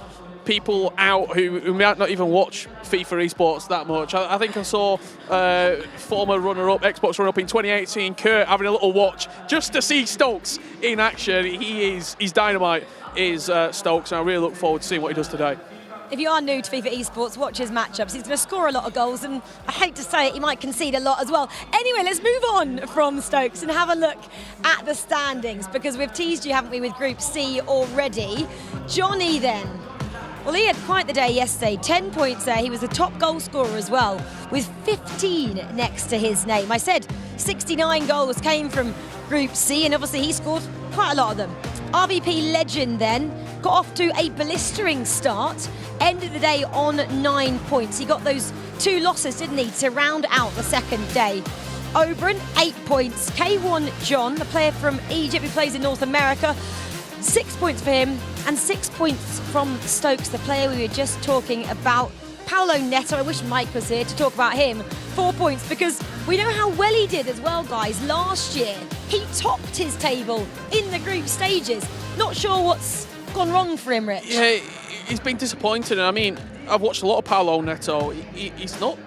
Speaker 6: people out who might not even watch FIFA esports that much. I think I saw former runner-up, Xbox runner-up in 2018, Kurt, having a little watch just to see Stokes in action. He's dynamite, is Stokes, and I really look forward to seeing what he does today.
Speaker 1: If you are new to FIFA esports, watch his matchups. He's going to score a lot of goals, and I hate to say it, he might concede a lot as well. Anyway, let's move on from Stokes and have a look at the standings, because we've teased you, haven't we, with Group C already. Johnny then. Well, he had quite the day yesterday. 10 points there. He was the top goal scorer as well, with 15 next to his name. I said 69 goals came from Group C, and obviously he scored quite a lot of them. RVP legend then got off to a blistering start, ended the day on 9 points. He got those 2 losses, didn't he, to round out the second day. Oberon, 8 points. K1 John, the player from Egypt who plays in North America, 6 points for him, and 6 points from Stokes, the player we were just talking about. Paolo Neto, I wish Mike was here to talk about him. 4 points, because we know how well he did as well, guys. Last year, he topped his table in the group stages. Not sure what's gone wrong for him, Rich.
Speaker 6: Yeah, he's been disappointed. I mean, I've watched a lot of Paolo Neto. He's not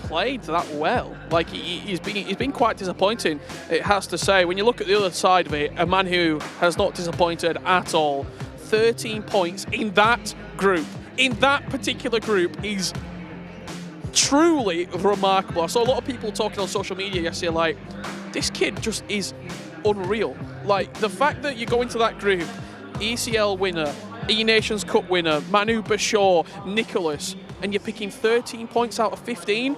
Speaker 6: played that well. Like, he's been quite disappointing, it has to say. When you look at the other side of it, a man who has not disappointed at all. 13 points in that group. In that particular group is truly remarkable. I saw a lot of people talking on social media yesterday like, this kid just is unreal. Like, the fact that you go into that group, ECL winner, E-Nations Cup winner, Manu Bashir, Nicholas, and you're picking 13 points out of 15,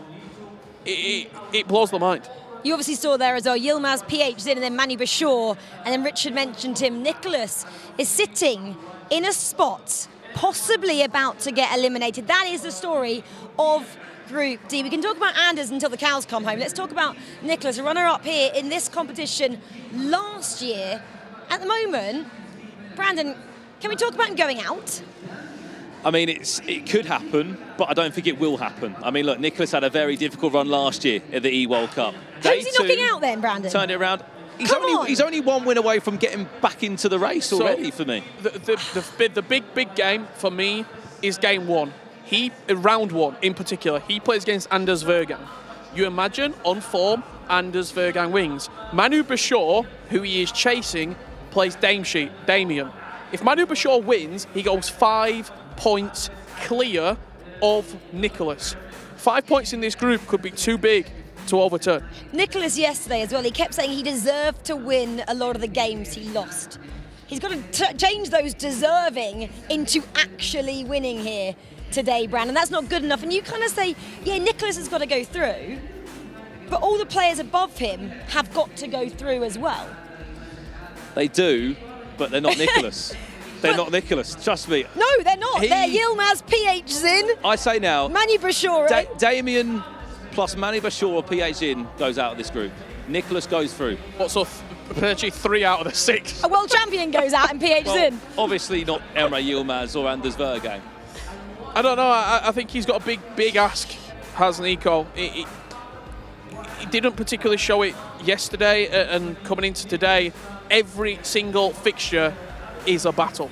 Speaker 6: it blows the mind.
Speaker 1: You obviously saw there as well, Yilmaz, PH in, and then Manu Bashir, and then Richard mentioned him. Nicholas is sitting in a spot possibly about to get eliminated. That is the story of Group D. We can talk about Anders until the cows come home. Let's talk about Nicholas, a runner-up here in this competition last year. At the moment, Brandon, can we talk about him going out?
Speaker 5: I mean, it could happen, but I don't think it will happen. I mean, look, Nicholas had a very difficult run last year at the E-World Cup.
Speaker 1: Who's he knocking out then, Brandon?
Speaker 5: Turned it around. He's only 1 win away from getting back into the race already for me.
Speaker 6: The big game for me is game 1. Round 1 in particular, he plays against Anders Vergan. You imagine, on form, Anders Vergan wins. Manu Bashir, who he is chasing, plays Damien. If Manu Bashir wins, he goes 5 points clear of Nicholas. 5 points in this group could be too big to overturn.
Speaker 1: Nicholas yesterday as well, he kept saying he deserved to win a lot of the games he lost. He's got to change those deserving into actually winning here today, Brandon. That's not good enough. And you kind of say, yeah, Nicholas has got to go through, but all the players above him have got to go through as well.
Speaker 5: They do, but they're not Nicholas. They're not Nicholas, trust me.
Speaker 1: No, they're not. They're Yilmaz, PH Zin.
Speaker 5: I say now,
Speaker 1: Manu Bashir.
Speaker 5: Damien plus Manu Bashir or PH Zin goes out of this group. Nicholas goes through.
Speaker 6: What sort of potentially 3 out of the 6?
Speaker 1: A world champion goes out and PH Zin.
Speaker 5: Obviously not Emre Yilmaz or Anders Vergan.
Speaker 6: I don't know. I think he's got a big ask, has Nico. He didn't particularly show it yesterday, and coming into today, every single fixture is a battle.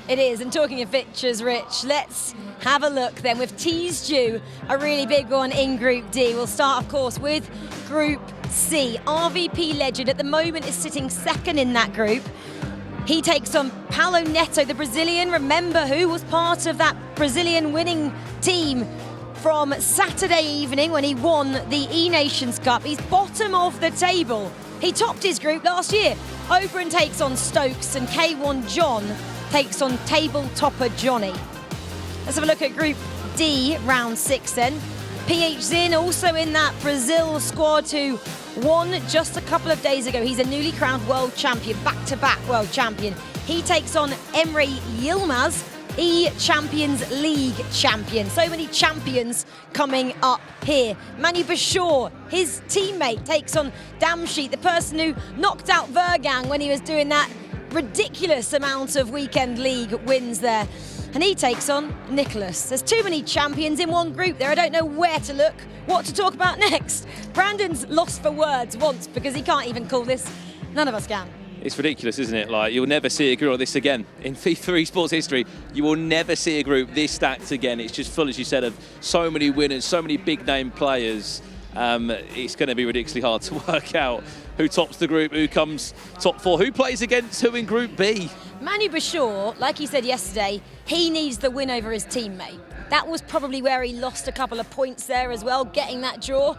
Speaker 1: It is, and talking of fixtures, Rich, let's have a look then. We've teased you a really big one in Group D. We'll start, of course, with Group C. RVP legend at the moment is sitting second in that group. He takes on Paulo Neto, the Brazilian, remember, who was part of that Brazilian winning team from Saturday evening when he won the E-Nations Cup. He's bottom of the table. He topped his group last year. Oberon takes on Stokes and K1 John takes on table topper Johnny. Let's have a look at Group D, round 6 then. PH Zin also in that Brazil squad who won just a couple of days ago. He's a newly crowned world champion, back-to-back world champion. He takes on Emre Yilmaz, Champions League champion. So many champions coming up here. Manu Bashir, his teammate, takes on Damsheet, the person who knocked out Vergang when he was doing that ridiculous amount of weekend league wins there. And he takes on Nicholas. There's too many champions in one group there. I don't know where to look, what to talk about next. Brandon's lost for words once because he can't even call this. None of us can.
Speaker 5: It's ridiculous, isn't it? Like, you'll never see a group like this again. In FIFA esports history, you will never see a group this stacked again. It's just full, as you said, of so many winners, so many big-name players. It's going to be ridiculously hard to work out who tops the group, who comes top 4, who plays against who in Group B.
Speaker 1: Manu Bashir, like he said yesterday, he needs the win over his teammate. That was probably where he lost a couple of points there as well, getting that draw.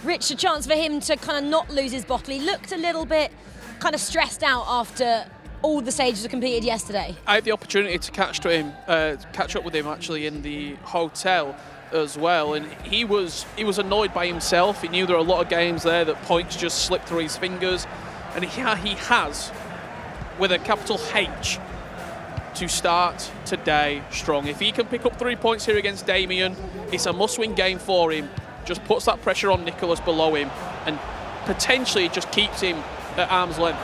Speaker 1: Rich, a chance for him to kind of not lose his bottle. He looked a little bit kind of stressed out after all the stages were completed yesterday.
Speaker 6: I had the opportunity to catch up with him actually in the hotel as well, and he was annoyed by himself. He knew there were a lot of games there that points just slipped through his fingers, and he has, with a capital H, to start today strong. If he can pick up 3 points here against Damien, it's a must-win game for him. Just puts that pressure on Nicholas below him, and potentially just keeps him at arm's length.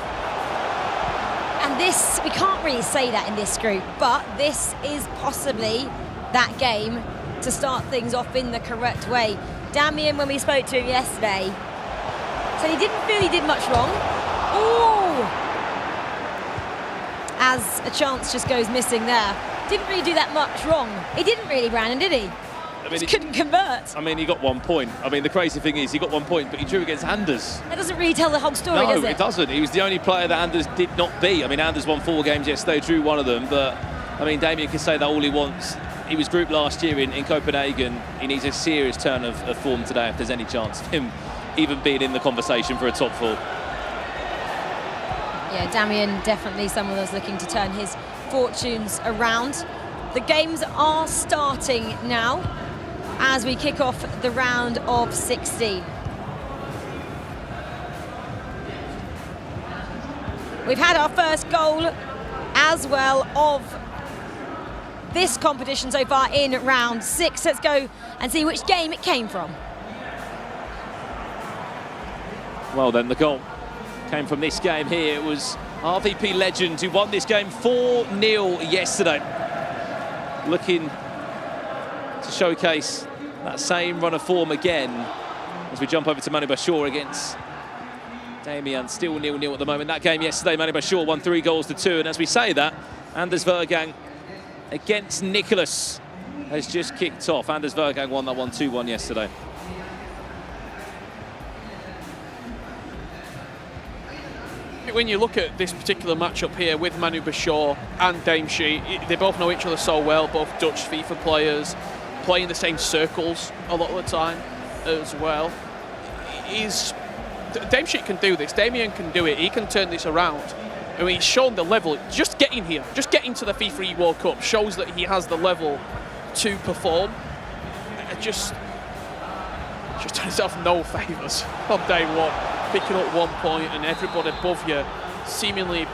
Speaker 1: And this, we can't really say that in this group, but this is possibly that game to start things off in the correct way. Damien, when we spoke to him yesterday, said he didn't feel he did much wrong. Ooh! As a chance just goes missing there. Didn't really do that much wrong. He didn't really, Brandon, did he? I mean, he couldn't convert.
Speaker 5: I mean, he got 1 point. I mean, the crazy thing is he got 1 point, but he drew against Anders.
Speaker 1: That doesn't really tell the whole story, does it?
Speaker 5: No, it doesn't. He was the only player that Anders did not beat. I mean, Anders won 4 games yesterday, drew 1 of them, but, I mean, Damien can say that all he wants. He was grouped last year in Copenhagen. He needs a serious turn of form today if there's any chance of him even being in the conversation for a top 4.
Speaker 1: Yeah, Damien definitely someone that's looking to turn his fortunes around. The games are starting now as we kick off the round of 16. We've had our first goal as well of this competition so far in round 6. Let's go and see which game it came from.
Speaker 5: Well then, the goal came from this game here. It was RVP legend who won this game 4-0 yesterday. Looking to showcase that same run of form again as we jump over to Manu Bashir against Damien. Still 0-0 at the moment. That game yesterday, Manu Bashir won 3-2, and as we say that, Anders Vergang against Nicholas has just kicked off. Anders Vergang won that one 2-1 yesterday.
Speaker 6: When you look at this particular matchup here with Manu Bashir and Damsheet, they both know each other so well, both Dutch FIFA players, play in the same circles a lot of the time as well. Damsheet can do this, Damien can do it, he can turn this around. I mean, he's shown the level, just getting here, just getting to the FIFAe World Cup shows that he has the level to perform. Just done himself no favours on day one, picking up 1 point and everybody above you seemingly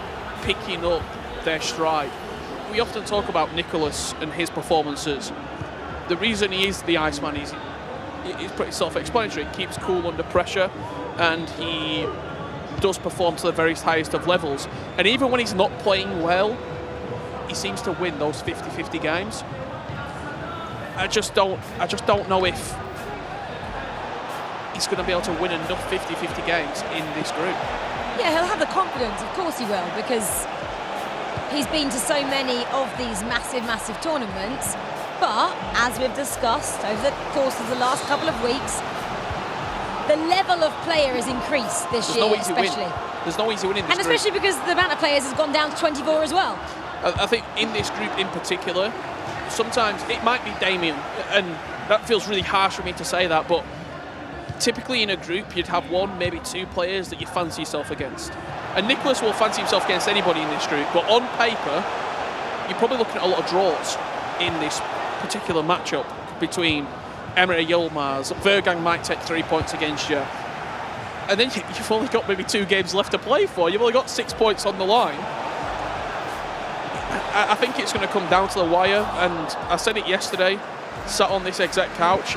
Speaker 6: picking up their stride. We often talk about Nicholas and his performances. The reason he is the Iceman is pretty self-explanatory. He keeps cool under pressure and he does perform to the very highest of levels. And even when he's not playing well, he seems to win those 50-50 games. I just don't know if he's going to be able to win enough 50-50 games in this group.
Speaker 1: Yeah, he'll have the confidence, of course he will, because He's been to so many of these massive tournaments, but as we've discussed over the course of the last couple of weeks, the level of player has increased this year, especially.
Speaker 6: There's no easy win in this
Speaker 1: group. And especially because the amount of players has gone down to 24 as well.
Speaker 6: I think in this group in particular, sometimes it might be Damien, and that feels really harsh for me to say that, but typically in a group you'd have one, maybe two players that you fancy yourself against. And Nicholas will fancy himself against anybody in this group, but on paper, you're probably looking at a lot of draws in this particular matchup between Emre Yilmaz. Vergang might take 3 points against you. And then you've only got maybe 2 games left to play for. You've only got 6 points on the line. I think it's going to come down to the wire, and I said it yesterday, sat on this exec couch.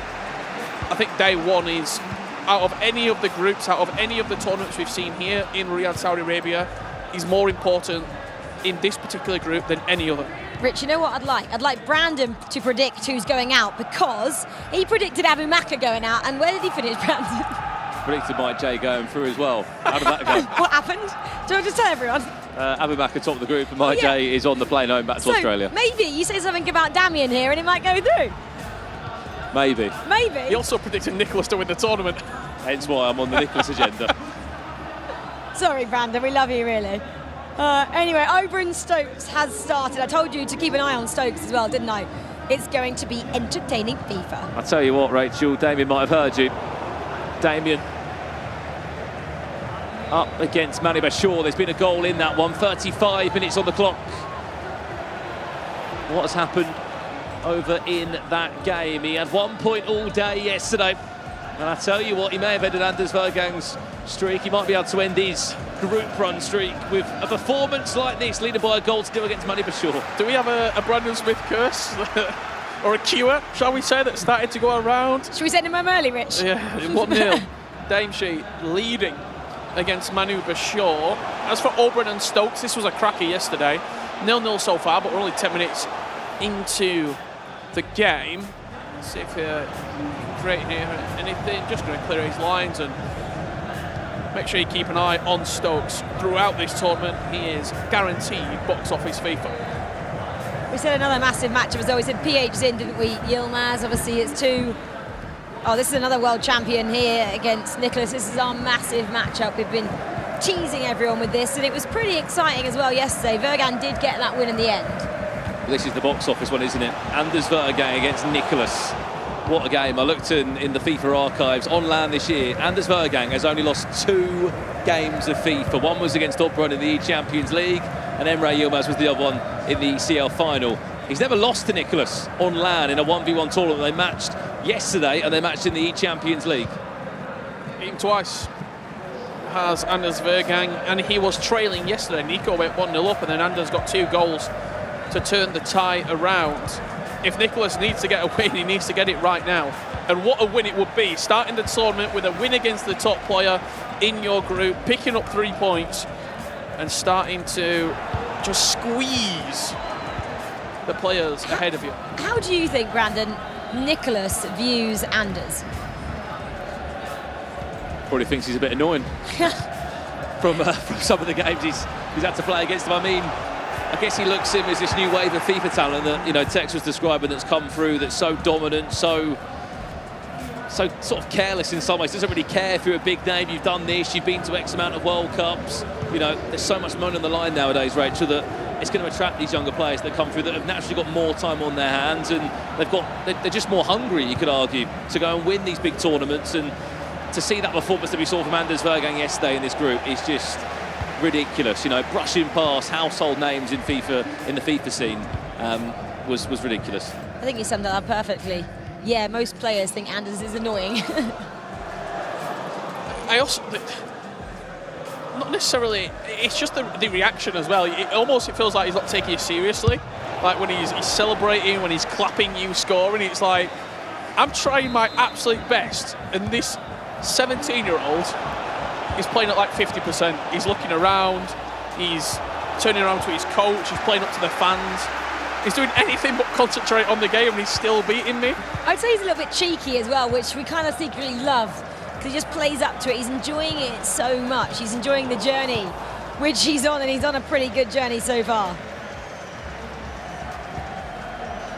Speaker 6: I think day one is, out of any of the groups, out of any of the tournaments we've seen here in Riyadh, Saudi Arabia, is more important in this particular group than any other.
Speaker 1: Rich, you know what I'd like? I'd like Brandon to predict who's going out, because he predicted Abu Maka going out, and where did he finish, Brandon?
Speaker 5: Predicted Mike J going through as well. How did that go?
Speaker 1: What happened? Do I just tell everyone?
Speaker 5: Abu Maka top of the group, and Mike J is on the plane home back to Australia.
Speaker 1: Maybe you say something about Damien here and it might go through.
Speaker 5: Maybe.
Speaker 1: Maybe.
Speaker 6: He also predicted Nicholas to win the tournament.
Speaker 5: Hence why I'm on the Nicholas agenda.
Speaker 1: Sorry, Brandon, we love you, really. Anyway, Oberon Stokes has started. I told you to keep an eye on Stokes as well, didn't I? It's going to be entertaining FIFA.
Speaker 5: I'll tell you what, Rachel, Damien might have heard you. Damien up against Mani Bashir. There's been a goal in that one. 35 minutes on the clock. What has happened over in that game? He had 1 point all day yesterday. And I tell you what, he may have ended Anders Vergang's streak. He might be able to end his group run streak with a performance like this, leaded by a goal to do against Mani Bashir.
Speaker 6: Do we have a Brandon Smith curse? Or a cure, shall we say, that started to go around?
Speaker 1: Should we send him home early, Rich?
Speaker 6: Yeah, 1-0. Dame Sheet leading against Manu Bashir. As for Oberon and Stokes, this was a cracker yesterday. 0-0 so far, but we're only 10 minutes into the game. Let's see if creating here anything. Just going to clear his lines and make sure you keep an eye on Stokes throughout this tournament. He is guaranteed box office FIFA.
Speaker 1: We said another massive matchup as though we said PH's in, didn't we? Yilmaz, obviously it's 2. Oh, this is another world champion here against Nicholas. This is our massive matchup. We've been teasing everyone with this, and it was pretty exciting as well yesterday. Vergan did get that win in the end.
Speaker 5: This is the box office one, isn't it? Anders Vergang against Nicholas. What a game. I looked in the FIFA archives on land this year. Anders Vergang has only lost 2 games of FIFA. One was against Oberon in the E-Champions League, and Emre Yilmaz was the other one in the ECL final. He's never lost to Nicholas on land in a 1v1 tournament. They matched yesterday, and they matched in the E-Champions League.
Speaker 6: Beaten twice has Anders Vergang, and he was trailing yesterday. Nico went 1-0 up, and then Anders got 2 goals to turn the tie around. If Nicholas needs to get a win, he needs to get it right now. And what a win it would be, starting the tournament with a win against the top player in your group, picking up 3 points, and starting to just squeeze the players ahead of you.
Speaker 1: How do you think, Brandon, Nicholas views Anders?
Speaker 5: Probably thinks he's a bit annoying from some of the games he's had to play against him. I mean, I guess he looks at him as this new wave of FIFA talent that, you know, Tex was describing, that's come through, that's so dominant, so sort of careless in some ways. Doesn't really care if you're a big name, you've done this, you've been to X amount of World Cups. You know, there's so much money on the line nowadays, Rachel, that it's going to attract these younger players that come through that have naturally got more time on their hands, and they're just more hungry, you could argue, to go and win these big tournaments. And to see that performance that we saw from Anders Vergang yesterday in this group is just ridiculous. You know, brushing past household names in FIFA, in the FIFA scene, was ridiculous.
Speaker 1: I think you summed that up perfectly. Yeah, most players think Anders is annoying.
Speaker 6: I also, not necessarily, it's just the reaction as well. It feels like he's not taking you seriously. Like when he's celebrating, when he's clapping you scoring, it's like, I'm trying my absolute best, and this 17-year-old is playing at like 50%. He's looking around, he's turning around to his coach, he's playing up to the fans. He's doing anything but concentrate on the game, and he's still beating me.
Speaker 1: I'd say he's a little bit cheeky as well, which we kind of secretly love, because he just plays up to it. He's enjoying it so much. He's enjoying the journey which he's on, and he's on a pretty good journey so far.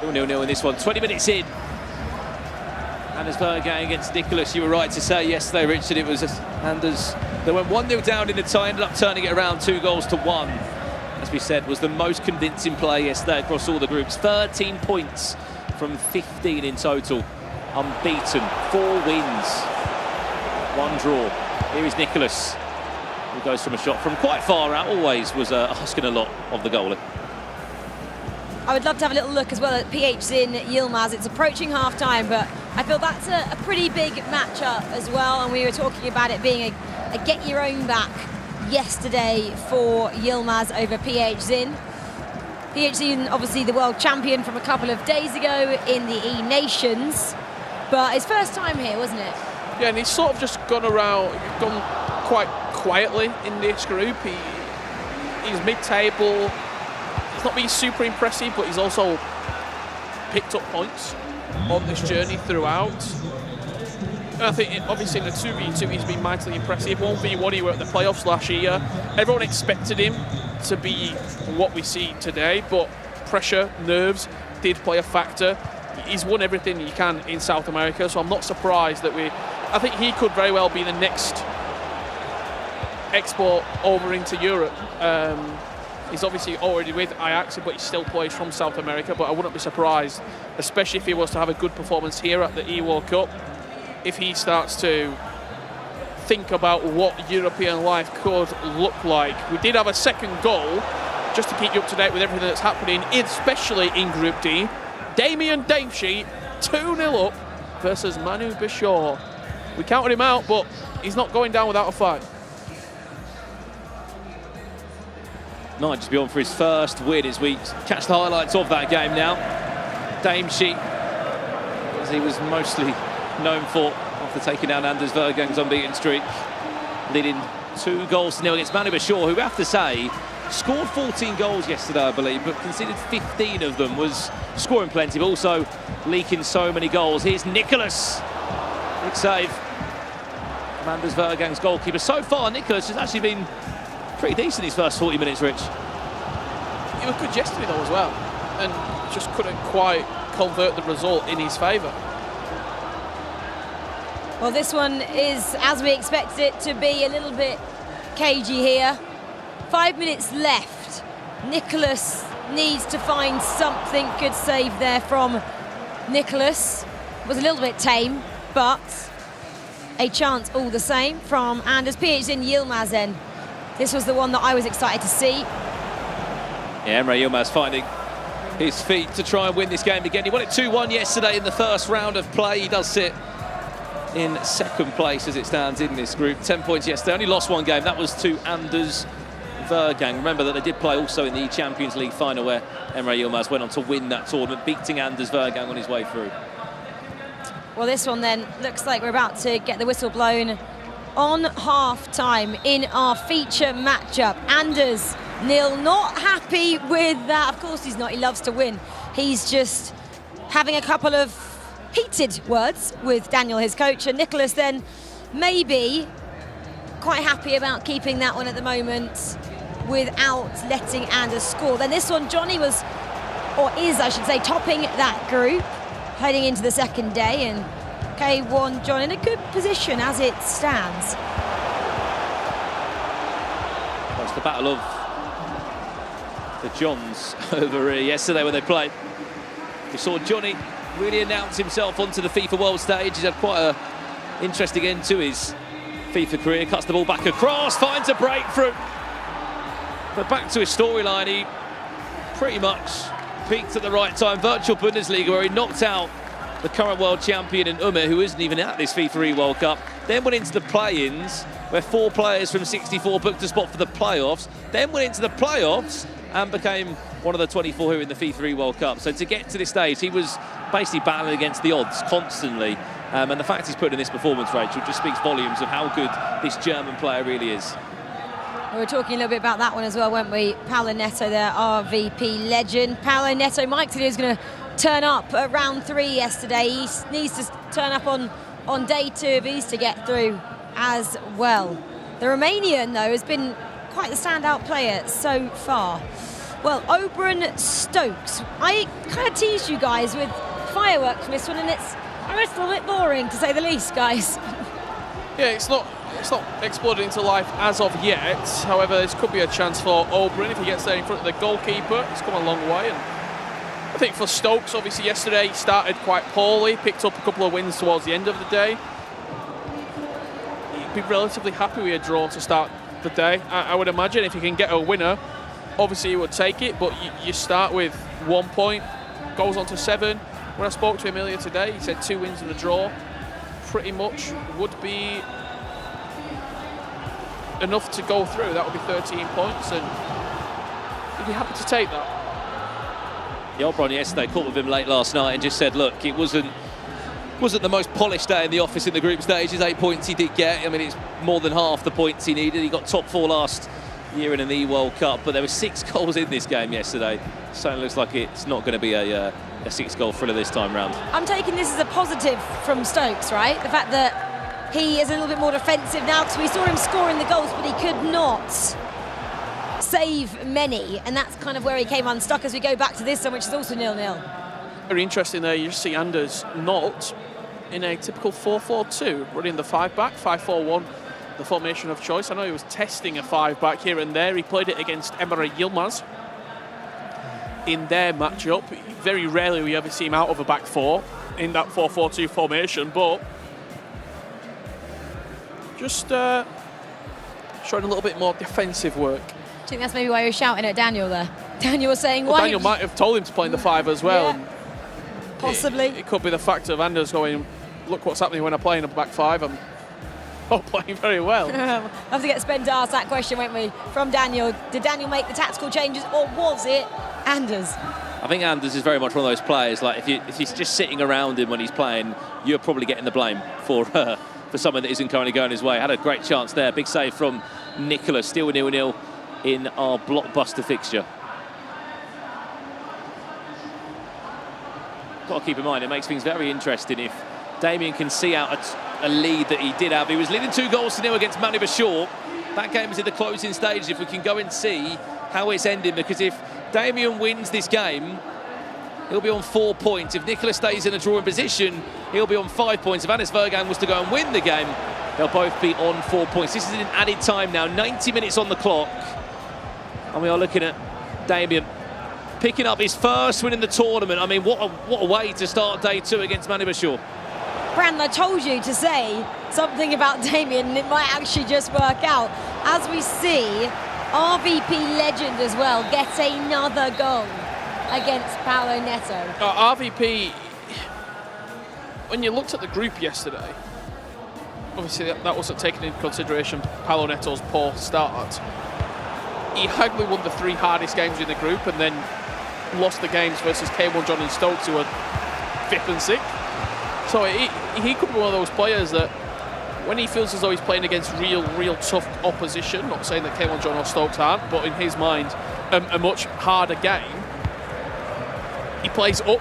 Speaker 5: 0-0 in this one. 20 minutes in. Anders Bergang against Nicholas. You were right to say yesterday, Richard, it was Anders. They went 1-0 down in the tie, ended up turning it around 2-1. As we said, was the most convincing play yesterday across all the groups. 13 points from 15 in total. Unbeaten, 4 wins, 1 draw. Here is Nicholas, who goes from a shot from quite far out. Always was asking a lot of the goalie.
Speaker 1: I would love to have a little look as well at PH's Yilmaz. It's approaching half-time, but I feel that's a pretty big matchup as well. And we were talking about it being a get your own back yesterday for Yilmaz over PH Zin. PH Zin, obviously the world champion from a couple of days ago in the E-Nations, but his first time here, wasn't it?
Speaker 6: Yeah, and he's sort of just gone quite quietly in this group. He's mid-table. He's not been super impressive, but he's also picked up points on this journey throughout. And I think, obviously, in the 2v2, he's been mightily impressive. 1v1, he were at the playoffs last year. Everyone expected him to be what we see today, but pressure, nerves did play a factor. He's won everything he can in South America, so I'm not surprised that I think he could very well be the next export over into Europe. He's obviously already with Ajax, but he still plays from South America, but I wouldn't be surprised, especially if he was to have a good performance here at the E-World Cup, if he starts to think about what European life could look like. We did have a second goal, just to keep you up to date with everything that's happening, especially in Group D. Damien Davesheet, 2-0 up versus Manu Bashir. We counted him out, but he's not going down without a fight.
Speaker 5: Might just be on for his first win as we catch the highlights of that game now. Davesheet, as he was mostly known for after taking down Anders Bergang's unbeaten streak, leading 2-0 against Manu Bashir, who we have to say scored 14 goals yesterday, I believe, but conceded 15 of them. Was scoring plenty, but also leaking so many goals. Here's Nicholas. Big save from Anders Bergang's goalkeeper. So far, Nicholas has actually been pretty decent his first 40 minutes, Rich.
Speaker 6: He was good yesterday, though, as well, and just couldn't quite convert the result in his favour.
Speaker 1: Well, this one is, as we expected it to be, a little bit cagey here. 5 minutes left. Nicholas needs to find something. Good save there from Nicholas. Was a little bit tame, but a chance all the same from Anders PH in Yilmaz then. This was the one that I was excited to see.
Speaker 5: Yeah, Emre Yilmaz finding his feet to try and win this game again. He won it 2-1 yesterday in the first round of play. He does sit in second place as it stands in this group. 10 points yesterday. Only lost one game. That was to Anders Bergang. Remember that they did play also in the Champions League final where Emre Yilmaz went on to win that tournament, beating Anders Bergang on his way through.
Speaker 1: Well, this one then looks like we're about to get the whistle blown on half-time in our feature matchup. Anders nil, not happy with that. Of course he's not, he loves to win. He's just having a couple of heated words with Daniel, his coach, and Nicholas then maybe quite happy about keeping that one at the moment without letting Anders score. Then this one, Johnny was, or is I should say, topping that group heading into the second day, and K1 John in a good position as it stands.
Speaker 5: Well, it's the battle of the Johns over yesterday when they played. We saw Johnny really announce himself onto the FIFA World stage. He's had quite an interesting end to his FIFA career. Cuts the ball back across, finds a breakthrough. But back to his storyline, he pretty much peaked at the right time. Virtual Bundesliga, where he knocked out the current world champion in Umar, who isn't even at this FIFAe World Cup. Then went into the play-ins, where 4 players from 64 booked a spot for the playoffs. Then went into the playoffs and became one of the 24 here in the FIFAe World Cup. So to get to this stage, he was basically battling against the odds constantly. And the fact he's put in this performance, Rachel, just speaks volumes of how good this German player really is.
Speaker 1: We were talking a little bit about that one as well, weren't we? Paolo Neto, their RVP legend. Paolo Neto, Mike said he was going to turn up at round 3 yesterday. He needs to turn up on day 2 of these to get through as well. The Romanian, though, has been quite the standout player so far. Well, Oberon Stokes. I kind of teased you guys with fireworks from this one, and it's a little bit boring, to say the least, guys.
Speaker 6: Yeah, it's not exploded into life as of yet. However, this could be a chance for Oberon if he gets there in front of the goalkeeper. He's come a long way. And I think for Stokes, obviously yesterday he started quite poorly, picked up a couple of wins towards the end of the day. He'd be relatively happy with a draw to start the day. I would imagine if you can get a winner, obviously he would take it, but you start with 1 point, goes on to 7. When I spoke to him earlier today, he said 2 wins and a draw pretty much would be enough to go through. That would be 13 points, and he'd be happy to take that.
Speaker 5: The Oberon yesterday caught with him late last night and just said, look, it wasn't the most polished day in the office in the group stages. 8 points he did get. I mean, it's more than half the points he needed. He got top 4 last year in the World Cup, but there were 6 goals in this game yesterday. So it looks like it's not going to be a 6-goal thriller this time round.
Speaker 1: I'm taking this as a positive from Stokes, right? The fact that he is a little bit more defensive now, because we saw him scoring the goals, but he could not save many, and that's kind of where he came unstuck as we go back to this one, which is also 0-0.
Speaker 6: Very interesting there. You just see Anders not in a typical 4-4-2, running the 5-back, 5-4-1, the formation of choice. I know he was testing a 5-back here and there. He played it against Emre Yilmaz in their matchup. Very rarely we ever see him out of a back 4 in that 4-4-2 formation, but just showing a little bit more defensive work.
Speaker 1: I think that's maybe why he was shouting at Daniel there. Daniel was saying,
Speaker 6: well,
Speaker 1: why?
Speaker 6: Daniel might have told him to play in the 5 as well.
Speaker 1: Yeah, possibly.
Speaker 6: It could be the fact of Anders going, look what's happening when I play in a back 5. I'm not playing very well.
Speaker 1: We'll have to get Spen to ask that question, won't we, from Daniel. Did Daniel make the tactical changes, or was it Anders?
Speaker 5: I think Anders is very much one of those players, like if he's just sitting around him when he's playing, you're probably getting the blame for something that isn't currently going his way. Had a great chance there. Big save from Nicholas. Still 0-0 in our blockbuster fixture. Got to keep in mind, it makes things very interesting if Damien can see out a lead that he did have. He was leading 2-0 against Mani Bashor. That game is in the closing stage. If we can go and see how it's ending, because if Damien wins this game, he'll be on 4 points. If Nicholas stays in a drawing position, he'll be on 5 points. If Anders Vergan was to go and win the game, they'll both be on 4 points. This is in added time now, 90 minutes on the clock. And we are looking at Damien picking up his first win in the tournament. I mean, what a way to start day 2 against Mani Bashor.
Speaker 1: Brandon, I told you to say something about Damien, and it might actually just work out. As we see, RVP legend as well gets another goal against Paolo Neto.
Speaker 6: RVP, when you looked at the group yesterday, obviously that wasn't taken into consideration Paolo Neto's poor start. He hardly won the 3 hardest games in the group and then lost the games versus K1 John and Stokes, who were 5th and 6th. So he could be one of those players that when he feels as though he's playing against real tough opposition, not saying that K1 John or Stokes aren't, but in his mind, a much harder game, he plays up.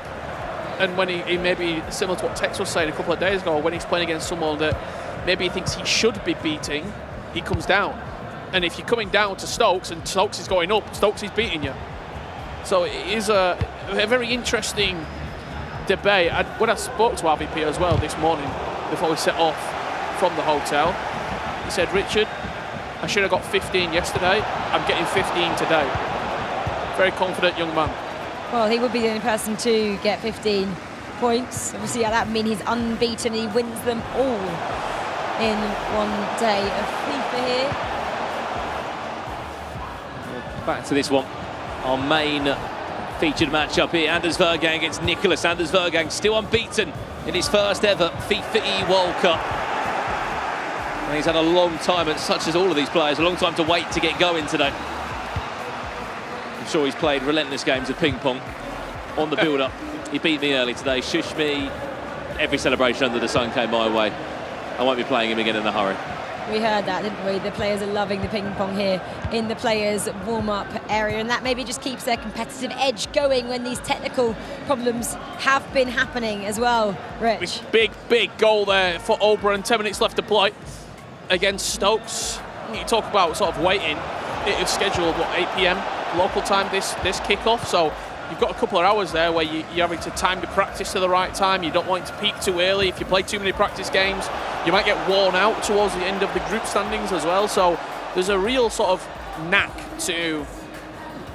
Speaker 6: And when he maybe, similar to what Tex was saying a couple of days ago, when he's playing against someone that maybe he thinks he should be beating, he comes down. And if you're coming down to Stokes and Stokes is going up, Stokes is beating you. So it is a very interesting debate. When I spoke to RVP as well this morning, before we set off from the hotel, he said, Richard, I should have got 15 yesterday. I'm getting 15 today. Very confident young man.
Speaker 1: Well, he would be the only person to get 15 points. Obviously, that would mean he's unbeaten. He wins them all in one day of FIFA here.
Speaker 5: Back to this one, our main featured matchup here. Anders Vergan against Nicholas. Anders Vergan still unbeaten in his first ever FIFAe World Cup. And he's had a long time, and such as all of these players, a long time to wait to get going today. I'm sure he's played relentless games of ping pong on the build-up. He beat me early today, shushed me. Every celebration under the sun came my way. I won't be playing him again in a hurry.
Speaker 1: We heard that, didn't we? The players are loving the ping pong here in the players' warm-up area, and that maybe just keeps their competitive edge going when these technical problems have been happening as well, Rich.
Speaker 6: Big goal there for Oberon. 10 minutes left to play against Stokes. You talk about sort of waiting. It is scheduled, 8 p.m. local time this kickoff, so you've got a couple of hours there where you're having to time your practice to the right time. You don't want it to peak too early. If you play too many practice games, you might get worn out towards the end of the group standings as well. So there's a real sort of knack to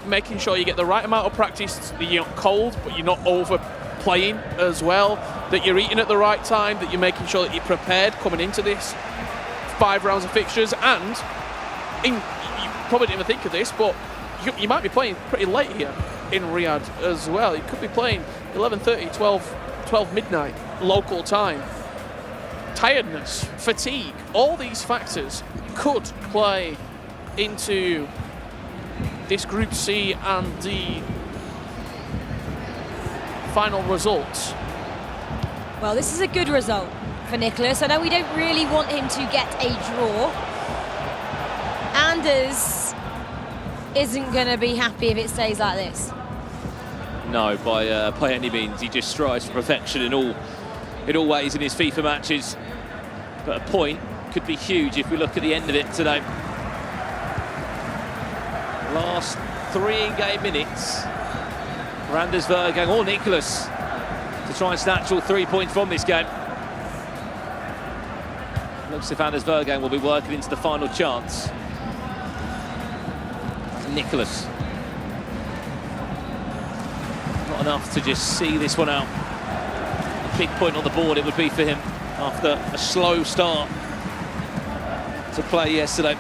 Speaker 6: making sure you get the right amount of practice, that you're not cold, but you're not overplaying as well, that you're eating at the right time, that you're making sure that you're prepared coming into this 5 rounds of fixtures. And you probably didn't even think of this, but you might be playing pretty late here in Riyadh as well. You could be playing 11:30, 12 midnight local time. Tiredness, fatigue, all these factors could play into this Group C and the final results.
Speaker 1: Well, this is a good result for Nicholas. I know we don't really want him to get a draw. Anders isn't going to be happy if it stays like this.
Speaker 5: No, by any means. He just strives for perfection in all ways in his FIFA matches. But a point could be huge if we look at the end of it today. Last 3 in-game minutes for Anders Vergang or Nicholas to try and snatch all 3 points from this game. Looks as if Anders Vergang will be working into the final chance. Nicholas. Not enough to just see this one out. A big point on the board it would be for him after a slow start to play yesterday.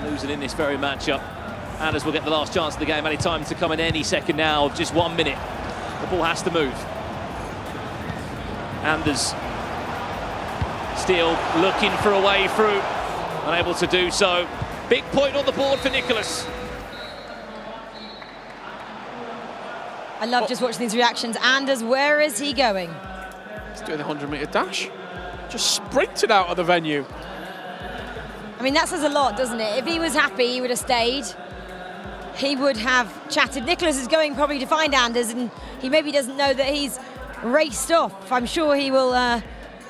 Speaker 5: Losing in this very matchup. Anders will get the last chance of the game. Any time to come in any second now of just 1 minute. The ball has to move. Anders still looking for a way through. Unable to do so. Big point on the board for Nicholas.
Speaker 1: I love just watching these reactions. Anders, where is he going?
Speaker 6: He's doing the 100-metre dash. Just sprinted out of the venue.
Speaker 1: I mean, that says a lot, doesn't it? If he was happy, he would have stayed. He would have chatted. Nicholas is going probably to find Anders, and he maybe doesn't know that he's raced off. I'm sure he will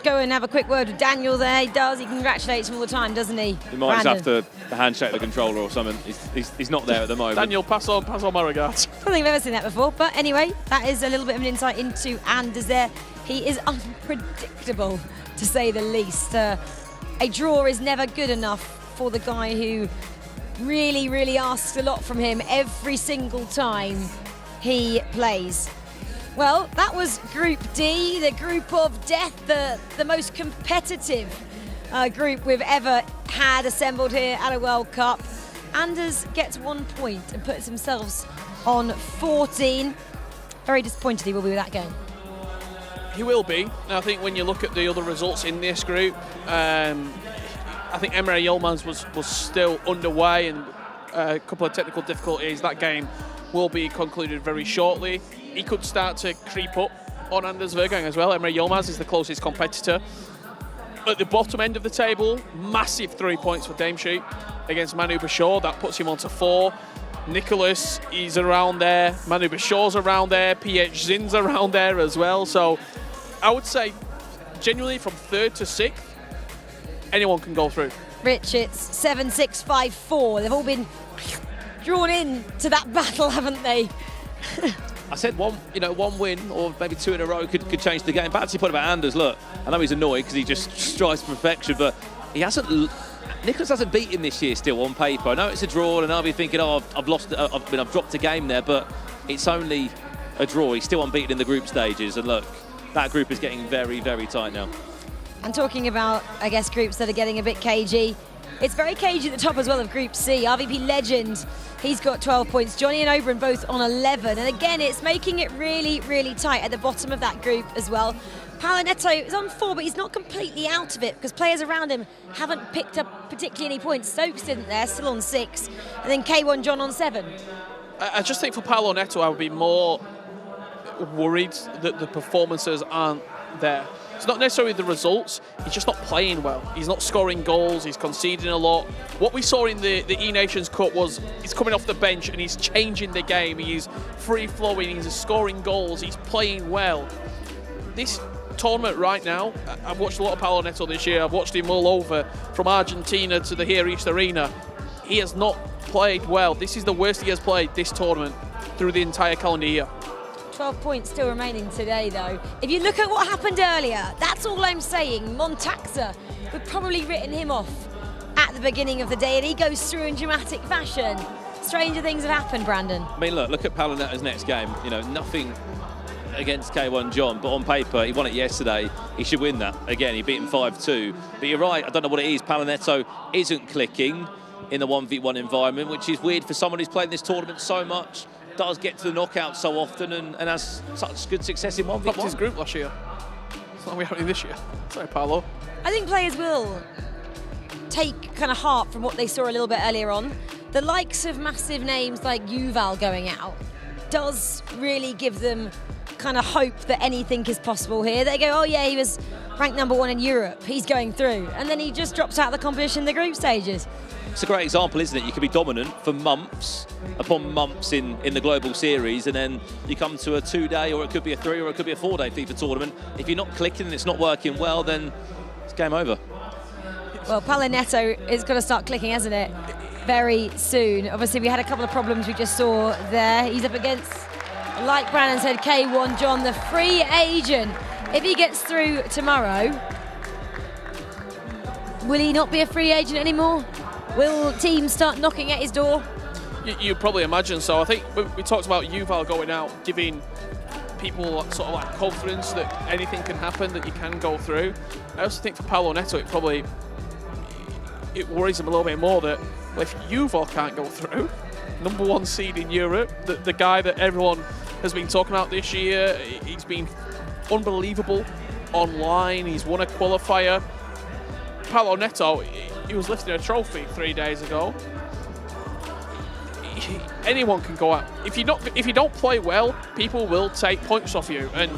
Speaker 1: go and have a quick word with Daniel there. He does. He congratulates him all the time, doesn't he?
Speaker 5: He might just have to handshake the controller or something. He's not there at the moment.
Speaker 6: Daniel, pass on my regards.
Speaker 1: I don't think I've ever seen that before. But anyway, that is a little bit of an insight into Anders there. He is unpredictable, to say the least. A draw is never good enough for the guy who really, really asks a lot from him every single time he plays. Well, that was Group D, the group of death, the most competitive group we've ever had assembled here at a World Cup. Anders gets 1 point and puts himself on 14. Very disappointed he will be with that game.
Speaker 6: He will be. I think when you look at the other results in this group, I think Emre Yilmaz was still underway and a couple of technical difficulties. That game will be concluded very shortly. He could start to creep up on Anders Vergang as well. Emre Yilmaz is the closest competitor. At the bottom end of the table, massive 3 points for Damesheep against Manu Bashar. That puts him on to 4. Nicholas is around there. Manu Bashar's around there. PH Zin's around there as well. So I would say, genuinely, from 3rd to 6th, anyone can go through.
Speaker 1: Rich, it's 7, 6, 5, 4. They've all been drawn in to that battle, haven't they?
Speaker 5: I said one win or maybe 2 in a row could change the game. Back to your point about Anders, look, I know he's annoyed because he just strives for perfection, but Nicholas hasn't beaten him this year still on paper. I know it's a draw, and I'll be thinking, oh, I've dropped a game there, but it's only a draw. He's still unbeaten in the group stages, and look, that group is getting very, very tight now.
Speaker 1: And talking about, I guess, groups that are getting a bit cagey, it's very cagey at the top as well of Group C. RVP Legend, he's got 12 points. Johnny and Oberon both on 11. And again, it's making it really, really tight at the bottom of that group as well. Paolo Neto is on 4, but he's not completely out of it because players around him haven't picked up particularly any points. Stokes didn't there, still on 6. And then K1 John on 7.
Speaker 6: I just think for Paolo Neto, I would be more worried that the performances aren't there. It's not necessarily the results, he's just not playing well. He's not scoring goals, he's conceding a lot. What we saw in the E-Nations Cup was he's coming off the bench and he's changing the game. He's free-flowing, he's scoring goals, he's playing well. This tournament right now, I've watched a lot of Paolo Neto this year. I've watched him all over, from Argentina to the Here East Arena. he has not played well. This is the worst he has played this tournament through the entire calendar year.
Speaker 1: 12 points still remaining today, though. If you look at what happened earlier, that's all I'm saying. Montaxa, we've probably written him off at the beginning of the day, and he goes through in dramatic fashion. Stranger things have happened, Brandon.
Speaker 5: I mean, look at Palaneto's next game. You know, nothing against K1 John, but on paper, he won it yesterday. He should win that. Again, he beat him 5-2. But you're right, I don't know what it is. Palaneto isn't clicking in the 1v1 environment, which is weird for someone who's played this tournament so much, does get to the knockout so often, and has such good success in 1v1.
Speaker 6: Topped his group last year. It's not happening this year. Sorry, Paolo.
Speaker 1: I think players will take kind of heart from what they saw a little bit earlier on. The likes of massive names like Yuval going out does really give them kind of hope that anything is possible here. They go, oh yeah, he was ranked #1 in Europe, he's going through, and then he just drops out of the competition in the group stages.
Speaker 5: It's a great example, isn't it? You can be dominant for months upon months in the global series, and then you come to a 2-day, or it could be a 3, or it could be a 4-day FIFA tournament. If you're not clicking and it's not working well, then it's game over.
Speaker 1: Well, Palaneto is going to start clicking, hasn't it? Very soon. Obviously, we had a couple of problems we just saw there. He's up against, like Brandon said, K1 John, the free agent. If he gets through tomorrow, will he not be a free agent anymore? Will teams start knocking at his door?
Speaker 6: You probably imagine so. I think we talked about Yuval going out, giving people sort of like confidence that anything can happen, that you can go through. I also think for Paolo Neto, it worries him a little bit more that, well, if Yuval can't go through, #1 seed in Europe, the guy that everyone has been talking about this year, he's been unbelievable online, he's won a qualifier. Paolo Neto, he was lifting a trophy 3 days ago. Anyone can go out. If you don't play well, people will take points off you, and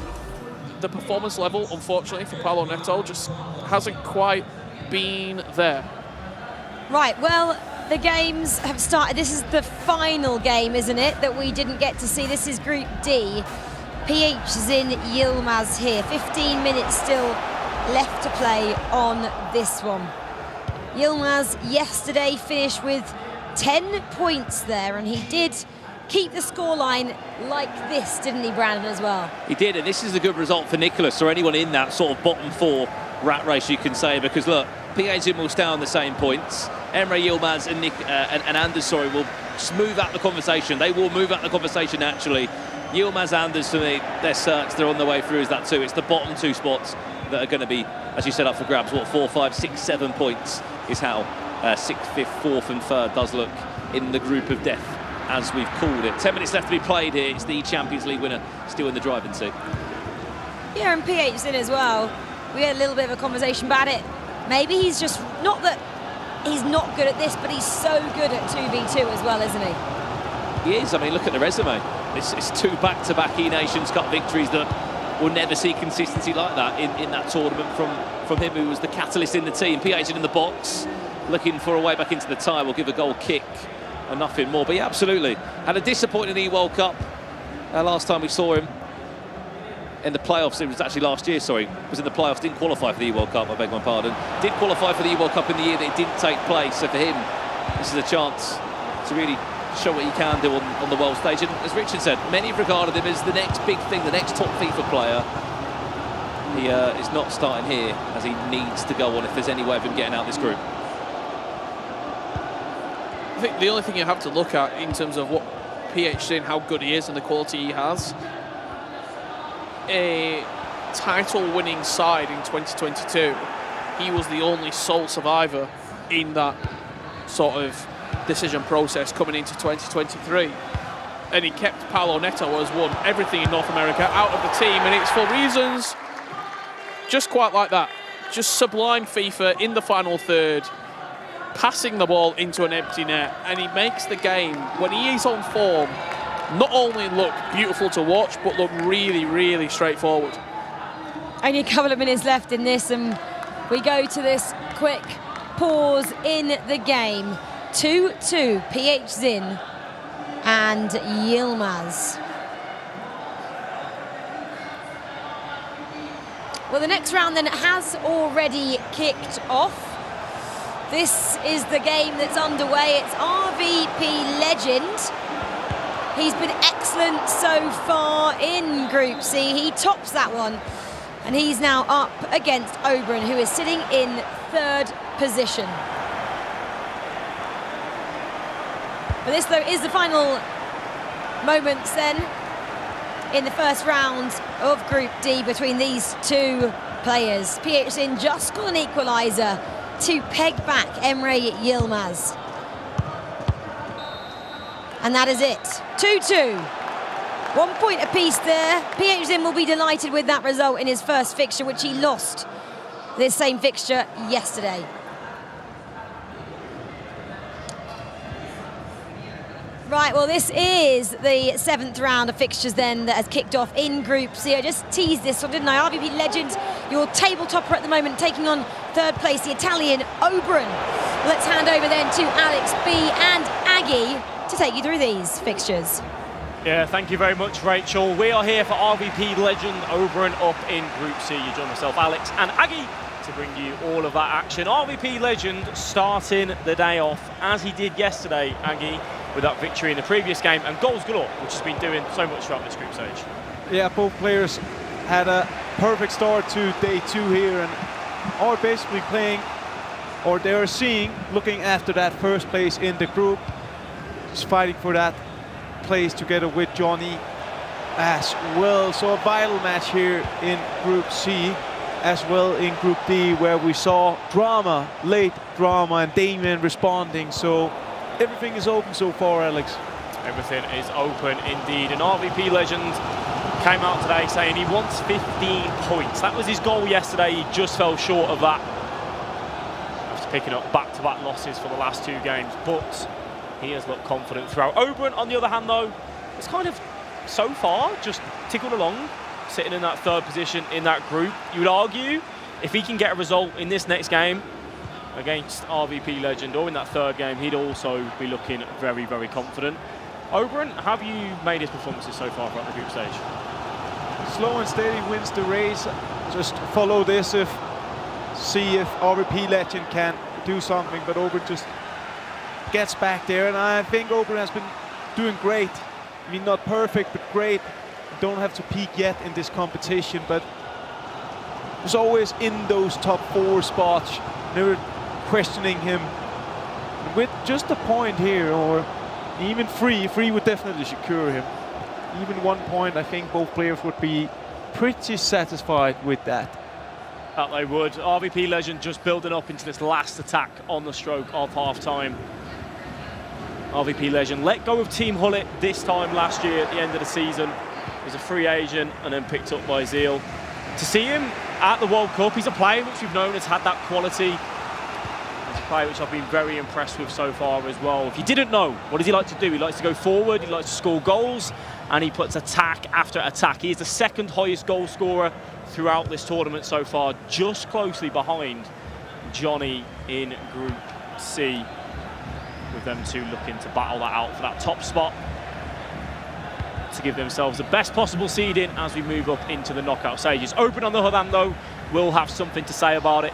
Speaker 6: the performance level, unfortunately, for Paolo Neto just hasn't quite been there.
Speaker 1: Right, well, the games have started. This is the final game, isn't it, that we didn't get to see. This is Group D. PH Zin Yilmaz here. 15 minutes still left to play on this one. Yilmaz yesterday finished with 10 points there, and he did keep the scoreline like this, didn't he, Brandon, as well?
Speaker 5: He did, and this is a good result for Nicholas, or anyone in that sort of bottom 4 rat race, you can say, because look, PH will stay on the same points. Emre Yilmaz and Anders, will smooth out the conversation. They will move out the conversation naturally. Yilmaz, Anders, for me, they're certs. They're on the way through as that too. It's the bottom 2 spots that are going to be, as you said, up for grabs. What, 4, 5, 6, 7 points is how 6th, 5th, 4th and 3rd does look in the group of death, as we've called it. 10 minutes left to be played here. It's the Champions League winner still in the driving seat.
Speaker 1: Yeah, and PH in as well. We had a little bit of a conversation about it. Maybe he's just, not that he's not good at this, but he's so good at 2v2 as well, isn't he?
Speaker 5: He is. I mean, look at the resume. It's 2 back-to-back E-Nations Cup victories that will never see consistency like that in that tournament from him, who was the catalyst in the team. PH in the box, looking for a way back into the tie. Will give a goal kick and nothing more. But yeah, absolutely. Had a disappointing E-World Cup. Last time we saw him in the playoffs, it was actually last year, was in the playoffs, didn't qualify for the E-World Cup, I beg my pardon. Did qualify for the E-World Cup in the year that it didn't take place, so for him, this is a chance to really show what he can do on the world stage. And as Richard said, many have regarded him as the next big thing, the next top FIFA player. He is not starting here, as he needs to go on if there's any way of him getting out this group.
Speaker 6: I think the only thing you have to look at in terms of what PH did, how good he is and the quality he has, a title-winning side in 2022, he was the only sole survivor in that sort of decision process coming into 2023. And he kept Paolo Neto, who has won everything in North America, out of the team, and it's for reasons just quite like that. Just sublime FIFA in the final third, passing the ball into an empty net, and he makes the game, when he is on form, not only look beautiful to watch, but look really, really straightforward.
Speaker 1: Only a couple of minutes left in this, and we go to this quick pause in the game. 2-2, PH Zin and Yilmaz. Well, the next round then has already kicked off. This is the game that's underway. It's RVP Legend. He's been excellent so far in Group C. He tops that one. And he's now up against Oberon, who is sitting in 3rd position. But this, though, is the final moments then in the first round of Group D between these two players. PHSIN just scored an equaliser to peg back Emre Yilmaz. And that is it. 2-2. 1 point apiece there. PHSIN will be delighted with that result in his first fixture, which he lost this same fixture yesterday. Right, well, this is the 7th round of fixtures then that has kicked off in Group C. I just teased this one, didn't I? RVP Legend, your table topper at the moment, taking on 3rd place, the Italian Oberon. Let's hand over then to Alex B and Aggie to take you through these fixtures.
Speaker 4: Yeah, thank you very much, Rachel. We are here for RVP Legend Oberon up in Group C. You join myself, Alex and Aggie, to bring you all of that action. RVP Legend starting the day off, as he did yesterday, Aggie, with that victory in the previous game, and goals galore, which has been doing so much throughout this group stage.
Speaker 3: Yeah, both players had a perfect start to day 2 here, and are basically playing, or they are looking after that first place in the group, just fighting for that place together with Johnny as well. So a vital match here in Group C, as well in Group D, where we saw drama, late drama, and Damien responding. So everything is open so far, Alex.
Speaker 4: Everything is open indeed. And RVP Legend came out today saying he wants 15 points. That was his goal yesterday. He just fell short of that, after picking up back-to-back losses for the last 2 games. But he has looked confident throughout. Oberon, on the other hand, though, it's kind of, so far, just tickled along, sitting in that 3rd position in that group. You would argue, if he can get a result in this next game against RVP Legend, or in that 3rd game, he'd also be looking very, very confident. Oberon, how have you made his performances so far throughout the group stage?
Speaker 3: Slow and steady wins the race. Just follow this, see if RVP Legend can do something, but Oberon just gets back there, and I think Oberon has been doing great. I mean, not perfect, but great. Don't have to peak yet in this competition, but was always in those top 4 spots. Never questioning him. With just a point here, or even 3 would definitely secure him. Even 1 point, I think both players would be pretty satisfied with that.
Speaker 4: That they would. RVP Legend just building up into this last attack on the stroke of half-time. RVP Legend let go of Team Hullet this time last year at the end of the season. He was a free agent and then picked up by Zeal. To see him at the World Cup, he's a player which we've known has had that quality. He's a player which I've been very impressed with so far as well. If you didn't know, what does he like to do? He likes to go forward, he likes to score goals, and he puts attack after attack. He is the 2nd highest goal scorer throughout this tournament so far, just closely behind Johnny in Group C, with them two looking to battle that out for that top spot to give themselves the best possible seeding as we move up into the knockout stages. Oberon, on the other hand, though, will have something to say about it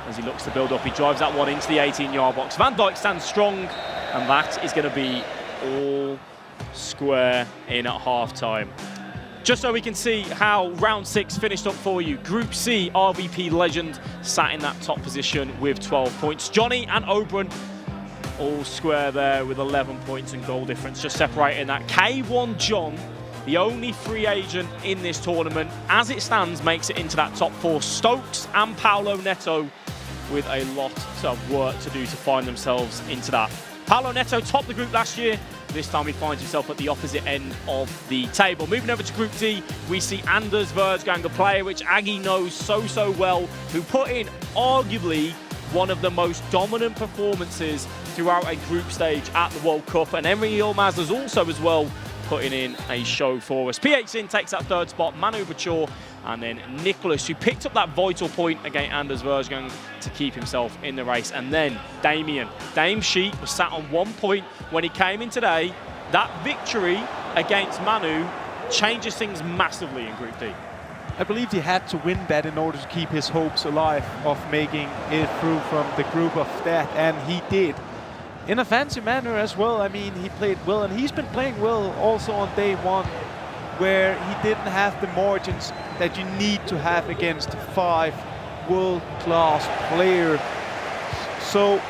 Speaker 4: as he looks to build up. He drives that one into the 18-yard box. Van Dijk stands strong, and that is going to be all square in at half-time. Just so we can see how round 6 finished up for you. Group C, RVP Legend sat in that top position with 12 points. Johnny and Oberon all square there with 11 points and goal difference, just separating that. K1 John, the only free agent in this tournament, as it stands, makes it into that top 4. Stokes and Paolo Neto with a lot of work to do to find themselves into that. Paolo Neto topped the group last year. This time he finds himself at the opposite end of the table. Moving over to Group D, we see Anders Versgang, a player which Aggie knows so well, who put in arguably one of the most dominant performances throughout a group stage at the World Cup. And Emre Yilmaz is also as well putting in a show for us. PHSIN takes that 3rd spot, Manu Bachor, and then Nicholas, who picked up that vital point against Anders Versgang to keep himself in the race. And then Damien. Dame Sheet was sat on 1 point when he came in today. That victory against Manu changes things massively in Group D.
Speaker 3: I believe he had to win that in order to keep his hopes alive of making it through from the group of death, and he did. In a fancy manner as well. I mean, he played well, and he's been playing well also on day one, where he didn't have the margins that you need to have against 5 world-class players. So,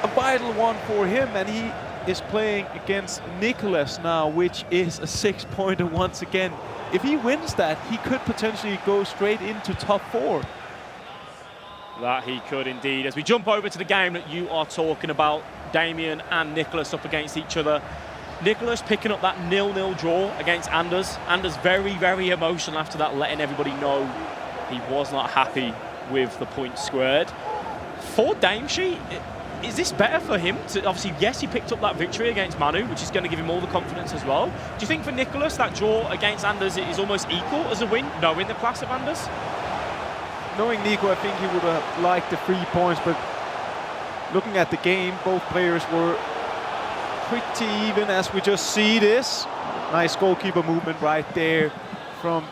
Speaker 3: a vital one for him, and he is playing against Nicholas now, which is a 6-pointer once again. If he wins that, he could potentially go straight into top 4.
Speaker 4: That he could indeed. As we jump over to the game that you are talking about, Damien and Nicholas up against each other. Nicholas picking up that 0-0 draw against Anders. Anders very, very emotional after that, letting everybody know he was not happy with the points squared. For Damesheet, is this better for him? Obviously, yes, he picked up that victory against Manu, which is going to give him all the confidence as well. Do you think for Nicholas that draw against Anders is almost equal as a win, knowing the class of Anders?
Speaker 3: Knowing Nico, I think he would have liked the 3 points, but looking at the game, both players were pretty even, as we just see this. Nice goalkeeper movement right there from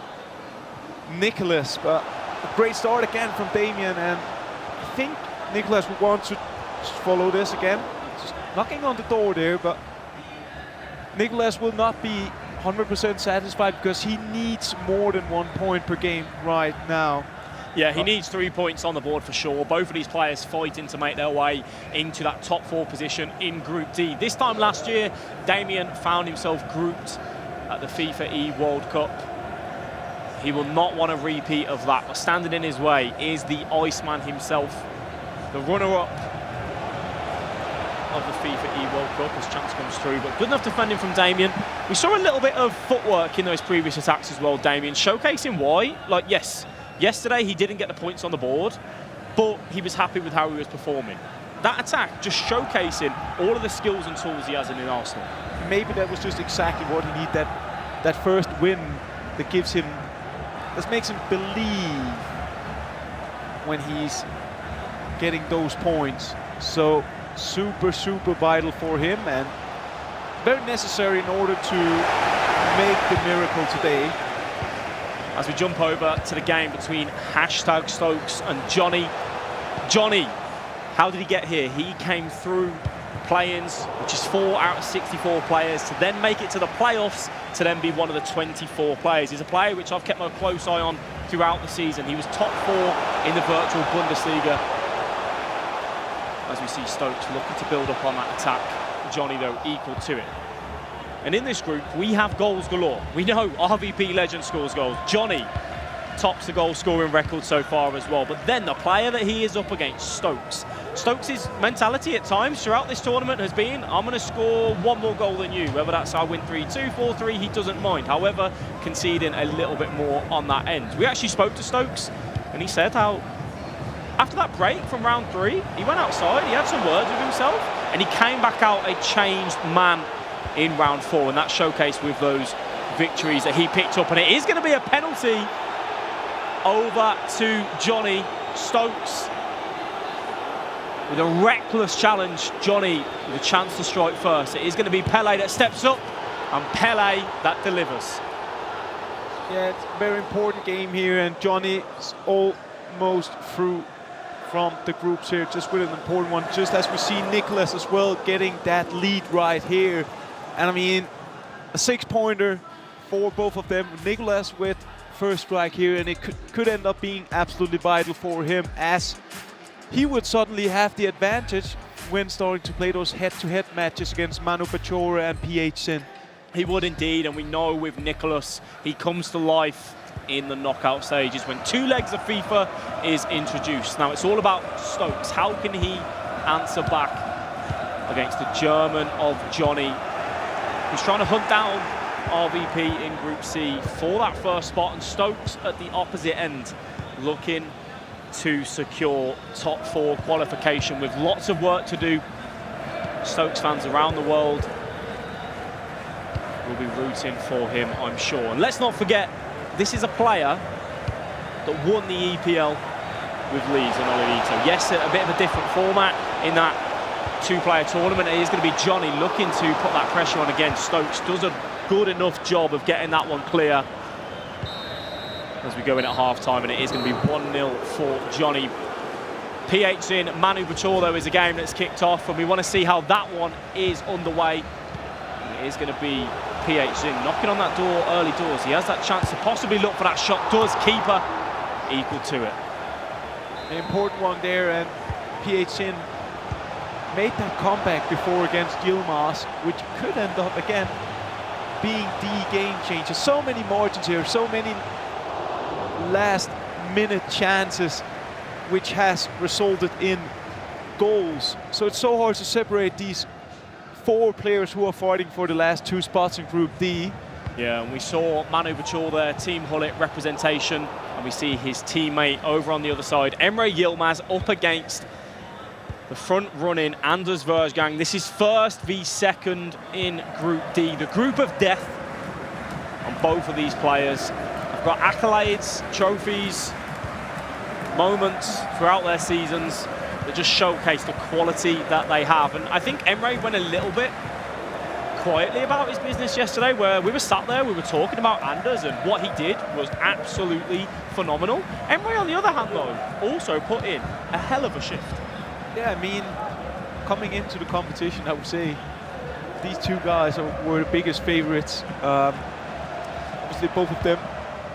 Speaker 3: Nicholas, but a great start again from Damien, and I think Nicholas would want to follow this again. Just knocking on the door there, but Nicholas will not be 100% satisfied because he needs more than 1 point per game right now.
Speaker 4: Yeah, he needs 3 points on the board for sure. Both of these players fighting to make their way into that top 4 position in Group D. This time last year, Damien found himself grouped at the FIFAe World Cup. He will not want a repeat of that. But standing in his way is the Iceman himself, the runner-up of the FIFAe World Cup as chance comes through. But good enough defending from Damien. We saw a little bit of footwork in those previous attacks as well, Damien, showcasing why. Like, yes, yesterday he didn't get the points on the board, but he was happy with how he was performing. That attack just showcasing all of the skills and tools he has in Arsenal.
Speaker 3: Maybe that was just exactly what he needed, that first win that gives him, that makes him believe when he's getting those points. So super, super vital for him, and very necessary in order to make the miracle today.
Speaker 4: As we jump over to the game between #Stokes and Johnny. Johnny, how did he get here? He came through play-ins, which is 4 out of 64 players, to then make it to the playoffs, to then be one of the 24 players. He's a player which I've kept my close eye on throughout the season. He was top 4 in the virtual Bundesliga. As we see Stokes looking to build up on that attack. Johnny, though, equal to it. And in this group, we have goals galore. We know RVP legend scores goals. Johnny tops the goal scoring record so far as well. But then the player that he is up against, Stokes. Stokes' mentality at times throughout this tournament has been, I'm going to score 1 more goal than you. Whether that's I win 3-2, 4-3, he doesn't mind. However, conceding a little bit more on that end. We actually spoke to Stokes, and he said how after that break from round 3, he went outside, he had some words with himself, and he came back out a changed man in round 4, and that showcased with those victories that he picked up. And it is going to be a penalty over to Johnny. Stokes with a reckless challenge. Johnny with a chance to strike first. It is going to be Pele that steps up, and Pele that delivers.
Speaker 3: Yeah, it's a very important game here, and Johnny is almost through from the groups here, just with an important one, just as we see Nicholas as well getting that lead right here. And I mean, a 6-pointer for both of them. Nicholas with first strike here, and it could end up being absolutely vital for him, as he would suddenly have the advantage when starting to play those head-to-head matches against Manu Pachora and PH Sin.
Speaker 4: He would indeed, and we know with Nicholas, he comes to life in the knockout stages when 2 legs of FIFA is introduced. Now it's all about Stokes. How can he answer back against the German of Johnny, who's trying to hunt down RVP in Group C for that first spot, and Stokes at the opposite end looking to secure top 4 qualification with lots of work to do. Stokes fans around the world will be rooting for him, I'm sure. And let's not forget, this is a player that won the EPL with Leeds and Ololito. Yes, a bit of a different format in that 2-player tournament. It is going to be Johnny looking to put that pressure on again. Stokes does a good enough job of getting that one clear. as we go in at half-time, and it is going to be 1-0 for Johnny. PH in, Manu Bachor, though, is a game that's kicked off, and we want to see how that one is underway. It is going to be PH in, knocking on that door early doors. He has that chance to possibly look for that shot. Does keeper equal to it?
Speaker 3: An important one there, and PH in made that comeback before against Yilmaz, which could end up again being the game changer. So many margins here, so many last-minute chances, which has resulted in goals. So it's so hard to separate these 4 players who are fighting for the last 2 spots in Group D.
Speaker 4: Yeah, and we saw Manu Bachor there, Team Hullet representation, and we see his teammate over on the other side, Emre Yilmaz, up against the front-running Anders Versgang. This is first v second in Group D, the group of death on both of these players. They've got accolades, trophies, moments throughout their seasons that just showcase the quality that they have. And I think Emre went a little bit quietly about his business yesterday, where we were sat there, we were talking about Anders, and what he did was absolutely phenomenal. Emre, on the other hand, though, also put in a hell of a shift.
Speaker 3: Yeah, I mean, coming into the competition, I would say these 2 guys were the biggest favorites. Obviously, both of them,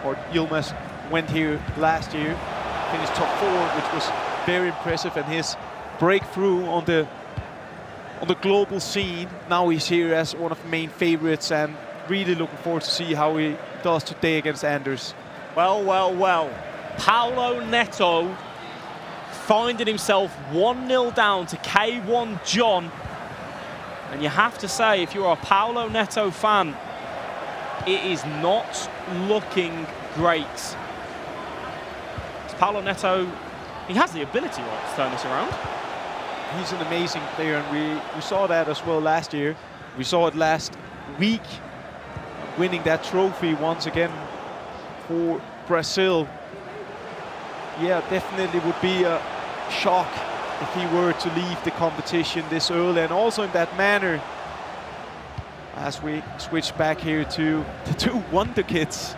Speaker 3: or Yilmaz, went here last year, finished top 4, which was very impressive, and his breakthrough on the global scene. Now he's here as one of the main favorites, and really looking forward to see how he does today against Anders.
Speaker 4: Well, well, well. Paulo Neto finding himself 1-0 down to K1 John. And you have to say, if you're a Paulo Neto fan, it is not looking great. Paulo Neto, he has the ability, right, to turn this around.
Speaker 3: He's an amazing player, and we saw that as well last year. We saw it last week, winning that trophy once again for Brazil. Yeah, definitely would be a shock if he were to leave the competition this early, and also in that manner. As we switch back here to the 2 wonder kids,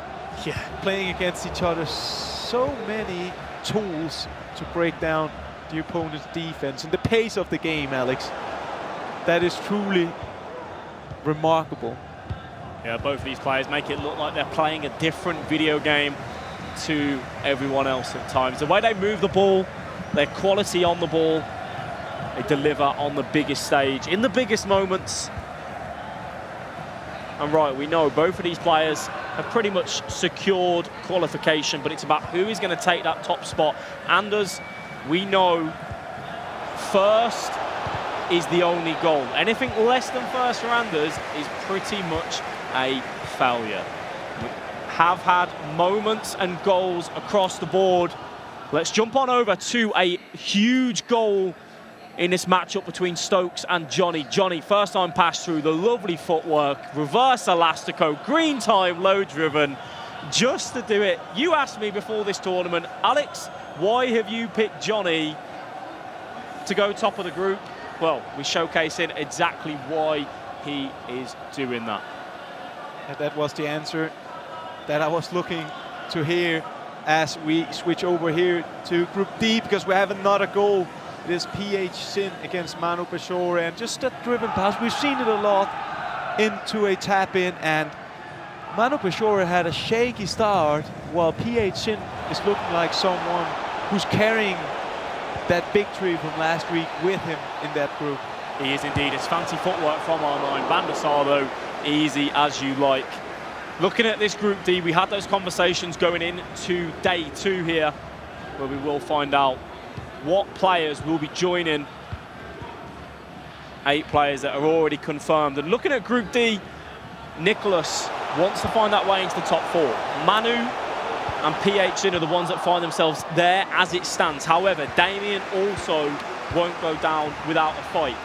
Speaker 3: playing against each other. So many tools to break down the opponent's defense, and the pace of the game, Alex, that is truly remarkable.
Speaker 4: Yeah, both of these players make it look like they're playing a different video game to everyone else at times. The way they move the ball, their quality on the ball, they deliver on the biggest stage, in the biggest moments. And right, we know both of these players have pretty much secured qualification, but it's about who is going to take that top spot. Anders, we know first is the only goal. Anything less than first for Anders is pretty much a failure. We have had moments and goals across the board. Let's jump on over to a huge goal in this matchup between Stokes and Johnny. Johnny, first time pass through, the lovely footwork, reverse elastico, green time, low driven, just to do it. You asked me before this tournament, Alex, why have you picked Johnny to go top of the group? Well, we're showcasing exactly why he is doing that.
Speaker 3: And that was the answer that I was looking to hear as we switch over here to Group D, because we have another goal. It is PH Sin against Manu Bachor, and just that driven pass, we've seen it a lot, into a tap-in, and Manu Bachor had a shaky start, while PH Sin is looking like someone who's carrying that victory from last week with him in that group.
Speaker 4: He is indeed. It's fancy footwork from R9. Bandasar, though, easy as you like. Looking at this Group D, we had those conversations going into day 2 here, where we will find out what players will be joining 8 players that are already confirmed. And looking at Group D, Nicholas wants to find that way into the top 4. Manu and PH are the ones that find themselves there as it stands. However, Damien also won't go down without a fight.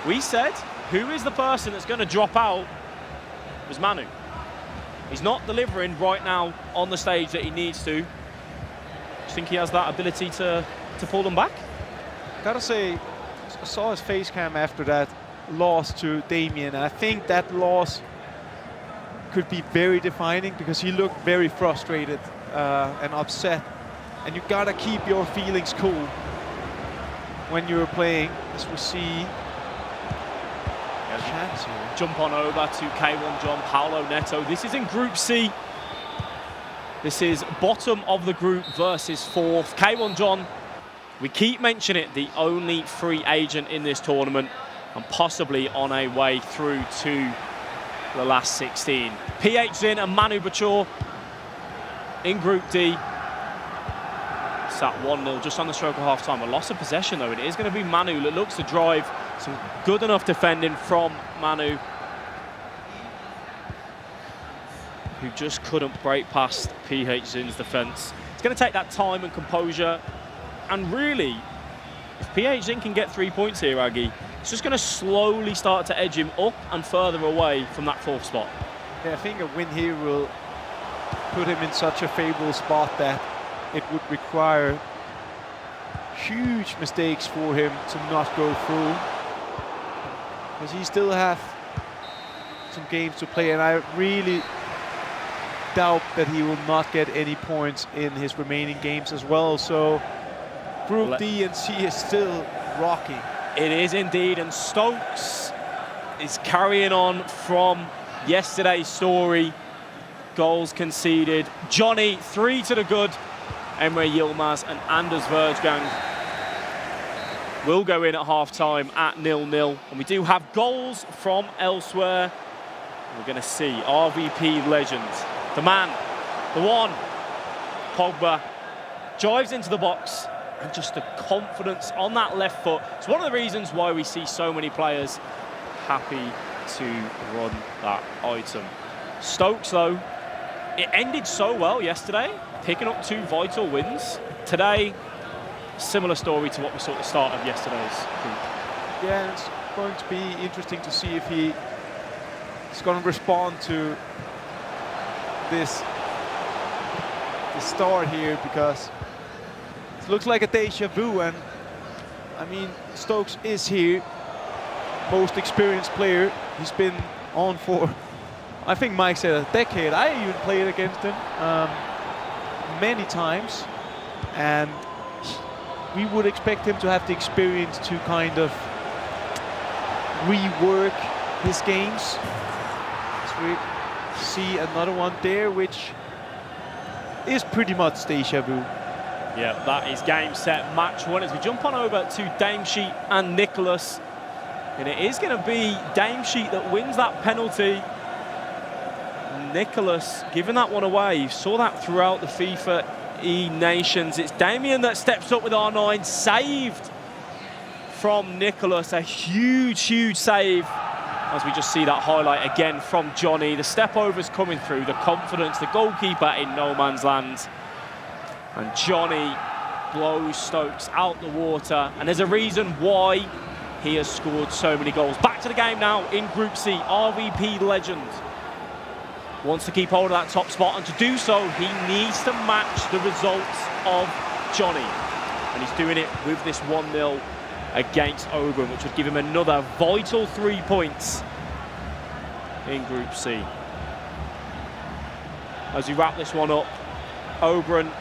Speaker 4: We said, who is the person that's going to drop out? It was Manu. He's not delivering right now on the stage that he needs to. Do you think he has that ability to pull them back?
Speaker 3: Gotta say, I saw his face cam after that loss to Damien, and I think that loss could be very defining, because he looked very frustrated and upset. And you gotta keep your feelings cool when you're playing, as we see. Chance here.
Speaker 5: Jump on over to K1 John, Paolo Neto. This is in Group C. This is bottom of the group versus fourth. K1 John, we keep mentioning it, the only free agent in this tournament and possibly on a way through to the last 16. PH Zin and Manu Bachor in Group D. Sat 1-0 just on the stroke of half-time. A loss of possession, though. It is going to be Manu that looks to drive. Some good enough defending from Manu, who just couldn't break past PH Zin's defence. It's going to take that time and composure. And really, if PH Zin can get 3 points here, Aggie, it's just going to slowly start to edge him up and further away from that fourth spot.
Speaker 3: Yeah, I think a win here will put him in such a favourable spot that it would require huge mistakes for him to not go through, because he still have some games to play, and I really doubt that he will not get any points in his remaining games as well. So Group D and C is still rocking.
Speaker 5: It is indeed, and Stokes is carrying on from yesterday's story. Goals conceded. Johnny, 3 to the good. Emre Yilmaz and Anders Verjgang will go in at half-time at 0-0. And we do have goals from elsewhere. We're going to see RVP legends. The man, the one, Pogba, drives into the box, and just the confidence on that left foot. It's one of the reasons why we see so many players happy to run that item. Stokes, though, it ended so well yesterday, picking up 2 vital wins. Today, similar story to what we saw at the start of yesterday's group.
Speaker 3: Yeah, it's going to be interesting to see if he is going to respond to this start here, because it looks like a deja vu. And I mean, Stokes is here, most experienced player. He's been on for, I think Mike said, a decade. I even played against him many times, and we would expect him to have the experience to kind of rework his games. So we see another one there, which is pretty much deja vu.
Speaker 5: Yeah, that is game, set, match 1 as we jump on over to Damesheet and Nicholas. And it is going to be Damesheet that wins that penalty. Nicholas giving that one away. You saw that throughout the FIFA E-Nations. It's Damien that steps up with R9, saved from Nicholas. A huge, huge save, as we just see that highlight again from Johnny. The step overs coming through, the confidence, the goalkeeper in no man's land. And Johnny blows Stokes out the water. And there's a reason why he has scored so many goals. Back to the game now in Group C. RVP legend wants to keep hold of that top spot, and to do so, he needs to match the results of Johnny. And he's doing it with this 1-0 against Oberon, which would give him another vital 3 points in Group C. As we wrap this one up, Oberon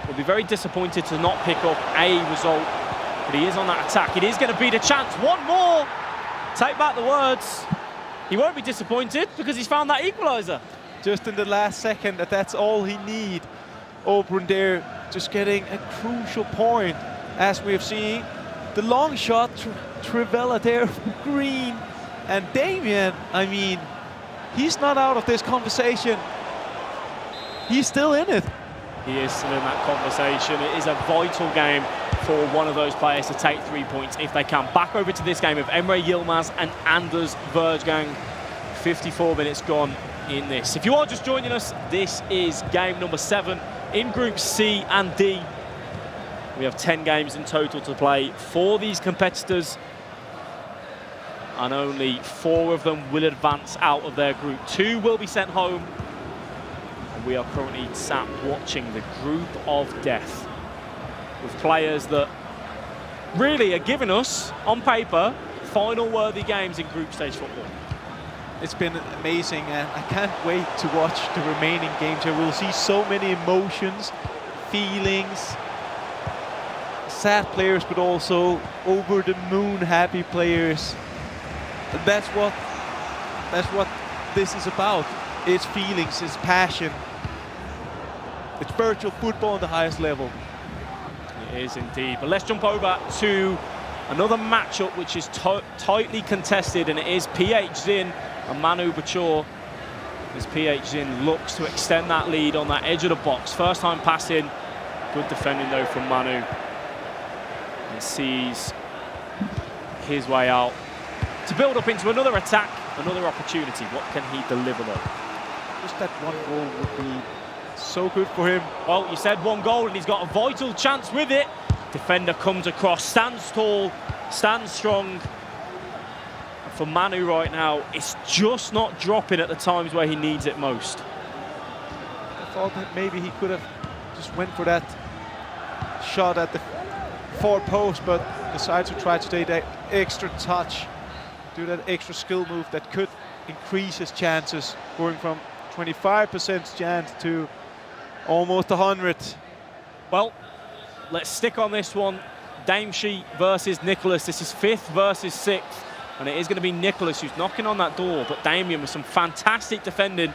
Speaker 5: will be very disappointed to not pick up a result, but he is on that attack. It is going to be the chance. One more. Take back the words. He won't be disappointed because he's found that equaliser.
Speaker 3: Just in the last second, that's all he need. Oberon there just getting a crucial point, as we have seen. The long shot, Trivella there from Green. And Damien, I mean, he's not out of this conversation. He's still in it.
Speaker 5: He is still in that conversation. It is a vital game for one of those players to take 3 points if they can. Back over to this game of Emre Yilmaz and Anders Verjgang. 54 minutes gone in this. If you are just joining us, this is game number 7 in Group C and D. We have 10 games in total to play for these competitors, and only 4 of them will advance out of their group. 2 will be sent home. And we are currently sat watching the group of death with players that really are giving us, on paper, final worthy games in group stage football.
Speaker 3: it's been amazing, and I can't wait to watch the remaining games here. We'll see so many emotions, feelings, sad players, but also over the moon happy players. That's what this is about. It's feelings, it's passion. It's virtual football on the highest level.
Speaker 4: It is indeed. But let's jump over to another matchup which is tightly contested, and it is PH Zin and Manu Bachor, as PH Zin looks to extend that lead on that edge of the box. First time passing, good defending though from Manu. And sees his way out to build up into another attack, another opportunity. What can he deliver though?
Speaker 3: Just that one goal would be so good for him.
Speaker 4: Well, you said one goal, and he's got a vital chance with it. Defender comes across, stands tall, stands strong. And for Manu right now, it's just not dropping at the times where he needs it most.
Speaker 3: I thought that maybe he could have just went for that shot at the far post, but decided to try to take that extra touch, do that extra skill move that could increase his chances, going from 25% chance to almost 100.
Speaker 4: Well, let's stick on this one. Damshi versus Nicholas. This is 5th versus 6th, and it is going to be Nicholas who's knocking on that door, but Damien with some fantastic defending.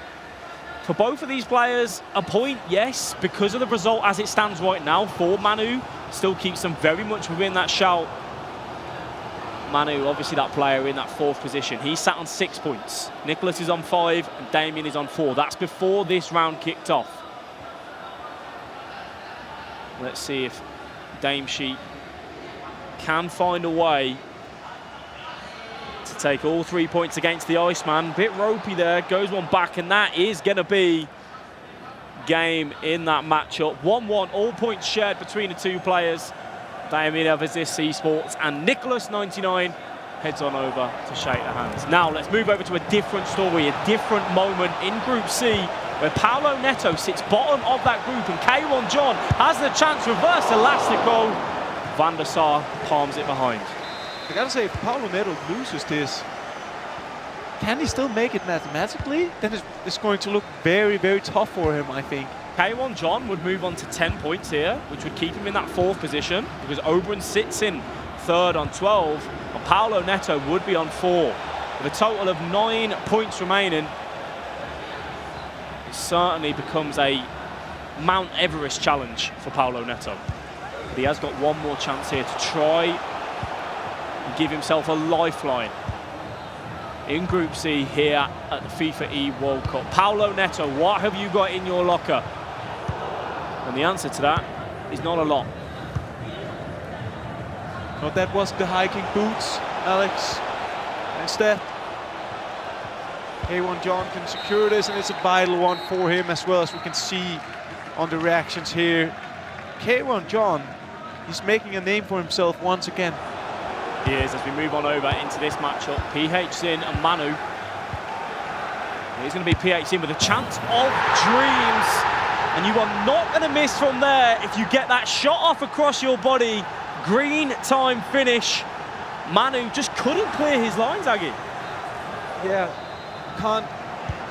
Speaker 4: For both of these players, a point, yes, because of the result as it stands right now for Manu. Still keeps them very much within that shout. Manu, obviously that player in that 4th position. He's sat on 6 points. Nicholas is on 5 and Damien is on 4. That's before this round kicked off. Let's see if Damshi can find a way to take all 3 points against the Iceman. Bit ropey there, goes one back, and that is going to be game in that matchup. 1-1, all points shared between the two players. Damien Eversys Esports and Nicholas 99 heads on over to shake their hands. Now let's move over to a different story, a different moment in Group C, where Paulo Neto sits bottom of that group and K1 John has the chance, reverse elastico. Van der Sar palms it behind.
Speaker 3: I gotta say, if Paulo Neto loses this, can he still make it mathematically? Then it's going to look very, very tough for him, I think.
Speaker 4: K1 John would move on to 10 points here, which would keep him in that 4th position, because Oberon sits in 3rd on 12, and Paulo Neto would be on 4. With a total of 9 points remaining, it certainly becomes a Mount Everest challenge for Paulo Neto. But he has got one more chance here to try and give himself a lifeline in Group C here at the FIFAe World Cup. Paulo Neto, what have you got in your locker? And the answer to that is not a lot.
Speaker 3: No, that was the hiking boots, Alex. Instead, K1 John can secure this, and it's a vital one for him as well, as we can see on the reactions here. K1 John, he's making a name for himself once again.
Speaker 4: He is, as we move on over into this matchup. PH Zin and Manu. It's going to be PH Zin with a chance of dreams. And you are not going to miss from there if you get that shot off across your body. Green time finish. Manu just couldn't clear his lines, Aggie.
Speaker 3: Yeah, can't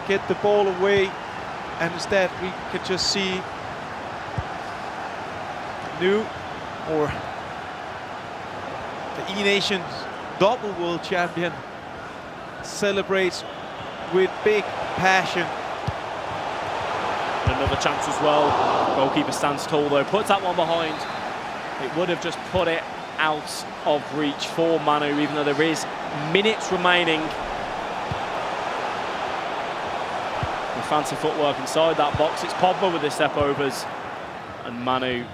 Speaker 3: get the ball away. And instead, we could just see new, or the E-Nations double world champion celebrates with big passion.
Speaker 4: Another chance as well. Goalkeeper stands tall though, puts that one behind. It would have just put it out of reach for Manu, even though there is minutes remaining. With fancy footwork inside that box, it's Pogba with the step overs, and Manu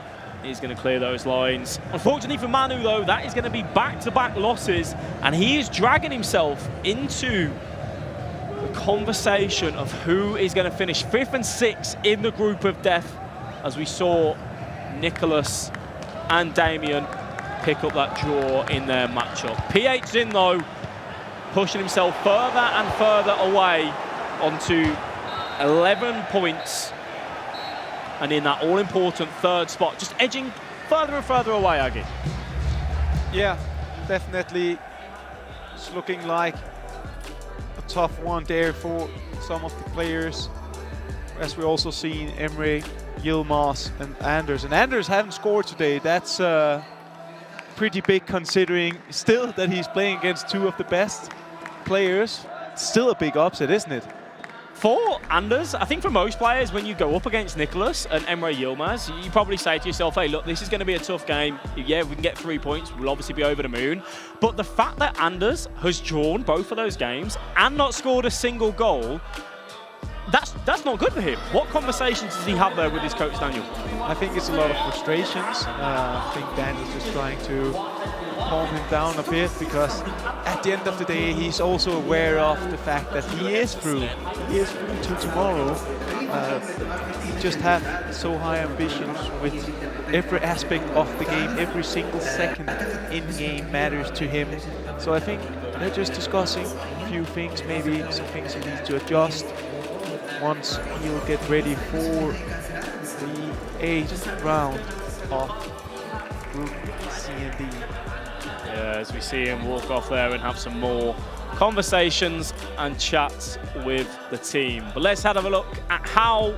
Speaker 4: is going to clear those lines. Unfortunately for Manu though, that is going to be back-to-back losses, and he is dragging himself into the conversation of who is going to finish 5th and 6th in the group of death, as we saw Nicholas and Damien pick up that draw in their matchup. PH Zin though, pushing himself further and further away onto 11 points, and in that all-important 3rd spot, just edging further and further away, Aggie.
Speaker 3: Yeah, definitely. It's looking like a tough one there for some of the players. As we also seen Emre, Yilmaz and Anders. And Anders haven't scored today. That's pretty big considering still that he's playing against two of the best players. Still a big upset, isn't it?
Speaker 4: For Anders, I think for most players, when you go up against Nicholas and Emre Yilmaz, you probably say to yourself, hey, look, this is going to be a tough game. Yeah, we can get 3 points. We'll obviously be over the moon. But the fact that Anders has drawn both of those games and not scored a single goal, that's not good for him. What conversations does he have there with his coach, Daniel?
Speaker 3: I think it's a lot of frustrations. I think Daniel's just trying to calm him down a bit, because at the end of the day, he's also aware of the fact that he is through. He is through to tomorrow. He just have so high ambitions with every aspect of the game. Every single second in game matters to him. So I think they're just discussing a few things, maybe some things he needs to adjust once he'll get ready for the 8th round of Group C and D.
Speaker 4: Yeah, as we see him walk off there and have some more conversations and chats with the team. But let's have a look at how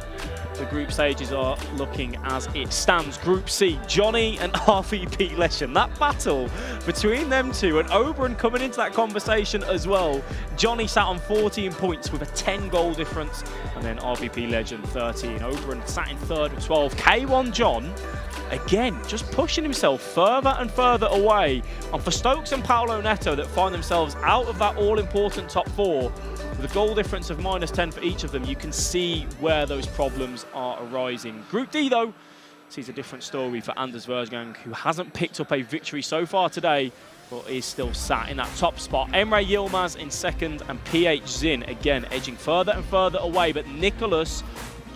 Speaker 4: the group stages are looking as it stands. Group C, Johnny and RVP Leshen. That battle between them two, and Oberon coming into that conversation as well. Johnny sat on 14 points with a 10-goal difference, and then RVP Legend 13. Oberon sat in third with 12. K1 John, again, just pushing himself further and further away. And for Stokes and Paolo Neto that find themselves out of that all-important top 4, with a goal difference of -10 for each of them, you can see where those problems are arising. Group D, though, sees a different story for Anders Versgang, who hasn't picked up a victory so far today, but is still sat in that top spot. Emre Yilmaz in second, and PH Zin, again, edging further and further away. But Nicholas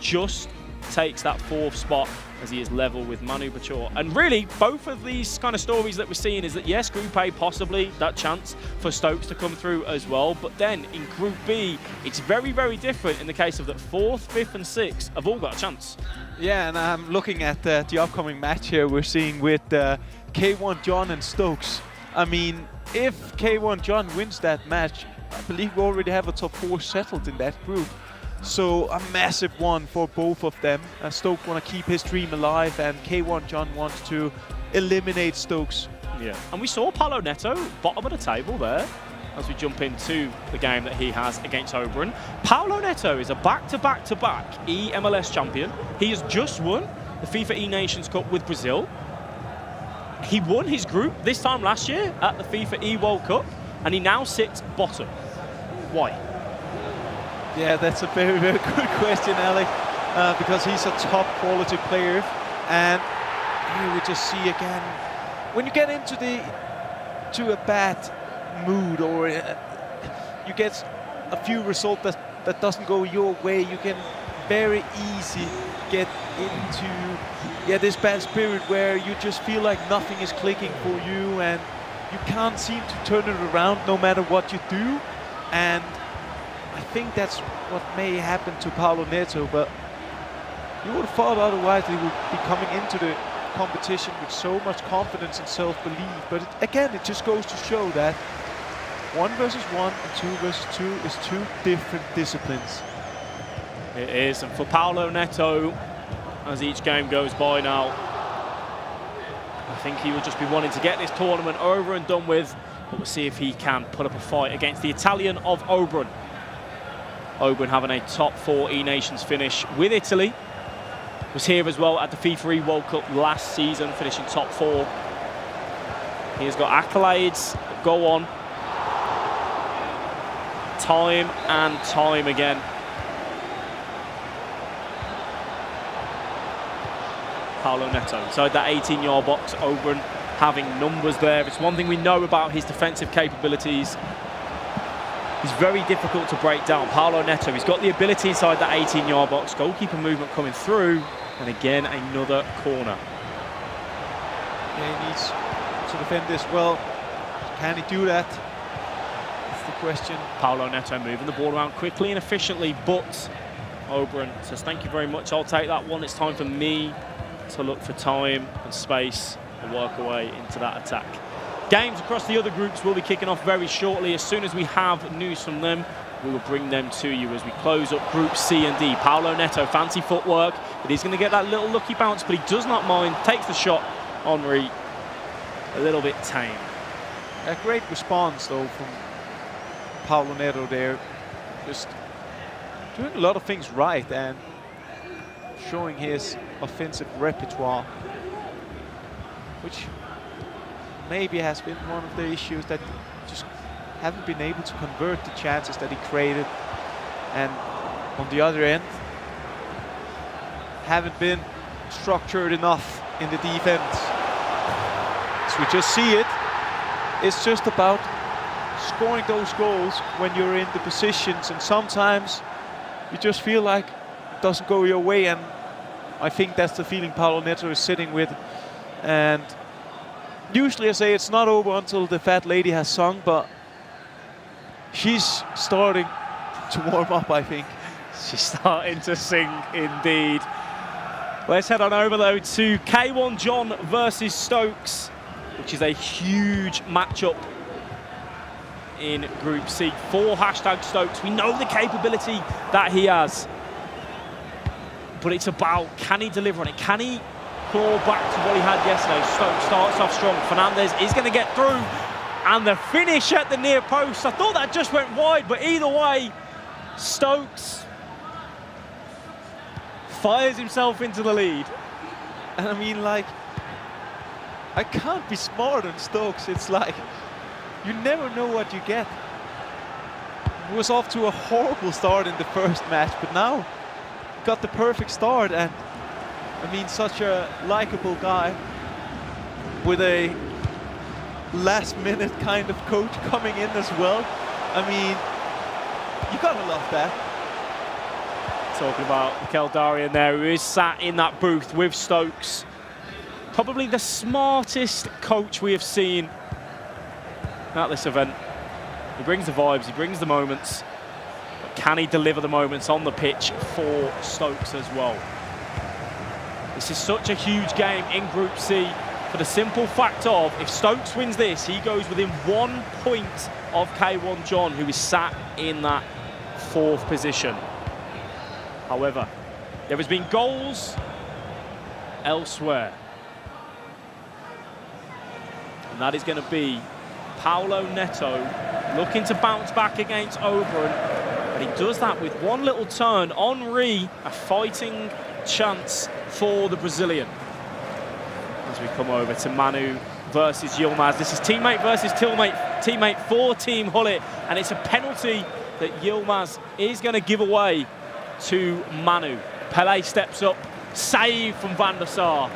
Speaker 4: just takes that 4th spot as he is level with Manu Bachor. And really, both of these kind of stories that we're seeing is that, yes, Group A, possibly that chance for Stokes to come through as well. But then in Group B, it's very, very different in the case of that 4th, 5th and 6th have all got a chance.
Speaker 3: Yeah, and I'm looking at the upcoming match here we're seeing with K1 John and Stokes. I mean, if K1 John wins that match, I believe we already have a top 4 settled in that group. So a massive one for both of them. Stokes want to keep his dream alive, and K1 John wants to eliminate Stokes.
Speaker 4: Yeah, and we saw Paolo Neto bottom of the table there as we jump into the game that he has against Oberon. Paolo Neto is a back-to-back-to-back EMLS champion. He has just won the FIFA E-Nations Cup with Brazil. He won his group this time last year at the FIFA E World Cup, and he now sits bottom. Why?
Speaker 3: Yeah, that's a very, very good question, Alec, because he's a top quality player. And here we just see again, when you get into a bad mood, or you get a few results that doesn't go your way, you can very easy get into this bad spirit where you just feel like nothing is clicking for you and you can't seem to turn it around no matter what you do. And I think that's what may happen to Paolo Neto, but you would have thought otherwise he would be coming into the competition with so much confidence and self-belief. But again, it just goes to show that 1 versus 1 and 2 versus 2 is 2 different disciplines.
Speaker 4: It is, and for Paolo Neto, as each game goes by now, I think he will just be wanting to get this tournament over and done with, but we'll see if he can put up a fight against the Italian of Oberon. Oberon having a top 4 E-Nations finish with Italy. Was here as well at the FIFAe World Cup last season, finishing top 4. He has got accolades that go on time and time again. Paolo Neto inside that 18-yard box. Oberon having numbers there. It's one thing we know about his defensive capabilities. He's very difficult to break down. Paolo Neto, he's got the ability inside that 18-yard box. Goalkeeper movement coming through. And again, another corner.
Speaker 3: Yeah, he needs to defend this well. Can he do that? That's the question.
Speaker 4: Paolo Neto moving the ball around quickly and efficiently, but Oberon says, thank you very much, I'll take that one. It's time for me to look for time and space and work away into that attack. Games across the other groups will be kicking off very shortly as soon as we have news from them. we will bring them to you as we close up Group C and D. Paolo Neto, fancy footwork, but he's going to get that little lucky bounce, but he does not mind, takes the shot. Henry, a little bit tame.
Speaker 3: A great response, though, from Paolo Neto there. Just doing a lot of things right and showing his offensive repertoire, which maybe has been one of the issues that just haven't been able to convert the chances that he created. And on the other end, haven't been structured enough in the defense. So we just see it. It's just about scoring those goals when you're in the positions, and sometimes you just feel like it doesn't go your way, and I think that's the feeling Paolo Neto is sitting with. And usually I say it's not over until the fat lady has sung, but she's starting to warm up, I think.
Speaker 4: She's starting to sing indeed. Let's head on over though to K1 John versus Stokes, which is a huge matchup in Group C. For #Stokes, we know the capability that he has, but it's about, can he deliver on it? Can he claw back to what he had yesterday? Stokes starts off strong. Fernandez is going to get through, and the finish at the near post. I thought that just went wide, but either way, Stokes fires himself into the lead.
Speaker 3: And I mean, like, I can't be smarter than Stokes. It's like, you never know what you get. He was off to a horrible start in the first match, but now got the perfect start. And I mean, such a likable guy with a last-minute kind of coach coming in as well. I mean, you gotta love that.
Speaker 4: Talking about Mikel Darien there, who is sat in that booth with Stokes. Probably the smartest coach we have seen at this event. He brings the vibes, he brings the moments, but can he deliver the moments on the pitch for Stokes as well? This is such a huge game in Group C for the simple fact of, if Stokes wins this, he goes within 1 point of K1 John, who is sat in that 4th position. However, there has been goals elsewhere. And that is going to be Paolo Neto looking to bounce back against Oberon. But he does that with one little turn. Henry, a fighting chance for the Brazilian. As we come over to Manu versus Yilmaz. This is teammate versus teammate for Team Hullet. And it's a penalty that Yilmaz is going to give away to Manu. Pele steps up, save from Van der Sar.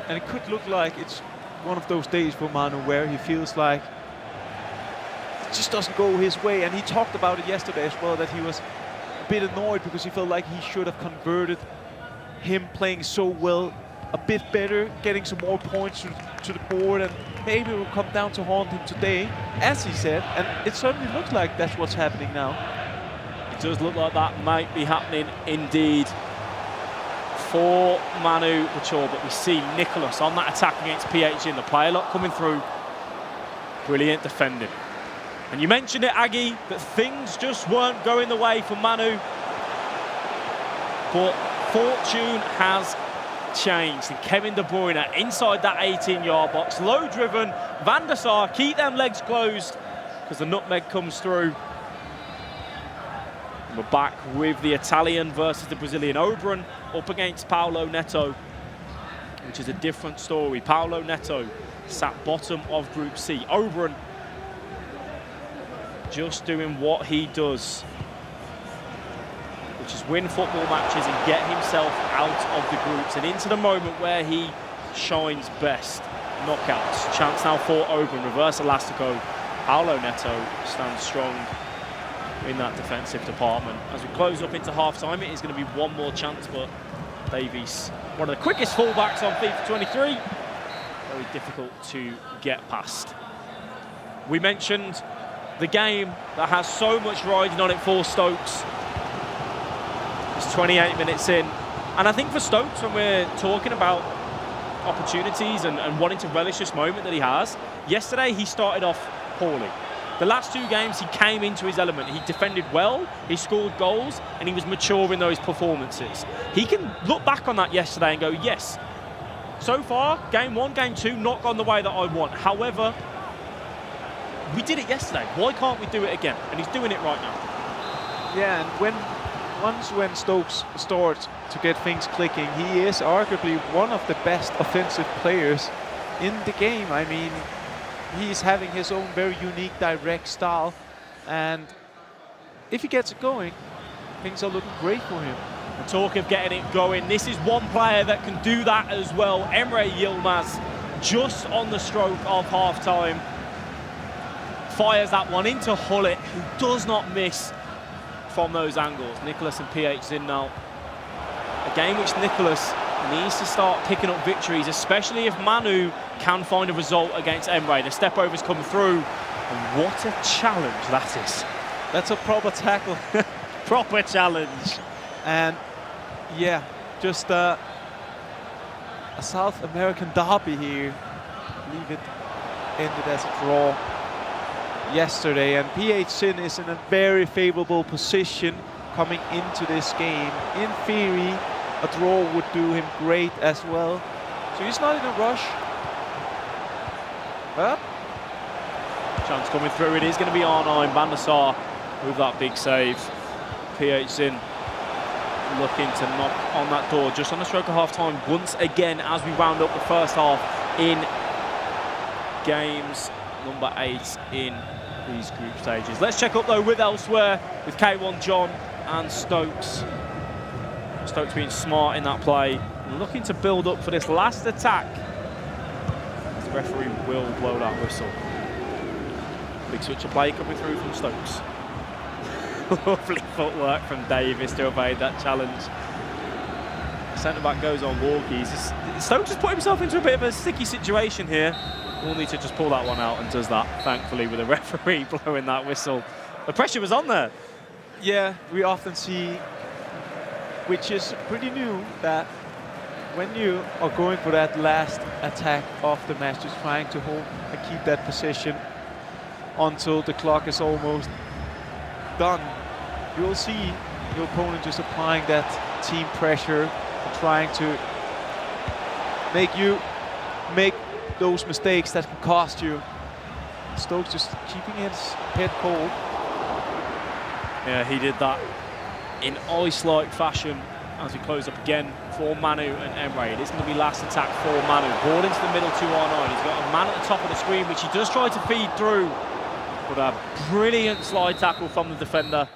Speaker 3: And it could look like it's one of those days for Manu where he feels like it just doesn't go his way. And he talked about it yesterday as well, that he was a bit annoyed because he felt like he should have converted him playing so well a bit better, getting some more points to the board, and maybe it will come down to haunt him today, as he said. And it certainly looks like that's what's happening now.
Speaker 4: It does look like that might be happening indeed for Manu Bachor, but we see Nicholas on that attack against PH in the play a lot coming through. Brilliant defending. And you mentioned it, Aggie, that things just weren't going the way for Manu. But fortune has changed. And Kevin De Bruyne inside that 18-yard box, low driven. Van der Sar, keep them legs closed because the nutmeg comes through. We're back with the Italian versus the Brazilian. Oberon up against Paolo Neto, which is a different story. Paolo Neto sat bottom of Group C. Oberon just doing what he does, which is win football matches and get himself out of the groups and into the moment where he shines best. Knockouts. Chance now for Oberon. Reverse elastico. Paolo Neto stands strong in that defensive department. As we close up into half-time, it is going to be one more chance, but Davies, one of the quickest fullbacks on FIFA 23, very difficult to get past. We mentioned the game that has so much riding on it for Stokes. It's 28 minutes in, and I think for Stokes, when we're talking about opportunities and wanting to relish this moment that he has, yesterday he started off poorly. The last 2 games, he came into his element. He defended well, he scored goals, and he was mature in those performances. He can look back on that yesterday and go, yes, so far, game 1, game 2, not gone the way that I want. However, we did it yesterday. Why can't we do it again? And he's doing it right now.
Speaker 3: Yeah, and once when Stokes starts to get things clicking, he is arguably one of the best offensive players in the game. I mean, he's having his own very unique, direct style, and if he gets it going, things are looking great for him.
Speaker 4: And talk of getting it going, this is one player that can do that as well. Emre Yilmaz, just on the stroke of half-time, fires that one into Hullet, who does not miss from those angles. Nicholas and PH in now. A game which Nicholas needs to start picking up victories, especially if Manu can find a result against Emre. The step overs come through, and what a challenge that is.
Speaker 3: That's a proper tackle.
Speaker 4: Proper challenge.
Speaker 3: And yeah, just a South American derby here. I believe it ended as a draw yesterday, and PH Sin is in a very favorable position coming into this game. In theory, a draw would do him great as well. So he's not in a rush. But
Speaker 4: chance coming through. It is going to be Arnheim. Van der Sar with that big save. PH Sin looking to knock on that door just on the stroke of half-time once again as we round up the first half in games number 8 in these group stages. Let's check up though with elsewhere with K1 John and Stokes. Stokes being smart in that play, looking to build up for this last attack. The referee will blow that whistle. Big switch of play coming through from Stokes. Lovely footwork from Davis to evade that challenge. Centre-back goes on walkies. Stokes has put himself into a bit of a sticky situation here. We'll need to just pull that one out, and does that, thankfully, with a referee blowing that whistle. The pressure was on there.
Speaker 3: yeah, we often see, which is pretty new, that when you are going for that last attack of the match, just trying to hold and keep that position until the clock is almost done, you'll see your opponent just applying that team pressure and trying to make you make those mistakes that can cost you. Stokes just keeping his head cold.
Speaker 4: Yeah, he did that in ice-like fashion as we close up again for Manu and Emre. It is going to be last attack for Manu. Ball into the middle to R9. He's got a man at the top of the screen, which he does try to feed through. But a brilliant slide tackle from the defender.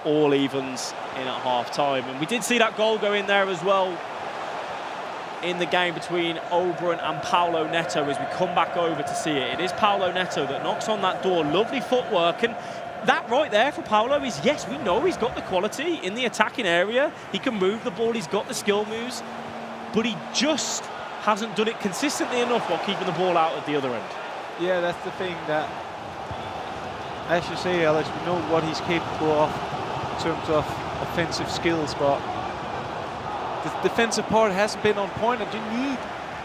Speaker 4: All evens in at half-time. And we did see that goal go in there as well in the game between Oberon and Paulo Neto as we come back over to see it. It is Paulo Neto that knocks on that door. Lovely footwork. And that right there for Paulo is, yes, we know he's got the quality in the attacking area. He can move the ball. He's got the skill moves. But he just hasn't done it consistently enough while keeping the ball out at the other end.
Speaker 3: Yeah, that's the thing, that, as you say, Alex, we know what he's capable of in terms of offensive skills, but the defensive part hasn't been on point, and you need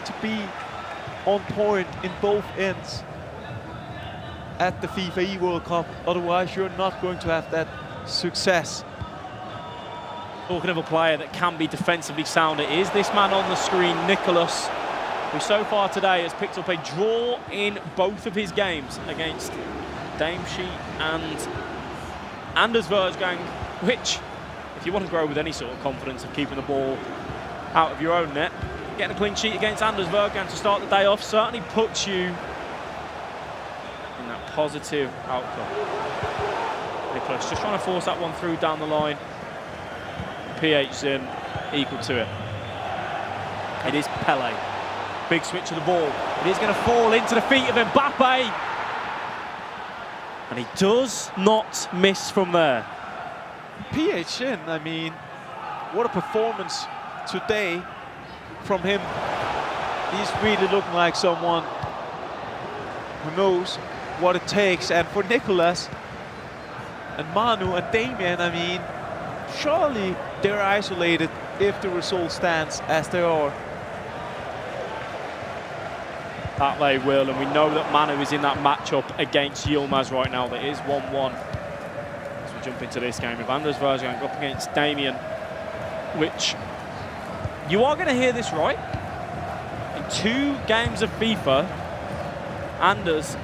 Speaker 3: to be on point in both ends at the FIFAe World Cup. Otherwise, you're not going to have that success.
Speaker 4: Talking of a player that can be defensively sound, it is this man on the screen, Nicholas, who so far today has picked up a draw in both of his games against Damesheet and Anders Versgang, which, if you want to grow with any sort of confidence of keeping the ball out of your own net, getting a clean sheet against Anders Versgang to start the day off certainly puts you in that positive outcome. Nicholas just trying to force that one through down the line. PH in equal to it. It is Pele. Big switch of the ball. It is going to fall into the feet of Mbappe. And he does not miss from there.
Speaker 3: PH in, I mean, what a performance today from him. He's really looking like someone who knows what it takes. And for Nicholas and Manu and Damien, I mean, surely they're isolated if the result stands as they are.
Speaker 4: That they will, and we know that Manu is in that matchup against Yilmaz right now. That is 1-1 as we jump into this game of Anders Versgang up against Damien, which you are going to hear this right. In 2 games of FIFA, Anders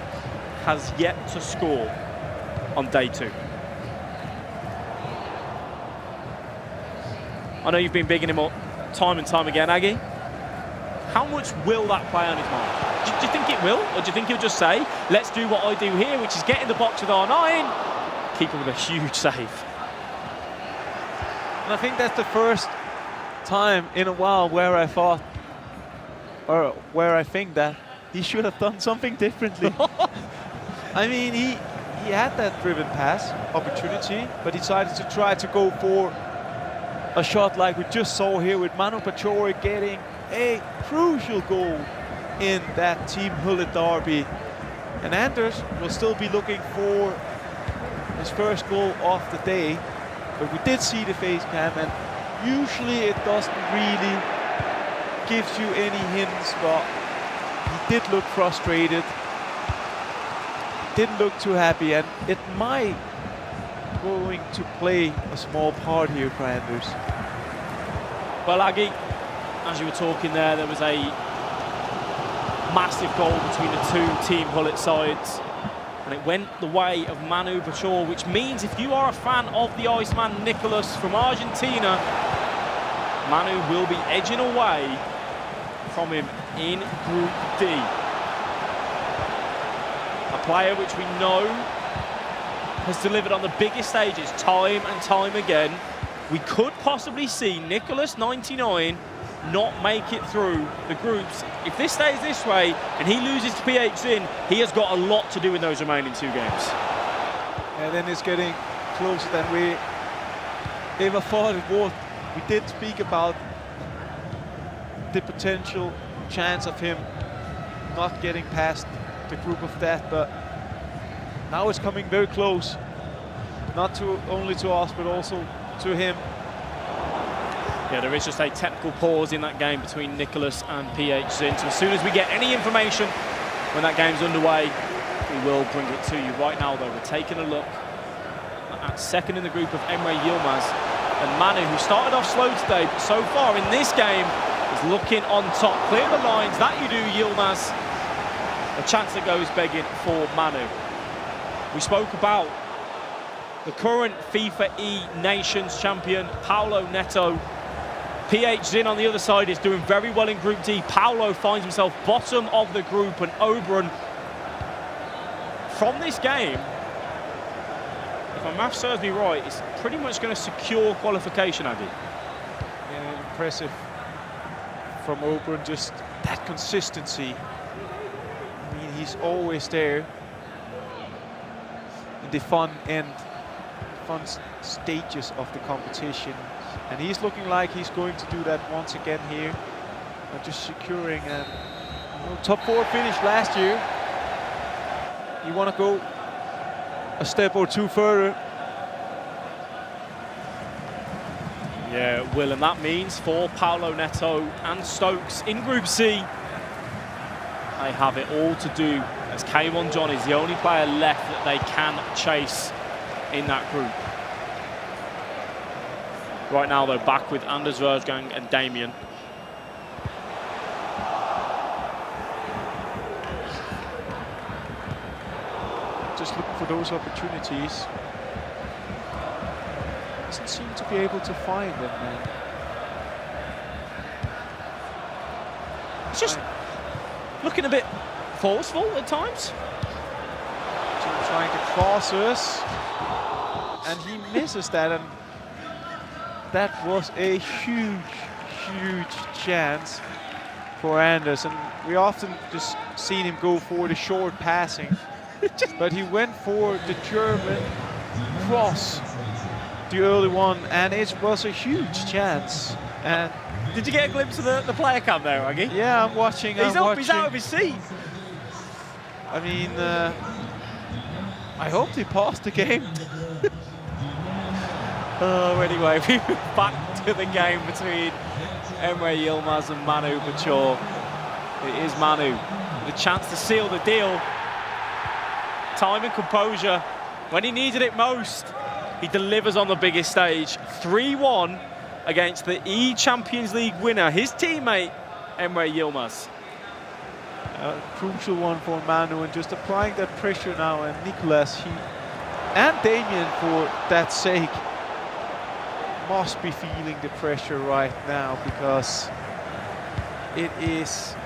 Speaker 4: has yet to score on day 2. I know you've been bigging him up time and time again, Aggie. How much will that play on his mind? Do you think it will? Or do you think he'll just say, let's do what I do here, which is get in the box with R9, keep him with a huge save?
Speaker 3: And I think that's the first time in a while where I thought, or where I think that he should have done something differently. I mean, he had that driven pass opportunity, but he decided to try to go for a shot like we just saw here with Manu Pachori getting a crucial goal in that Team Hullet derby. And Anders will still be looking for his first goal of the day, but we did see the face cam, and usually it doesn't really give you any hints, but he did look frustrated, didn't look too happy, and it might going to play a small part here for Anders.
Speaker 4: Well, Aggie, as you were talking there was a massive goal between the 2 Team Hullet sides, and it went the way of Manu Pachor, which means if you are a fan of the Iceman Nicolas from Argentina, Manu will be edging away from him in Group D. A player which we know has delivered on the biggest stages time and time again. We could possibly see Nicolas 99 not make it through the groups. If this stays this way and he loses to PH Zin, he has got a lot to do in those remaining 2 games.
Speaker 3: And then it's getting closer than we ever thought it would. We did speak about the potential chance of him not getting past the group of death, but now it's coming very close. Not only to us, but also to him.
Speaker 4: Yeah, there is just a technical pause in that game between Nicolas and PH Zin. So as soon as we get any information when that game's underway, we will bring it to you. Right now, though, we're taking a look at second in the group of Emre Yilmaz and Manu, who started off slow today, but so far in this game is looking on top. Clear the lines, that you do, Yilmaz. A chance that goes begging for Manu. We spoke about the current FIFA E Nations champion, Paulo Neto. PH Zin on the other side is doing very well in Group D. Paulo finds himself bottom of the group, and Oberon, from this game, if my math serves me right, is pretty much going to secure qualification, Aggie.
Speaker 3: Yeah, impressive from Oberon, just that consistency. I mean, he's always there in the fun stages of the competition. And he's looking like he's going to do that once again here. Just securing a top 4 finish last year. You want to go a step or 2 further.
Speaker 4: Yeah, it will, and that means for Paulo Neto and Stokes in Group C, they have it all to do, as K1 John is the only player left that they can chase in that group. Right now, though, back with Anders Versgang and Damien.
Speaker 3: Just looking for those opportunities. Doesn't seem to be able to find them, man.
Speaker 4: It's just looking a bit forceful at times.
Speaker 3: Trying to cross us, and he misses that, and that was a huge chance for Anders. And we often just seen him go for the short passing, but he went for the German cross, the early one, and it was a huge chance. And
Speaker 4: did you get a glimpse of the player cam there, Aggie?
Speaker 3: Yeah, I'm watching.
Speaker 4: He's out of his seat.
Speaker 3: I mean, I hope they paused the game.
Speaker 4: Oh, anyway, we move back to the game between Emre Yilmaz and Manu Pachor. It is Manu
Speaker 10: with a chance to seal the deal. Time and composure. When he needed it most, he delivers on the biggest stage. 3-1 against the E-Champions League winner, his teammate, Emre Yilmaz.
Speaker 3: A crucial one for Manu, and just applying that pressure now, and Nicolas and Damien, for that sake, must be feeling the pressure right now, because it is...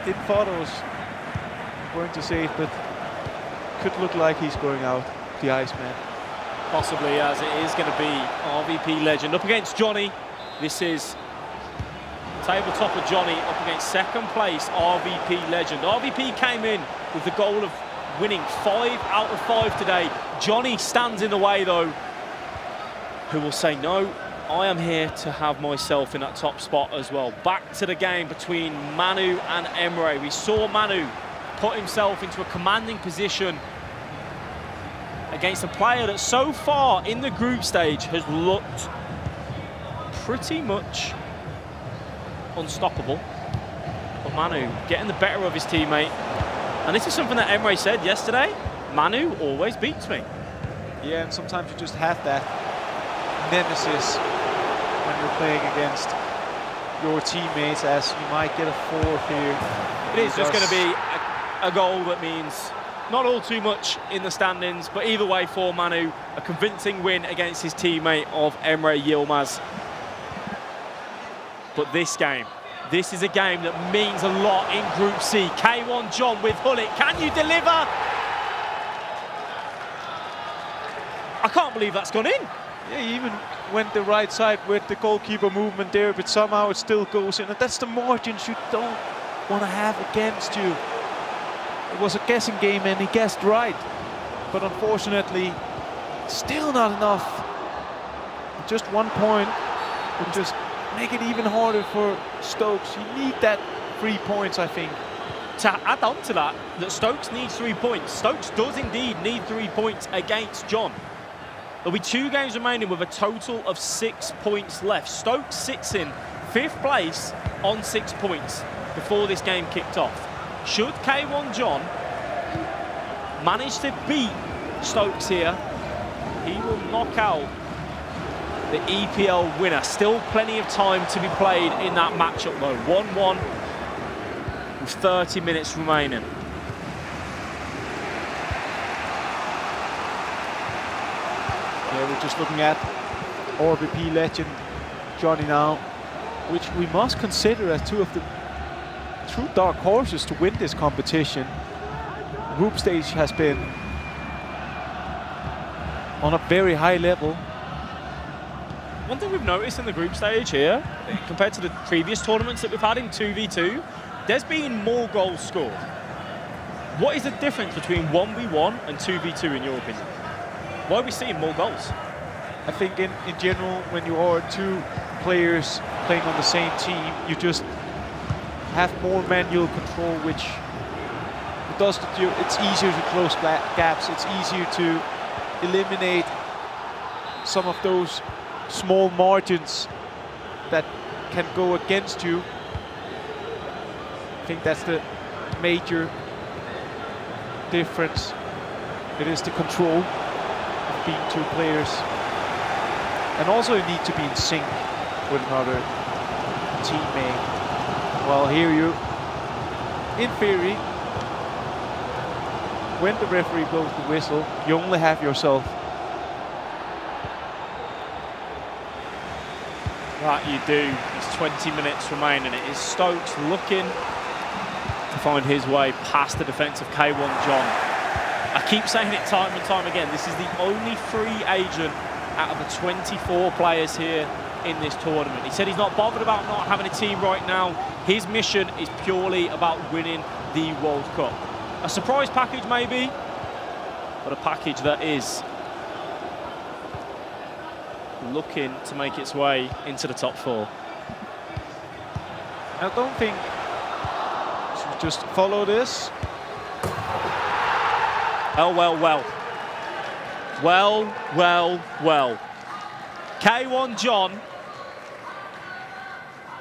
Speaker 3: Didn't thought I was going to say it, but could look like he's going out, the Iceman.
Speaker 10: Possibly, as it is going to be RVP legend up against Johnny. This is tabletopper Johnny up against second place RVP legend. RVP came in with the goal of winning 5 out of 5 today. Johnny stands in the way though, who will say, no, I am here to have myself in that top spot as well. Back to the game between Manu and Emre. We saw Manu put himself into a commanding position against a player that so far in the group stage has looked pretty much unstoppable. But Manu getting the better of his teammate. And this is something that Emre said yesterday. Manu always beats me.
Speaker 3: Yeah, and sometimes you just have that nemesis when you're playing against your teammates, as you might get a fourth here.
Speaker 10: It is just going to be a goal that means not all too much in the standings, but either way for Manu, a convincing win against his teammate of Emre Yilmaz. But this game, this is a game that means a lot in Group C. K1 John with Hullet, can you deliver? I can't believe that's gone in.
Speaker 3: Yeah, he even went the right side with the goalkeeper movement there, but somehow it still goes in. And that's the margins you don't want to have against you. It was a guessing game and he guessed right. But unfortunately, still not enough. Just 1 point would just make it even harder for Stokes. You need that 3 points, I think.
Speaker 10: To add on to that, Stokes needs 3 points. Stokes does indeed need 3 points against John. There'll be 2 games remaining with a total of 6 points left. Stokes sits in 5th place on 6 points before this game kicked off. Should K1 John manage to beat Stokes here, he will knock out the EPL winner. Still plenty of time to be played in that matchup though. 1-1 with 30 minutes remaining.
Speaker 3: Yeah, we're just looking at RVP legend Johnny now, which we must consider as 2 of the true dark horses to win this competition. Group stage has been on a very high level.
Speaker 10: One thing we've noticed in the group stage here, compared to the previous tournaments that we've had in 2v2, there's been more goals scored. What is the difference between 1v1 and 2v2 in your opinion? Why are we seeing more goals?
Speaker 3: I think in general, when you are 2 players playing on the same team, you just have more manual control, which it does to you. It's easier to close gaps. It's easier to eliminate some of those small margins that can go against you. I think that's the major difference. It is the control of being 2 players. And also you need to be in sync with another teammate. Well, here you, in theory, when the referee blows the whistle, you only have yourself.
Speaker 10: That you do. There's 20 minutes remaining. It is Stokes looking to find his way past the defence of K1 John. I keep saying it time and time again, this is the only free agent out of the 24 players here in this tournament. He said he's not bothered about not having a team right now. His mission is purely about winning the World Cup. A surprise package maybe, but a package that is looking to make its way into the top 4.
Speaker 3: I don't think should just follow this.
Speaker 10: Oh, well, well. Well, well, well. K1 John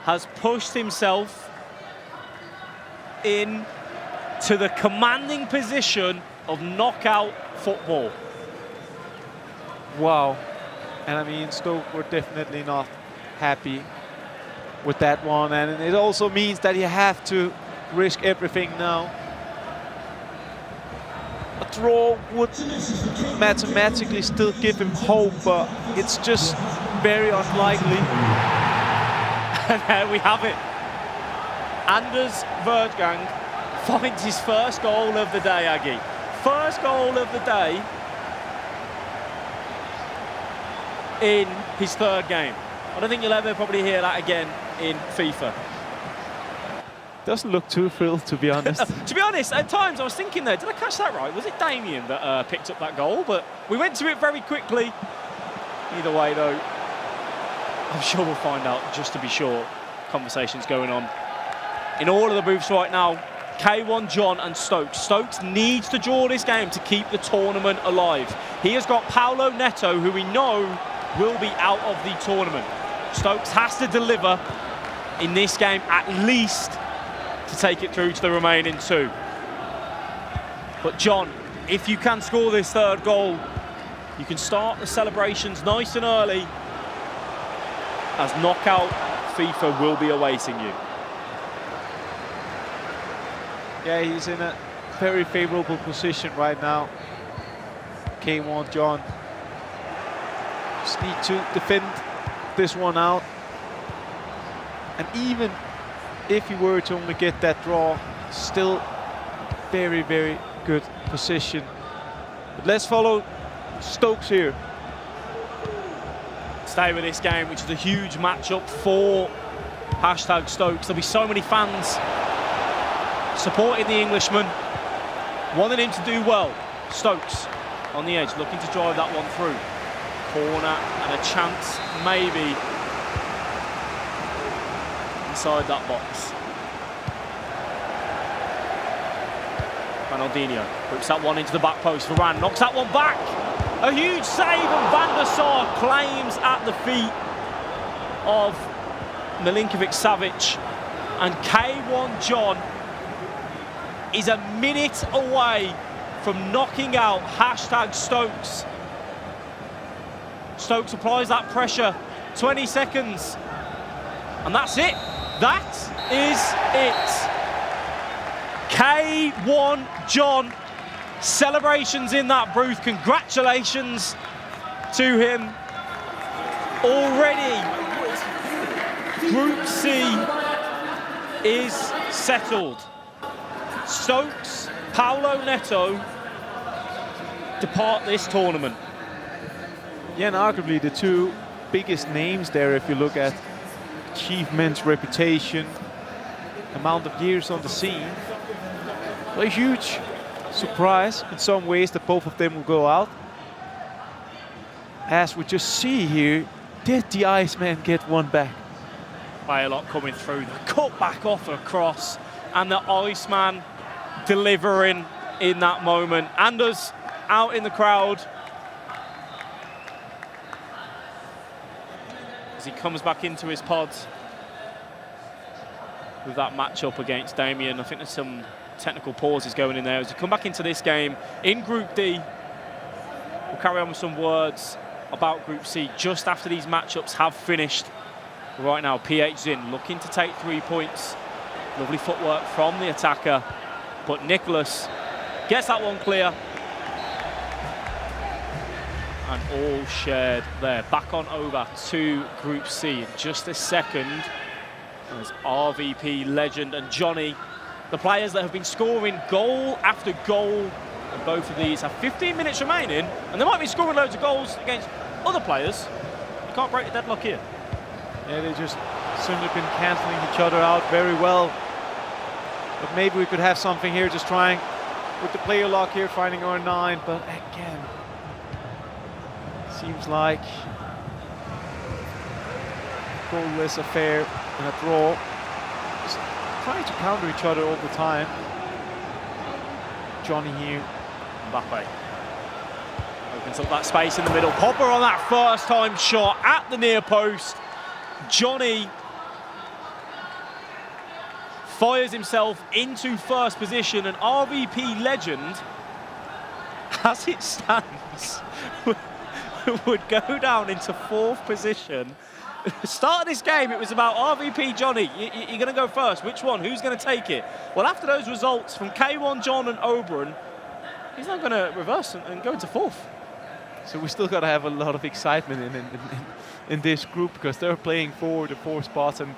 Speaker 10: has pushed himself in to the commanding position of knockout football.
Speaker 3: Wow. And I mean, Stoke were definitely not happy with that one. And it also means that you have to risk everything now. A draw would mathematically still give him hope, but it's just very unlikely.
Speaker 10: And there we have it. Anders Verdgang finds his first goal of the day, Aggie. First goal of the day in his third game. I don't think you'll ever probably hear that again in FIFA.
Speaker 3: Doesn't look too thrilled, to be honest.
Speaker 10: To be honest, at times I was thinking there, did I catch that right? Was it Damien that picked up that goal? But we went to it very quickly. Either way, though, I'm sure we'll find out, just to be sure. Conversations going on in all of the booths right now. K1 John and Stokes. Stokes needs to draw this game to keep the tournament alive. He has got Paulo Neto, who we know will be out of the tournament. Stokes has to deliver in this game at least to take it through to the remaining two. But John, if you can score this third goal, you can start the celebrations nice and early, as knockout FIFA will be awaiting you.
Speaker 3: Yeah, he's in a very favorable position right now. K1 John just need to defend this one out. And even if he were to only get that draw, still very, very good position. But let's follow Stokes here.
Speaker 10: Stay with this game, which is a huge matchup for #Stokes. There'll be so many fans supporting the Englishman, wanting him to do well. Stokes on the edge, looking to drive that one through. Corner and a chance, maybe, inside that box. Ronaldinho whips that one into the back post. Varane knocks that one back. A huge save, and Van der Sar claims at the feet of Milinkovic-Savic. And K1 John is a minute away from knocking out #Stokes. Stokes applies that pressure, 20 seconds, and that's it. That is it. K1 John, celebrations in that booth. Congratulations to him. Already, Group C is settled. Stokes, Paulo Neto depart this tournament.
Speaker 3: Yeah, and arguably the two biggest names there, if you look at achievements, reputation, amount of years on the scene. A huge surprise in some ways that both of them will go out. As we just see here, did the Iceman get one back?
Speaker 10: By a lot coming through, the cut back off a cross, and the Iceman delivering in that moment. Anders out in the crowd as he comes back into his pods with that matchup against Damien. I think there's some technical pauses going in there as you come back into this game in Group D. We'll carry on with some words about Group C just after these matchups have finished. Right now, PH Zin looking to take 3 points. Lovely footwork from the attacker, but Nicholas gets that one clear. And all shared there. Back on over to Group C in just a second. As RVP, Legend and Johnny, the players that have been scoring goal after goal. And both of these have 15 minutes remaining, and they might be scoring loads of goals against other players. You can't break the deadlock here.
Speaker 3: Yeah, they just certainly been cancelling each other out very well. But maybe we could have something here, just trying with the player lock here, finding R9. But again, seems like goalless affair and a draw. Just trying to counter each other all the time. Johnny here.
Speaker 10: Mbappe opens up that space in the middle. Popper on that first time shot at the near post. Johnny
Speaker 4: fires himself into first position, and RVP Legend, as it stands, would go down into 4th position. Start of this game, it was about RVP Johnny. You're going to go first. Which one? Who's going to take it? Well, after those results from K1, John, and Oberon, he's now going to reverse and go into 4th.
Speaker 3: So we still got to have a lot of excitement in this group, because they're playing for the 4 spots, and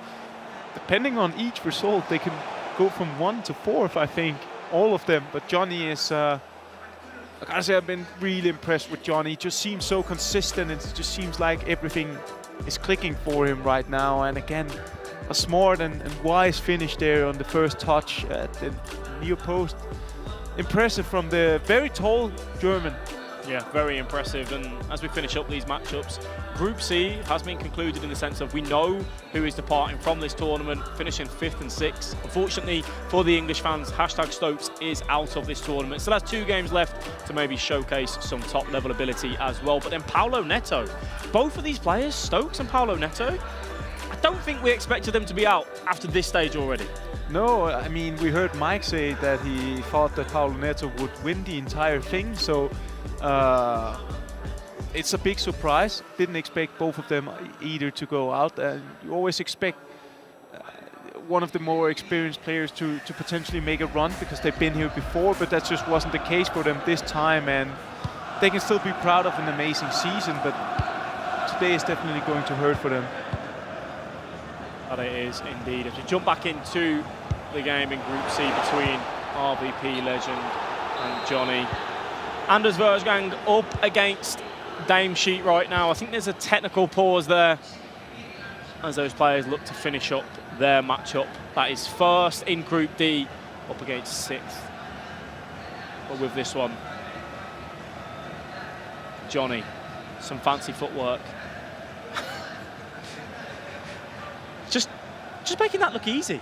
Speaker 3: depending on each result, they can go from 1 to 4th, I think, all of them. But Johnny is, I gotta say, I've been really impressed with Johnny. He just seems so consistent. It just seems like everything is clicking for him right now. And again, a smart and wise finish there on the first touch at the near post. Impressive from the very tall German.
Speaker 4: Yeah, very impressive. And as we finish up these matchups, Group C has been concluded in the sense of we know who is departing from this tournament, finishing 5th and 6th. Unfortunately for the English fans, #Stokes is out of this tournament. Still has 2 games left to maybe showcase some top level ability as well. But then Paulo Neto, both of these players, Stokes and Paulo Neto, I don't think we expected them to be out after this stage already.
Speaker 3: No, I mean, we heard Mike say that he thought that Paulo Neto would win the entire thing. So it's a big surprise. Didn't expect both of them either to go out. You always expect one of the more experienced players to potentially make a run because they've been here before, but that just wasn't the case for them this time, and they can still be proud of an amazing season, but today is definitely going to hurt for them.
Speaker 4: That it is indeed. As we jump back into the game in Group C between RVP Legend and Johnny. Anders Versgang up against Dame Sheet right now. I think there's a technical pause there as those players look to finish up their matchup. That is first in Group D, up against 6th. But with this one, Johnny, some fancy footwork. just making that look easy.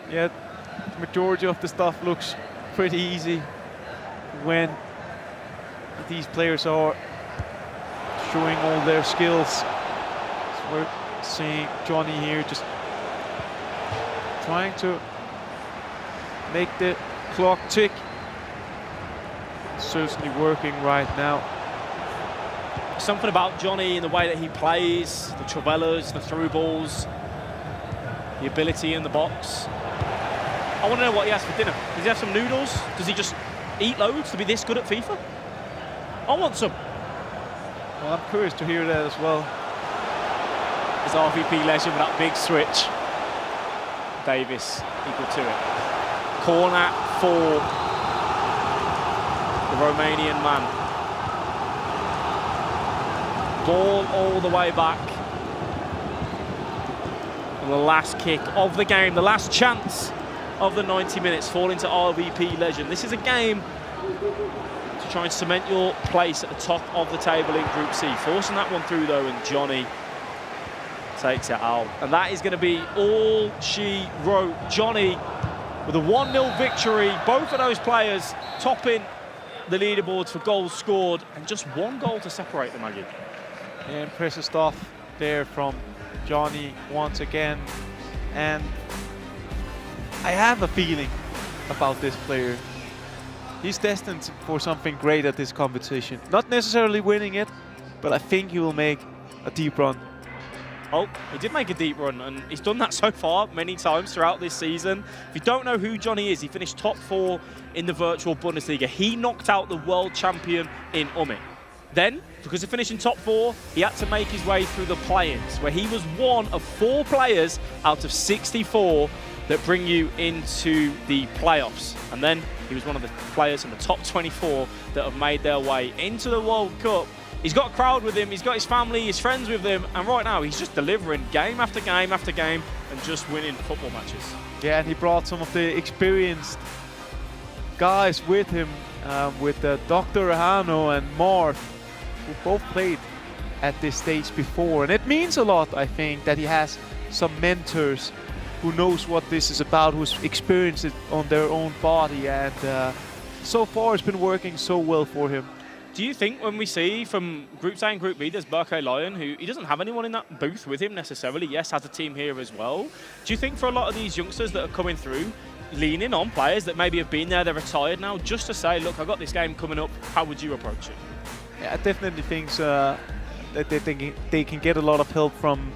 Speaker 3: Yeah, the majority of the stuff looks pretty easy when these players are showing all their skills. So we're seeing Johnny here just trying to make the clock tick. Certainly working right now.
Speaker 4: Something about Johnny in the way that he plays, the travellas, the through balls, the ability in the box. I want to know what he has for dinner. Does he have some noodles? Does he just eat loads to be this good at FIFA? I want some.
Speaker 3: Well, I'm curious to hear that as well.
Speaker 4: As RVP Legend with that big switch. Davis equal to it. Corner for the Romanian man. Ball all the way back. And the last kick of the game, the last chance of the 90 minutes falling to RVP Legend. This is a game to try and cement your place at the top of the table in Group C. Forcing that one through though, and Johnny takes it out. And that is going to be all she wrote. Johnny with a 1-0 victory. Both of those players topping the leaderboards for goals scored, and just 1 goal to separate them, Maggie.
Speaker 3: Yeah, impressive stuff there from Johnny once again. And I have a feeling about this player. He's destined for something great at this competition. Not necessarily winning it, but I think he will make a deep run.
Speaker 4: Oh, he did make a deep run, and he's done that so far many times throughout this season. If you don't know who Johnny is, he finished top 4 in the virtual Bundesliga. He knocked out the world champion in Umit. Then, because of finishing top 4, he had to make his way through the play-ins, where he was one of 4 players out of 64 that bring you into the playoffs. And then he was one of the players in the top 24 that have made their way into the World Cup. He's got a crowd with him, he's got his family, his friends with him, and right now he's just delivering game after game after game and just winning football matches.
Speaker 3: Yeah, and he brought some of the experienced guys with him, with Dr. Ahano and Marth, who both played at this stage before. And it means a lot, I think, that he has some mentors who knows what this is about, who's experienced it on their own body, and so far it's been working so well for him.
Speaker 4: Do you think when we see from Group A and Group B, there's Berke Lyon, who he doesn't have anyone in that booth with him necessarily, yes, has a team here as well. Do you think for a lot of these youngsters that are coming through, leaning on players that maybe have been there, they're retired now, just to say, look, I've got this game coming up, how would you approach it?
Speaker 3: Yeah, I definitely think that they can get a lot of help from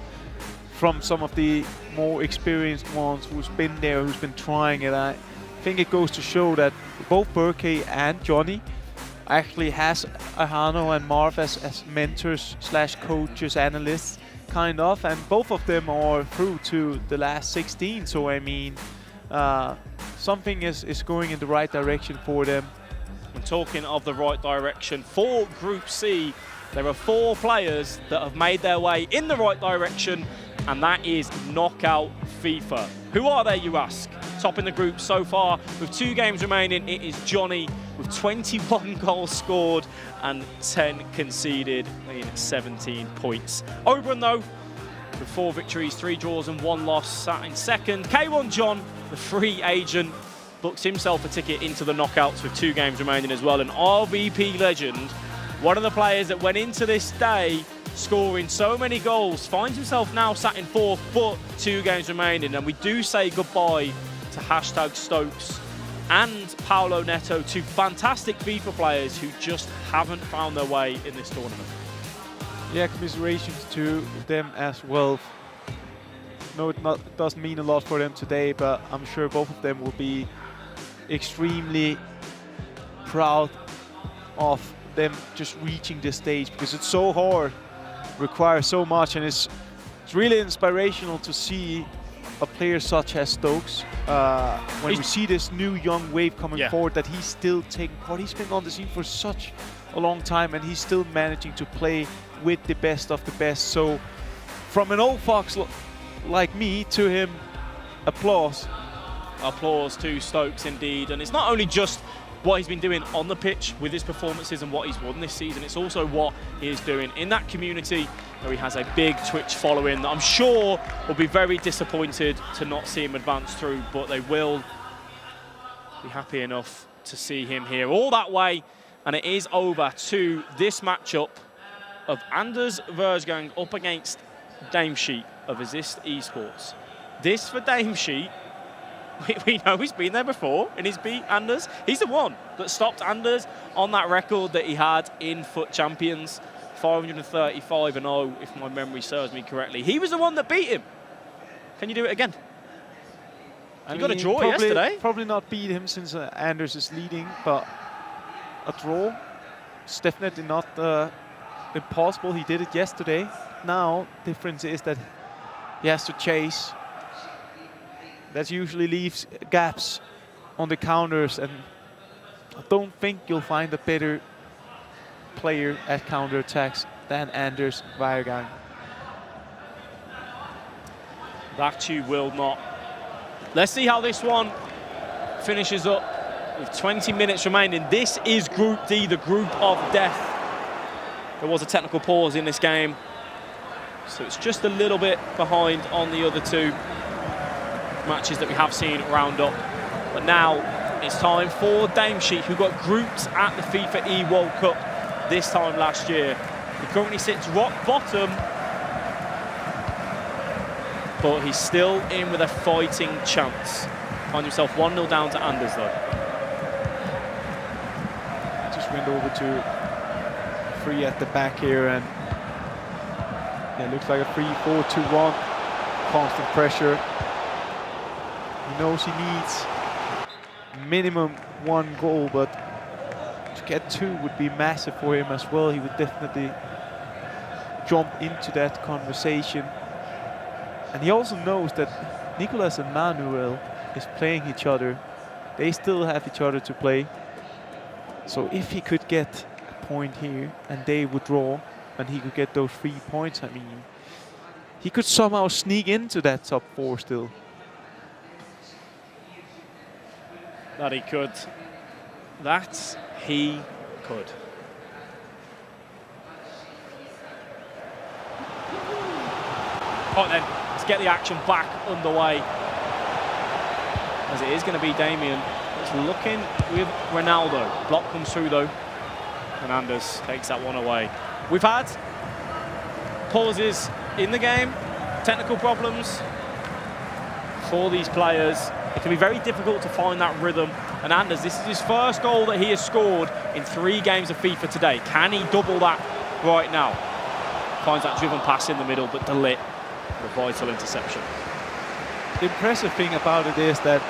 Speaker 3: some of the more experienced ones who's been there, who's been trying it. I think it goes to show that both Berke and Johnny actually has Ahano and Marv as mentors / coaches, analysts, kind of, and both of them are through to the last 16. So I mean, something is going in the right direction for them.
Speaker 4: And talking of the right direction, for Group C, there are 4 players that have made their way in the right direction, and that is Knockout FIFA. Who are they, you ask? Top in the group so far with 2 games remaining, it is Johnny with 21 goals scored and 10 conceded in 17 points. Oberon, though, with 4 victories, 3 draws and 1 loss, sat in second. K1 John, the free agent, books himself a ticket into the knockouts with 2 games remaining as well. An RVP legend, one of the players that went into this day scoring so many goals, finds himself now sat in 4th, but 2 games remaining. And we do say goodbye to #Stokes and Paolo Neto, 2 fantastic FIFA players who just haven't found their way in this tournament.
Speaker 3: Yeah, commiserations to them as well. No, it doesn't mean a lot for them today, but I'm sure both of them will be extremely proud of them just reaching this stage, because it's so hard, requires so much, and it's really inspirational to see a player such as Stokes, when we see this new young wave coming forward, that he's still taking part. He's been on the scene for such a long time, and he's still managing to play with the best of the best. So from an old fox like me to him, applause.
Speaker 4: Applause to Stokes indeed. And it's not only just what he's been doing on the pitch with his performances and what he's won this season, it's also what he is doing in that community where he has a big Twitch following that I'm sure will be very disappointed to not see him advance through, but they will be happy enough to see him here all that way. And it is over to this matchup of Anders Versgang up against Damesheet of Assist Esports. This for Damesheet, we know he's been there before and he's beat Anders. He's the one that stopped Anders on that record that he had in FUT Champions, 535-0, if my memory serves me correctly. He was the one that beat him. Can you do it again? You got a draw yesterday.
Speaker 3: Probably not beat him since Anders is leading, but a draw. It's definitely not impossible. He did it yesterday. Now, difference is that he has to chase. That usually leaves gaps on the counters, and I don't think you'll find a better player at counter-attacks than Anders Versgang.
Speaker 4: That you will not. Let's see how this one finishes up with 20 minutes remaining. This is Group D, the group of death. There was a technical pause in this game, so it's just a little bit behind on the other 2 matches that we have seen round up. But now it's time for Damesheet, who got groups at the FIFAe World Cup this time last year. He currently sits rock bottom, but he's still in with a fighting chance. Finds himself 1-0 down to Anders though.
Speaker 3: Just went over to 3 at the back here, and it looks like a 3-4-2-1. Constant pressure. He knows he needs minimum 1 goal, but to get 2 would be massive for him as well. He would definitely jump into that conversation. And he also knows that Nicolas and Manuel is playing each other. They still have each other to play. So if he could get a point here and they would draw and he could get those 3 points, I mean, he could somehow sneak into that top 4 still.
Speaker 4: That he could. That he could. Right then, let's get the action back underway. As it is going to be Damien. It's looking with Ronaldo. Block comes through though. And Anders takes that one away. We've had pauses in the game, technical problems for these players. It can be very difficult to find that rhythm. And Anders, this is his first goal that he has scored in 3 games of FIFA today. Can he double that right now? Finds that driven pass in the middle, but De Ligt, a vital interception.
Speaker 3: The impressive thing about it is that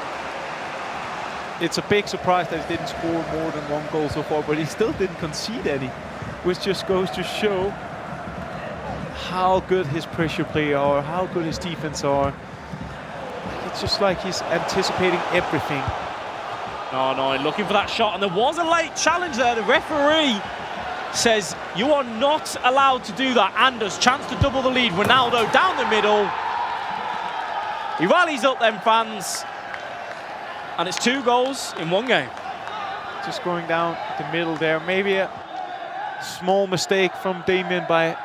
Speaker 3: it's a big surprise that he didn't score more than 1 goal so far, but he still didn't concede any, which just goes to show how good his pressure play are, how good his defense are. It's just like he's anticipating everything.
Speaker 4: No, looking for that shot, and there was a late challenge there. The referee says you are not allowed to do that. Anders, chance to double the lead. Ronaldo down the middle. He rallies up them fans, and it's 2 goals in 1 game.
Speaker 3: Just going down the middle there. Maybe a small mistake from Damien by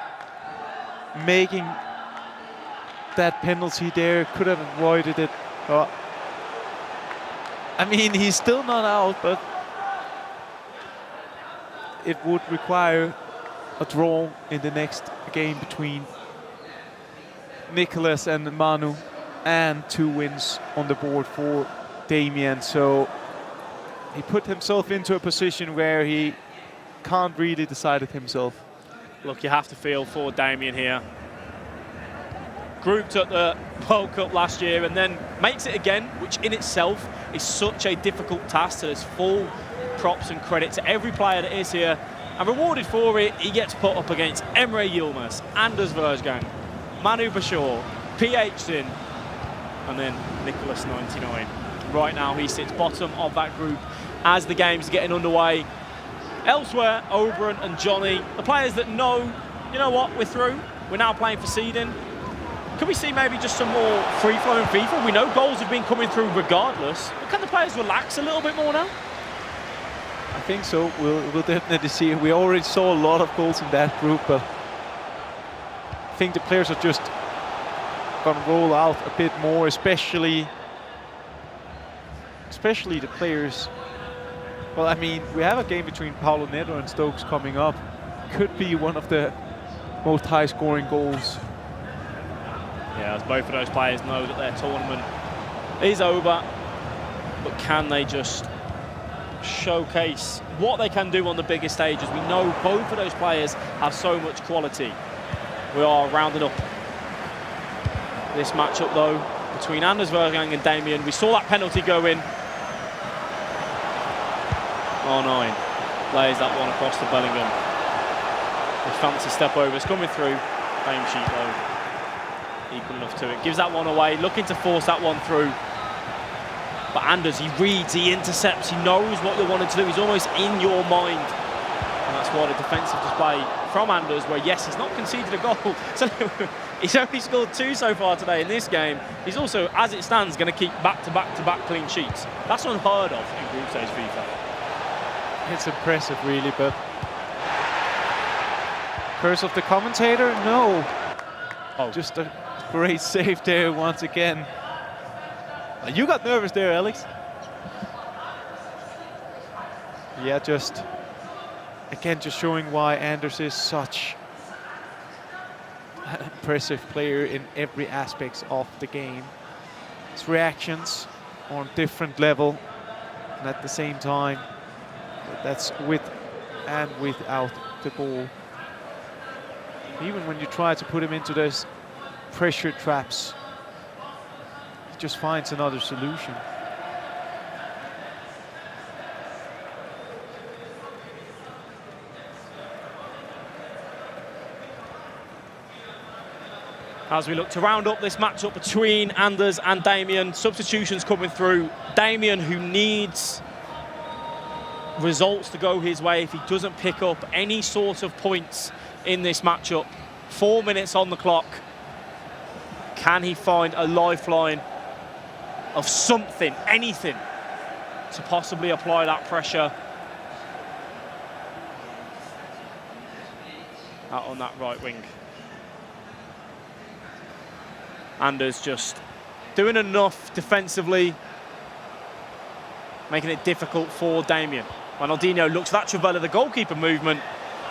Speaker 3: making that penalty there. Could have avoided it. But I mean, he's still not out, but it would require a draw in the next game between Nicholas and Manu, and 2 wins on the board for Damien. So he put himself into a position where he can't really decide it himself.
Speaker 4: Look, you have to feel for Damien here. Grouped at the World Cup last year and then makes it again, which in itself is such a difficult task. So there's full props and credit to every player that is here. And rewarded for it, he gets put up against Emre Yilmaz, Anders Versgang, Manu Bashir, PH Sin, and then Nicholas 99. Right now he sits bottom of that group as the game's getting underway. Elsewhere, Oberon and Johnny, the players that know, you know what, we're through. We're now playing for seeding. Can we see maybe just some more free-flowing FIFA? We know goals have been coming through regardless, but can the players relax a little bit more now?
Speaker 3: I think so. We'll definitely see. We already saw a lot of goals in that group, but I think the players are just going to roll out a bit more, especially the players. Well, I mean, we have a game between Paulo Neto and Stokes coming up. Could be one of the most high-scoring goals.
Speaker 4: Yeah, as both of those players know that their tournament is over, but can they just showcase what they can do on the biggest stages? We know both of those players have so much quality. We are rounding up this matchup, though, between Anders Versgang and Damien. We saw that penalty go in. 9 lays that one across to Bellingham. The fancy step over, it's coming through. Fame sheet, though, equal enough to it. Gives that one away, looking to force that one through. But Anders, he reads, he intercepts, he knows what you're wanting to do. He's almost in your mind. And that's what a defensive display from Anders, where yes, he's not conceded a goal. So he's only scored 2 so far today in this game. He's also, as it stands, going to keep back-to-back-to-back clean sheets. That's unheard of in group stage FIFA.
Speaker 3: It's impressive, really, but curse of the commentator? No. Oh, just a great save there once again. You got nervous there, Alex. Yeah, just again, just showing why Anders is such an impressive player in every aspect of the game. His reactions on different level, and at the same time, that's with and without the ball. Even when you try to put him into those pressure traps, he just finds another solution.
Speaker 4: As we look to round up this matchup between Anders and Damien, substitutions coming through. Damien, who needs results to go his way if he doesn't pick up any sort of points in this matchup. 4 minutes on the clock. Can he find a lifeline of something, anything, to possibly apply that pressure out on that right wing? Anders just doing enough defensively, making it difficult for Damien.
Speaker 10: Ronaldinho looks at Travella, the goalkeeper movement,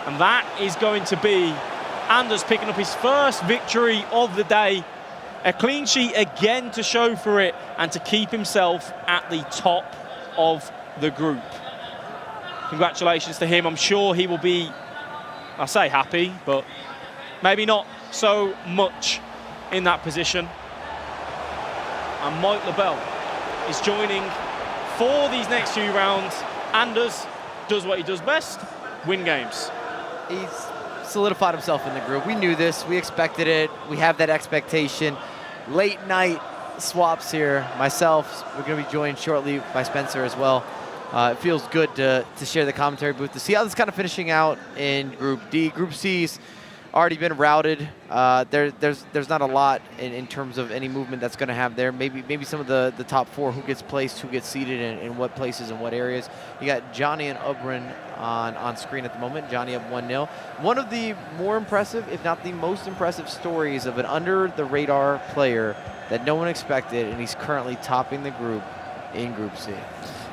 Speaker 10: and that is going to be Anders picking up his first victory of the day. A clean sheet again to show for it and to keep himself at the top of the group. Congratulations to him. I'm sure he will be, I say happy, but maybe not so much in that position. And Mike LaBelle is joining for these next few rounds. Anders does what he does best, win games.
Speaker 2: He's solidified himself in the group. We knew this, we expected it, we have that expectation. Late night swaps here. Myself, we're going to be joined shortly by Spencer as well. It feels good to share the commentary booth, to see how this is kind of finishing out in Group D. Group C's already been routed. There's not a lot in terms of any movement that's going to have there. Maybe some of the top four, who gets placed, who gets seated in what places and what areas. You got Johnny and Ubrin on screen at the moment. Johnny up 1-0. One of the more impressive, if not the most impressive stories of an under-the-radar player that no one expected, and he's currently topping the group in Group C.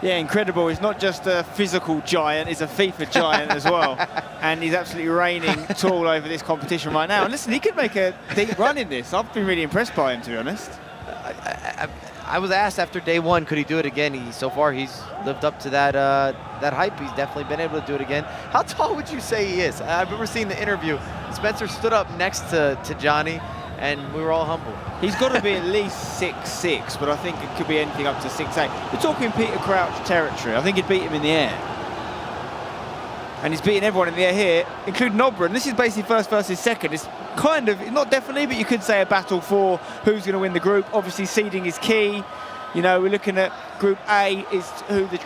Speaker 7: Yeah, incredible. He's not just a physical giant, he's a FIFA giant as well. And he's absolutely reigning tall over this competition right now. And listen, he could make a deep run in this. I've been really impressed by him, to be honest.
Speaker 2: I was asked after day one, could he do it again? So far, he's lived up to that hype. He's definitely been able to do it again. How tall would you say he is? I remember seeing the interview. Spencer stood up next to Johnny, and we were all humble.
Speaker 7: He's got to be at least 6'6", but I think it could be anything up to 6'8". We're talking Peter Crouch territory. I think he'd beat him in the air. And he's beating everyone in the air here, including Obra. And this is basically first versus second. It's kind of, not definitely, but you could say a battle for who's going to win the group. Obviously, seeding is key. You know, we're looking at Group A is who the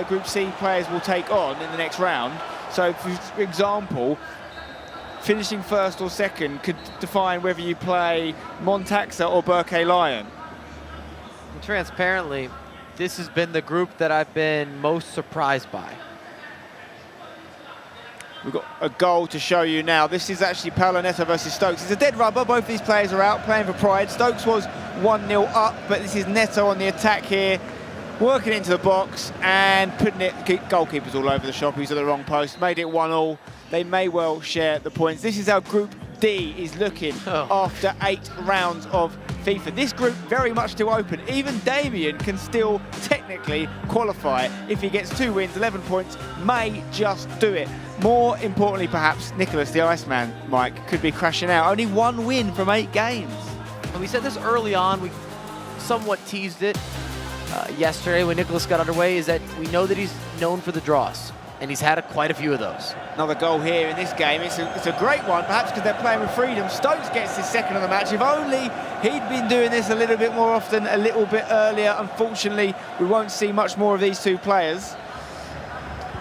Speaker 7: Group C players will take on in the next round. So, for example, finishing first or second could define whether you play Montaxa or Berkay Lyon.
Speaker 2: And transparently, this has been the group that I've been most surprised by.
Speaker 7: We've got a goal to show you now. This is actually Paolo Neto versus Stokes. It's a dead rubber. Both these players are out playing for pride. Stokes was 1-0 up, but this is Neto on the attack here, working into the box and putting it, goalkeepers all over the shop. He's at the wrong post, made it 1-1. They may well share the points. This is how Group D is looking after 8 rounds of FIFA. This group very much still open. Even Damien can still technically qualify if he gets 2 wins, 11 points, may just do it. More importantly, perhaps, Nicholas, the Iceman, Mike, could be crashing out. Only 1 win from 8 games.
Speaker 2: And we said this early on, we somewhat teased it yesterday when Nicholas got underway, is that we know that he's known for the draws. And he's had quite a few of those.
Speaker 7: Another goal here in this game. It's a great one, perhaps because they're playing with freedom. Stokes gets his second of the match. If only he'd been doing this a little bit more often, a little bit earlier. Unfortunately, we won't see much more of these two players.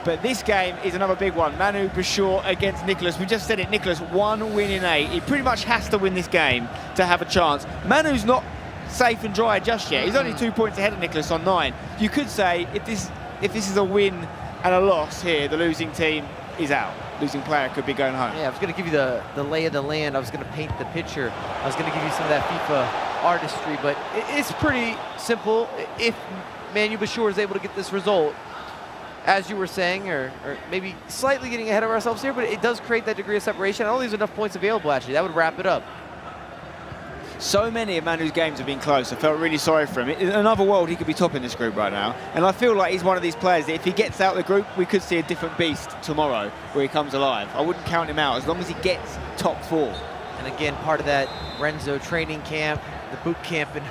Speaker 7: But this game is another big one. Manu Bashir against Nicholas. We just said it, Nicholas, 1 win in 8. He pretty much has to win this game to have a chance. Manu's not safe and dry just yet. He's only 2 points ahead of Nicholas on 9. You could say if this is a win and a loss here, the losing team is out. Losing player could be going home.
Speaker 2: Yeah, I was going to give you the lay of the land. I was going to paint the picture. I was going to give you some of that FIFA artistry, but it's pretty simple. If Manu Bashir is able to get this result, as you were saying, or maybe slightly getting ahead of ourselves here, but it does create that degree of separation. I don't think there's enough points available, actually. That would wrap it up.
Speaker 7: So many of Manu's games have been close. I felt really sorry for him. In another world, he could be topping this group right now. And I feel like he's one of these players that if he gets out of the group, we could see a different beast tomorrow where he comes alive. I wouldn't count him out as long as he gets top 4.
Speaker 2: And again, part of that Renzo training camp, the boot camp, and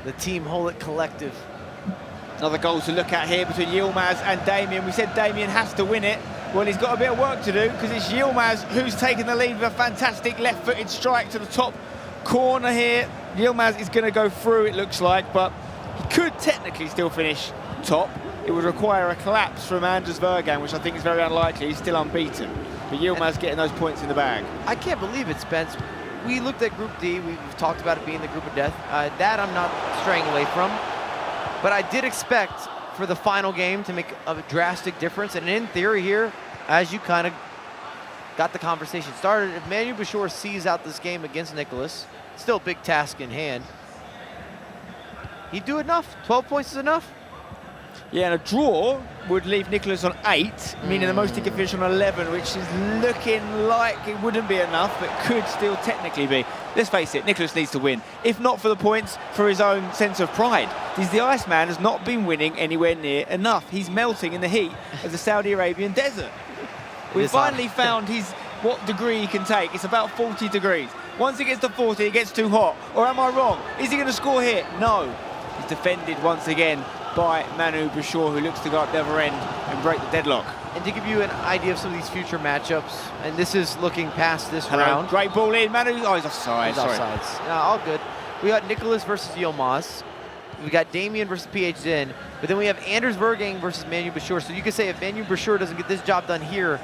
Speaker 2: the Team Holit collective.
Speaker 7: Another goal to look at here between Yilmaz and Damien. We said Damien has to win it. Well, he's got a bit of work to do because it's Yilmaz who's taken the lead with a fantastic left-footed strike to the top corner here. Yilmaz is going to go through, it looks like, but he could technically still finish top. It would require a collapse from Anders Vergan, which I think is very unlikely. He's still unbeaten. But Yilmaz getting those points in the bag.
Speaker 2: I can't believe it, Spence. We looked at Group D. We've talked about it being the group of death. That I'm not straying away from. But I did expect for the final game to make a drastic difference. And in theory here, as you kind of got the conversation started, if Manu Bashir sees out this game against Nicholas, still a big task in hand, he'd do enough. 12 points is enough.
Speaker 7: Yeah, and a draw would leave Nicholas on 8, meaning the most he could finish on 11, which is looking like it wouldn't be enough, but could still technically be. Let's face it, Nicholas needs to win. If not for the points, for his own sense of pride. Because the Iceman has not been winning anywhere near enough. He's melting in the heat of the Saudi Arabian desert. We've finally found what degree he can take. It's about 40 degrees. Once he gets to 40, it gets too hot. Or am I wrong? Is he going to score here? No. He's defended once again by Manu Bashir, who looks to go up the other end and break the deadlock.
Speaker 2: And to give you an idea of some of these future matchups, and this is looking past this round.
Speaker 7: Great ball in, Manu. Oh, he's offside.
Speaker 2: He's offsides. No, all good. We got Nicholas versus Yilmaz. We got Damien versus PH Zin. But then we have Anders Vergang versus Manu Bashir. So you could say if Manu Bashir doesn't get this job done here,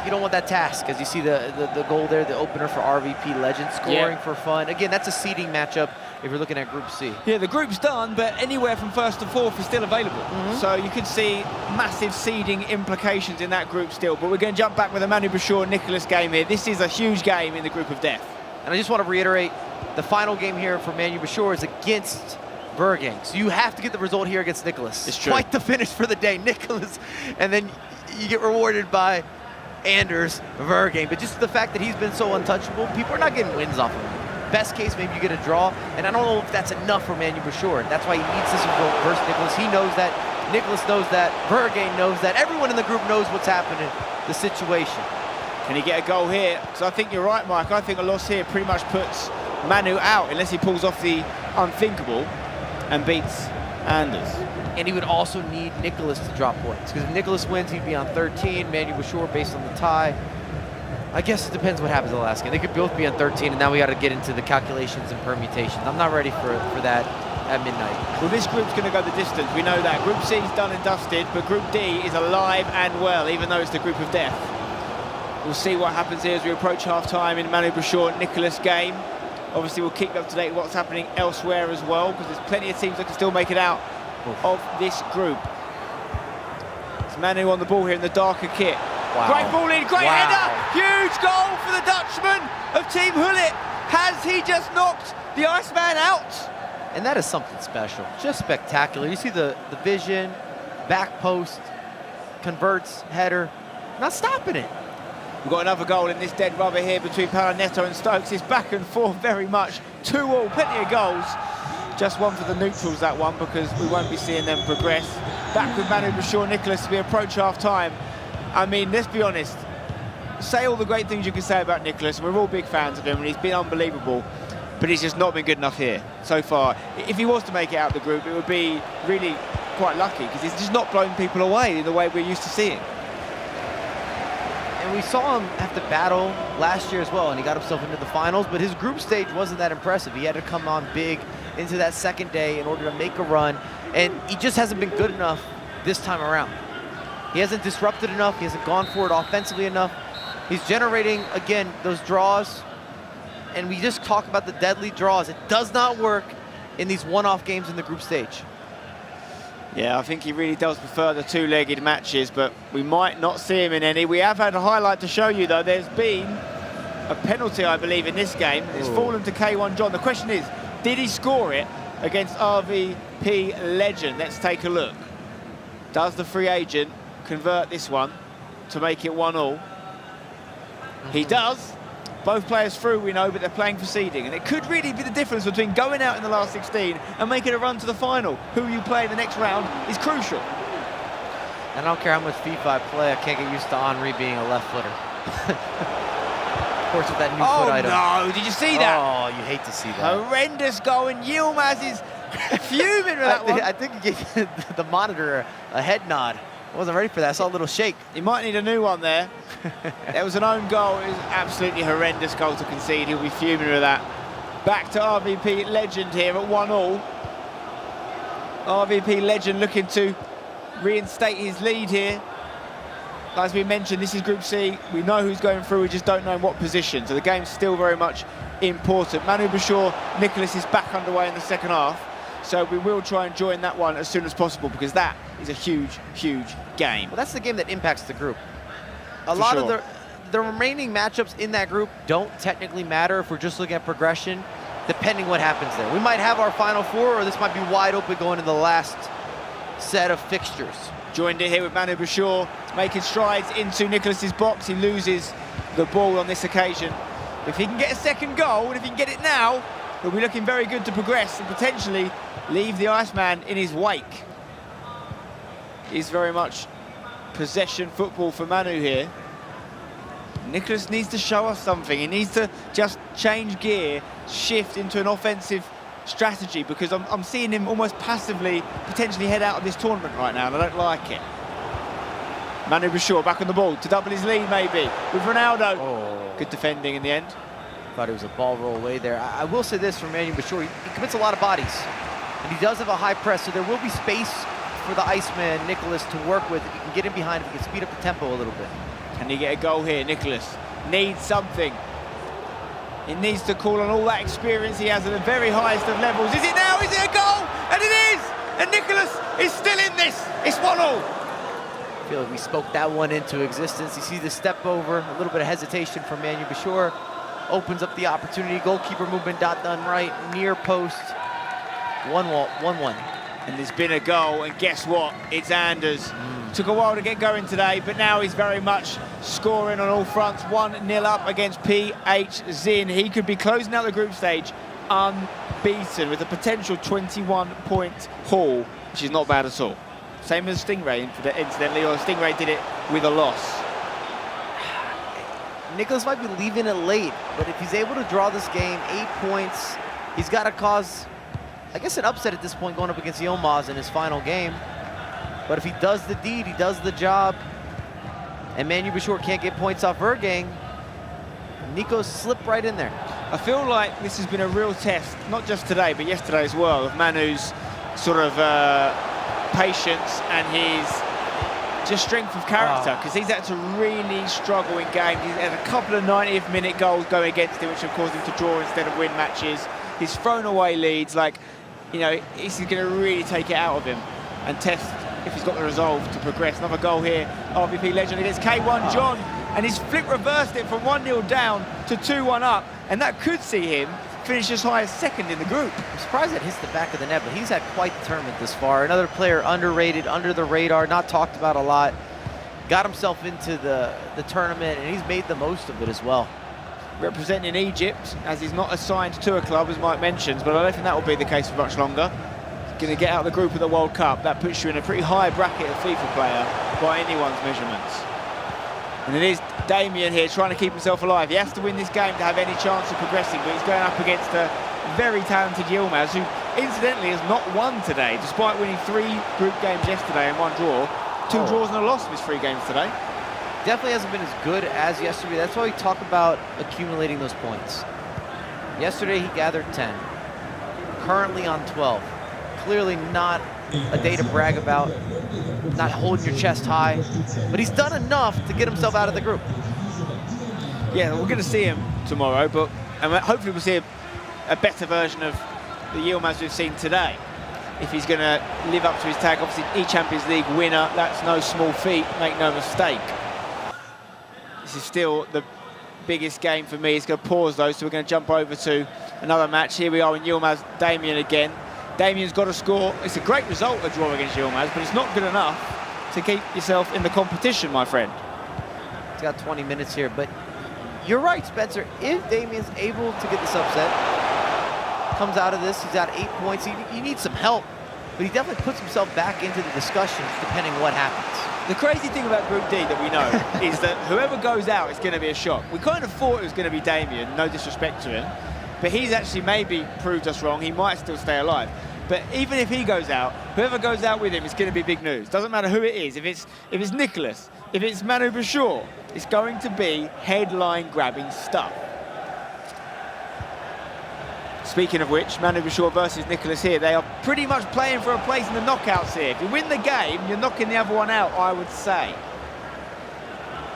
Speaker 2: you don't want that task, as you see the goal there, the opener for RVP Legend, scoring for fun. Again, that's a seeding matchup if you're looking at Group C.
Speaker 7: Yeah, the group's done, but anywhere from 1st to 4th is still available. So you could see massive seeding implications in that group still. But we're going to jump back with the Manu Bashir-Nicholas game here. This is a huge game in the group of death.
Speaker 2: And I just want to reiterate, the final game here for Manu Bashir is against Vergang. So you have to get the result here against Nicholas.
Speaker 7: It's true.
Speaker 2: Quite the finish for the day, Nicholas. And then you get rewarded by Anders Vergang. But just the fact that he's been so untouchable, people are not getting wins off of him. Best case, maybe you get a draw, and I don't know if that's enough for Manu Bashir. That's why he needs this versus Nicholas. He knows that, Nicholas knows that, Vergang knows that, everyone in the group knows what's happening, the situation.
Speaker 7: Can he get a goal here? Because I think you're right, Mike. I think a loss here pretty much puts Manu out, unless he pulls off the unthinkable and beats Anders.
Speaker 2: And he would also need Nicholas to drop points, because if Nicholas wins, he'd be on 13, Manu Bashir based on the tie. I guess it depends what happens in the last game. They could both be on 13, and now we got to get into the calculations and permutations. I'm not ready for that at midnight.
Speaker 7: Well, this group's going to go the distance. We know that. Group C is done and dusted, but Group D is alive and well, even though it's the group of death. We'll see what happens here as we approach half-time in Manu Bashir-Nicholas game. Obviously, we'll keep you up to date with what's happening elsewhere as well, because there's plenty of teams that can still make it out of this group. It's Manu on the ball here in the darker kit.
Speaker 2: Wow.
Speaker 7: Great ball in, great header, huge goal for the Dutchman of Team Hullet. Has he just knocked the Iceman out?
Speaker 2: And that is something special, just spectacular. You see the vision, back post, converts, header, not stopping it.
Speaker 7: We've got another goal in this dead rubber here between Paranetto and Stokes. It's back and forth very much, 2-2, plenty of goals. Just one for the neutrals, that one, because we won't be seeing them progress. Back with Manu Bashir-Nicholas as we approach half-time. I mean, let's be honest, say all the great things you can say about Nicholas. We're all big fans of him, and he's been unbelievable, but he's just not been good enough here so far. If he was to make it out of the group, it would be really quite lucky, because he's just not blowing people away in the way we're used to seeing.
Speaker 2: And we saw him have to battle last year as well, and he got himself into the finals, but his group stage wasn't that impressive. He had to come on big into that second day in order to make a run, and he just hasn't been good enough this time around. He hasn't disrupted enough. He hasn't gone for it offensively enough. He's generating, again, those draws. And we just talk about the deadly draws. It does not work in these one-off games in the group stage.
Speaker 7: Yeah, I think he really does prefer the two-legged matches, but we might not see him in any. We have had a highlight to show you, though. There's been a penalty, I believe, in this game. It's fallen to K1 John. The question is, did he score it against RVP Legend? Let's take a look. Does the free agent convert this one to make it 1-1? He does. Both players through, we know, but they're playing for seeding, and it could really be the difference between going out in the last 16 and making a run to the final. Who you play in the next round is crucial.
Speaker 2: And I don't care how much FIFA I play, I can't get used to Henry being a left footer. Of course, with that new foot item.
Speaker 7: Oh no, did you see that?
Speaker 2: Oh, you hate to see that.
Speaker 7: Horrendous goal, and Yilmaz is fuming with that one.
Speaker 2: I think he gave the monitor a head nod. I wasn't ready for that. I saw a little shake.
Speaker 7: He might need a new one there. There was an own goal. It was absolutely horrendous goal to concede. He'll be fuming with that. Back to RVP Legend here at 1-1. RVP Legend looking to reinstate his lead here. As we mentioned, this is Group C. We know who's going through. We just don't know in what position. So the game's still very much important. Manu Bashir-Nicholas is back underway in the second half. So we will try and join that one as soon as possible, because that is a huge, huge game.
Speaker 2: Well, that's the game that impacts the group. A lot of the remaining matchups in that group don't technically matter if we're just looking at progression, depending what happens there. We might have our Final Four, or this might be wide open going to the last set of fixtures.
Speaker 7: Joined it here with Manu Bashir, making strides into Nicholas's box. He loses the ball on this occasion. If he can get a second goal, and if he can get it now, he'll be looking very good to progress and potentially leave the Iceman in his wake. It's very much possession football for Manu here. Nicholas needs to show us something. He needs to just change gear, shift into an offensive strategy, because I'm seeing him almost passively potentially head out of this tournament right now, and I don't like it. Manu Bashir back on the ball to double his lead maybe with Ronaldo.
Speaker 2: Oh.
Speaker 7: Good defending in the end.
Speaker 2: Thought it was a ball roll away there. I will say this from Manu Bashir, he commits a lot of bodies, and he does have a high press, so there will be space for the Iceman, Nicholas, to work with. If he can get in behind, if he can speed up the tempo a little bit.
Speaker 7: Can he get a goal here? Nicholas needs something. He needs to call on all that experience he has at the very highest of levels. Is it now? Is it a goal? And it is! And Nicholas is still in this. It's 1-1.
Speaker 2: I feel like we spoke that one into existence. You see the step over, a little bit of hesitation from Manu Bashir. Opens up the opportunity. Goalkeeper movement not done right. Near post. 1-1.
Speaker 7: And there's been a goal, and guess what? It's Anders. Took a while to get going today, but now he's very much scoring on all fronts. 1-0 up against PH Zin. He could be closing out the group stage unbeaten with a potential 21-point haul, which is not bad at all. Same as Stingray, incidentally, or Stingray did it with a loss.
Speaker 2: Nicholas might be leaving it late, but if he's able to draw this game, 8 points, he's got to cause, I guess, an upset at this point going up against Yilmaz in his final game. But if he does the deed, he does the job, and Manu Bashir can't get points off Vergang, Nico's slipped right in there.
Speaker 7: I feel like this has been a real test, not just today, but yesterday as well, of Manu's sort of patience and his just strength of character, because he's had to really struggle in games. He's had a couple of 90th minute goals going against him, which have caused him to draw instead of win matches. He's thrown away leads, like, you know, this is going to really take it out of him and test if he's got the resolve to progress. Another goal here, RVP legend against K1 John, and he's reversed it from 1-0 down to 2-1 up, and that could see him finish as high as second in the group.
Speaker 2: I'm surprised it hits the back of the net, but he's had quite the tournament this far. Another player underrated, under the radar, not talked about a lot. Got himself into the tournament, and he's made the most of it as well.
Speaker 7: Representing Egypt, as he's not assigned to a club, as Mike mentions, but I don't think that will be the case for much longer. Going to get out of the group of the World Cup. That puts you in a pretty high bracket of FIFA player by anyone's measurements. And it is Damien here trying to keep himself alive. He has to win this game to have any chance of progressing, but he's going up against a very talented Yilmaz, who incidentally has not won today, despite winning 3 group games yesterday and 1 draw. 2 draws and a loss of his 3 games today.
Speaker 2: Definitely hasn't been as good as yesterday. That's why we talk about accumulating those points. Yesterday he gathered 10. Currently on 12. Clearly not a day to brag about, not holding your chest high, but he's done enough to get himself out of the group.
Speaker 7: Yeah, we're going to see him tomorrow, but hopefully we'll see a better version of the Yilmaz we've seen today. If he's going to live up to his tag, obviously E-Champions League winner, that's no small feat, make no mistake. This is still the biggest game for me. He's going to pause though, so we're going to jump over to another match. Here we are in Yilmaz, Damien again. Damien's got to score. It's a great result, a draw against Yilmaz, but it's not good enough to keep yourself in the competition, my friend.
Speaker 2: He's got 20 minutes here, but you're right, Spencer. If Damien's able to get this upset, comes out of this, he's got 8 points. He needs some help, but he definitely puts himself back into the discussions depending what happens.
Speaker 7: The crazy thing about Group D that we know is that whoever goes out is going to be a shock. We kind of thought it was going to be Damien, no disrespect to him, but he's actually maybe proved us wrong. He might still stay alive. But even if he goes out, whoever goes out with him is going to be big news. Doesn't matter who it is. If it's Nicholas, if it's Manu Bashir, it's going to be headline-grabbing stuff. Speaking of which, Manu Bashir versus Nicholas here, they are pretty much playing for a place in the knockouts here. If you win the game, you're knocking the other one out, I would say.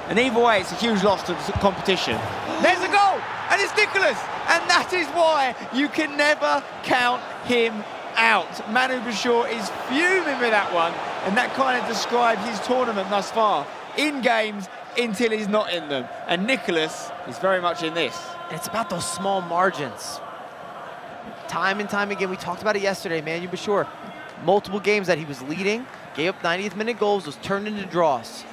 Speaker 7: And either way, it's a huge loss to the competition. There's a goal, and it's Nicholas, and that is why you can never count him out. Manu Bashir is fuming with that one, and that kind of describes his tournament thus far. In games until he's not in them. And Nicholas is very much in this.
Speaker 2: And it's about those small margins. Time and time again, we talked about it yesterday, Manu Bashir Multiple games that he was leading, gave up 90th minute goals, was turned into draws.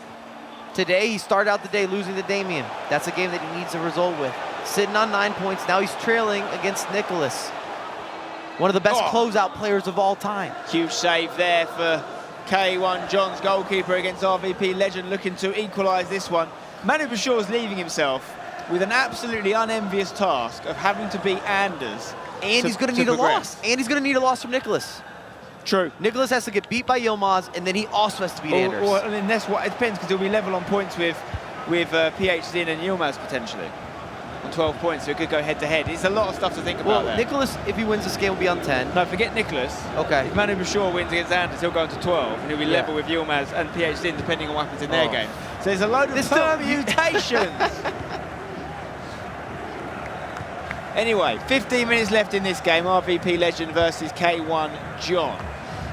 Speaker 2: Today, he started out the day losing to Damien. That's a game that he needs a result with. Sitting on 9 points, now he's trailing against Nicholas. One of the best closeout players of all time.
Speaker 7: Huge save there for K1 John's goalkeeper against RVP Legend, looking to equalise this one. Manu Bashour's leaving himself with an absolutely unenvious task of having to beat Anders.
Speaker 2: And he's going to need a loss. And he's going to need a loss from Nicholas.
Speaker 7: True.
Speaker 2: Nicholas has to get beat by Yilmaz, and then he also has to beat Anders.
Speaker 7: And then that's what it depends, because he'll be level on points with PH Zin and Yilmaz potentially. On 12 points, so it could go head-to-head. It's a lot of stuff to think about there.
Speaker 2: Nicholas, if he wins this game, will be on 10.
Speaker 7: No, forget Nicholas.
Speaker 2: Okay.
Speaker 7: If Manu Bashour wins against Anders, he'll go on to 12, and he'll be level with Yilmaz and PH Zin, depending on what happens in their game. So there's a load of permutations. Anyway, 15 minutes left in this game. RVP Legend versus K1 John.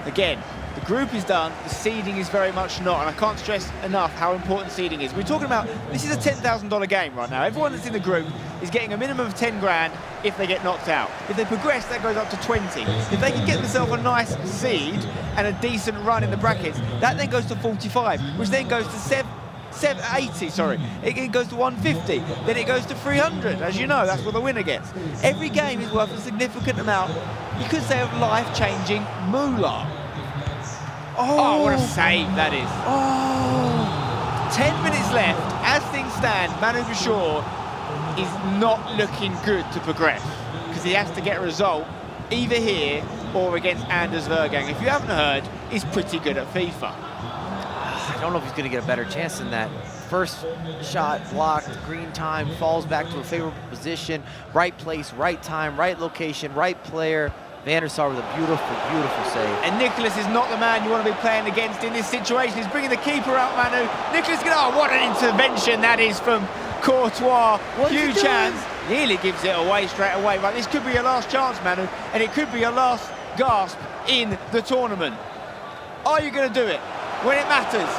Speaker 7: Again, the group is done, the seeding is very much not, and I can't stress enough how important seeding is. We're talking about, this is a $10,000 game right now. Everyone that's in the group is getting a minimum of 10 grand if they get knocked out. If they progress, that goes up to 20. If they can get themselves a nice seed and a decent run in the brackets, that then goes to 45, which then goes to 80, sorry. It goes to 150, then it goes to 300. As you know, that's what the winner gets. Every game is worth a significant amount. You could say of life-changing moolah. Oh, what a save that is. 10 minutes left. As things stand, Manu Bashour is not looking good to progress, because he has to get a result either here or against Anders Vergang. If you haven't heard, he's pretty good at FIFA.
Speaker 2: I don't know if he's going to get a better chance than that. First shot blocked, green time, falls back to a favorable position, right place, right time, right location, right player. Van der Sar with a beautiful, beautiful save.
Speaker 7: And Nicholas is not the man you want to be playing against in this situation. He's bringing the keeper out, Manu. Nicholas, what an intervention that is from Courtois. Huge chance. Nearly gives it away straight away. Right, this could be your last chance, Manu, and it could be your last gasp in the tournament. Are you going to do it when it matters?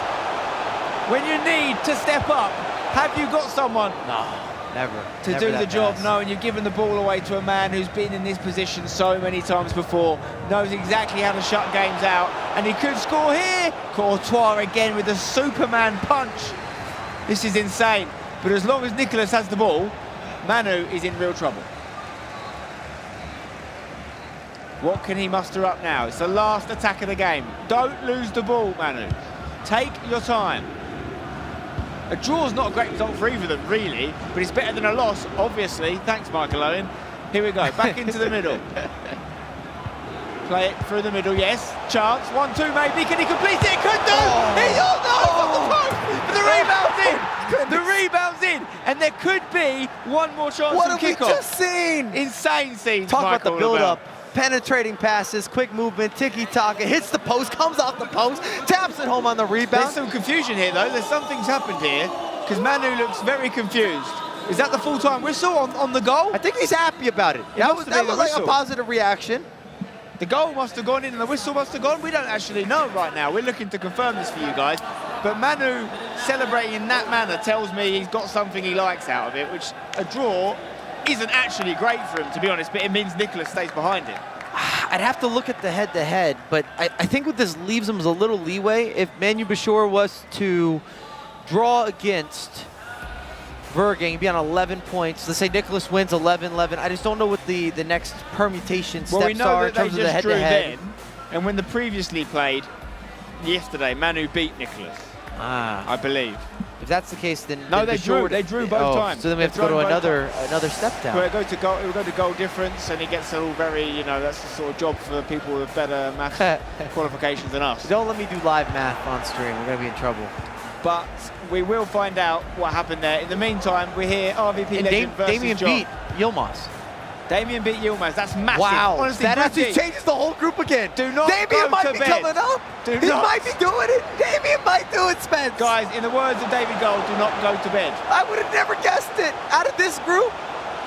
Speaker 7: When you need to step up? Have you got someone?
Speaker 2: No. Never.
Speaker 7: To do the job, no, and you've given the ball away to a man who's been in this position so many times before, knows exactly how to shut games out, and he could score here. Courtois again with a Superman punch. This is insane, but as long as Nicholas has the ball, Manu is in real trouble. What can he muster up now? It's the last attack of the game. Don't lose the ball, Manu. Take your time. A draw's not a great result for either of them, really, but it's better than a loss, obviously. Thanks, Michael Owen. Here we go, back into the middle. Play it through the middle, yes. Chance, 1-2 maybe. Can he complete it? Could do! The rebound's in! The rebound's in! And there could be one more chance
Speaker 2: What
Speaker 7: of
Speaker 2: have we
Speaker 7: kickoff.
Speaker 2: just seen?
Speaker 7: Insane scenes,
Speaker 2: Talk
Speaker 7: Michael,
Speaker 2: about the build-up. Penetrating passes, quick movement, tiki-taka, hits the post, comes off the post, taps it home on the rebound.
Speaker 7: There's some confusion here, though. There's something's happened here, because Manu looks very confused. Is that the full-time whistle on the goal?
Speaker 2: I think he's happy about it. That was like a positive reaction.
Speaker 7: The goal must have gone in and the whistle must have gone. We don't actually know right now. We're looking to confirm this for you guys. But Manu celebrating in that manner tells me he's got something he likes out of it, which a draw isn't actually great for him, to be honest, but it means Nicholas stays behind him.
Speaker 2: I'd have to look at the head-to-head, but I think what this leaves him is a little leeway. If Manu Bashour was to draw against Vergang, he'd be on 11 points. Let's say Nicholas wins 11-11. I just don't know what the next permutation steps are in terms of the head-to-head.
Speaker 7: And when the previously played yesterday, Manu beat Nicholas, I believe.
Speaker 2: If that's the case, then
Speaker 7: no, they drew. They drew both times.
Speaker 2: So then we have to go to another step down.
Speaker 7: Well, it will go to goal difference, and he gets all very, that's the sort of job for people with better maths qualifications than us.
Speaker 2: Don't let me do live math on stream. We're going to be in trouble.
Speaker 7: But we will find out what happened there. In the meantime, we're here, RVP Legend versus
Speaker 2: Damien
Speaker 7: John.
Speaker 2: beat Yilmaz.
Speaker 7: Damien beat Yilmaz. That's massive.
Speaker 2: Wow.
Speaker 7: Honestly,
Speaker 2: that actually changes the whole group again.
Speaker 7: Do not
Speaker 2: Damien might be coming up. He might be doing it. Damien might do it, Spence.
Speaker 7: Guys, in the words of David Gold, do not go to bed.
Speaker 2: I would have never guessed it out of this group.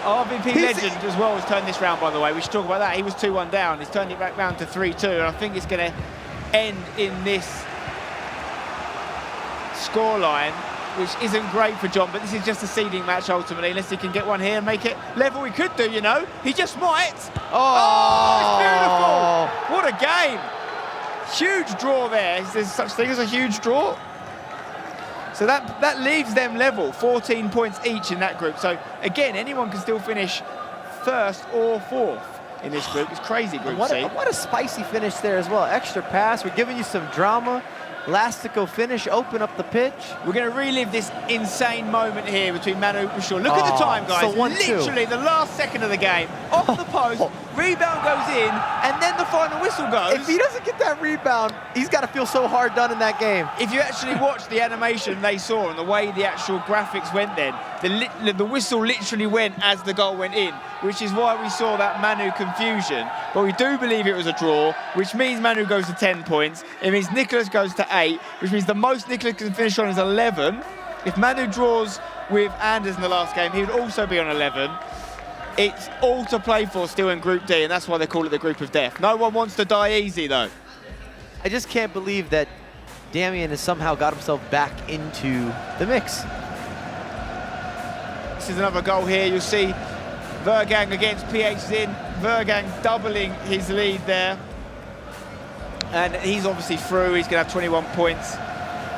Speaker 7: RVP Legend as well has turned this round, by the way. We should talk about that. He was 2-1 down. He's turned it back round to 3-2. And I think it's going to end in this scoreline, which isn't great for John, but this is just a seeding match ultimately, unless he can get one here and make it level. He could do, He just might. Oh, it's beautiful. What a game. Huge draw there. There's such thing as a huge draw. So that leaves them level, 14 points each in that group. So again, anyone can still finish first or fourth in this group. It's crazy, Group C.
Speaker 2: What a spicy finish there as well. Extra pass. We're giving you some drama. Lastico finish, open up the pitch.
Speaker 7: We're going to relive this insane moment here between Manu Bashir. Look at the time, guys.
Speaker 2: So 1-2.
Speaker 7: Literally the last second of the game. Off the post, rebound goes in, and then the final whistle goes.
Speaker 2: If he doesn't get that rebound, he's got to feel so hard done in that game.
Speaker 7: If you actually watch the animation they saw and the way the actual graphics went then, the whistle literally went as the goal went in, which is why we saw that Manu confusion. But we do believe it was a draw, which means Manu goes to 10 points. It means Nicholas goes to 8, which means the most Nicholas can finish on is 11. If Manu draws with Anders in the last game, he would also be on 11. It's all to play for still in Group D, and that's why they call it the Group of Death. No one wants to die easy, though.
Speaker 2: I just can't believe that Damian has somehow got himself back into the mix.
Speaker 7: This is another goal here. You'll see Vergang against PH Zin. Vergang doubling his lead there. And he's obviously through. He's going to have 21 points.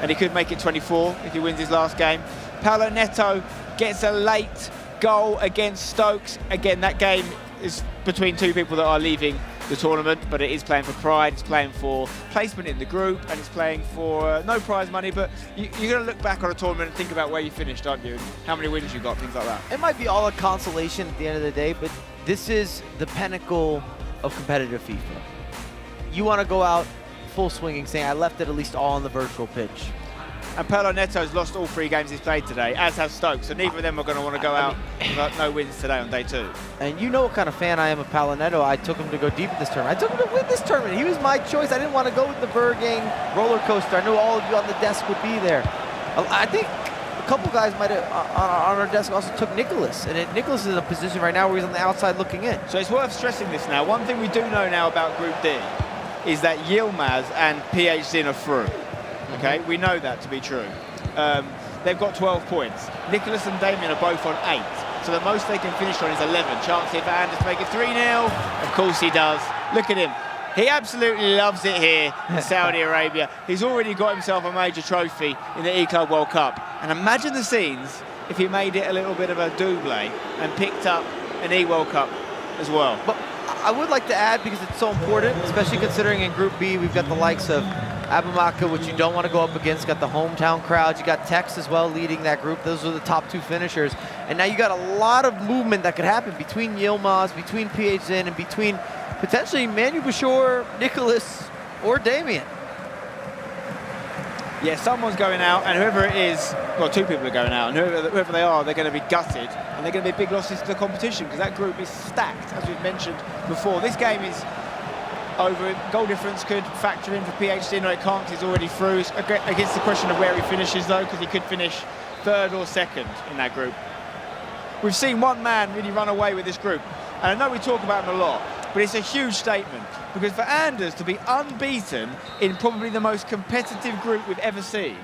Speaker 7: And he could make it 24 if he wins his last game. Paolo Neto gets a late goal against Stokes. Again, that game is between two people that are leaving the tournament, but it is playing for pride, it's playing for placement in the group, and it's playing for no prize money, but you're going to look back on a tournament and think about where you finished, aren't you, and how many wins you got, things like that.
Speaker 2: It might be all a consolation at the end of the day, but this is the pinnacle of competitive FIFA. You want to go out full swinging, saying, I left it at least all on the virtual pitch.
Speaker 7: And Paolo Neto's lost all 3 games he's played today, as has Stokes, so neither of them are going to want to go out without no wins today on day 2.
Speaker 2: And you know what kind of fan I am of Paolo Neto. I took him to go deep in this tournament. I took him to win this tournament. He was my choice. I didn't want to go with the Vergang roller coaster. I knew all of you on the desk would be there. I think a couple guys might have, on our desk, also took Nicholas. And Nicholas is in a position right now where he's on the outside looking in.
Speaker 7: So it's worth stressing this now. One thing we do know now about Group D is that Yilmaz and PH Zin are through. Okay, we know that to be true. They've got 12 points. Nicholas and Damien are both on 8. So the most they can finish on is 11. Chance here for Anders to make it 3-0. Of course he does. Look at him. He absolutely loves it here in Saudi Arabia. He's already got himself a major trophy in the E-Club World Cup. And imagine the scenes if he made it a little bit of a double and picked up an E-World Cup as well.
Speaker 2: But I would like to add, because it's so important, especially considering in Group B, we've got the likes of Abu Maka, which you don't want to go up against, got the hometown crowd. You got Tex as well leading that group. Those are the top 2 finishers. And now you got a lot of movement that could happen between Yilmaz, between PH Zin, and between potentially Manu Bashir, Nicholas, or Damien.
Speaker 7: Yeah, someone's going out, and whoever it is, well, 2 people are going out, and whoever they are, they're going to be gutted, and they're going to be big losses to the competition, because that group is stacked, as we've mentioned before. This game is over. Goal difference could factor in for PH Zin, or it can't, he's already through. It's against the question of where he finishes, though, because he could finish 3rd or 2nd in that group. We've seen one man really run away with this group, and I know we talk about him a lot, but it's a huge statement, because for Anders to be unbeaten in probably the most competitive group we've ever seen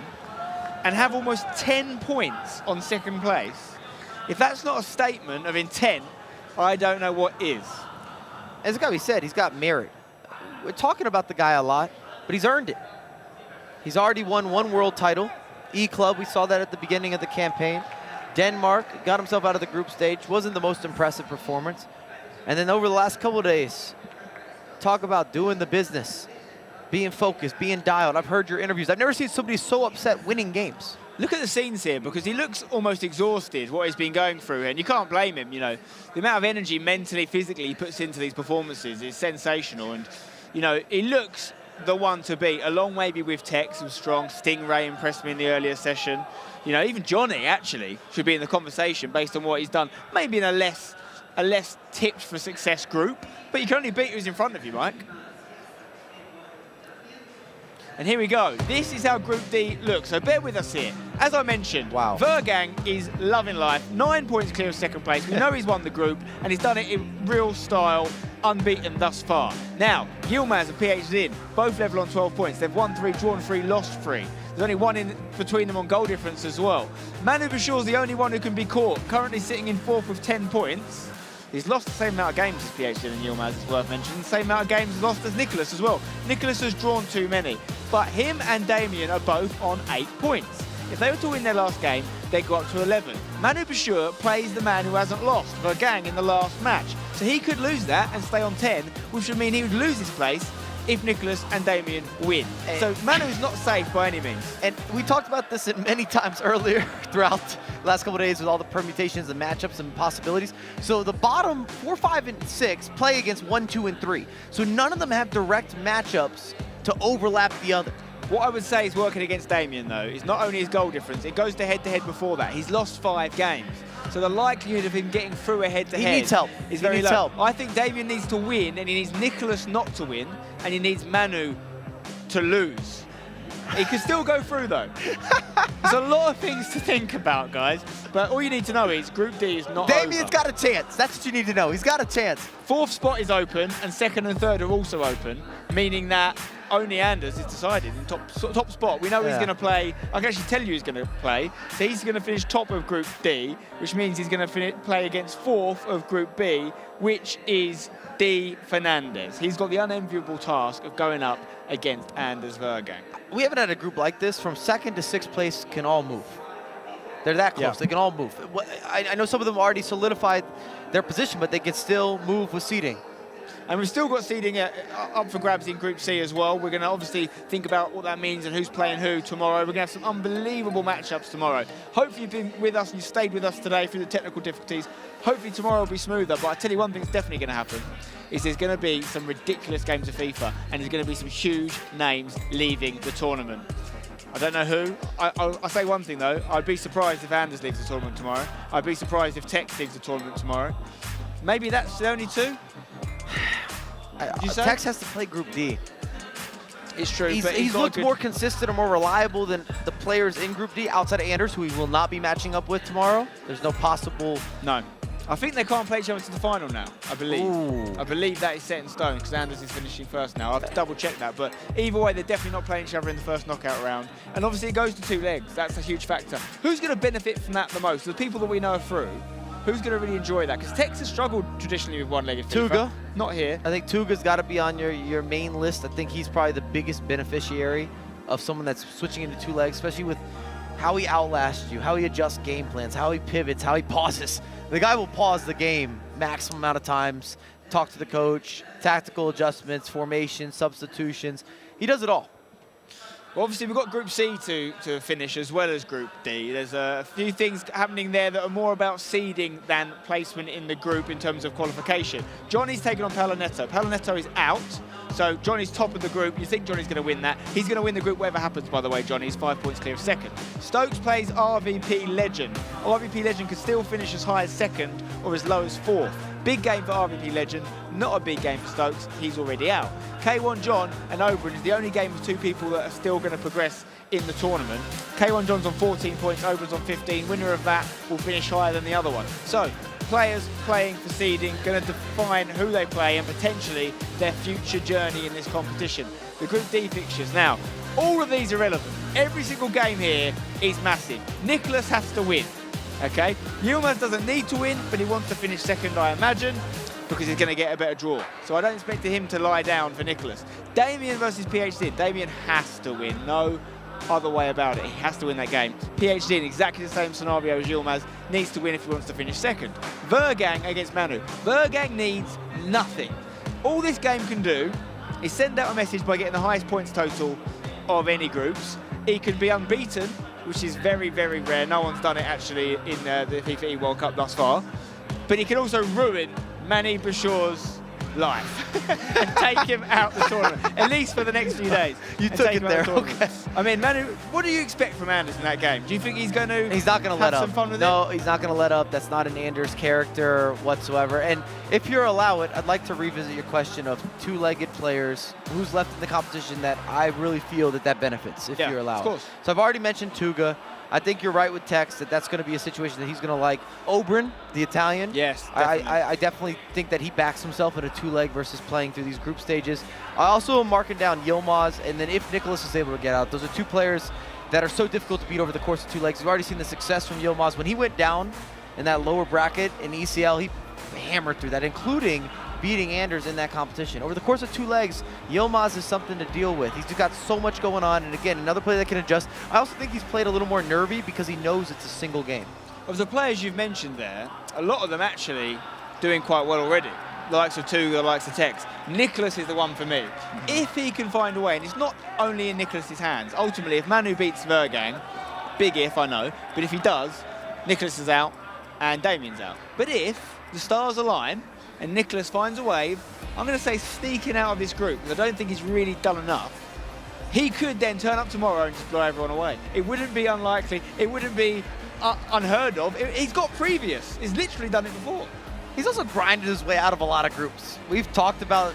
Speaker 7: and have almost 10 points on 2nd place, if that's not a statement of intent, I don't know what is.
Speaker 2: As it's got to be said, he's got merit. We're talking about the guy a lot, but he's earned it. He's already won 1 world title, E-Club. We saw that at the beginning of the campaign. Denmark got himself out of the group stage. Wasn't the most impressive performance. And then over the last couple of days, talk about doing the business, being focused, being dialed. I've heard your interviews. I've never seen somebody so upset winning games.
Speaker 7: Look at the scenes here, because he looks almost exhausted, what he's been going through, and you can't blame him, you know. The amount of energy mentally, physically he puts into these performances is sensational, and, you know, he looks the one to beat, along maybe with Tex, who's strong. Stingray impressed me in the earlier session. You know, even Johnny, actually, should be in the conversation based on what he's done. Maybe in a less tipped for success group, but you can only beat who's in front of you, Mike. And here we go. This is how Group D looks, so bear with us here. As I mentioned,
Speaker 2: wow.
Speaker 7: Vergang is loving life, 9 points clear of 2nd place. We know he's won the group, and he's done it in real style, unbeaten thus far. Now, Yilmaz and PH Zin, both level on 12 points. They've won 3, drawn 3, lost 3. There's only 1 in between them on goal difference as well. Manu Bashir's the only one who can be caught, currently sitting in 4th with 10 points. He's lost the same amount of games as PhD and Yilmaz, is worth mentioning. The same amount of games lost as Nicholas as well. Nicholas has drawn too many. But him and Damien are both on 8 points. If they were to win their last game, they'd go up to 11. Manu Bashir plays the man who hasn't lost, Vergang, in the last match. So he could lose that and stay on 10, which would mean he would lose his place if Nicholas and Damien win. So Manu is not safe by any means.
Speaker 2: And we talked about this many times earlier throughout the last couple of days with all the permutations and matchups and possibilities. So the bottom 4, 5, and 6 play against 1, 2, and 3. So none of them have direct matchups to overlap the other.
Speaker 7: What I would say is working against Damien, though, is not only his goal difference, it goes to head-to-head before that. He's lost 5 games. So the likelihood of him getting through a head-to-head
Speaker 2: He needs help.
Speaker 7: is very low.
Speaker 2: Help.
Speaker 7: I think Damien needs to win, and he needs Nicholas not to win, and he needs Manu to lose. He can still go through, though. There's a lot of things to think about, guys. But all you need to know is Group D is not
Speaker 2: Damien's
Speaker 7: over.
Speaker 2: got a chance. That's what you need to know. He's got a chance.
Speaker 7: 4th spot is open, and 2nd and 3rd are also open, meaning that only Anders is decided in top spot. We know he's going to play. I can actually tell you he's going to play. So he's going to finish top of Group D, which means he's going to play against 4th of Group B, which is D. Fernandez. He's got the unenviable task of going up against Anders Vergang.
Speaker 2: We haven't had a group like this. From 2nd to 6th place can all move. They're that close. They can all move. I know some of them already solidified their position, but they can still move with seeding.
Speaker 7: And we've still got seeding up for grabs in Group C as well. We're going to obviously think about what that means and who's playing who tomorrow. We're going to have some unbelievable matchups tomorrow. Hopefully you've been with us and you stayed with us today through the technical difficulties. Hopefully tomorrow will be smoother, but I tell you one thing's definitely going to happen is there's going to be some ridiculous games of FIFA and there's going to be some huge names leaving the tournament. I don't know who. I'll say one thing though, I'd be surprised if Anders leaves the tournament tomorrow. I'd be surprised if Tex leaves the tournament tomorrow. Maybe that's the only 2.
Speaker 2: Tex has to play Group D.
Speaker 7: It's true.
Speaker 2: He's looked more consistent and more reliable than the players in Group D outside of Anders, who he will not be matching up with tomorrow. There's no possible...
Speaker 7: No. I think they can't play each other to the final now, I believe.
Speaker 2: Ooh.
Speaker 7: I believe that is set in stone because Anders is finishing first now. I'll have to double check that. But either way, they're definitely not playing each other in the first knockout round. And obviously it goes to 2 legs. That's a huge factor. Who's going to benefit from that the most? The people that we know are through. Who's going to really enjoy that? Because Tex has struggled traditionally with one-legged FIFA.
Speaker 2: Tuga.
Speaker 7: Not here.
Speaker 2: I think Tuga's got to be on your main list. I think he's probably the biggest beneficiary of someone that's switching into 2 legs, especially with how he outlasts you, how he adjusts game plans, how he pivots, how he pauses. The guy will pause the game maximum amount of times, talk to the coach, tactical adjustments, formation, substitutions. He does it all.
Speaker 7: Well, obviously, we've got Group C to finish as well as Group D. There's a few things happening there that are more about seeding than placement in the group in terms of qualification. Johnny's taking on Palanetto. Palanetto is out, so Johnny's top of the group. You think Johnny's going to win that. He's going to win the group whatever happens, by the way, Johnny. He's 5 points clear of 2nd. Stokes plays RVP Legend. RVP Legend could still finish as high as 2nd or as low as 4th. Big game for RVP Legend, not a big game for Stokes. He's already out. K1 John and Oberon is the only game of 2 people that are still going to progress in the tournament. K1 John's on 14 points, Oberon's on 15. Winner of that will finish higher than the other one. So, players playing for seeding, going to define who they play and potentially their future journey in this competition. The Group D fixtures. Now, all of these are relevant. Every single game here is massive. Nicholas has to win. Okay, Yilmaz doesn't need to win, but he wants to finish 2nd, I imagine, because he's going to get a better draw. So I don't expect him to lie down for Nicholas. Damien versus PhD. Damien has to win. No other way about it. He has to win that game. PhD in exactly the same scenario as Yilmaz needs to win if he wants to finish 2nd. Vergang against Manu. Vergang needs nothing. All this game can do is send out a message by getting the highest points total of any groups. He could be unbeaten, which is very, very rare. No one's done it actually in the FIFAe World Cup thus far. But he can also ruin Manny Bashir's life and take him out the tournament, at least for the next few days.
Speaker 2: You took it there, okay.
Speaker 7: I mean, Manu, what do you expect from Anders in that game? Do you think he's going to
Speaker 2: He's not going to let up.
Speaker 7: Some fun with
Speaker 2: no, he's not going to let up. That's not an Anders character whatsoever. And if you're allowed, I'd like to revisit your question of 2-legged players. Who's left in the competition that I really feel that benefits, if you're allowed.
Speaker 7: Of course.
Speaker 2: So I've already mentioned Tuga. I think you're right with Tex that's going to be a situation that he's going to like. Oberon, the Italian.
Speaker 7: Yes, definitely.
Speaker 2: I definitely think that he backs himself in a 2-leg versus playing through these group stages. I also am marking down Yilmaz, and then if Nicholas is able to get out, those are 2 players that are so difficult to beat over the course of 2 legs. We've already seen the success from Yilmaz. When he went down in that lower bracket in ECL, he hammered through that, including beating Anders in that competition. Over the course of 2 legs, Yilmaz is something to deal with. He's got so much going on, and again, another player that can adjust. I also think he's played a little more nervy because he knows it's a single game.
Speaker 7: Of the players you've mentioned there, a lot of them actually doing quite well already. The likes of Tuga, the likes of Tex. Nicholas is the one for me. If he can find a way, and it's not only in Nicholas's hands, ultimately if Manu beats Vergang, big if, I know, but if he does, Nicholas is out and Damien's out. But if the stars align and Nicholas finds a way, I'm going to say sneaking out of this group, because I don't think he's really done enough, he could then turn up tomorrow and just blow everyone away. It wouldn't be unlikely. It wouldn't be unheard of. He's got previous. He's literally done it before.
Speaker 2: He's also grinded his way out of a lot of groups. We've talked about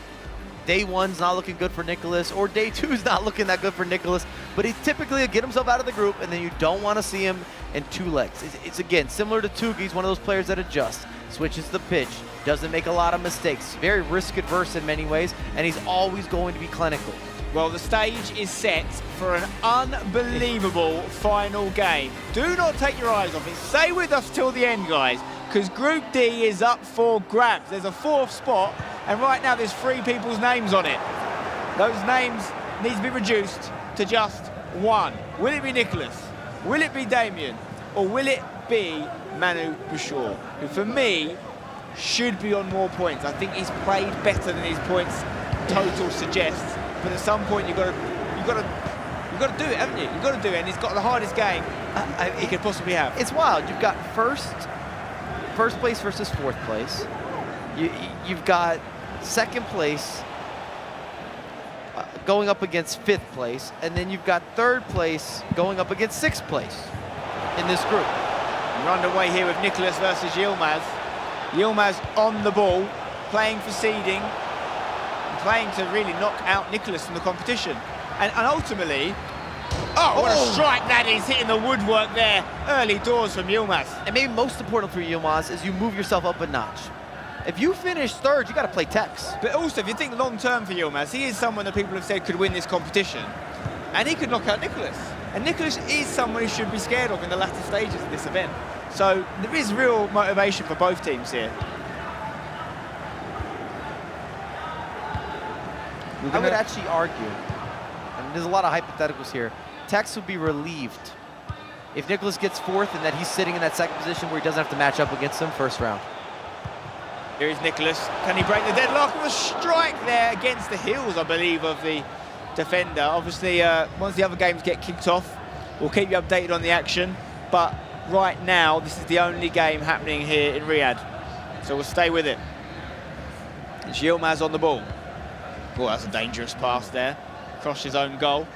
Speaker 2: day 1's not looking good for Nicholas, or day 2's not looking that good for Nicholas, but he's typically get himself out of the group, and then you don't want to see him in 2 legs. It's again, similar to Tuga. He's one of those players that adjusts, switches the pitch, doesn't make a lot of mistakes, very risk-adverse in many ways, and he's always going to be clinical.
Speaker 7: Well, the stage is set for an unbelievable final game. Do not take your eyes off it. Stay with us till the end, guys, because Group D is up for grabs. There's a 4th spot, and right now there's 3 people's names on it. Those names need to be reduced to just 1. Will it be Nicholas? Will it be Damien? Or will it be Manu Bouchard, who for me should be on more points? I think he's played better than his points total suggests. But at some point you've got to do it, haven't you? You've got to do it, and he's got the hardest game he could possibly have.
Speaker 2: It's wild. You've got first place versus 4th place. You've got 2nd place going up against 5th place, and then you've got 3rd place going up against 6th place in this group.
Speaker 7: We're underway here with Nicholas versus Yilmaz. Yilmaz on the ball, playing for seeding, playing to really knock out Nicholas from the competition. And ultimately, what a strike that is, hitting the woodwork there. Early doors from Yilmaz.
Speaker 2: And maybe most important for Yilmaz is you move yourself up a notch. If you finish 3rd, you got to play Tex.
Speaker 7: But also, if you think long-term for Yilmaz, he is someone that people have said could win this competition. And he could knock out Nicholas. And Nicholas is someone who should be scared of in the latter stages of this event. So there is real motivation for both teams here.
Speaker 2: I would actually argue, and there's a lot of hypotheticals here, Tex would be relieved if Nicholas gets 4th and that he's sitting in that 2nd position where he doesn't have to match up against him 1st round.
Speaker 7: Here is Nicholas. Can he break the deadlock with a strike there against the heels, I believe, of the defender? Obviously, once the other games get kicked off, we'll keep you updated on the action. But right now, this is the only game happening here in Riyadh. So we'll stay with it. It's Yilmaz on the ball. Oh, that's a dangerous pass there. Across his own goal.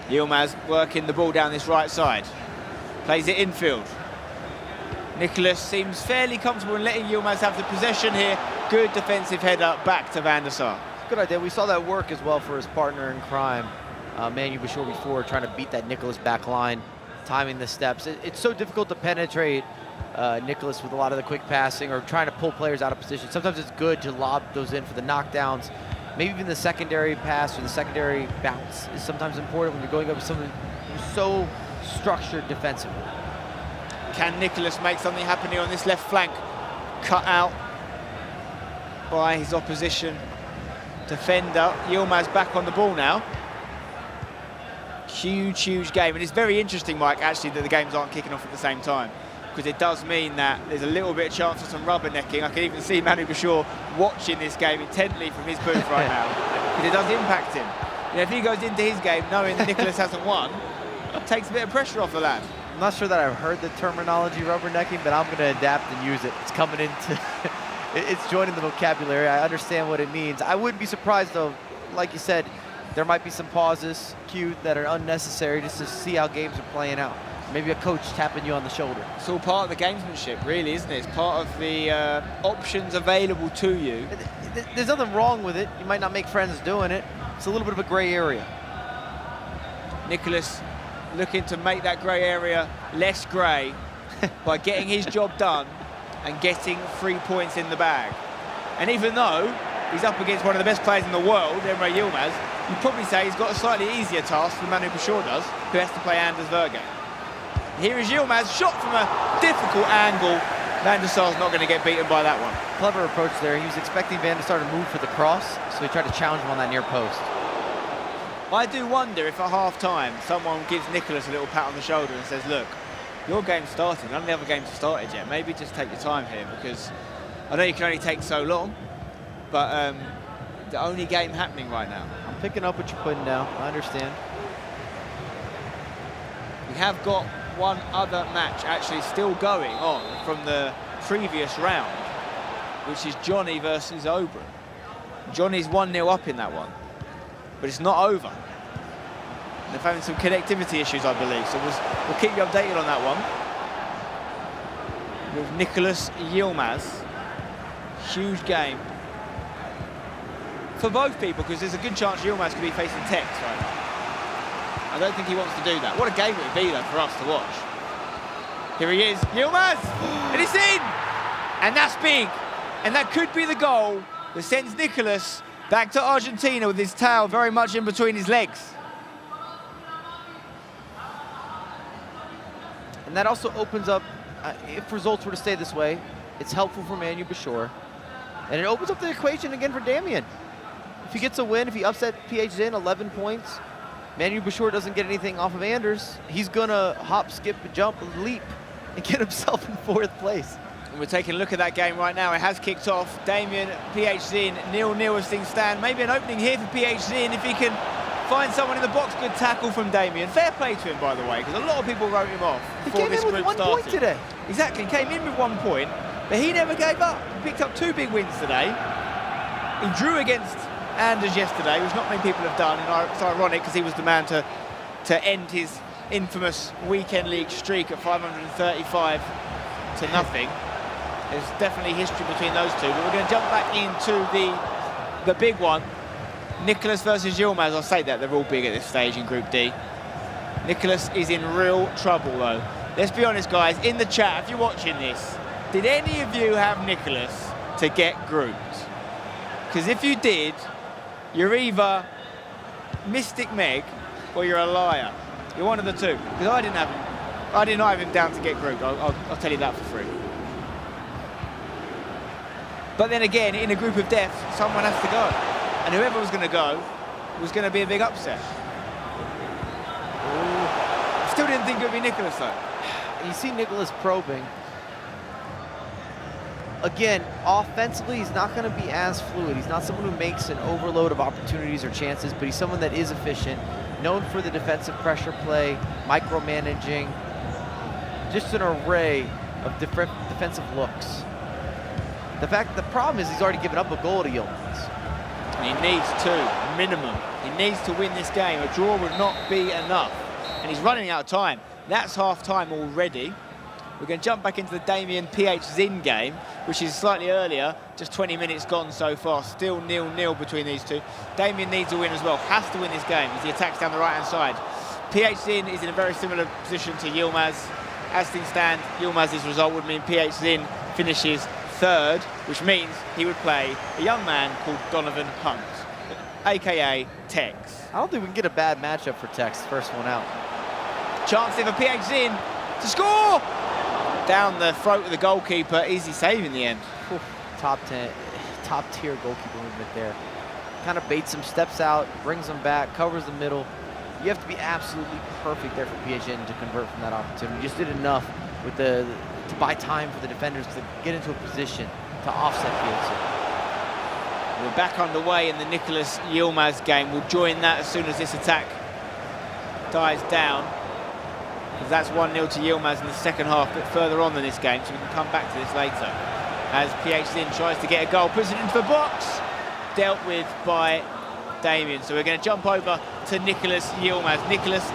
Speaker 7: Yilmaz working the ball down this right side. Plays it infield. Nicholas seems fairly comfortable in letting Yilmaz have the possession here. Good defensive header back to Van der Sar.
Speaker 2: Good idea. We saw that work as well for his partner in crime, Manu Bouchard, before, trying to beat that Nicholas back line, timing the steps. It's so difficult to penetrate Nicholas with a lot of the quick passing or trying to pull players out of position. Sometimes it's good to lob those in for the knockdowns. Maybe even the secondary pass or the secondary bounce is sometimes important when you're going up with someone who's so structured defensively.
Speaker 7: Can Nicholas make something happen here on this left flank? Cut out by his opposition defender. Yilmaz back on the ball now. Huge, huge game. And it's very interesting, Mike, actually, that the games aren't kicking off at the same time, because it does mean that there's a little bit of chance for some rubbernecking. I can even see Manu Bouchard watching this game intently from his booth right now, because it does impact him. You know, if he goes into his game knowing that Nicholas hasn't won, it takes a bit of pressure off the lad.
Speaker 2: I'm not sure that I've heard the terminology rubbernecking, but I'm going to adapt and use it. It's coming into, it's joining the vocabulary. I understand what it means. I wouldn't be surprised, though, like you said, there might be some pauses cued that are unnecessary just to see how games are playing out. Maybe a coach tapping you on the shoulder.
Speaker 7: It's all part of the gamesmanship, really, isn't it? It's part of the options available to you.
Speaker 2: There's nothing wrong with it. You might not make friends doing it. It's a little bit of a gray area.
Speaker 7: Nicholas looking to make that grey area less grey by getting his job done and getting 3 points in the bag. And even though he's up against one of the best players in the world, Emre Yilmaz, you'd probably say he's got a slightly easier task than Manu Bouchard does, who has to play Anders Vergang. Here is Yilmaz, shot from a difficult angle. Van der Sar's not going to get beaten by that one.
Speaker 2: Clever approach there. He was expecting Van der Sar to move for the cross, so he tried to challenge him on that near post.
Speaker 7: I do wonder if at half-time someone gives Nicholas a little pat on the shoulder and says, look, your game's starting, none of the other games have started yet. Maybe just take your time here, because I know you can only take so long, but the only game happening right now.
Speaker 2: I'm picking up what you're putting down. I understand.
Speaker 7: We have got one other match actually still going on from the previous round, which is Johnny versus Oberon. Johnny's 1-0 up in that one, but it's not over. They're having some connectivity issues, I believe, so we'll keep you updated on that one. With Nicholas Yilmaz. Huge game for both people, because there's a good chance Yilmaz could be facing Tex right now. I don't think he wants to do that. What a game it would be, though, for us to watch. Here he is, Yilmaz, and it's in! And that's big. And that could be the goal that sends Nicholas back to Argentina with his tail very much in between his legs.
Speaker 2: And that also opens up, if results were to stay this way, it's helpful for Manu Bashor. And it opens up the equation again for Damian. If he gets a win, if he upset PH Zin 11 points, Manu Bashor doesn't get anything off of Anders, he's gonna hop, skip, jump, leap, and get himself in 4th place.
Speaker 7: And we're taking a look at that game right now. It has kicked off. Damian, PH Zin, 0-0 as things stand. Maybe an opening here for PH Zin if he can find someone in the box. Good tackle from Damian. Fair play to him, by the way, because a lot of people wrote him off before this group started.
Speaker 2: He came in with 1 point today.
Speaker 7: Exactly, came in with 1 point, but he never gave up. He picked up 2 big wins today. He drew against Anders yesterday, which not many people have done, and it's ironic because he was the man to end his infamous weekend league streak at 535 to nothing. There's definitely history between those two, but we're going to jump back into the big one. Nicholas versus Yilmaz. I'll say that, they're all big at this stage in Group D. Nicholas is in real trouble, though. Let's be honest, guys, in the chat, if you're watching this, did any of you have Nicholas to get grouped? Because if you did, you're either Mystic Meg or you're a liar. You're one of the two. Because I didn't have him. I did not have him down to get grouped. I'll tell you that for free. But then again, in a group of death, someone has to go. And whoever was going to go was going to be a big upset. Ooh. Still didn't think it would be Nicholas, though.
Speaker 2: You see Nicholas probing. Again, offensively, he's not going to be as fluid. He's not someone who makes an overload of opportunities or chances, but he's someone that is efficient, known for the defensive pressure play, micromanaging, just an array of different defensive looks. The problem is he's already given up a goal to Yilmaz.
Speaker 7: He needs 2, minimum. He needs to win this game. A draw would not be enough. And he's running out of time. That's half-time already. We're going to jump back into the Damian PH Zin game, which is slightly earlier, just 20 minutes gone so far. Still 0-0 between these two. Damian needs a win as well, has to win this game as he attacks down the right-hand side. PH Zin is in a very similar position to Yilmaz. As things stand, Yilmaz's result would mean PH Zin finishes 3rd, which means he would play a young man called Donovan Hunt, aka Tex.
Speaker 2: I don't think we can get a bad matchup for Tex, first one out.
Speaker 7: Chance here for PH Zin to score! Down the throat of the goalkeeper, easy save in the end.
Speaker 2: Top tier goalkeeper movement there. Kind of baits him, steps out, brings him back, covers the middle. You have to be absolutely perfect there for PH Zin to convert from that opportunity. You just did enough with to buy time for the defenders to get into a position to offset PH Zin.
Speaker 7: We're back underway in the Nicholas Yilmaz game. We'll join that as soon as this attack dies down. Because that's 1-0 to Yilmaz in the second half, a bit further on than this game, so we can come back to this later. As PH Zin tries to get a goal, puts it into the box, dealt with by Damian. So we're going to jump over to Nicholas Yilmaz. Nicholas,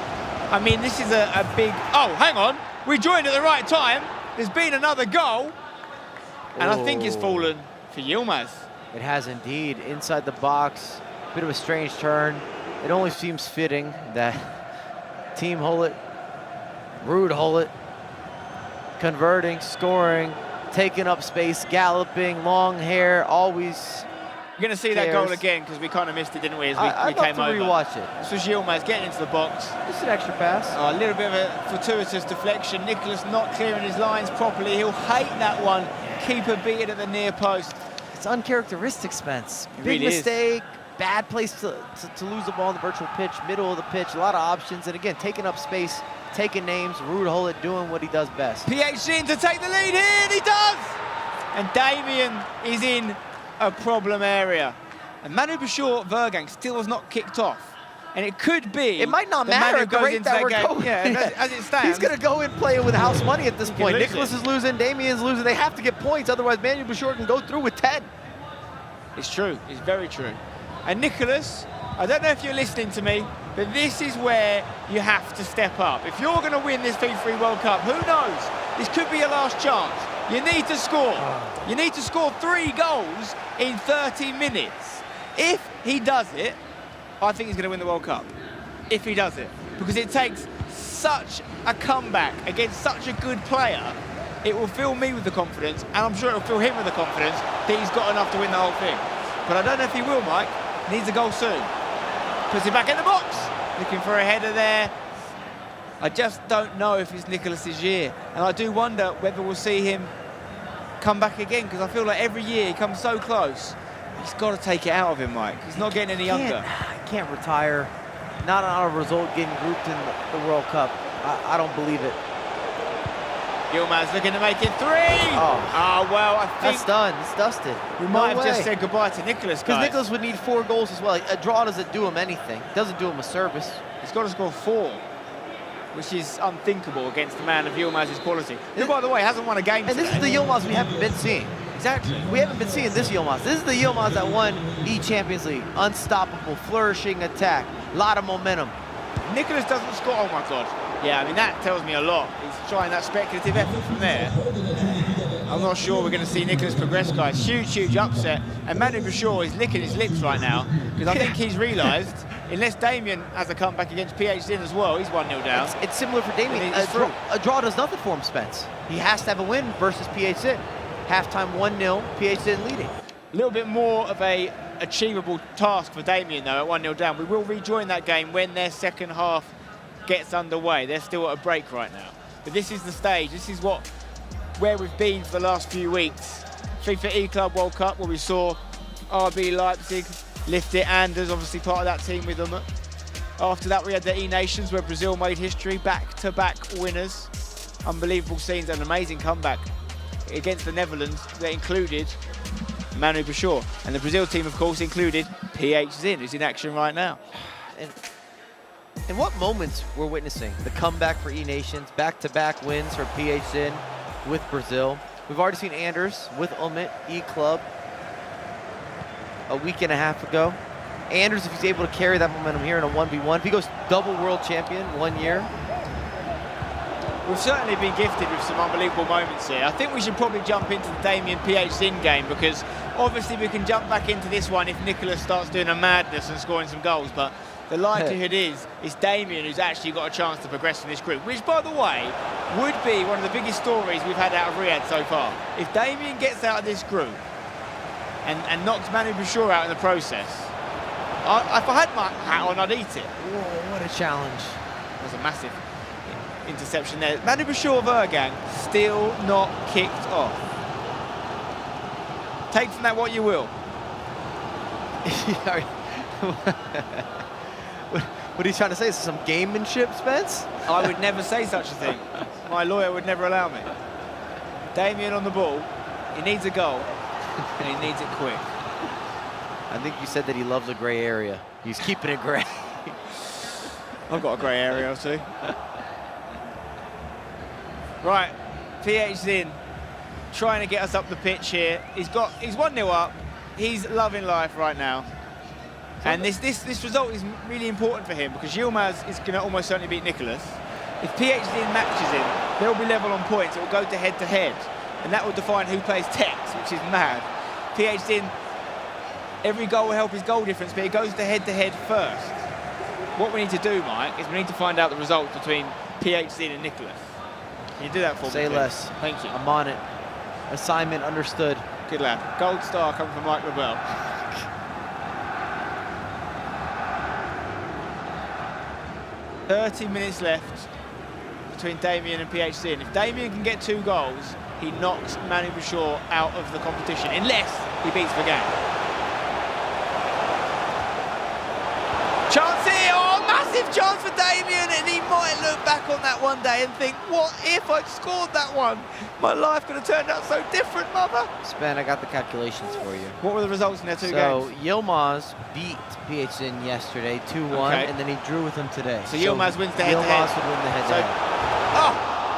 Speaker 7: I mean, this is a big... Oh, hang on. We joined at the right time. There's been another goal. And I think it's fallen for Yilmaz.
Speaker 2: It has indeed. Inside the box, bit of a strange turn. It only seems fitting that Team Hullet, Ruud Hullet, converting, scoring, taking up space, galloping, long hair, always
Speaker 7: We're going to see that goal
Speaker 2: Cares.
Speaker 7: again because we kind of missed it, didn't we, as we
Speaker 2: I'd
Speaker 7: came
Speaker 2: love to
Speaker 7: over.
Speaker 2: rewatch it.
Speaker 7: This was Yilmaz getting into the box.
Speaker 2: Just an extra pass.
Speaker 7: Oh, a little bit of a fortuitous deflection. Nicholas not clearing his lines properly. He'll hate that one. Keeper beaten at the near post.
Speaker 2: It's uncharacteristic, Spence.
Speaker 7: It
Speaker 2: Big
Speaker 7: really is.
Speaker 2: mistake, bad place to lose the ball in the virtual pitch, middle of the pitch, a lot of options, and again, taking up space, taking names, Ruud Gullit doing what he does best.
Speaker 7: PhD to take the lead here, and he does! And Damien is in a problem area. And Manu Bashir-Vergang still has not kicked off. And it could be...
Speaker 2: It might not
Speaker 7: that
Speaker 2: matter
Speaker 7: Manu
Speaker 2: at the
Speaker 7: goes
Speaker 2: rate
Speaker 7: into
Speaker 2: that we're
Speaker 7: game.
Speaker 2: going.
Speaker 7: Yeah, as it stands.
Speaker 2: He's going to go in playing with house money at this
Speaker 7: He
Speaker 2: point.
Speaker 7: can lose
Speaker 2: Nicholas
Speaker 7: it.
Speaker 2: is losing, Damien's losing. They have to get points, otherwise Manu Bashir can go through with 10.
Speaker 7: It's true. It's very true. And Nicholas, I don't know if you're listening to me, but this is where you have to step up. If you're going to win this FIFAe World Cup, who knows? This could be your last chance. You need to score. You need to score 3 goals in 30 minutes. If he does it, I think he's going to win the World Cup. If he does it. Because it takes such a comeback against such a good player. It will fill me with the confidence, and I'm sure it will fill him with the confidence that he's got enough to win the whole thing. But I don't know if he will, Mike. Needs a goal soon. Puts it back in the box. Looking for a header there. I just don't know if it's Nicholas's year. And I do wonder whether we'll see him come back again, because I feel like every year he comes so close. He's got to take it out of him, Mike. He's not getting any younger.
Speaker 2: I can't retire. Not on a result getting grouped in the World Cup. I don't believe it.
Speaker 7: Yilmaz looking to make it 3.
Speaker 2: Oh,
Speaker 7: well, I think
Speaker 2: that's done. It's dusted.
Speaker 7: we might have just said goodbye to Nicholas,
Speaker 2: Because
Speaker 7: guys.
Speaker 2: Nicholas would need 4 goals as well. A draw doesn't do him anything. Doesn't do him a service.
Speaker 7: He's got to score 4, which is unthinkable against a man of Yilmaz's quality. Who, by the way, hasn't won a game
Speaker 2: And this is the Yilmaz we haven't been seeing.
Speaker 7: Exactly.
Speaker 2: We haven't been seeing this Yilmaz. This is the Yilmaz that won E-Champions League. Unstoppable, flourishing attack. A lot of momentum.
Speaker 7: Nicholas doesn't score. Oh, my God. Yeah, I mean, that tells me a lot. He's trying that speculative effort from there. I'm not sure we're going to see Nicholas progress, guys. Huge, huge upset. And Manu Bashir is licking his lips right now, because I think he's realised, unless Damien has a comeback against PhD as well, he's 1-0 down.
Speaker 2: It's similar for Damien. A draw does nothing for him, Spence. He has to have a win versus PhD. Halftime 1-0, PhD leading.
Speaker 7: A little bit more of a achievable task for Damien, though, at 1-0 down. We will rejoin that game when their second half gets underway. They're still at a break right now. But this is the stage. This is where we've been for the last few weeks. FIFA E-Club World Cup, where we saw RB Leipzig lift it. Anders, obviously part of that team with them. After that, we had the E-Nations, where Brazil made history. Back-to-back winners. Unbelievable scenes, an amazing comeback against the Netherlands that included Manu Bashir. And the Brazil team, of course, included PH Zin, who's in action right now.
Speaker 2: And what moments we're witnessing? The comeback for E-Nations, back-to-back wins for PH Zin with Brazil. We've already seen Anders with Umit, E-Club, a week and a half ago. Anders, if he's able to carry that momentum here in a 1v1, if he goes double world champion 1 year.
Speaker 7: We've certainly been gifted with some unbelievable moments here. I think we should probably jump into the Damien PH Zin game, because obviously we can jump back into this one if Nicholas starts doing a madness and scoring some goals, but the likelihood is it's Damien who's actually got a chance to progress in this group, which, by the way, would be one of the biggest stories we've had out of Riyadh so far. If Damien gets out of this group and knocks Manu Bashir out in the process, if I had my hat on, I'd eat it.
Speaker 2: Whoa, what a challenge.
Speaker 7: That was a massive interception there. Manu Bashir-Vergang still not kicked off. Take from that what you will.
Speaker 2: What are you trying to say? Is this some gamemanship, Spence?
Speaker 7: I would never say such a thing. My lawyer would never allow me. Damien on the ball. He needs a goal, and he needs it quick.
Speaker 2: I think you said that he loves a grey area. He's keeping it grey.
Speaker 7: I've got a grey area too. Right, PH Zin trying to get us up the pitch here. He's 1-0 up. He's loving life right now. And this result is really important for him, because Yilmaz is going to almost certainly beat Nicholas. If PH Zin matches him, they'll be level on points. It will go to head-to-head. And that will define who plays Tex, which is mad. PH Zin, every goal will help his goal difference, but it goes to head-to-head first. What we need to do, Mike, is we need to find out the results between PH Zin and Nicholas. Can you do that for me,
Speaker 2: Say
Speaker 7: please?
Speaker 2: less.
Speaker 7: Thank you.
Speaker 2: I'm on it. Assignment understood.
Speaker 7: Good lad. Gold star coming from Mike LaBelle. 30 minutes left between Damien and PHC. And if Damien can get 2 goals, he knocks Manu Bashir out of the competition, unless he beats the game. Chance here, oh, massive chance for Damien, and he might look back on that one day and think, what if I'd scored that one? My life could have turned out so different, mother.
Speaker 2: Spen, I got the calculations for you.
Speaker 7: What were the results in their 2 games?
Speaker 2: So, Yilmaz beat PHN yesterday 2-1, and then he drew with him today.
Speaker 7: So Yilmaz wins the head-to-head.
Speaker 2: Yilmaz would win the head-to-head.
Speaker 7: Oh,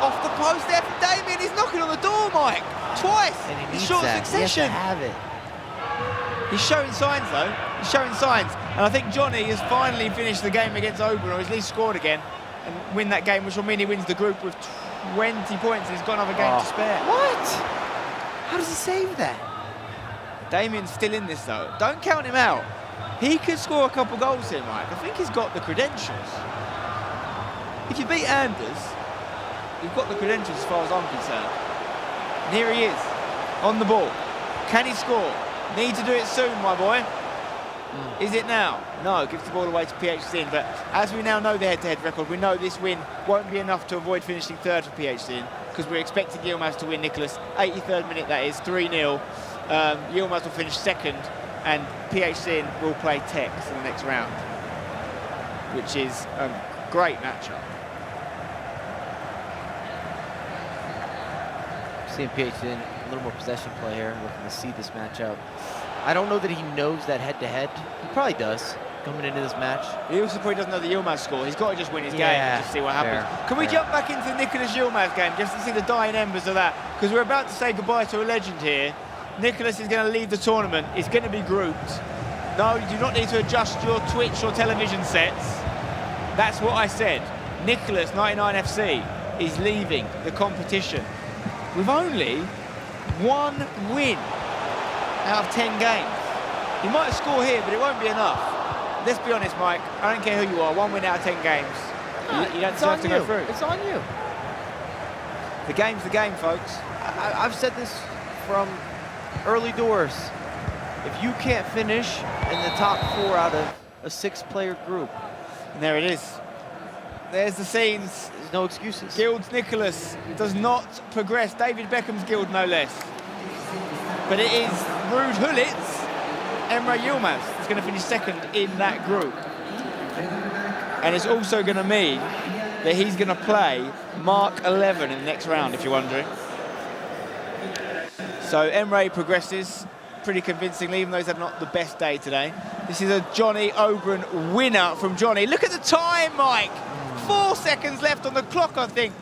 Speaker 7: off the post there from Damien. He's knocking on the door, Mike. Twice.
Speaker 2: And he
Speaker 7: in
Speaker 2: needs
Speaker 7: short
Speaker 2: that.
Speaker 7: succession.
Speaker 2: He has to have it.
Speaker 7: He's showing signs, though. He's showing signs. And I think Johnny has finally finished the game against Oban, or at least scored again, and win that game, which will mean he wins the group with 20 points, and he's got another game to spare.
Speaker 2: What? How does he save that?
Speaker 7: Damien's still in this, though. Don't count him out. He could score a couple goals here, Mike. I think he's got the credentials. If you beat Anders, you've got the credentials as far as I'm concerned. And here he is, on the ball. Can he score? Need to do it soon, my boy. Is it now? No, gives the ball away to PHC. But as we now know the head-to-head record, we know this win won't be enough to avoid finishing 3rd for PHC, because we're expecting Yilmaz to win, Nicholas. 83rd minute, that is, 3-0. Yilmaz will finish 2nd, and PHC will play Tex in the next round, which is a great matchup.
Speaker 2: Seeing PHC a little more possession play here, looking to see this matchup. I don't know that he knows that head-to-head. He probably does coming into this match.
Speaker 7: He also probably doesn't know the Yilmaz score. He's got to just win his game and just see what happens. Can we
Speaker 2: fair.
Speaker 7: jump back into the Nicholas Yilmaz game just to see the dying embers of that? Because we're about to say goodbye to a legend here. Nicholas is going to leave the tournament. It's going to be grouped. No, you do not need to adjust your Twitch or television sets. That's what I said. Nicholas, 99FC, is leaving the competition with only 1 win out of 10 games. He might score here, but it won't be enough. Let's be honest, Mike. I don't care who you are. 1 win out of 10 games. You don't deserve to go through.
Speaker 2: It's on you.
Speaker 7: The game's the game, folks.
Speaker 2: I've said this from early doors. If you can't finish in the top 4 out of a 6-player group,
Speaker 7: and there it is. There's the scenes.
Speaker 2: There's no excuses.
Speaker 7: Guild's Nicholas does not progress. David Beckham's Guild, no less. But it is Ruud Hullit's Emre Yilmaz is going to finish 2nd in that group. And it's also going to mean that he's going to play Mark 11 in the next round, if you're wondering. So Emre progresses pretty convincingly, even though he's had not the best day today. This is a Johnny Oberon winner from Johnny. Look at the time, Mike. 4 seconds left on the clock, I think.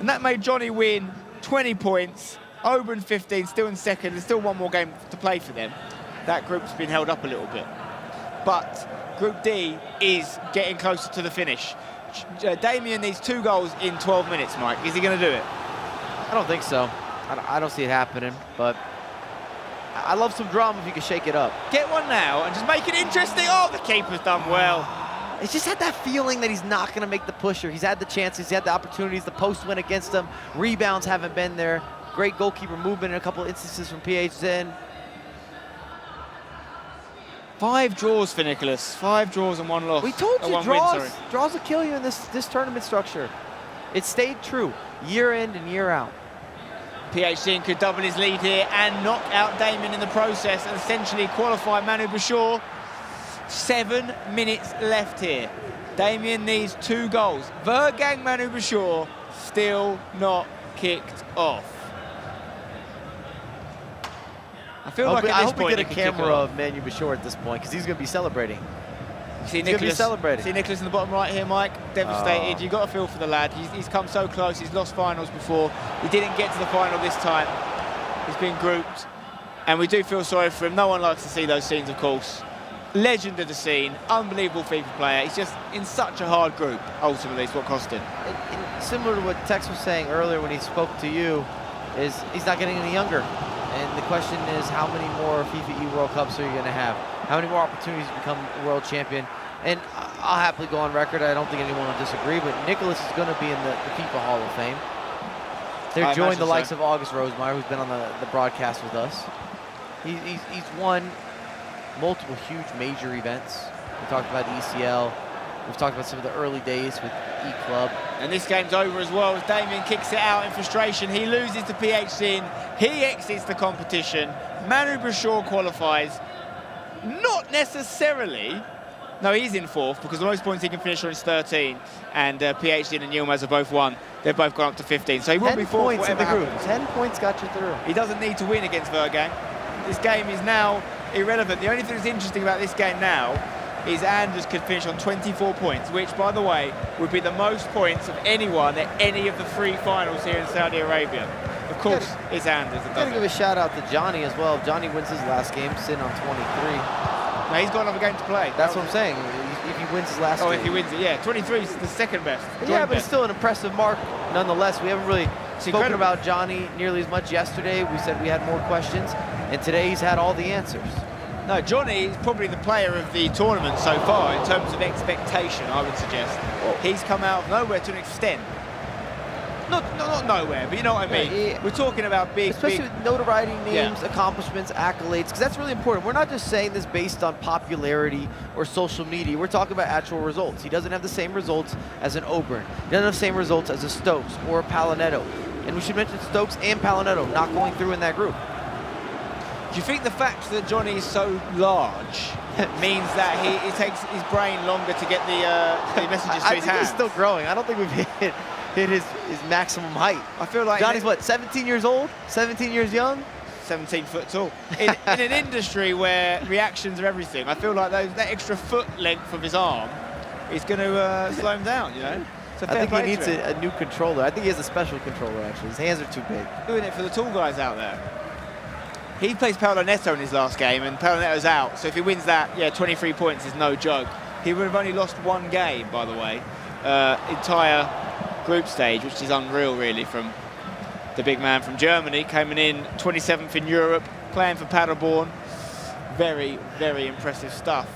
Speaker 7: And that made Johnny win 20 points. Oberon 15, still in 2nd. There's still 1 more game to play for them. That group's been held up a little bit. But Group D is getting closer to the finish. Damien needs 2 goals in 12 minutes, Mike. Is he going to do it?
Speaker 2: I don't think so. I don't see it happening, but I love some drama if you can shake it up.
Speaker 7: Get one now and just make it interesting. Oh, the keeper's done well.
Speaker 2: It's just had that feeling that he's not going to make the pusher. He's had the chances, he's had the opportunities. The post went against him. Rebounds haven't been there. Great goalkeeper movement in a couple of instances from PHN.
Speaker 7: 5 draws for Nicholas. 5 draws and 1 loss.
Speaker 2: We told you, draws will kill you in this tournament structure. It stayed true, year in and year out.
Speaker 7: PHC could double his lead here and knock out Damien in the process and essentially qualify Manu Bashir. 7 minutes left here. Damien needs 2 goals. Vergang Manu Bashir still not kicked off. I feel like
Speaker 2: I hope we get a camera of Manu Bashir at this point, because he's going to be celebrating.
Speaker 7: See Nicholas in the bottom right here, Mike. Devastated. You've got to feel for the lad. He's come so close. He's lost finals before. He didn't get to the final this time. He's been grouped. And we do feel sorry for him. No one likes to see those scenes, of course. Legend of the scene. Unbelievable FIFA player. He's just in such a hard group, ultimately. It's what cost him.
Speaker 2: And similar to what Tex was saying earlier when he spoke to you, is he's not getting any younger. And the question is, how many more FIFAe World Cups are you going to have? How many more opportunities to become a world champion? And I'll happily go on record. I don't think anyone will disagree, but Nicholas is going to be in the FIFA Hall of Fame. They're joining the likes of August Rosemeyer, who's been on the broadcast with us. He's won multiple huge major events. We talked about the ECL, We've talked about some of the early days with E-Club.
Speaker 7: And this game's over as well as Damien kicks it out in frustration. He loses to PHC. He exits the competition. Manu Bashir qualifies. Not necessarily. No, he's in 4th because the most points he can finish on is 13. And PHC and Yilmaz have both won. They've both gone up to 15. So he will be 4th
Speaker 2: points in the
Speaker 7: whatever
Speaker 2: group.
Speaker 7: happens.
Speaker 2: 10 points got you through.
Speaker 7: He doesn't need to win against Vergang. This game is now irrelevant. The only thing that's interesting about this game now is Anders could finish on 24 points, which, by the way, would be the most points of anyone at any of the 3 finals here in Saudi Arabia. Of course, it's Anders that
Speaker 2: Got to
Speaker 7: does
Speaker 2: give
Speaker 7: it.
Speaker 2: a shout out to Johnny as well. If Johnny wins his last game, sitting on 23.
Speaker 7: No, he's got another game to play.
Speaker 2: That's what I'm saying. If he wins his last game.
Speaker 7: Oh, if he wins it, yeah. 23 is the second best.
Speaker 2: Yeah, but it's still an impressive mark nonetheless. We haven't really spoken
Speaker 7: incredible.
Speaker 2: about Johnny nearly as much yesterday. We said we had more questions, and today he's had all the answers.
Speaker 7: No, Johnny is probably the player of the tournament so far in terms of expectation, I would suggest. He's come out of nowhere to an extent. Not nowhere, but you know what I mean.
Speaker 2: Yeah,
Speaker 7: We're talking about big,
Speaker 2: especially
Speaker 7: big...
Speaker 2: with notoriety, names, accomplishments, accolades, because that's really important. We're not just saying this based on popularity or social media. We're talking about actual results. He doesn't have the same results as an Oberon. He doesn't have the same results as a Stokes or a Palinetto. And we should mention Stokes and Palinetto not going through in that group.
Speaker 7: Do you think the fact that Johnny is so large means that it takes his brain longer to get the messages to his
Speaker 2: I think
Speaker 7: hands?
Speaker 2: he's still growing. I don't think we've hit his maximum height.
Speaker 7: I feel like
Speaker 2: Johnny's what, 17 years old? 17 years young?
Speaker 7: 17 foot tall. In an industry where reactions are everything, I feel like that extra foot length of his arm is going to slow him down, you know? So
Speaker 2: I think he needs a new controller. I think he has a special controller, actually. His hands are too big.
Speaker 7: Doing it for the tall guys out there. He plays Paolo Neto in his last game, and Paolo Neto's out. So if he wins that, 23 points is no joke. He would have only lost 1 game, by the way, entire group stage, which is unreal, really, from the big man from Germany, coming in 27th in Europe, playing for Paderborn. Very, very impressive stuff.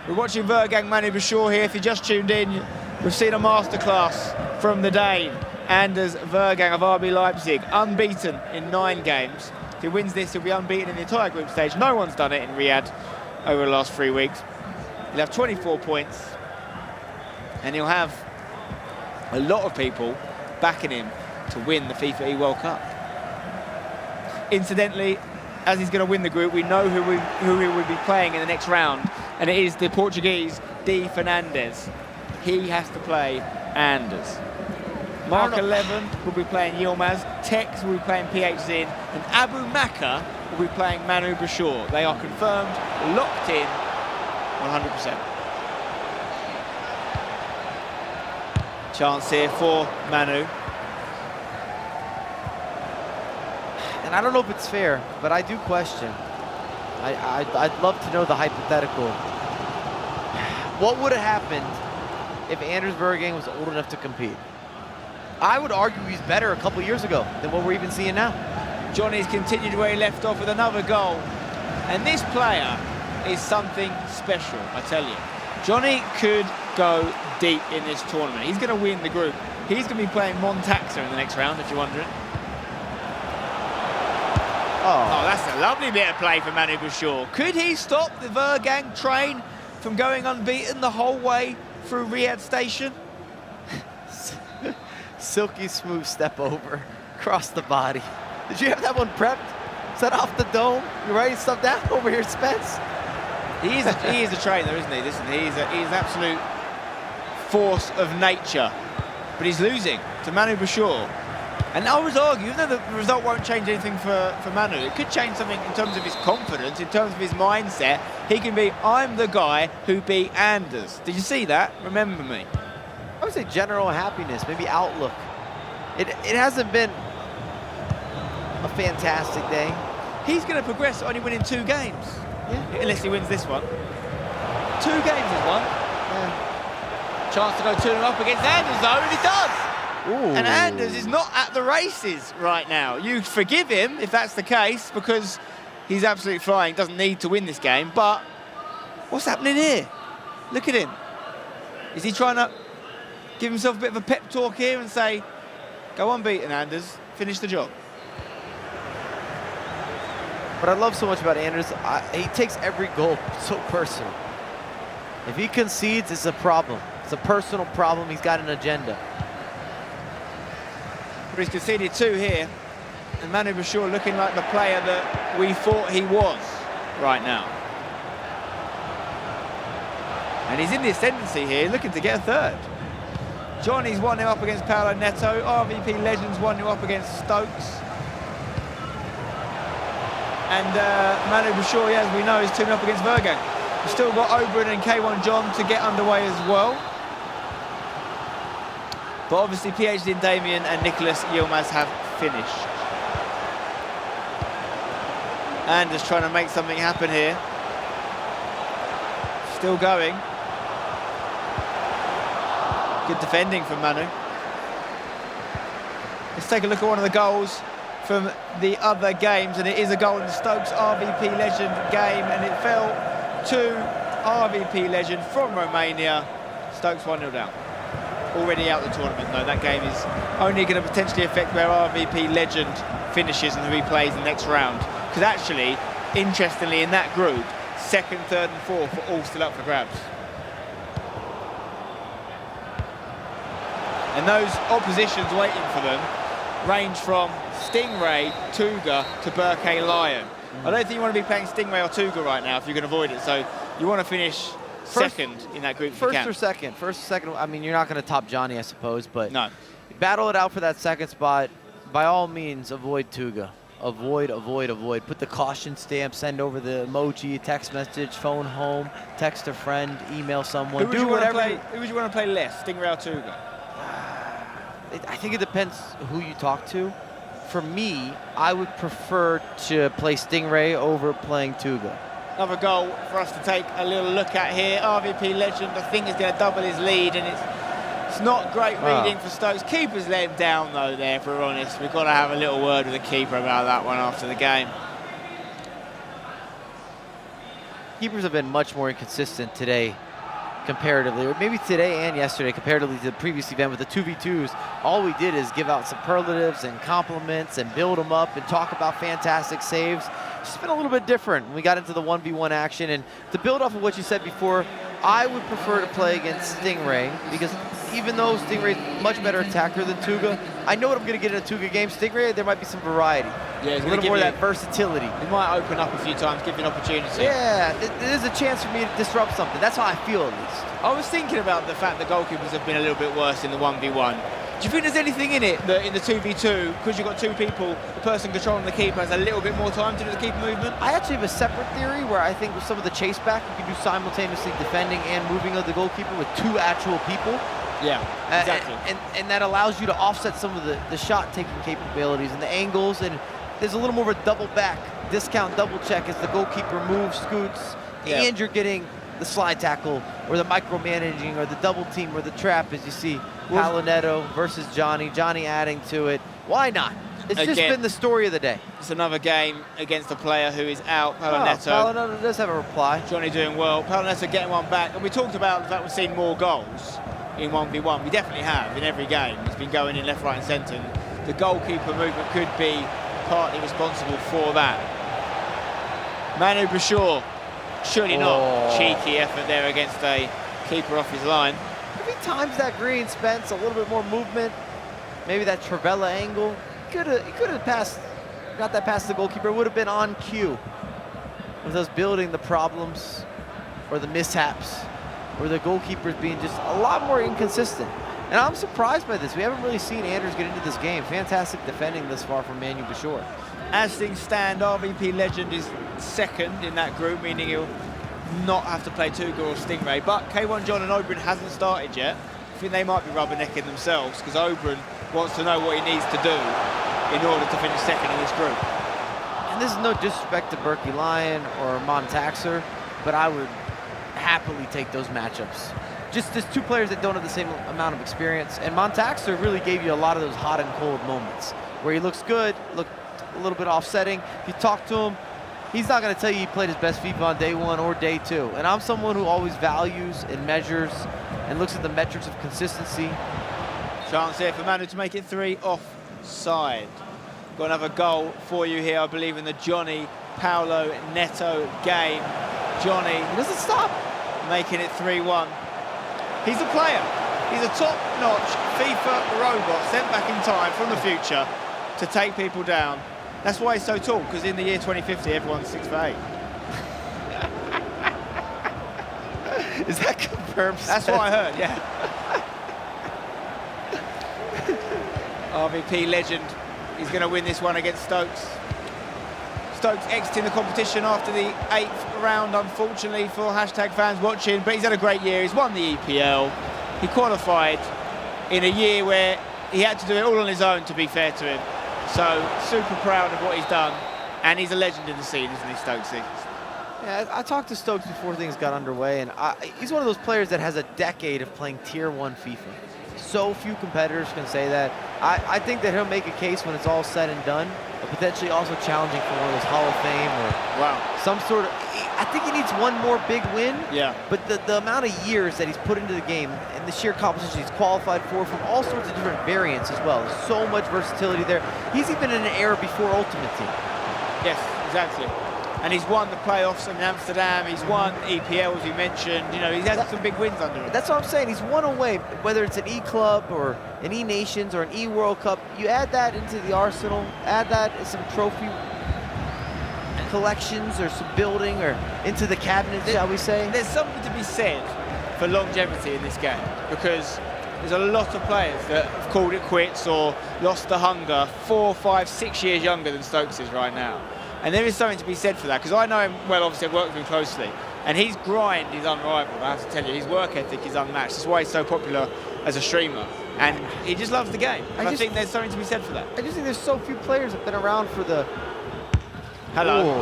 Speaker 7: We're watching Vergang Manu Bashir here. If you just tuned in, we've seen a masterclass from the Dane, Anders Vergang of RB Leipzig, unbeaten in 9 games. If he wins this, he'll be unbeaten in the entire group stage. No one's done it in Riyadh over the last 3 weeks. He'll have 24 points, and he'll have a lot of people backing him to win the FIFAe World Cup. Incidentally, as he's going to win the group, we know who he will be playing in the next round, and it is the Portuguese Di Fernandes. He has to play Anders. Mark 11 will be playing Yilmaz, Tex will be playing PHZ, and Abu Maka will be playing Manu Bashir. They are confirmed, locked in, 100%. Chance here for Manu.
Speaker 2: And I don't know if it's fair, but I do question. I'd love to know the hypothetical. What would have happened if Anders Vergang was old enough to compete? I would argue he's better a couple years ago than what we're even seeing now.
Speaker 7: Johnny's continued where he left off with another goal. And this player is something special, I tell you. Johnny could go deep in this tournament. He's going to win the group. He's going to be playing Montaxa in the next round, if you're wondering. Oh, that's a lovely bit of play for Manu Bashir. Could he stop the Vergang train from going unbeaten the whole way through Riyadh Station?
Speaker 2: Silky smooth step over, across the body. Did you have that one prepped? Is that off the dome? You writing stuff down over here, Spence?
Speaker 7: He is a trainer, isn't he? Listen, he's an absolute force of nature. But he's losing to Manu Bashir. And I would argue, even though the result won't change anything for Manu, it could change something in terms of his confidence, in terms of his mindset. He can be, I'm the guy who beat Anders. Did you see that? Remember me.
Speaker 2: I would say general happiness, maybe outlook. It hasn't been a fantastic day.
Speaker 7: He's going to progress only winning 2 games.
Speaker 2: Yeah.
Speaker 7: Unless he wins this one. 2 games he's won.
Speaker 2: Yeah.
Speaker 7: Chance to go 2-0 up against Anders though, and he does.
Speaker 2: Ooh.
Speaker 7: And Anders is not at the races right now. You forgive him if that's the case, because he's absolutely flying, doesn't need to win this game. But what's happening here? Look at him. Is he trying to give himself a bit of a pep talk here and say, go unbeaten, Anders, finish the job?
Speaker 2: What I love so much about Anders, he takes every goal so personal. If he concedes, it's a problem. It's a personal problem. He's got an agenda.
Speaker 7: But he's conceded 2 here. And Manu Bashir looking like the player that we thought he was right now. And he's in the ascendancy here, looking to get a third. Johnny's 1-0 up against Paolo Neto. RVP Legends 1-0 up against Stokes. And Manu Bashir, as we know, is 2-0 up against Vergang. We've still got Oberon and K1 John to get underway as well. But obviously PhD and Damien and Nicholas Yilmaz have finished. Anders trying to make something happen here. Still going. Good defending from Manu. Let's take a look at one of the goals from the other games, and it is a goal in the Stokes RVP Legend game, and it fell to RVP Legend from Romania. Stokes 1-0 down. Already out of the tournament though. That game is only going to potentially affect where RVP Legend finishes and who he plays the next round. Because actually, interestingly, in that group, 2nd, 3rd and 4th are all still up for grabs. And those oppositions waiting for them range from Stingray, Tuga to Burke Lion. I don't think you want to be playing Stingray or Tuga right now if you can avoid it. So you want to finish second in that group if you can.
Speaker 2: First or second. I mean, you're not going to top Johnny, I suppose, but
Speaker 7: no.
Speaker 2: Battle it out for that second spot. By all means, avoid Tuga. Avoid. Put the caution stamp, send over the emoji, text message, phone home, text a friend, email someone.
Speaker 7: Who would you want to play less, Stingray or Tuga?
Speaker 2: I think it depends who you talk to. For me, I would prefer to play Stingray over playing Tuga.
Speaker 7: Another goal for us to take a little look at here. RVP Legend, I think, is going to double his lead, and it's not great reading for Stokes. Keeper's let him down, though, there, if we're honest. We've got to have a little word with the keeper about that one after the game.
Speaker 2: Keepers have been much more inconsistent today, comparatively, or maybe today and yesterday, comparatively to the previous event with the 2v2s. All we did is give out superlatives and compliments and build them up and talk about fantastic saves. It's just been a little bit different when we got into the 1v1 action. And to build off of what you said before, I would prefer to play against Stingray, because even though Stingray's a much better attacker than Tuga, I know what I'm going to get in a Tuga game. Stingray, there might be some variety.
Speaker 7: Yeah,
Speaker 2: a little more of that versatility.
Speaker 7: He might open up a few times, give you an opportunity.
Speaker 2: Yeah, there's a chance for me to disrupt something. That's how I feel, at least.
Speaker 7: I was thinking about the fact that goalkeepers have been a little bit worse in the 1v1. Do you think there's anything in it that in the 2v2, because you've got 2 people, the person controlling the keeper has a little bit more time to do the keeper movement?
Speaker 2: I actually have a separate theory where I think with some of the chase back, you can do simultaneously defending and moving of the goalkeeper with 2 actual people.
Speaker 7: Yeah, exactly.
Speaker 2: And that allows you to offset some of the shot-taking capabilities and the angles, and there's a little more of a double back, discount, double check as the goalkeeper moves, scoots, and you're getting the slide tackle or the micromanaging or the double team or the trap, as you see Paolo Neto versus Johnny adding to it. Why not? It's just been the story of the day.
Speaker 7: It's another game against a player who is out, Paolo Neto.
Speaker 2: Paolo Neto does have a reply.
Speaker 7: Johnny doing well. Paolo Neto getting one back. And we talked about the fact we've seen more goals in 1v1. We definitely have in every game. He's been going in left, right and centre. The goalkeeper movement could be partly responsible for that. Manu Bashir, surely not. Cheeky effort there against a keeper off his line.
Speaker 2: Maybe times that green, Spence, a little bit more movement. Maybe that Travella angle. He could have got that past the goalkeeper. It would have been on cue with us building the problems or the mishaps or the goalkeepers being just a lot more inconsistent. And I'm surprised by this. We haven't really seen Anders get into this game. Fantastic defending this far from Manu Bashir.
Speaker 7: As things stand, RVP Legend is second in that group, meaning he'll not have to play Tuga or Stingray. But K1 John and Oberon hasn't started yet. I think they might be rubbernecking themselves, because Oberon wants to know what he needs to do in order to finish second in this group.
Speaker 2: And this is no disrespect to Berkey Lion or Montaxer, but I would happily take those matchups. Just there's 2 players that don't have the same amount of experience, and Montaxer really gave you a lot of those hot and cold moments where he looks good, looked a little bit offsetting. If you talk to him, he's not going to tell you he played his best FIFA on day 1 or day 2. And I'm someone who always values and measures and looks at the metrics of consistency.
Speaker 7: Chance here for Manu to make it 3 offside. Got another goal for you here, I believe, in the Johnny Paolo Neto game. Johnny
Speaker 2: doesn't stop.
Speaker 7: making it 3-1. He's a player. He's a top-notch FIFA robot sent back in time from the future to take people down. That's why he's so tall, because in the year 2050, everyone's 6'8".
Speaker 2: Is that confirmed?
Speaker 7: That's what I heard, yeah. RVP legend. He's going to win this one against Stokes. Stokes exiting the competition after the 8th round, unfortunately, for hashtag fans watching. But he's had a great year. He's won the EPL. He qualified in a year where he had to do it all on his own, to be fair to him. So, super proud of what he's done. And he's a legend in the scene, isn't he, Stokesy?
Speaker 2: Yeah, I talked to Stokes before things got underway, and he's one of those players that has a decade of playing Tier 1 FIFA. So few competitors can say that. I think that he'll make a case when it's all said and done, but potentially also challenging for one of those Hall of Fame or some sort of... I think he needs one more big win.
Speaker 7: Yeah.
Speaker 2: But the amount of years that he's put into the game and the sheer competition he's qualified for from all sorts of different variants as well. There's so much versatility there. He's even in an era before Ultimate Team.
Speaker 7: Yes, exactly. And he's won the playoffs in Amsterdam. He's won EPL, as you mentioned. You know, he's had some big wins under him.
Speaker 2: That's what I'm saying. He's won away, whether it's an E-Club or an E-Nations or an E-World Cup. You add that into the arsenal, add that as some trophy collections or some building or into the cabinet, shall we say?
Speaker 7: There's something to be said for longevity in this game, because there's a lot of players that have called it quits or lost the hunger 4, 5, 6 years younger than Stokes is right now. And there is something to be said for that, because I know him well, obviously I've worked with him closely, and his grind is unrivaled, I have to tell you. His work ethic is unmatched. That's why he's so popular as a streamer. And he just loves the game. And I think there's something to be said for that.
Speaker 2: I just think there's so few players that have been around for the...
Speaker 7: Hello.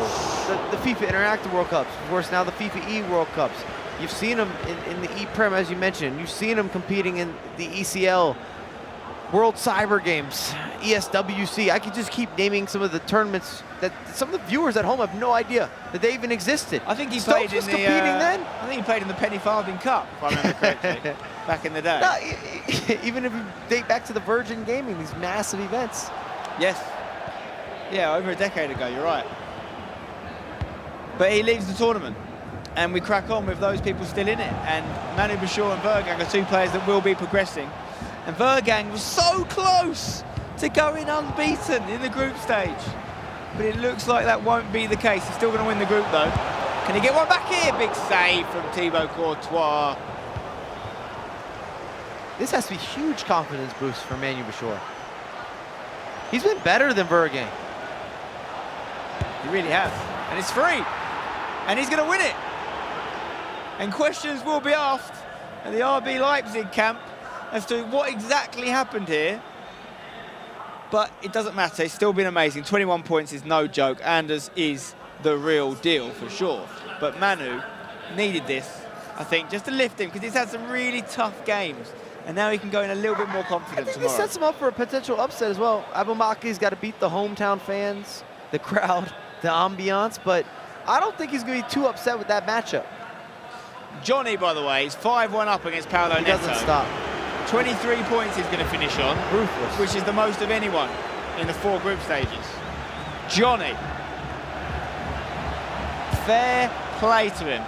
Speaker 2: The FIFA Interactive World Cups. Of course, now the FIFA E World Cups. You've seen him in the E-Prem, as you mentioned. You've seen him competing in the ECL, World Cyber Games, ESWC. I could just keep naming some of the tournaments that some of the viewers at home have no idea that they even existed.
Speaker 7: I think he
Speaker 2: Stokes
Speaker 7: played in
Speaker 2: was
Speaker 7: the...
Speaker 2: competing then?
Speaker 7: I think he played in the Penny Farthing Cup, if I remember correctly, back in the day.
Speaker 2: No, even if you date back to the Virgin Gaming, these massive events.
Speaker 7: Yes. Yeah, over a decade ago, you're right. But he leaves the tournament, and we crack on with those people still in it. And Manu Bashir and Vergang are two players that will be progressing. And Vergang was so close to going unbeaten in the group stage. But it looks like that won't be the case. He's still going to win the group, though. Can he get one back here? Big save from Thibaut Courtois.
Speaker 2: This has to be a huge confidence boost for Manu Bashir. He's been better than Vergang.
Speaker 7: He really has. And it's free. And he's going to win it. And questions will be asked at the RB Leipzig camp as to what exactly happened here. But it doesn't matter. It's still been amazing. 21 points is no joke. Anders is the real deal for sure. But Manu needed this, I think, just to lift him, because he's had some really tough games. And now he can go in a little bit more confident
Speaker 2: I think
Speaker 7: tomorrow.
Speaker 2: This sets him up for a potential upset as well. Abumaki's got to beat the hometown fans, the crowd, the ambiance, but I don't think he's going to be too upset with that matchup.
Speaker 7: Johnny, by the way, is 5-1 up against Paolo Neto.
Speaker 2: He doesn't stop.
Speaker 7: 23 points he's going to finish on.
Speaker 2: Ruthless.
Speaker 7: Which is the most of anyone in the 4 group stages. Johnny. Fair play to him.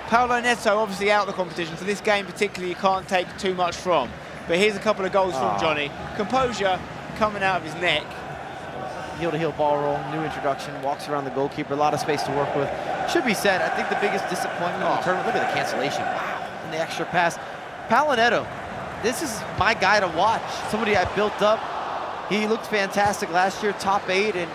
Speaker 7: Paolo Neto obviously out of the competition, so this game particularly you can't take too much from. But here's a couple of goals from Johnny. Composure coming out of his neck.
Speaker 2: Heel-to-heel ball roll, new introduction, walks around the goalkeeper, a lot of space to work with. Should be said, I think the biggest disappointment in the tournament, look at the cancellation, wow, and the extra pass. Paolo Neto, this is my guy to watch. Somebody I built up. He looked fantastic last year, top 8, and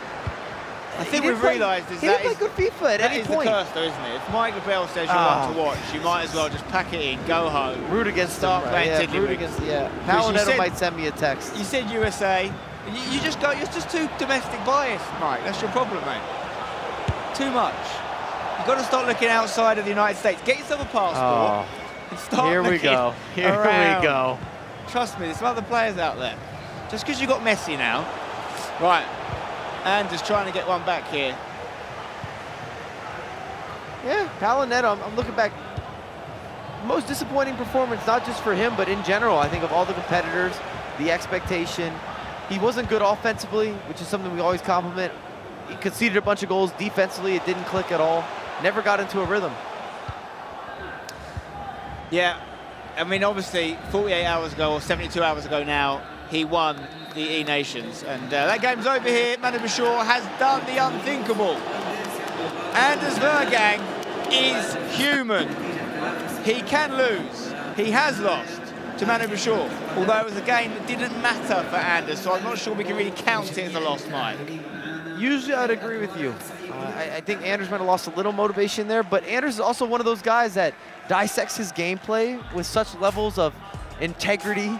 Speaker 7: I think we've realised
Speaker 2: he didn't play good FIFA at any point.
Speaker 7: That is the curse, though, isn't it? If Mike LaBelle says you're one to watch, you might as well just pack it in, go home.
Speaker 2: Root against
Speaker 7: start
Speaker 2: them,
Speaker 7: playing
Speaker 2: right?
Speaker 7: Tiddlywinks.
Speaker 2: Root against, Paolo Neto might send me a text.
Speaker 7: You said USA. You just go, you're just too domestic biased, Mike. That's your problem, mate. Too much. You've got to start looking outside of the United States. Get yourself a passport and start
Speaker 2: Here we
Speaker 7: looking
Speaker 2: go. Here
Speaker 7: around.
Speaker 2: we go.
Speaker 7: Trust me, there's some other players out there. Just because you got Messi now. Right. And just trying to get one back here.
Speaker 2: Yeah, Paolo Neto, I'm looking back. Most disappointing performance, not just for him, but in general, I think, of all the competitors, the expectation. He wasn't good offensively, which is something we always compliment. He conceded a bunch of goals defensively. It didn't click at all. Never got into a rhythm.
Speaker 7: Yeah, I mean, obviously, 48 hours ago, or 72 hours ago now, he won the E-Nations. And that game's over here. Manu Bashir has done the unthinkable. Anders Vergang is human. He can lose. He has lost to Manu Bashir, although it was a game that didn't matter for Anders, so I'm not sure we can really count it as a loss, Mike.
Speaker 2: Usually I'd agree with you. I think Anders might have lost a little motivation there, but Anders is also one of those guys that dissects his gameplay with such levels of integrity,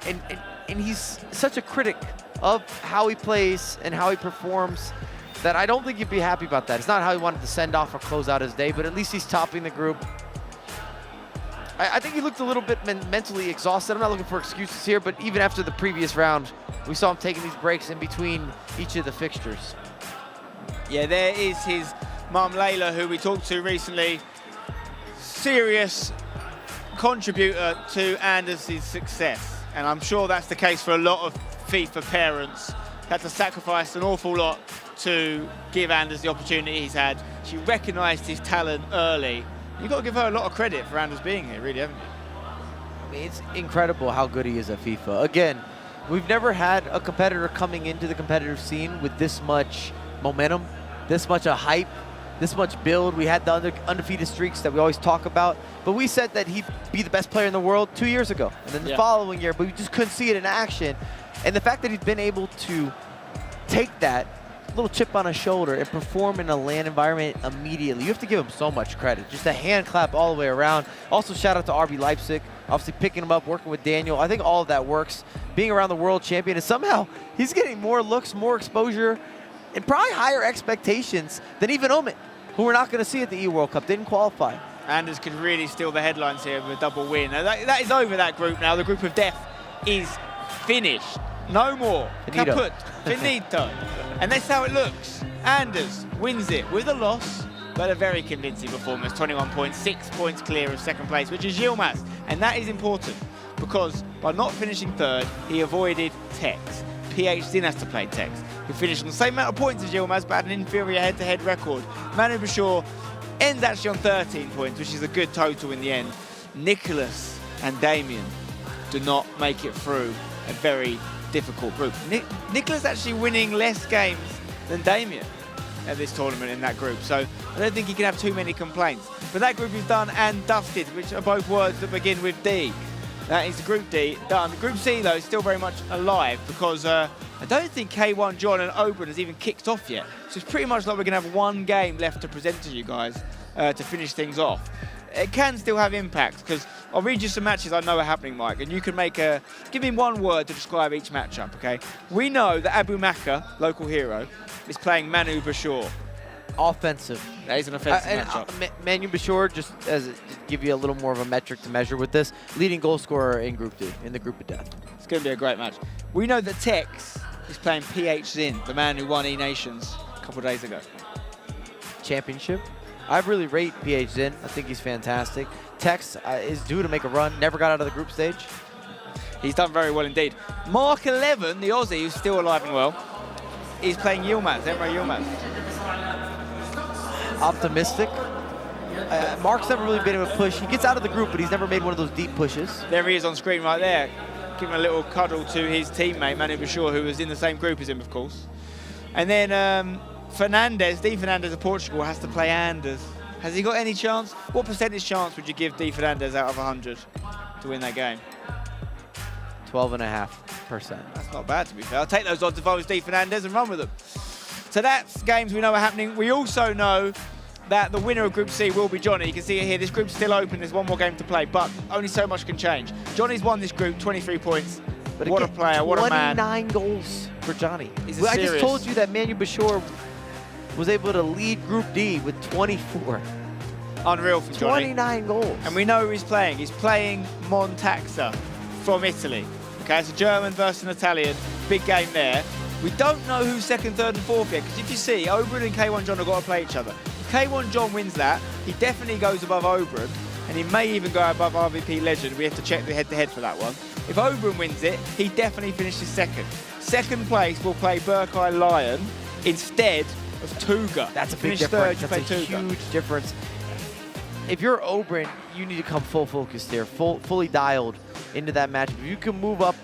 Speaker 2: and he's such a critic of how he plays and how he performs that I don't think he'd be happy about that. It's not how he wanted to send off or close out his day, but at least he's topping the group. I think he looked a little bit mentally exhausted. I'm not looking for excuses here, but even after the previous round, we saw him taking these breaks in between each of the fixtures.
Speaker 7: Yeah, there is his mum, Layla, who we talked to recently. Serious contributor to Anders' success. And I'm sure that's the case for a lot of FIFA parents. Had to sacrifice an awful lot to give Anders the opportunity he's had. She recognised his talent early. You've got to give her a lot of credit for Anders being here, really, haven't you?
Speaker 2: I mean, it's incredible how good he is at FIFA. Again, we've never had a competitor coming into the competitive scene with this much momentum, this much a hype, this much build. We had the undefeated streaks that we always talk about, but we said that he'd be the best player in the world 2 years ago, and then the following year, but we just couldn't see it in action. And the fact that he's been able to take that little chip on his shoulder and perform in a LAN environment immediately, you have to give him so much credit. Just a hand clap all the way around. Also, shout out to RB Leipzig, obviously picking him up, working with Daniel. I think all of that works. Being around the world champion, and somehow he's getting more looks, more exposure, and probably higher expectations than even Omen, who we're not going to see at the E-World Cup. Didn't qualify.
Speaker 7: Anders could really steal the headlines here with a double win. Now, that is over, that group now. The group of death is finished. No more.
Speaker 2: Finito.
Speaker 7: Kaput. Finito. And that's how it looks. Anders wins it with a loss, but a very convincing performance. 21 points, 6 points clear of second place, which is Yilmaz. And that is important because by not finishing third, he avoided Tex. PH then has to play Tex, who finished on the same amount of points as Yilmaz, but had an inferior head-to-head record. Manu Bashir ends actually on 13 points, which is a good total in the end. Nicholas and Damien do not make it through a very difficult group. Nicholas actually winning less games than Damien at this tournament in that group, so I don't think he can have too many complaints. But that group is done and dusted, which are both words that begin with D. That is Group D done. Group C, though, is still very much alive because I don't think K1 John and Oberon has even kicked off yet. So it's pretty much like we're going to have one game left to present to you guys to finish things off. It can still have impact because I'll read you some matches I know are happening, Mike, and you can give me one word to describe each matchup, okay? We know that Abu Maka, local hero, is playing Manu Bashir.
Speaker 2: Offensive.
Speaker 7: That is an offensive matchup.
Speaker 2: Manu Bashir, just give you a little more of a metric to measure with this, leading goal scorer in Group D, in the group of death.
Speaker 7: It's going to be a great match. We know that Tex is playing PH Zin, the man who won E-Nations a couple of days ago.
Speaker 2: Championship. I really rate PH Zin. I think he's fantastic. Tex is due to make a run. Never got out of the group stage.
Speaker 7: He's done very well indeed. Mark 11, the Aussie, who's still alive and well, is playing Yilmaz, Emre Yilmaz.
Speaker 2: Optimistic. Mark's never really been able to push. He gets out of the group, but he's never made one of those deep pushes.
Speaker 7: There he is on screen right there, giving a little cuddle to his teammate, Manu Bashir, who was in the same group as him, of course. And then Fernandez, D. Fernandez of Portugal, has to play Anders. Has he got any chance? What percentage chance would you give D. Fernandez out of 100 to win that game?
Speaker 2: 12.5%.
Speaker 7: That's not bad, to be fair. I'll take those odds if I was D. Fernandez and run with them. So that's games we know are happening. We also know that the winner of Group C will be Johnny. You can see it here. This group's still open. There's one more game to play, but only so much can change. Johnny's won this group, 23 points. But what again, a player, what a man.
Speaker 2: 29 goals for Johnny.
Speaker 7: I
Speaker 2: just told you that Manu Bashir was able to lead Group D with 24.
Speaker 7: Unreal for Johnny.
Speaker 2: 29 goals.
Speaker 7: And we know who he's playing. He's playing Montaxa from Italy. Okay, it's a German versus an Italian. Big game there. We don't know who's second, third, and fourth yet, because if you see, Oberon and K1 John have got to play each other. If K1 John wins that, he definitely goes above Oberon, and he may even go above RVP Legend. We have to check the head-to-head for that one. If Oberon wins it, he definitely finishes second. Second place will play Berkay Lion instead of Tuga.
Speaker 2: That's a big difference. That's a huge difference. if you're Oberyn, you need to come full focused there, fully dialed into that match. If you can move up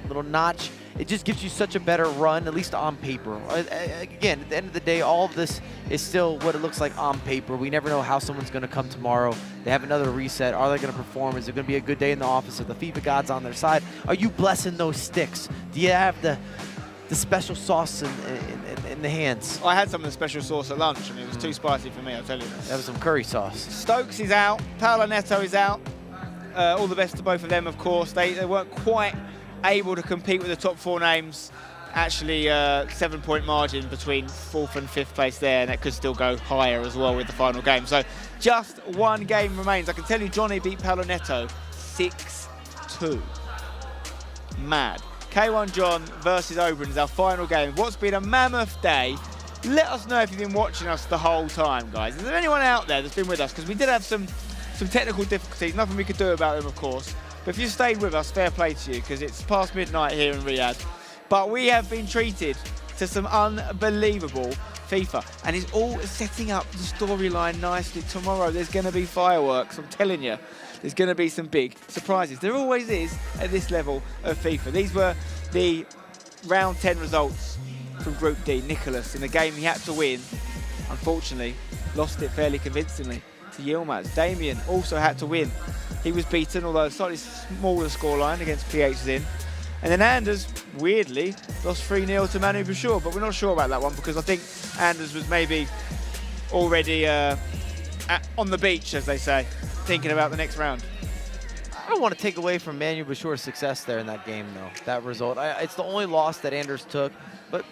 Speaker 2: a little notch, it just gives you such a better run, at least on paper. Again, at the end of the day, all of this is still what it looks like on paper. We never know how someone's going to come tomorrow. They have another reset. Are they going to perform? Is it going to be a good day in the office? Are the FIFA gods on their side? Are you blessing those sticks? Do you have the special sauce in the hands?
Speaker 7: I had some of the special sauce at lunch, and it was too spicy for me, I'll tell you.
Speaker 2: That was some curry sauce.
Speaker 7: Stokes is out. Paolo Neto is out. All the best to both of them, of course. They weren't quite able to compete with the top 4 names. Actually, 7-point margin between 4th and 5th place there, and that could still go higher as well with the final game. So just one game remains. I can tell you Johnny beat Paolo Neto 6-2. Mad. K1 John versus Oberyn is our final game. What's been a mammoth day. Let us know if you've been watching us the whole time, guys. Is there anyone out there that's been with us? Because we did have some technical difficulties, nothing we could do about them, of course. But if you stayed with us, fair play to you, because it's past midnight here in Riyadh. But we have been treated to some unbelievable FIFA. And it's all setting up the storyline nicely. Tomorrow there's going to be fireworks, I'm telling you. There's going to be some big surprises. There always is at this level of FIFA. These were the round 10 results from Group D. Nicholas, in a game he had to win, unfortunately, lost it fairly convincingly to Yilmaz. Damien also had to win. He was beaten, although a slightly smaller scoreline against PH Zin. And then Anders, weirdly, lost 3-0 to Manu Bashir, but we're not sure about that one because I think Anders was maybe already on the beach, as they say, thinking about the next round.
Speaker 2: I don't want to take away from Manu Bashir's success there in that game, though, that result. It's the only loss that Anders took, but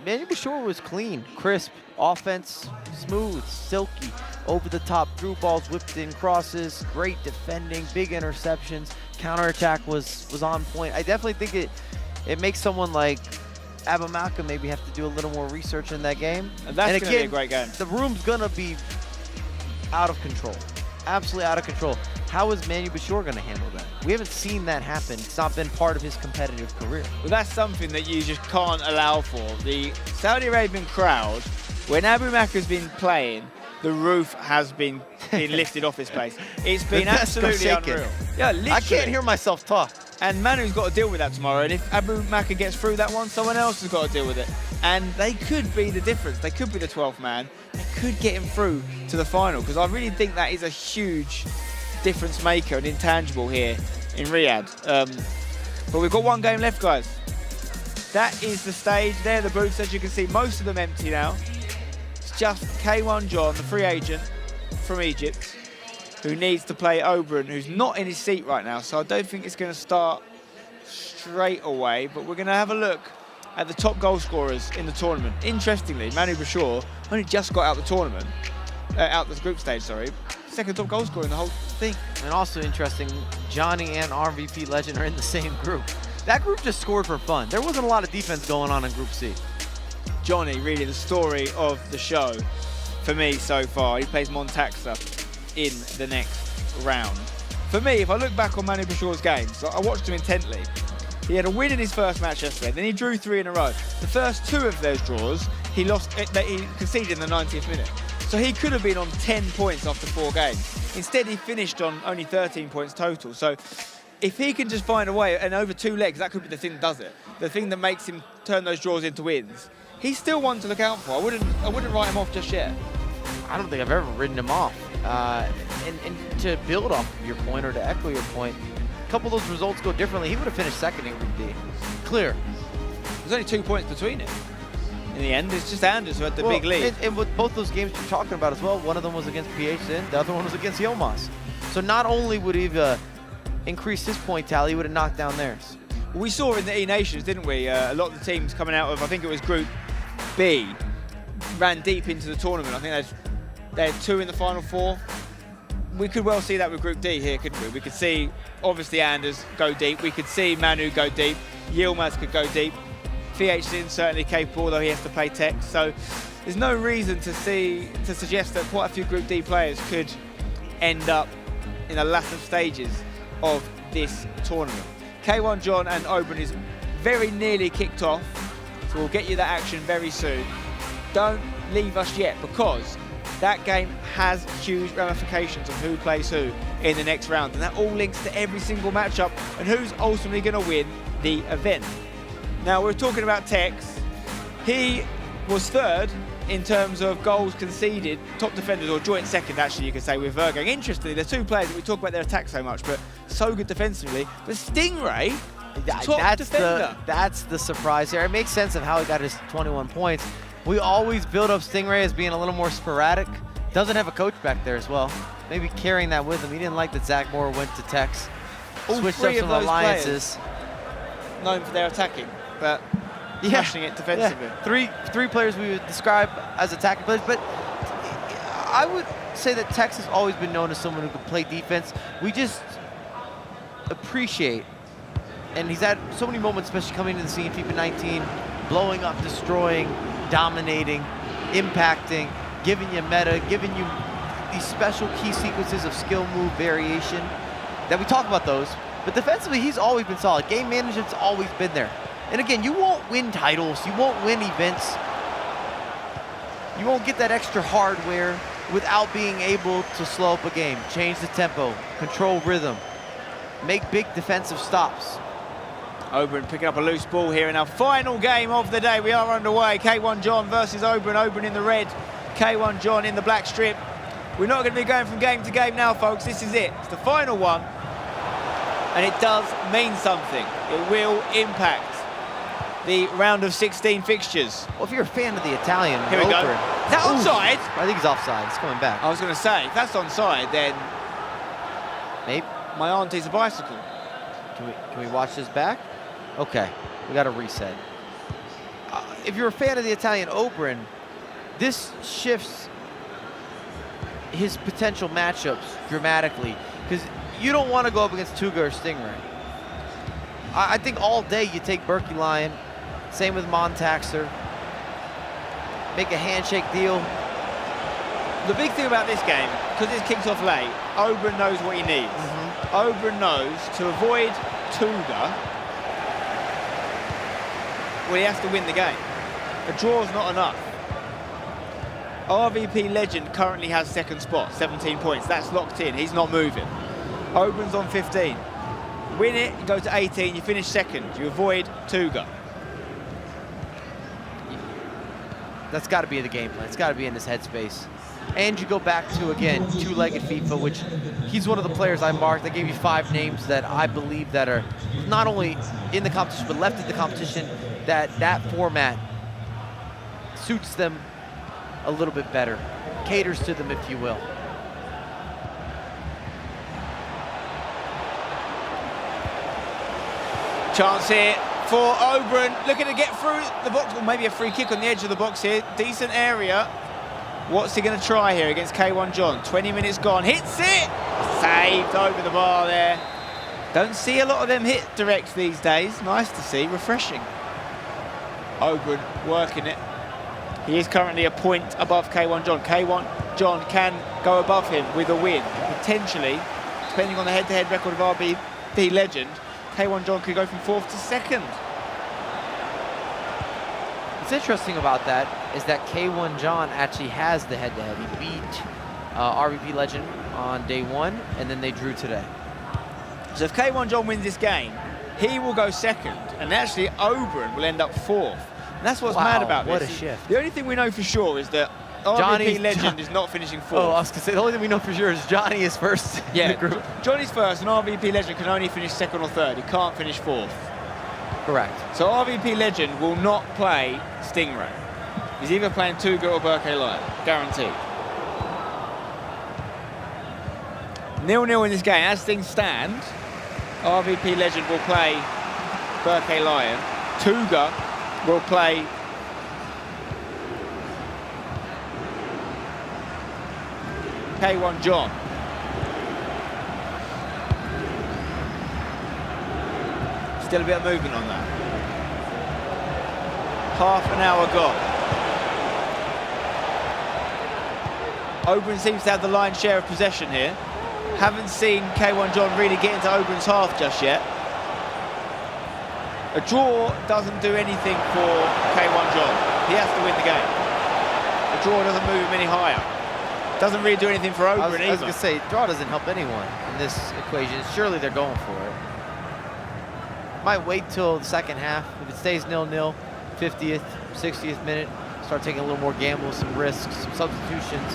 Speaker 2: Manu Bashir was clean, crisp, offense, smooth, silky, over the top, through balls, whipped in crosses, great defending, big interceptions, counterattack was on point. I definitely think it makes someone like Abamaka maybe have to do a little more research in that game.
Speaker 7: And that's going to be a great game.
Speaker 2: The room's going to be out of control, absolutely out of control. How is Manu Bashir going to handle that? We haven't seen that happen. It's not been part of his competitive career.
Speaker 7: Well, that's something that you just can't allow for. The Saudi Arabian crowd, when Abu Maka's been playing, the roof has been lifted off this place. It's been absolutely unreal. Yeah, literally.
Speaker 2: I can't hear myself talk.
Speaker 7: And Manu's got to deal with that tomorrow. And if Abu Maka gets through that one, someone else has got to deal with it. And they could be the difference. They could be the 12th man. They could get him through to the final, because I really think that is a huge difference maker and intangible here in Riyadh. But we've got one game left, guys. That is the stage. There are the booths, as you can see, most of them empty now. It's just K1 John, the free agent from Egypt, who needs to play Oberyn, who's not in his seat right now. So I don't think it's going to start straight away, but we're going to have a look at the top goal scorers in the tournament. Interestingly, Manu Bashir only just got out the tournament, out the group stage, sorry. Second top goal scorer in the whole thing.
Speaker 2: And also interesting, Johnny and RMVP Legend are in the same group. That group just scored for fun. There wasn't a lot of defense going on in Group C.
Speaker 7: Johnny, really the story of the show for me so far. He plays Montaxa in the next round. For me, if I look back on Manu Bashir's games, I watched him intently. He had a win in his first match yesterday, then he drew 3 in a row. The first 2 of those draws, he conceded in the 90th minute. So he could have been on 10 points after 4 games. Instead, he finished on only 13 points total. So if he can just find a way, and over 2 legs, that could be the thing that does it. The thing that makes him turn those draws into wins. He's still one to look out for. I wouldn't write him off just yet.
Speaker 2: I don't think I've ever written him off. And to build off of your point, or to echo your point, a couple of those results go differently. He would have finished second in Group D. Clear.
Speaker 7: There's only 2 points between it. In the end, it's just Anders who had the big lead.
Speaker 2: And with both those games you're talking about as well, one of them was against PH Zin, the other one was against Yilmaz. So not only would he have increased his point tally, he would have knocked down theirs.
Speaker 7: Well, we saw in the E-Nations, didn't we? A lot of the teams coming out of, I think it was Group B, ran deep into the tournament. I think they had 2 in the final 4. We could well see that with Group D here, couldn't we? We could see, obviously, Anders go deep. We could see Manu go deep. Yilmaz could go deep. PH Zin certainly capable, although he has to play tech. So there's no reason to suggest that quite a few Group D players could end up in the latter stages of this tournament. K1 John and Oberyn is very nearly kicked off, so we'll get you that action very soon. Don't leave us yet, because that game has huge ramifications on who plays who in the next round, and that all links to every single matchup and who's ultimately going to win the event. Now, we're talking about Tex. He was third in terms of goals conceded, top defenders, or joint second, actually, you could say, with Vergang. Interestingly, there's two players that we talk about their attack so much, but so good defensively. But Stingray, top defender.
Speaker 2: That's the surprise here. It makes sense of how he got his 21 points. We always build up Stingray as being a little more sporadic. Doesn't have a coach back there as well. Maybe carrying that with him. He didn't like that Zach Moore went to Tex. Switched up some alliances.
Speaker 7: Known for their attacking, but smashing it defensively.
Speaker 2: Yeah. Three players we would describe as attacking players, but I would say that Tex has always been known as someone who can play defense. We just appreciate, and he's had so many moments, especially coming into the scene, FIFA 19, blowing up, destroying, dominating, impacting, giving you meta, giving you these special key sequences of skill move variation that we talk about those. But defensively, he's always been solid. Game management's always been there. And again, you won't win titles, you won't win events, you won't get that extra hardware without being able to slow up a game, change the tempo, control rhythm, make big defensive stops.
Speaker 7: Oberon picking up a loose ball here in our final game of the day. We are underway. K1 John versus Oberon. Oberon in the red, K1 John in the black strip. We're not going to be going from game to game now, folks. This is it. It's the final one. And it does mean something. It will impact the round of 16 fixtures.
Speaker 2: Well, if you're a fan of the Italian,
Speaker 7: here we go. Is that onside?
Speaker 2: I think he's offside. It's coming back.
Speaker 7: I was going to say, if that's onside, then
Speaker 2: maybe
Speaker 7: my auntie's a bicycle.
Speaker 2: Can we watch this back? Okay, we got to reset. If you're a fan of the Italian Oberon, this shifts his potential matchups dramatically, because you don't want to go up against Tuga or Stingray. I think all day you take Berkey Lion, same with Montaxer, make a handshake deal.
Speaker 7: The big thing about this game, because it's kicked off late, Oberon knows what he needs. Oberon knows to avoid Tuga, well, he has to win the game. A draw's not enough. RVP Legend currently has second spot, 17 points. That's locked in. He's not moving. Oberon's on 15. Win it, you go to 18, you finish second. You avoid Tuga.
Speaker 2: That's got to be the game plan. It's got to be in his headspace. And you go back to, again, two-legged FIFA, which he's one of the players I marked. I gave you 5 names that I believe that are not only in the competition, but left in the competition, that format suits them a little bit better, caters to them, if you will.
Speaker 7: Chance here for Oberon, looking to get through the box, or maybe a free kick on the edge of the box here. Decent area. What's he going to try here against K1 John? 20 minutes gone, hits it! Saved over the bar there. Don't see a lot of them hit directs these days. Nice to see, refreshing. Oberon working it. He is currently a point above K1 John. K1 John can go above him with a win. Potentially, depending on the head-to-head record of RBP Legend, K1 John could go from 4th to 2nd.
Speaker 2: What's interesting about that is that K1 John actually has the head-to-head. He beat RVP Legend on day 1, and then they drew today.
Speaker 7: So if K1 John wins this game, he will go 2nd, and actually Oberon will end up 4th. And that's what's mad about this.
Speaker 2: What a shift.
Speaker 7: The only thing we know for sure is that RVP Legend is not finishing 4th.
Speaker 2: Oh, I was going to say, the only thing we know for sure is Johnny is first in the group.
Speaker 7: Johnny's first, and RVP Legend can only finish 2nd or 3rd. He can't finish 4th.
Speaker 2: Correct.
Speaker 7: So RVP Legend will not play Stingray. He's either playing Tuga or Berkey Lion, guaranteed. 0-0 in this game. As things stand, RVP Legend will play Berkey Lion. Tuga will play K1 John. Still a bit of movement on that. Half an hour gone. Oberon seems to have the lion's share of possession here. Haven't seen K1 John really get into Oberon's half just yet. A draw doesn't do anything for K1 John. He has to win the game. A draw doesn't move him any higher. Doesn't really do anything for Oberon
Speaker 2: I was
Speaker 7: either.
Speaker 2: going to say, draw doesn't help anyone in this equation. Surely they're going for it. Might wait till the second half. If it stays 0-0, 50th, 60th minute, start taking a little more gambles, some risks, some substitutions.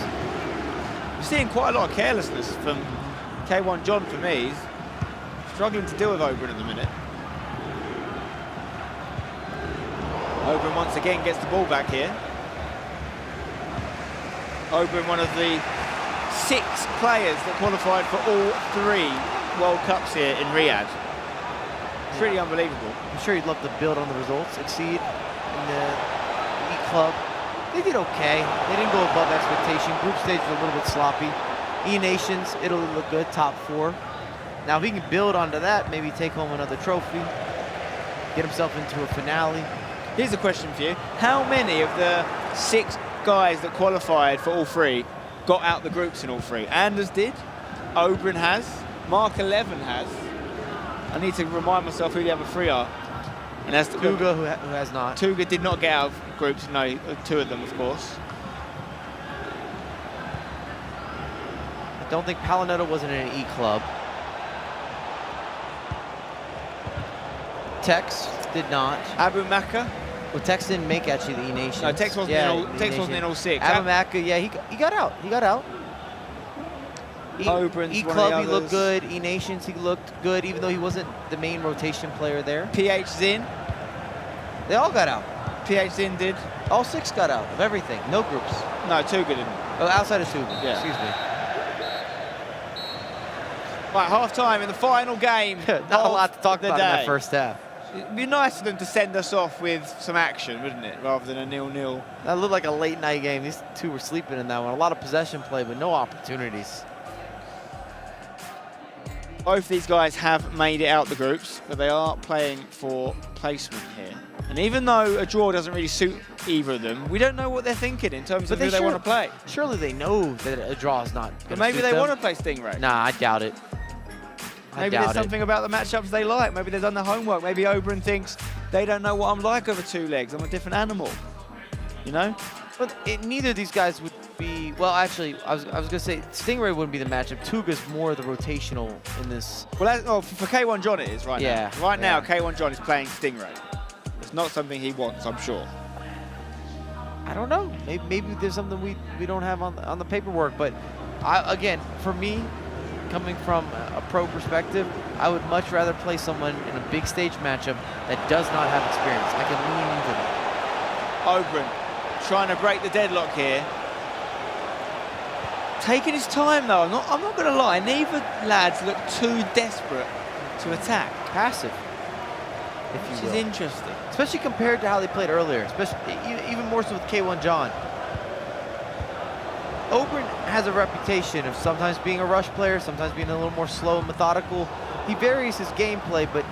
Speaker 7: We're seeing quite a lot of carelessness from K1 John for me. He's struggling to deal with Oberon at the minute. Oberon once again gets the ball back here. Oberon, one of the 6 players that qualified for all 3 World Cups here in Riyadh. Pretty unbelievable.
Speaker 2: I'm sure he'd love to build on the results, exceed in the E Club. They did okay. They didn't go above expectation. Group stage was a little bit sloppy. E Nations, Italy looked good, top 4. Now if he can build onto that, maybe take home another trophy, get himself into a finale.
Speaker 7: Here's a question for you. How many of the 6 guys that qualified for all 3 got out the groups in all 3? Anders did, Oberon has, Mark 11 has. I need to remind myself who the other 3 are. And that's
Speaker 2: Tuga, who has not.
Speaker 7: Tuga did not get out of groups, no, 2 of them, of course.
Speaker 2: I don't think Palinetto wasn't in an E Club. Tex did not.
Speaker 7: Abu Maka?
Speaker 2: Well, Tex didn't make actually the E Nations.
Speaker 7: No, Tex wasn't, Tex wasn't in all 6.
Speaker 2: Abu Maka, yeah, he got out. He got out.
Speaker 7: Oberon's
Speaker 2: E
Speaker 7: one
Speaker 2: Club,
Speaker 7: of the
Speaker 2: he looked
Speaker 7: others.
Speaker 2: good. E Nations, he looked good, even though he wasn't the main rotation player there.
Speaker 7: PH Zin?
Speaker 2: They all got out.
Speaker 7: PH Zin did?
Speaker 2: All 6 got out of everything. No groups.
Speaker 7: No, Tuga didn't.
Speaker 2: Oh, outside of Tuga.
Speaker 7: Yeah.
Speaker 2: Excuse me.
Speaker 7: Right, half-time in the final game.
Speaker 2: Not a lot to talk
Speaker 7: the
Speaker 2: about in
Speaker 7: day.
Speaker 2: that first half.
Speaker 7: It'd be nice for them to send us off with some action, wouldn't it? Rather than a 0-0.
Speaker 2: That looked like a late night game. These 2 were sleeping in that one. A lot of possession play, but no opportunities.
Speaker 7: Both these guys have made it out the groups, but they are playing for placement here. And even though a draw doesn't really suit either of them, we don't know what they're thinking in terms of who they want to play.
Speaker 2: Surely they know that a draw is not
Speaker 7: But
Speaker 2: going
Speaker 7: maybe
Speaker 2: to
Speaker 7: they
Speaker 2: them.
Speaker 7: want to play Stingray.
Speaker 2: Nah, I doubt it.
Speaker 7: Maybe there's something about the matchups they like. Maybe they've done their homework. Maybe Oberon thinks they don't know what I'm like over 2 legs. I'm a different animal. You know?
Speaker 2: But neither of these guys would be, well, actually, I was going to say Stingray wouldn't be the matchup. Tuga's more the rotational in this.
Speaker 7: Well, for K1 John it is right
Speaker 2: Yeah,
Speaker 7: now. Right now,
Speaker 2: yeah.
Speaker 7: K1 John is playing Stingray. It's not something he wants, I'm sure.
Speaker 2: I don't know. Maybe there's something we don't have on the paperwork. But again, for me, coming from a pro perspective, I would much rather play someone in a big stage matchup that does not have experience. I can lean into that.
Speaker 7: Oberon trying to break the deadlock here. Taking his time though. I'm not going to lie. Neither lads look too desperate to attack.
Speaker 2: Passive, if you
Speaker 7: Which
Speaker 2: will.
Speaker 7: is interesting.
Speaker 2: Especially compared to how they played earlier, especially even more so with K1 John. Oberon has a reputation of sometimes being a rush player, sometimes being a little more slow and methodical. He varies his gameplay, but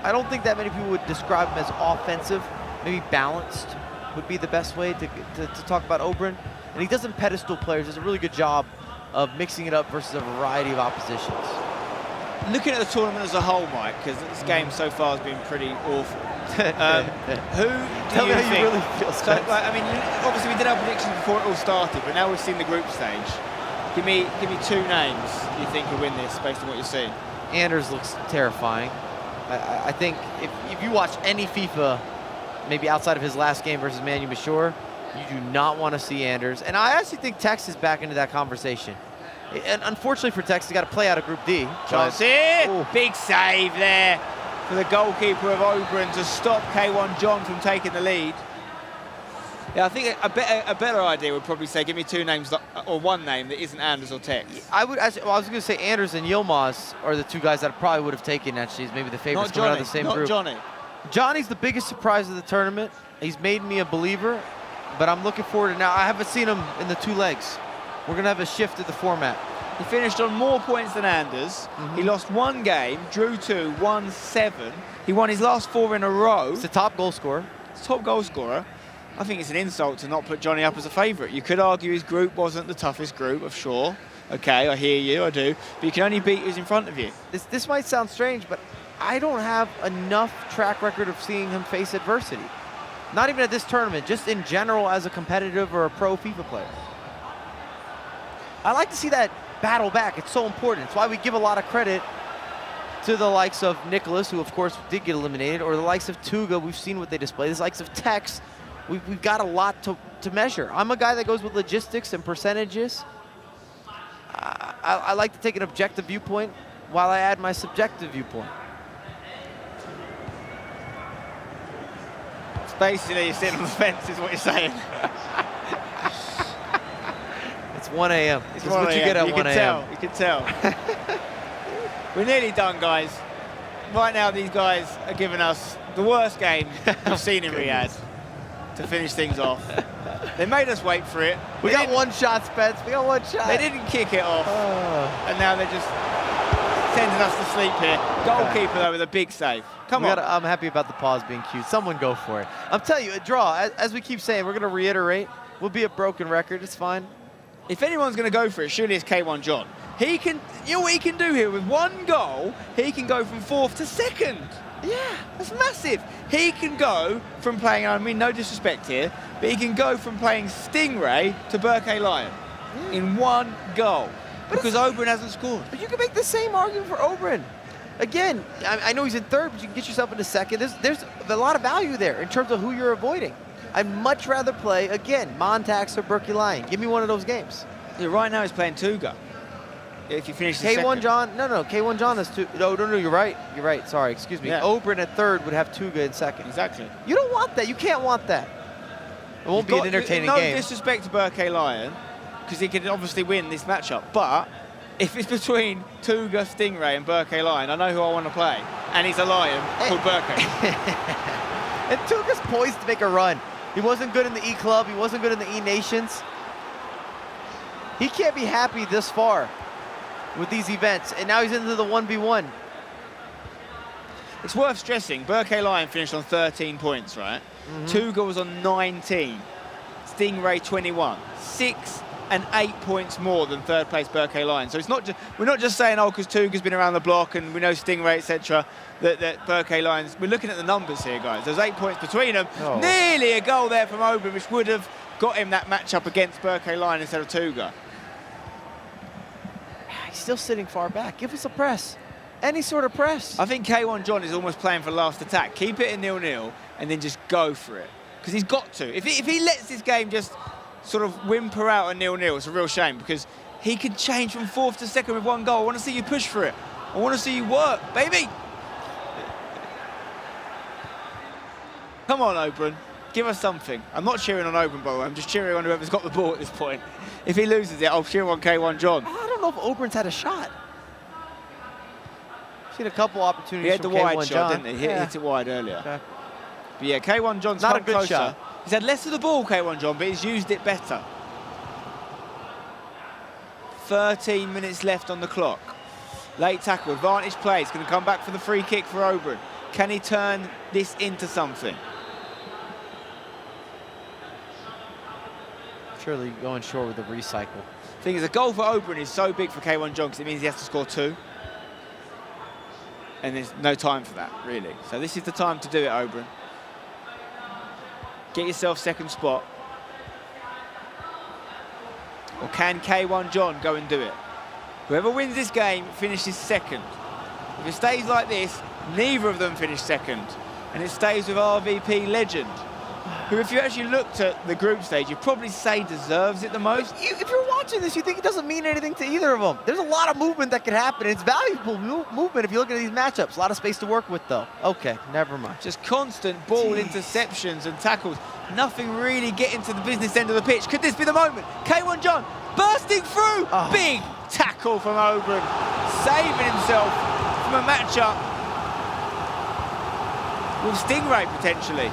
Speaker 2: I don't think that many people would describe him as offensive. Maybe balanced would be the best way to talk about Oberon. And he doesn't pedestal players. Does a really good job of mixing it up versus a variety of oppositions.
Speaker 7: Looking at the tournament as a whole, Mike, because this game so far has been pretty awful. Who
Speaker 2: Tell
Speaker 7: do
Speaker 2: me
Speaker 7: you
Speaker 2: how
Speaker 7: think?
Speaker 2: you really feel,
Speaker 7: So,
Speaker 2: Spence.
Speaker 7: I mean, obviously we did our predictions before it all started, but now we've seen the group stage. Give me 2 names you think will win this based on what you're seeing.
Speaker 2: Anders looks terrifying. I think if you watch any FIFA, maybe outside of his last game versus Manu Mashur, you do not want to see Anders. And I actually think Tex is back into that conversation. And unfortunately for Tex, he's got to play out of Group D.
Speaker 7: Chance here. Big save there for the goalkeeper of Oberon to stop K1 John from taking the lead. Yeah, I think a better idea would probably say give me 2 names, or 1 name that isn't Anders or Tex.
Speaker 2: I was going to say Anders and Yilmaz are the 2 guys that I probably would have taken actually as maybe the favorites
Speaker 7: Not
Speaker 2: coming out
Speaker 7: Johnny.
Speaker 2: of the same
Speaker 7: Not
Speaker 2: group.
Speaker 7: Johnny.
Speaker 2: Johnny's the biggest surprise of the tournament. He's made me a believer, but I'm looking forward to now. I haven't seen him in the 2 legs. We're going to have a shift to the format.
Speaker 7: He finished on more points than Anders. He lost 1 game, drew 2, won 7. He won his last 4 in a row.
Speaker 2: He's the top goal scorer.
Speaker 7: He's the top goal scorer. I think it's an insult to not put Johnny up as a favourite. You could argue his group wasn't the toughest group, of sure. Okay, I hear you, I do. But you can only beat who's in front of you.
Speaker 2: This might sound strange, but I don't have enough track record of seeing him face adversity. Not even at this tournament, just in general as a competitive or a pro FIFA player. I like to see that battle back. It's so important. It's why we give a lot of credit to the likes of Nicholas, who of course did get eliminated, or the likes of Tuga. We've seen what they display. The likes of Tex. We've got a lot to measure. I'm a guy that goes with logistics and percentages. I like to take an objective viewpoint while I add my subjective viewpoint.
Speaker 7: It's basically you're sitting on the fence is what you're saying.
Speaker 2: It's 1 a.m.
Speaker 7: It's
Speaker 2: what you get at 1 a.m.
Speaker 7: You can tell. We're nearly done, guys. Right now, these guys are giving us the worst game we've seen in Riyadh to finish things off. They made us wait for it.
Speaker 2: We got one shot, Spence. We got one shot.
Speaker 7: They didn't kick it off. And now they're just sending us to sleep here. Goalkeeper, though, with a big save. Come on.
Speaker 2: I'm happy about the pause being cute. Someone go for it. I'm telling you, a draw. As we keep saying, we're going to reiterate. We'll be a broken record. It's fine.
Speaker 7: If anyone's going to go for it, surely it's K1 John. He can, you know what he can do here? With one goal, he can go from 4th to 2nd. Yeah, that's massive. He can go from playing, I mean, no disrespect here, but he can go from playing Stingray to Berkay Lion in one goal. Because Oberon hasn't scored.
Speaker 2: But you can make the same argument for Oberon. Again, I know he's in 3rd, but you can get yourself into 2nd. There's a lot of value there in terms of who you're avoiding. I'd much rather play, again, Montax or Berkay Lion. Give me one of those games.
Speaker 7: Yeah, right now he's playing Tuga. If you finish the
Speaker 2: K1
Speaker 7: second.
Speaker 2: John, no, K1 John is two. No, you're right. You're right. Sorry, excuse me.
Speaker 7: Yeah.
Speaker 2: Oberon at 3rd would have Tuga in 2nd.
Speaker 7: Exactly.
Speaker 2: You don't want that. You can't want that. It won't be an entertaining game.
Speaker 7: No disrespect to Berkay Lion, because he can obviously win this matchup. But if it's between Tuga, Stingray, and Berkay Lion, I know who I want to play, and he's a lion called Berkay.
Speaker 2: And Tuga's poised to make a run. He wasn't good in the E Club. He wasn't good in the E Nations. He can't be happy this far with these events, and now he's into the 1v1.
Speaker 7: It's worth stressing, Berkay Lion finished on 13 points, right? Tuga was on 19, Stingray 21, 6 and 8 points more than 3rd place Berkay Lion. So it's not just, we're not just saying, oh, because Tuga's been around the block and we know Stingray, etc., that Berkay Lions, we're looking at the numbers here, guys. There's 8 points between them.
Speaker 2: Oh.
Speaker 7: Nearly a goal there from Oberon, which would have got him that matchup against Berkay Lion instead of Tuga.
Speaker 2: He's still sitting far back. Give us a press. Any sort of press.
Speaker 7: I think K1 John is almost playing for last attack. Keep it in 0-0 and then just go for it. Because he's got to. If he lets this game just sort of whimper out a 0-0, it's a real shame because he can change from 4th to 2nd with one goal. I want to see you push for it. I want to see you work, baby. Come on, Oberon. Give us something. I'm not cheering on Oberon, by the way. I'm just cheering on whoever's got the ball at this point. If he loses it, I'll cheer on K1 John.
Speaker 2: I don't know if Oberon's had a shot. Seen a couple opportunities.
Speaker 7: He had the
Speaker 2: from
Speaker 7: wide
Speaker 2: K1
Speaker 7: shot,
Speaker 2: John.
Speaker 7: didn't he? He hit it wide earlier.
Speaker 2: Okay.
Speaker 7: But yeah, K1 John's
Speaker 2: Not
Speaker 7: come
Speaker 2: a good
Speaker 7: closer.
Speaker 2: shot.
Speaker 7: He's had less of the ball, K1 John, but he's used it better. 13 minutes left on the clock. Late tackle, advantage play. He's going to come back for the free kick for Oberon. Can he turn this into something?
Speaker 2: Surely going short with the recycle.
Speaker 7: Thing is, a goal for Oberon is so big for K1 John because it means he has to score 2. And there's no time for that, really. So this is the time to do it, Oberon. Get yourself 2nd spot. Or can K1 John go and do it? Whoever wins this game finishes 2nd. If it stays like this, neither of them finish 2nd. And it stays with RVP Legend, who, if you actually looked at the group stage, you'd probably say deserves it the most.
Speaker 2: If you're watching this, you think it doesn't mean anything to either of them. There's a lot of movement that could happen. It's valuable movement if you look at these matchups. A lot of space to work with, though. Okay, never mind.
Speaker 7: Just constant ball interceptions and tackles. Nothing really getting to the business end of the pitch. Could this be the moment? K1 John bursting through.
Speaker 2: Oh.
Speaker 7: Big tackle from Oberon. Saving himself from a matchup with Stingray, potentially.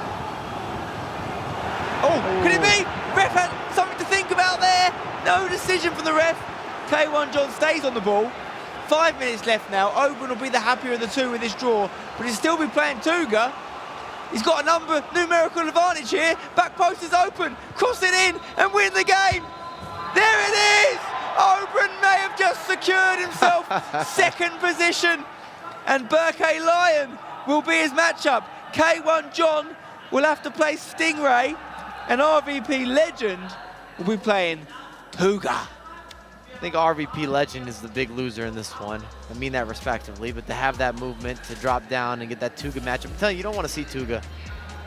Speaker 7: Oh, could it be? Ref had something to think about there. No decision from the ref. K1 John stays on the ball. 5 minutes left now. Oberon will be the happier of the two with this draw, but he'll still be playing Tuga. He's got a numerical advantage here. Back post is open. Cross it in and win the game. There it is. Oberon may have just secured himself 2nd position, and Berkay Lion will be his matchup. K1 John will have to play Stingray, and RVP Legend will be playing Tuga.
Speaker 2: I think RVP Legend is the big loser in this one. I mean that respectively, but to have that movement, to drop down and get that Tuga matchup, I'm telling you, you don't want to see Tuga.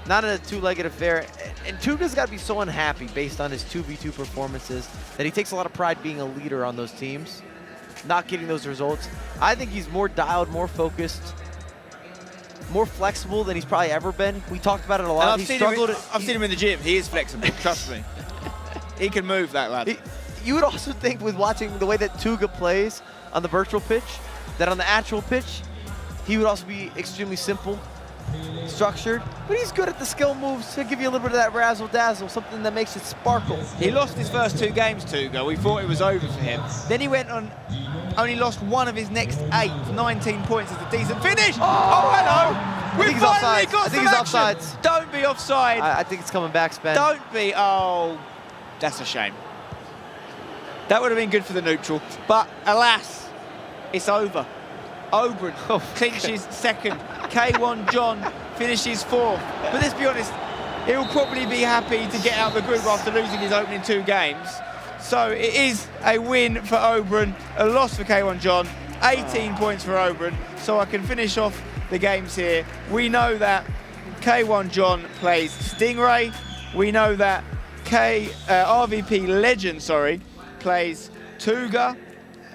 Speaker 2: Not in a two-legged affair. And Tuga's got to be so unhappy based on his 2v2 performances that he takes a lot of pride being a leader on those teams, not getting those results. I think he's more dialed, more focused, more flexible than he's probably ever been. We talked about it a lot.
Speaker 7: I've seen him in the gym. He is flexible, trust me. He can move, that lad.
Speaker 2: You would also think with watching the way that Tuga plays on the virtual pitch, that on the actual pitch, he would also be extremely simple, structured, but he's good at the skill moves to give you a little bit of that razzle-dazzle, something that makes it sparkle.
Speaker 7: He lost his first 2 games, Tuga. We thought it was over for him. Then he went on, only lost 1 of his next 8, 19 points. It's a decent finish. Oh, hello. We've finally got some action.
Speaker 2: Offsides.
Speaker 7: Don't be offside.
Speaker 2: I think it's coming back, Spen.
Speaker 7: Don't be. Oh, that's a shame. That would have been good for the neutral, but alas, it's over. Oberon clinches second. K1 John finishes 4th. But let's be honest, he'll probably be happy to get out of the group after losing his opening 2 games. So it is a win for Oberon, a loss for K1 John, 18 points for Oberon. So I can finish off the games here. We know that K1 John plays Stingray. We know that RVP Legend, plays Tuga,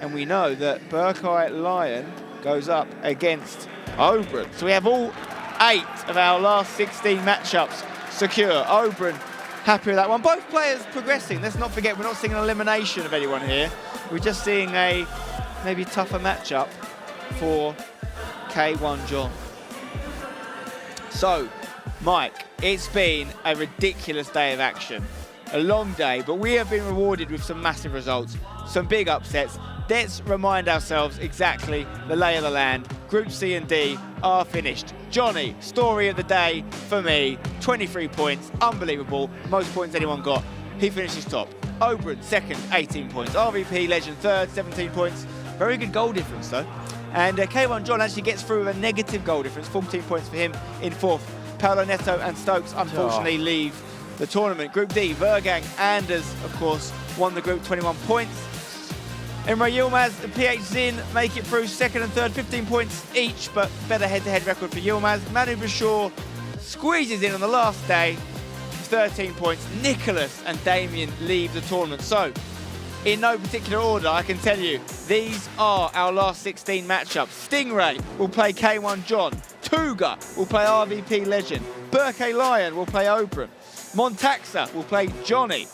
Speaker 7: and we know that Burkeye Lion goes up against Oberon. So we have all 8 of our last 16 matchups secure. Oberon happy with that one. Both players progressing. Let's not forget, we're not seeing an elimination of anyone here. We're just seeing a maybe tougher matchup for K1 John. So, Mike, it's been a ridiculous day of action. A long day, but we have been rewarded with some massive results, some big upsets. Let's remind ourselves exactly the lay of the land. Group C and D are finished. Johnny, story of the day for me, 23 points, unbelievable, most points anyone got. He finishes top. Oberon, second, 18 points. RVP Legend, third, 17 points. Very good goal difference though. And K1 John actually gets through with a negative goal difference, 14 points for him in 4th. Paolo Neto and Stokes unfortunately leave the tournament. Group D, Vergang, Anders, of course, won the group, 21 points. Emre Yilmaz and PH Zin make it through 2nd and 3rd, 15 points each, but better head-to-head record for Yilmaz. Manu Bashir squeezes in on the last day, 13 points. Nicholas and Damien leave the tournament. So, in no particular order, I can tell you, these are our last 16 matchups. Stingray will play K1 John. Tuga will play RVP Legend. Burkay Lion will play Oberon. Montaxa will play Johnny.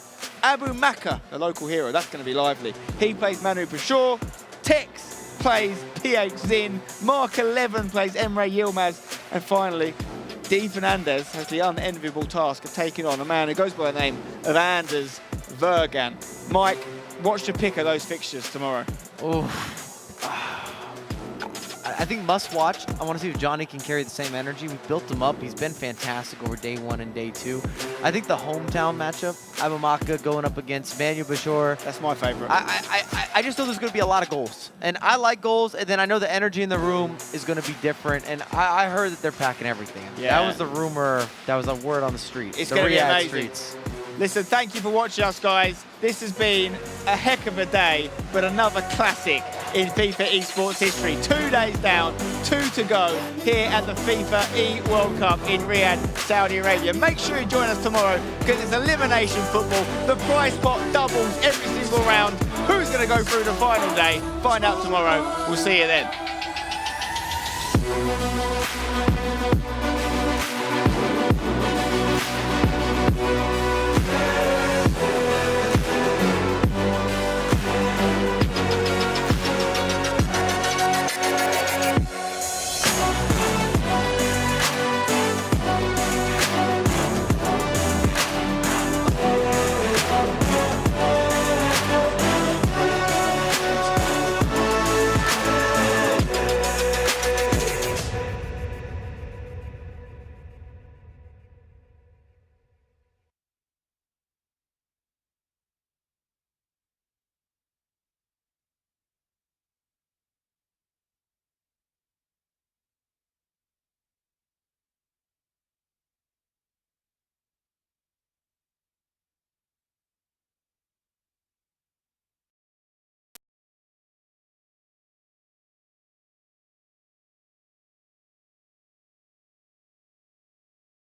Speaker 7: Abu Maka, the local hero, that's going to be lively. He plays Manu Bashir. Tex plays PH Zin. Mark 11 plays Emre Yilmaz. And finally, D. Fernandez has the unenviable task of taking on a man who goes by the name of Anders Vergan. Mike, what's your pick of those fixtures tomorrow?
Speaker 2: I think must watch. I want to see if Johnny can carry the same energy. We've built him up. He's been fantastic over day 1 and day 2. I think the hometown matchup, Abamaka going up against Manu Bashir.
Speaker 7: That's my favorite.
Speaker 2: I just know there's going to be a lot of goals. And I like goals, and then I know the energy in the room is going to be different. And I heard that they're packing everything. Yeah. That was the rumor. That was a word on the street.
Speaker 7: It's
Speaker 2: the
Speaker 7: going to be
Speaker 2: Riyadh
Speaker 7: amazing.
Speaker 2: streets.
Speaker 7: Listen, thank you for watching us, guys. This has been a heck of a day, but another classic in FIFA esports history. 2 days down, 2 to go here at the FIFAe World Cup in Riyadh, Saudi Arabia. Make sure you join us tomorrow because it's elimination football. The prize pot doubles every single round. Who's going to go through the final day? Find out tomorrow. We'll see you then.